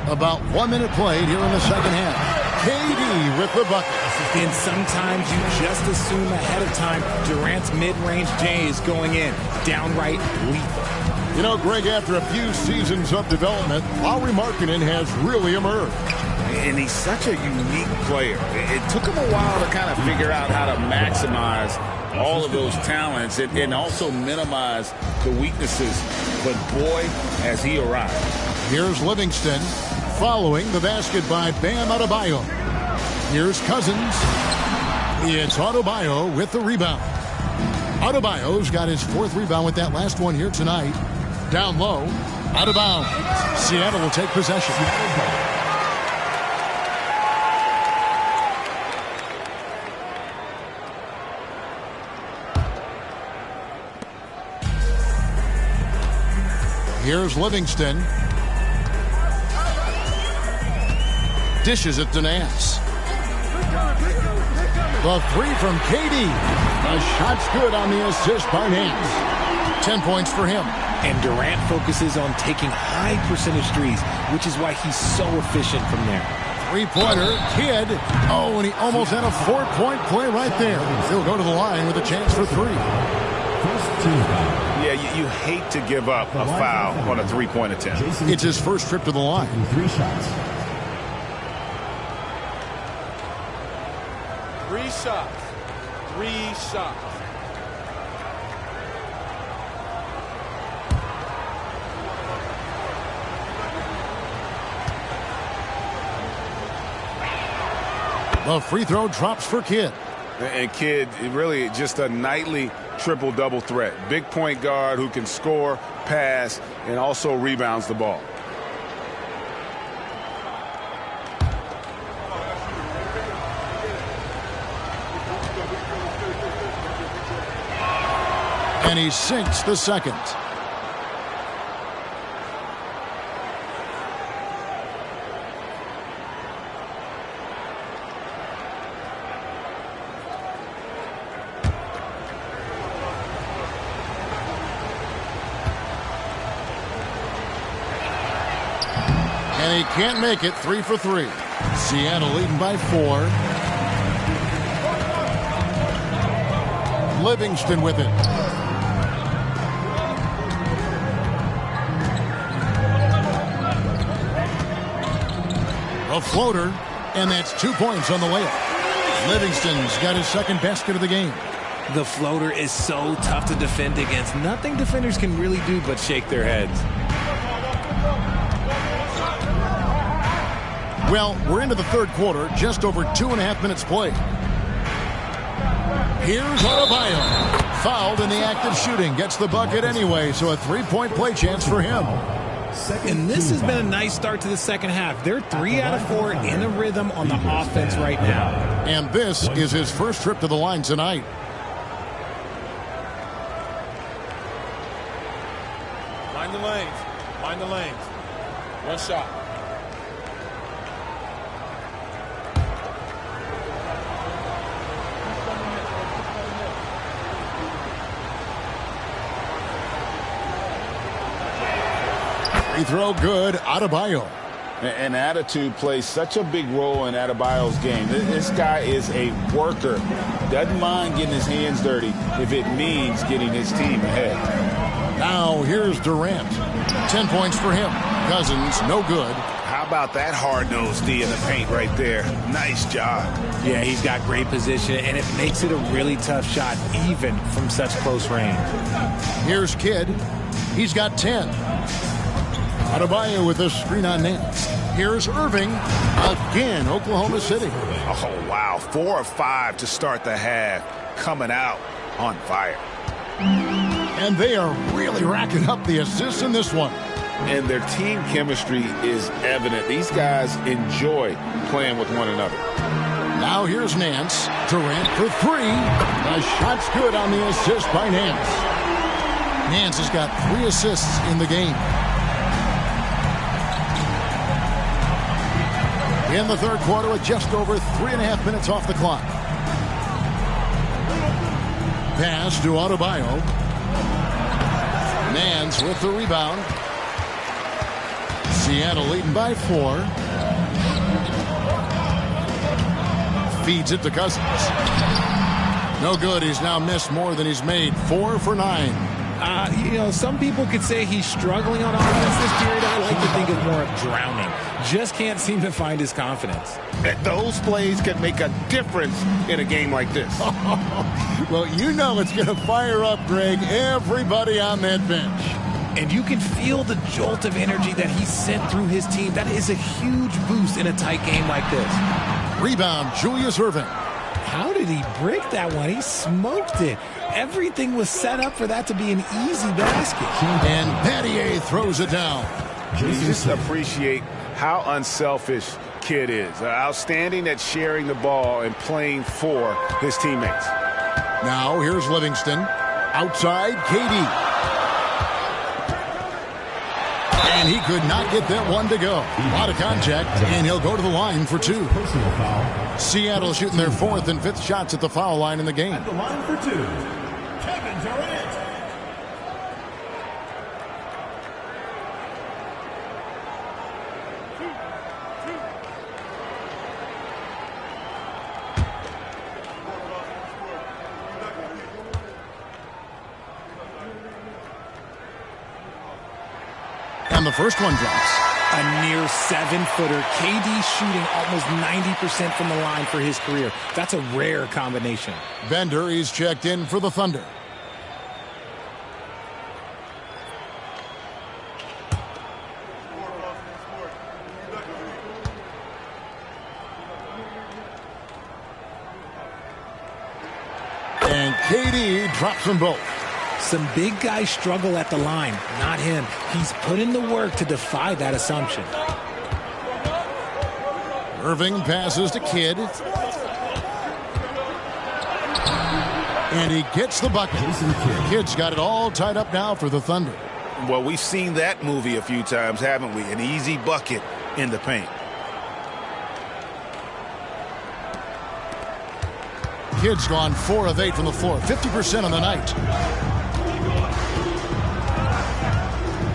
About 1 minute played here in the second half. KD with the bucket. And sometimes you just assume ahead of time Durant's mid-range J is going in. Downright lethal. You know, Greg, after a few seasons of development, Lauri Markkanen has really emerged. And he's such a unique player. It took him a while to kind of figure out how to maximize all of those talents and also minimize the weaknesses. But boy, has he arrived. Here's Livingston following the basket by Bam Adebayo. Here's Cousins. It's Adebayo with the rebound. Adebayo's got his 4th rebound with that last one here tonight. Down low, out of bounds. Seattle will take possession. Here's Livingston. Dishes it to Nance. The 3 from KD. The shot's good on the assist by Nance. 10 points for him. And Durant focuses on taking high percentage threes, which is why he's so efficient from there. 3-pointer, Kidd. Oh, and he almost had a 4-point play right there. He'll go to the line with a chance for 3. Yeah, you hate to give up a foul on a 3-point attempt. It's his first trip to the line. 3 shots. 3 shots. 3 shots. The free throw drops for Kidd. And Kidd, really just a nightly triple-double threat. Big point guard who can score, pass, and also rebounds the ball. And he sinks the second. And he can't make it. 3 for 3. Seattle leading by 4. Livingston with it. A floater, and that's 2 points on the layup. Livingston's got his second basket of the game. The floater is so tough to defend against. Nothing defenders can really do but shake their heads. Well, we're into the third quarter, just over 2.5 minutes played. Here's Adebayo. Fouled in the act of shooting. Gets the bucket anyway, so a 3-point play chance for him. And this has been a nice start to the second half. They're 3 out of 4 in a rhythm on the offense right now. And this is his first trip to the line tonight. Mind the lanes. Mind the lanes. One shot. Free throw good. Adebayo. And attitude plays such a big role in Adebayo's game. This guy is a worker. Doesn't mind getting his hands dirty if it means getting his team ahead. Now here's Durant. 10 points for him. Cousins, no good. How about that hard-nosed D in the paint right there? Nice job. Yeah, he's got great position, and it makes it a really tough shot, even from such close range. Here's Kidd. He's got 10. Adebayo with a screen on Nance. Here's Irving. Again, Oklahoma City. Oh, wow. 4 of 5 to start the half. Coming out on fire. And they are really racking up the assists in this one. And their team chemistry is evident. These guys enjoy playing with one another. Now here's Nance. Durant for 3. The shot's good on the assist by Nance. Nance has got 3 assists in the game. In the third quarter with just over 3.5 minutes off the clock. Pass to Adebayo. Nance with the rebound. Seattle leading by 4. Feeds it to Cousins. No good. He's now missed more than he's made. 4 for 9. Some people could say he's struggling on offense this period. I like to think of more of drowning. Just can't seem to find his confidence. Those plays can make a difference in a game like this. Well, you know it's going to fire up, Greg, everybody on that bench. And you can feel the jolt of energy that he sent through his team. That is a huge boost in a tight game like this. Rebound, Julius Irving. How did he break that one? He smoked it. Everything was set up for that to be an easy basket. And Battier throws it down. You just appreciate how unselfish Kidd is. Outstanding at sharing the ball and playing for his teammates. Now here's Livingston. Outside, KD. And he could not get that one to go. A lot of contact, and he'll go to the line for 2. Personal foul. Seattle shooting their 4th and 5th shots at the foul line in the game. At the line for 2, Kevin Durant. And the first one drops. A near 7-footer. KD shooting almost 90% from the line for his career. That's a rare combination. Bender, he's checked in for the Thunder. And KD drops them both. Some big guys struggle at the line, not him. He's put in the work to defy that assumption. Irving passes to Kidd. And he gets the bucket. Kidd's got it all tied up now for the Thunder. Well, we've seen that movie a few times, haven't we? An easy bucket in the paint. Kidd's gone 4 of 8 from the floor, 50% on the night.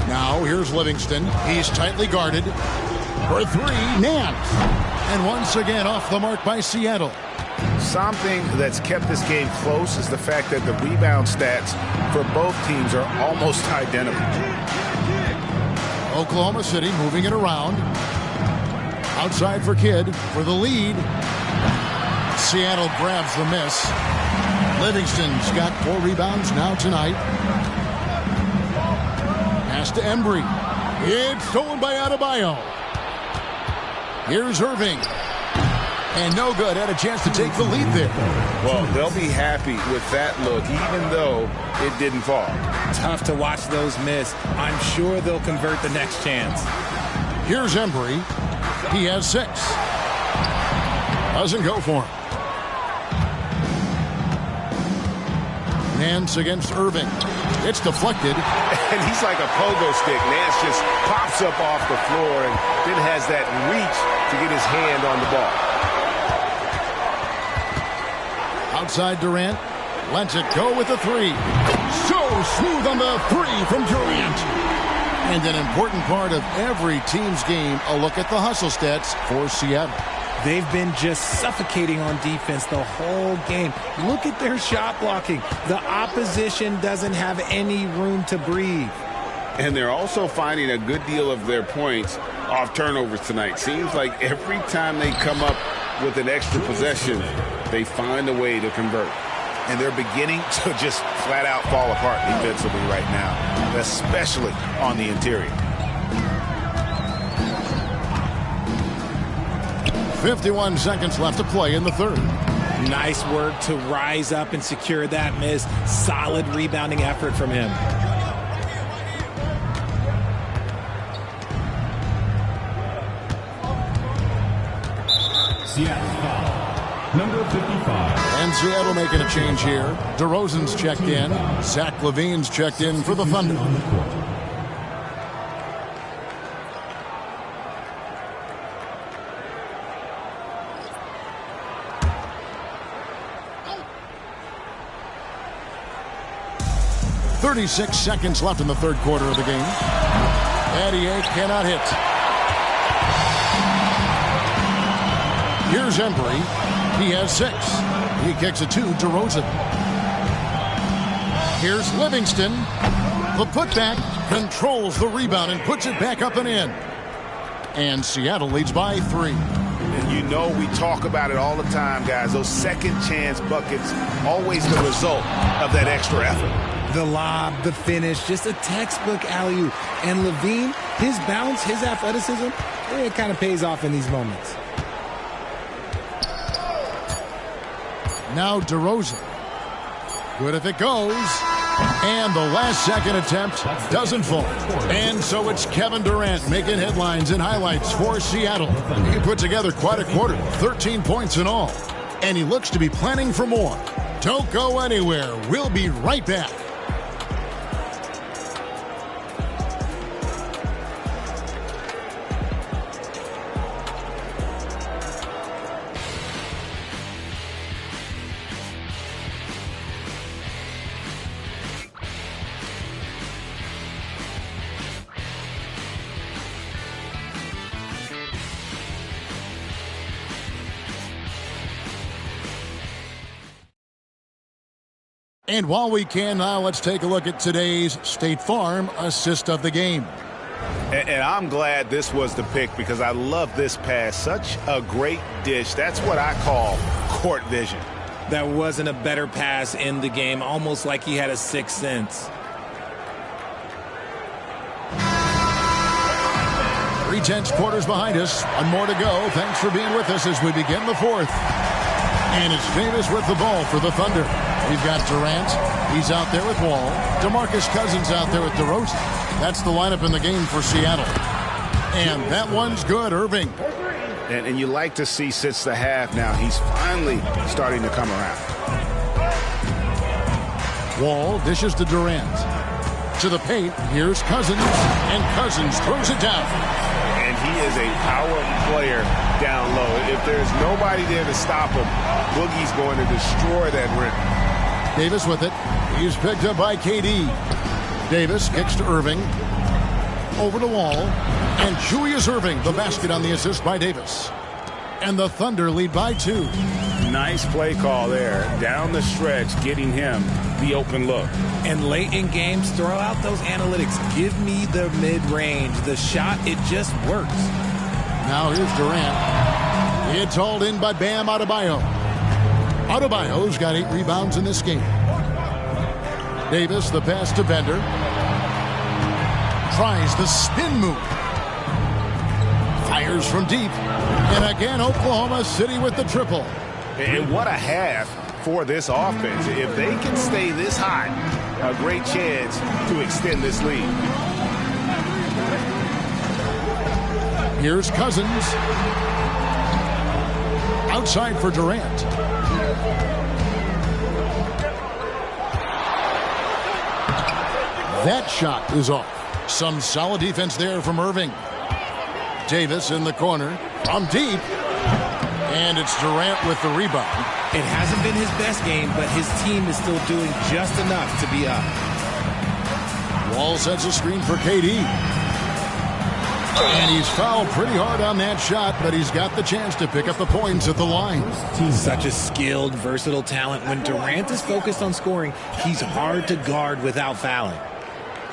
Now here's Livingston. He's tightly guarded. For 3, Nance. And once again off the mark by Seattle. Something that's kept this game close is the fact that the rebound stats for both teams are almost identical. Oklahoma City moving it around. Outside for Kidd for the lead. Seattle grabs the miss. Livingston's got 4 rebounds now tonight. Pass to Embry. It's stolen by Adebayo. Here's Irving. And no good. Had a chance to take the lead there. Well, they'll be happy with that look, even though it didn't fall. Tough to watch those miss. I'm sure they'll convert the next chance. Here's Embry. He has 6. Doesn't go for him. Nance against Irving. It's deflected. And he's like a pogo stick. Nance just pops up off the floor and then has that reach to get his hand on the ball. Outside Durant. Lets it go with the three. So smooth on the three from Durant. And an important part of every team's game, a look at the hustle stats for Seattle. They've been just suffocating on defense the whole game. Look at their shot blocking. The opposition doesn't have any room to breathe. And they're also finding a good deal of their points off turnovers tonight. Seems like every time they come up with an extra possession, they find a way to convert. And they're beginning to just flat out fall apart defensively right now, especially on the interior. 51 seconds left to play in the third. Nice work to rise up and secure that miss. Solid rebounding effort from him. Seattle foul. Number 55. And Seattle making a change here. DeRozan's checked in. Zach LaVine's checked in for the Thunder. On the court. .36 seconds left in the third quarter of the game. Adier cannot hit. Here's Embry. He has 6. He kicks it to DeRozan. Here's Livingston. The putback controls the rebound and puts it back up and in. And Seattle leads by 3. And you know we talk about it all the time, guys. Those second chance buckets, always the result of that extra effort. The lob, the finish, just a textbook alley-oop. And LaVine, his bounce, his athleticism, it kind of pays off in these moments. Now DeRozan. Good if it goes. And the last second attempt doesn't fall. And so it's Kevin Durant making headlines and highlights for Seattle. He put together quite a quarter, 13 points in all. And he looks to be planning for more. Don't go anywhere. We'll be right back. And while we can now, let's take a look at today's State Farm assist of the game. And I'm glad this was the pick because I love this pass. Such a great dish. That's what I call court vision. That wasn't a better pass in the game, almost like he had a sixth sense. 3/10 quarters behind us. One more to go. Thanks for being with us as we begin the fourth. And it's Davis with the ball for the Thunder. We've got Durant. He's out there with Wall. DeMarcus Cousins out there with DeRozan. That's the lineup in the game for Seattle. And that one's good, Irving. And you like to see since the half now, he's finally starting to come around. Wall dishes to Durant. To the paint, here's Cousins. And Cousins throws it down. And he is a power player down low. If there's nobody there to stop him, Boogie's going to destroy that rim. Davis with it. He's picked up by KD. Davis kicks to Irving. Over to Wall. And Julius Irving, the basket on the assist by Davis. And the Thunder lead by 2. Nice play call there. Down the stretch, getting him the open look. And late in games, throw out those analytics. Give me the mid-range. The shot, it just works. Now here's Durant. It's hauled in by Bam Adebayo. Adebayo's got 8 rebounds in this game. Davis, the pass to Bender. Tries the spin move. Fires from deep. And again, Oklahoma City with the triple. And what a half for this offense. If they can stay this hot, a great chance to extend this lead. Here's Cousins. Outside for Durant. That shot is off. Some solid defense there from Irving. Davis in the corner from deep. And it's Durant with the rebound. It hasn't been his best game, but his team is still doing just enough to be up. Wall sets a screen for KD. And he's fouled pretty hard on that shot, but he's got the chance to pick up the points at the line. Such a skilled, versatile talent. When Durant is focused on scoring, he's hard to guard without fouling.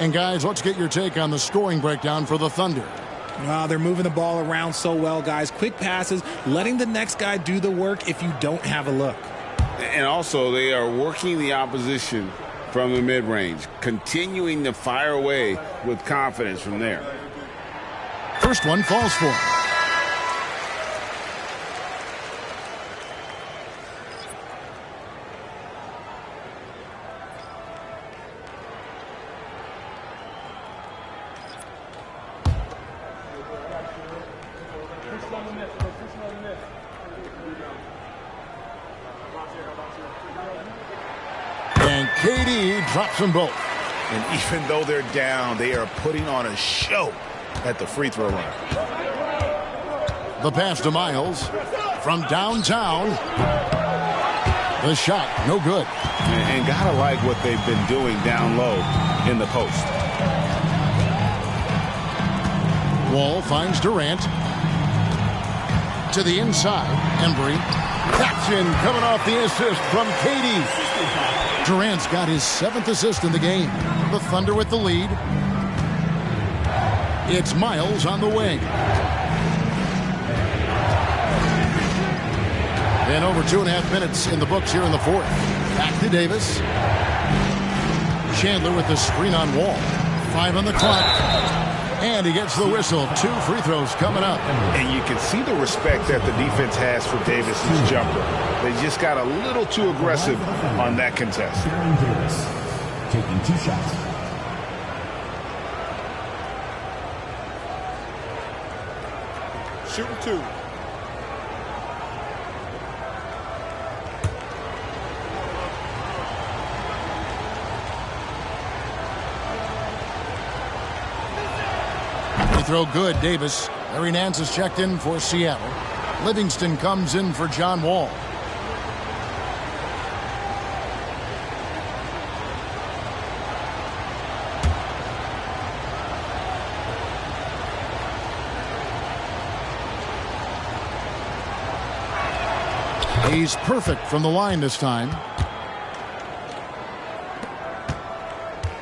And guys, let's get your take on the scoring breakdown for the Thunder. They're moving the ball around so well, guys. Quick passes, letting the next guy do the work if you don't have a look. And also, they are working the opposition from the mid-range, continuing to fire away with confidence from there. First one falls for him. And KD drops them both. And even though they're down, they are putting on a show at the free throw line. The pass to Miles from downtown. The shot, no good. And gotta like what they've been doing down low in the post. Wall finds Durant. To the inside, Embry. That's in, coming off the assist from KD. Durant's got his 7th assist in the game. The Thunder with the lead. It's Miles on the wing. And over 2.5 minutes in the books here in the fourth. Back to Davis. Chandler with the screen on Wall. 5 on the clock. And he gets the whistle. 2 free throws coming up. And you can see the respect that the defense has for Davis's jumper. They just got a little too aggressive on that contest. Davis taking 2 shots. Shooting 2. Free throw good, Davis. Larry Nance is checked in for Seattle. Livingston comes in for John Wall. He's perfect from the line this time.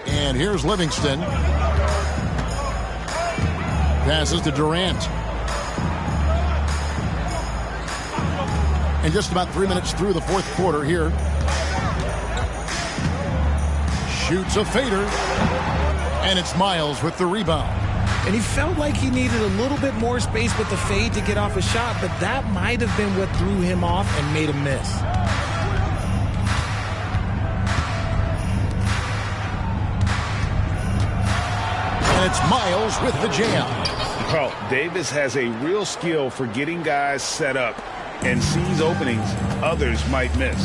And here's Livingston. Passes to Durant. And just about 3 minutes through the fourth quarter here. Shoots a fader. And it's Miles with the rebound. And he felt like he needed a little bit more space with the fade to get off a shot, but that might have been what threw him off and made him miss. And it's Miles with the jam. Well, Davis has a real skill for getting guys set up and sees openings others might miss.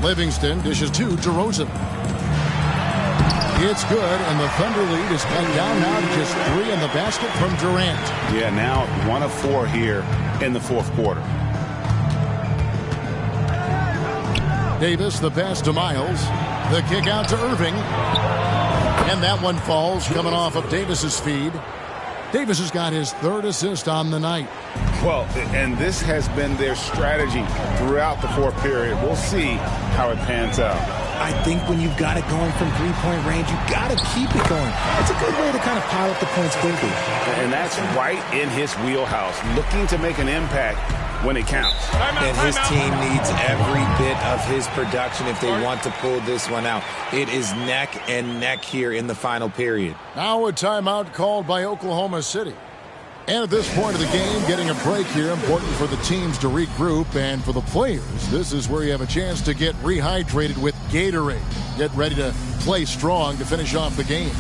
Livingston dishes to DeRozan. It's good, and the Thunder lead is cut down now to just 3 in the basket from Durant. Yeah, now 1 of 4 here in the fourth quarter. Davis, the pass to Miles. The kick out to Irving. And that one falls, coming off of Davis's feed. Davis has got his 3rd assist on the night. Well, and this has been their strategy throughout the fourth period. We'll see how it pans out. I think when you've got it going from three-point range, you've got to keep it going. It's a good way to kind of pile up the points quickly. And that's right in his wheelhouse, looking to make an impact when it counts. And his team needs every bit of his production if they want to pull this one out. It is neck and neck here in the final period. Now a timeout called by Oklahoma City. And at this point of the game, getting a break here, important for the teams to regroup. And for the players, this is where you have a chance to get rehydrated with Gatorade. Get ready to play strong to finish off the game.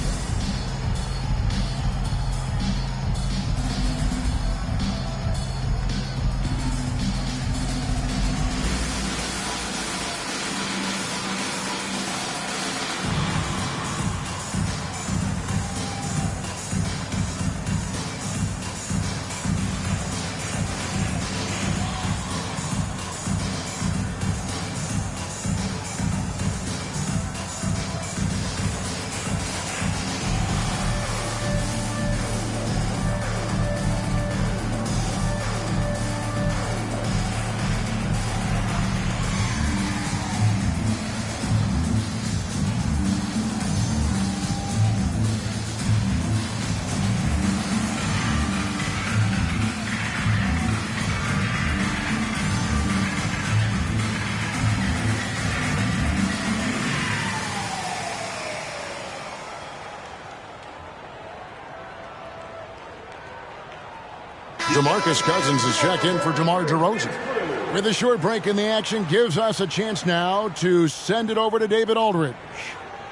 DeMarcus Cousins is checked in for DeMar DeRozan. With a short break in the action, gives us a chance now to send it over to David Aldridge.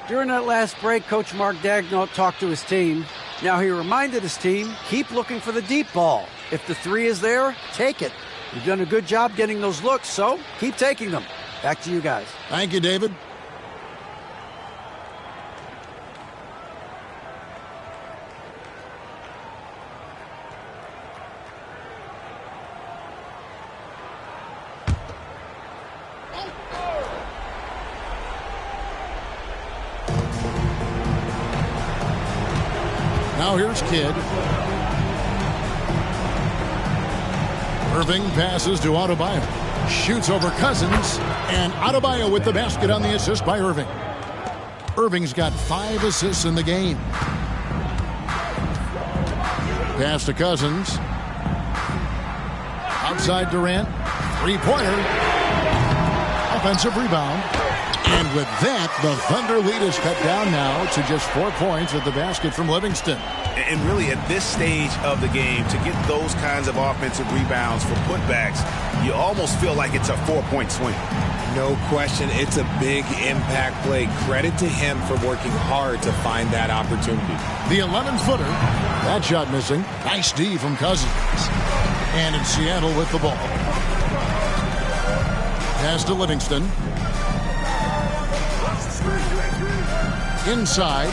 During that last break, Coach Mark Daigneault talked to his team. Now he reminded his team, keep looking for the deep ball. If the three is there, take it. You've done a good job getting those looks, so keep taking them. Back to you guys. Thank you, David. Now here's Kidd. Irving passes to Adebayo. Shoots over Cousins. And Adebayo with the basket on the assist by Irving. Irving's got 5 assists in the game. Pass to Cousins. Outside Durant. Three-pointer. Offensive rebound. And with that, the Thunder lead is cut down now to just 4 points at the basket from Livingston. And really, at this stage of the game, to get those kinds of offensive rebounds for putbacks, you almost feel like it's a 4-point swing. No question, it's a big impact play. Credit to him for working hard to find that opportunity. The 11-footer, that shot missing. Nice D from Cousins. And in Seattle with the ball. Pass to Livingston. Inside.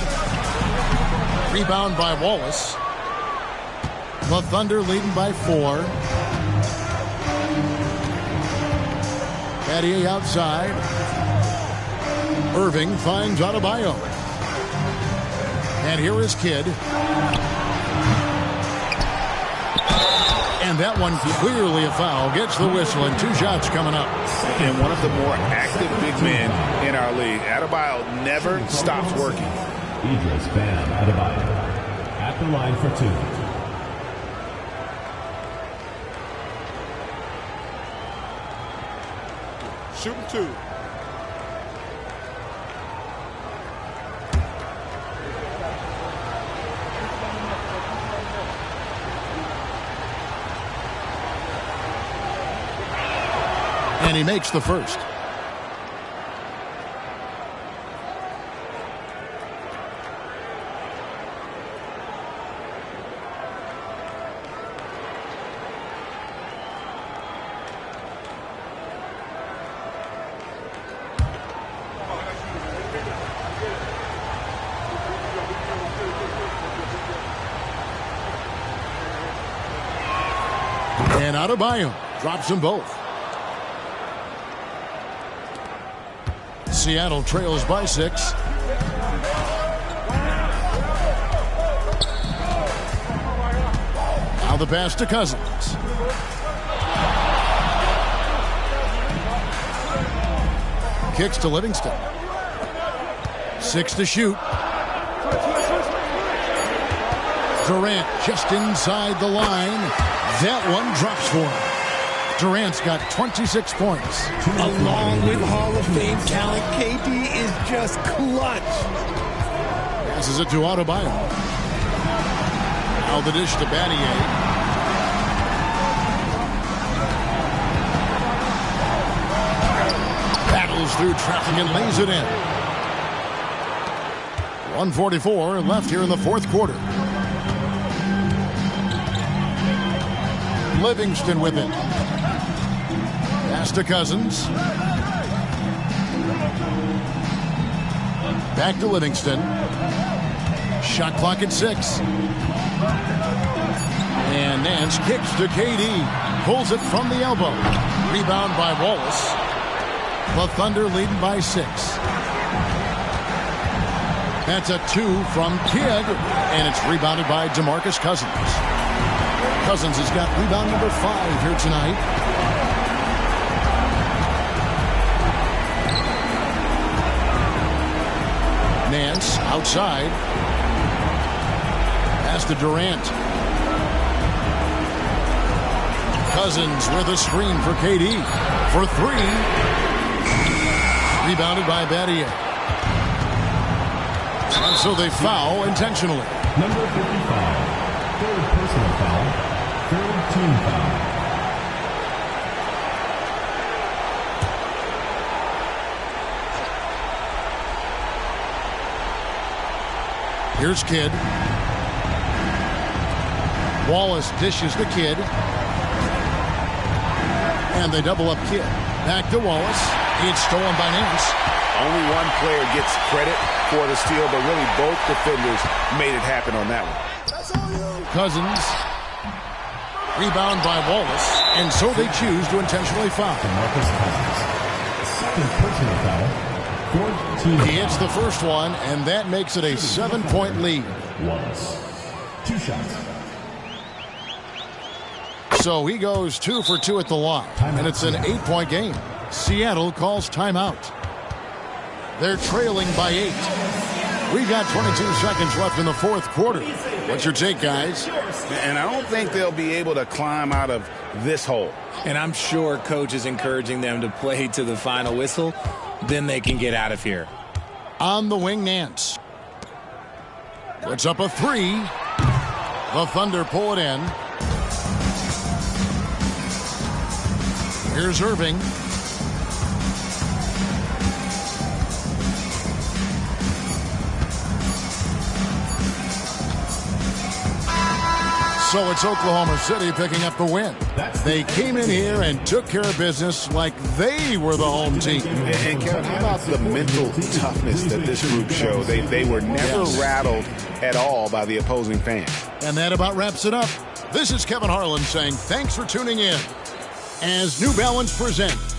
Rebound by Wallace. The Thunder leading by 4. Battier outside. Irving finds Adebayo. And here is Kidd. And that one clearly a foul. Gets the whistle and 2 shots coming up. And one of the more active big men in our league. Adebayo never stops working. Idris Bam Adebayo at the line for 2. Shooting 2. And he makes the first. And Adebayo drops them both. Seattle trails by 6. Now the pass to Cousins. Kicks to Livingston. 6 to shoot. Durant just inside the line. That one drops for him. Durant's got 26 points. Along with Hall of Fame talent, KD is just clutch. Passes it to Adebayo. Now the dish to Battier. Battles through traffic and lays it in. 1:44 left here in the 4th quarter. Livingston with it. Pass to Cousins. Back to Livingston. Shot clock at 6. And Nance kicks to KD. Pulls it from the elbow. Rebound by Wallace. The Thunder leading by 6. That's a 2 from Kidd. And it's rebounded by DeMarcus Cousins. Cousins has got rebound number 5 here tonight. Nance outside. Pass to Durant. Cousins with a screen for KD. For 3. Rebounded by Battier. And so they foul intentionally. Number 55. Third personal foul. Third foul. Here's Kidd. Wallace dishes the Kidd. And they double up Kidd. Back to Wallace. It's stolen by Nance. Only one player gets credit for the steal, but really both defenders made it happen on that one. Cousins. Rebound by Wallace. And so they choose to intentionally foul. Second personal foul. He hits the first one, and that makes it a 7-point lead. Wallace. 2 shots. So he goes 2 for 2 at the line, and it's an 8-point game. Seattle calls timeout. They're trailing by 8. We got 22 seconds left in the fourth quarter. What's your take, guys? And I don't think they'll be able to climb out of this hole. And I'm sure coach is encouraging them to play to the final whistle. Then they can get out of here. On the wing, Nance. Puts up a 3. The Thunder pull it in. Here's Irving. So it's Oklahoma City picking up the win. They came in here and took care of business like they were the home team. And Kevin, how about the mental toughness that this group showed? They were never rattled at all by the opposing fans. And that about wraps it up. This is Kevin Harlan saying thanks for tuning in as New Balance presents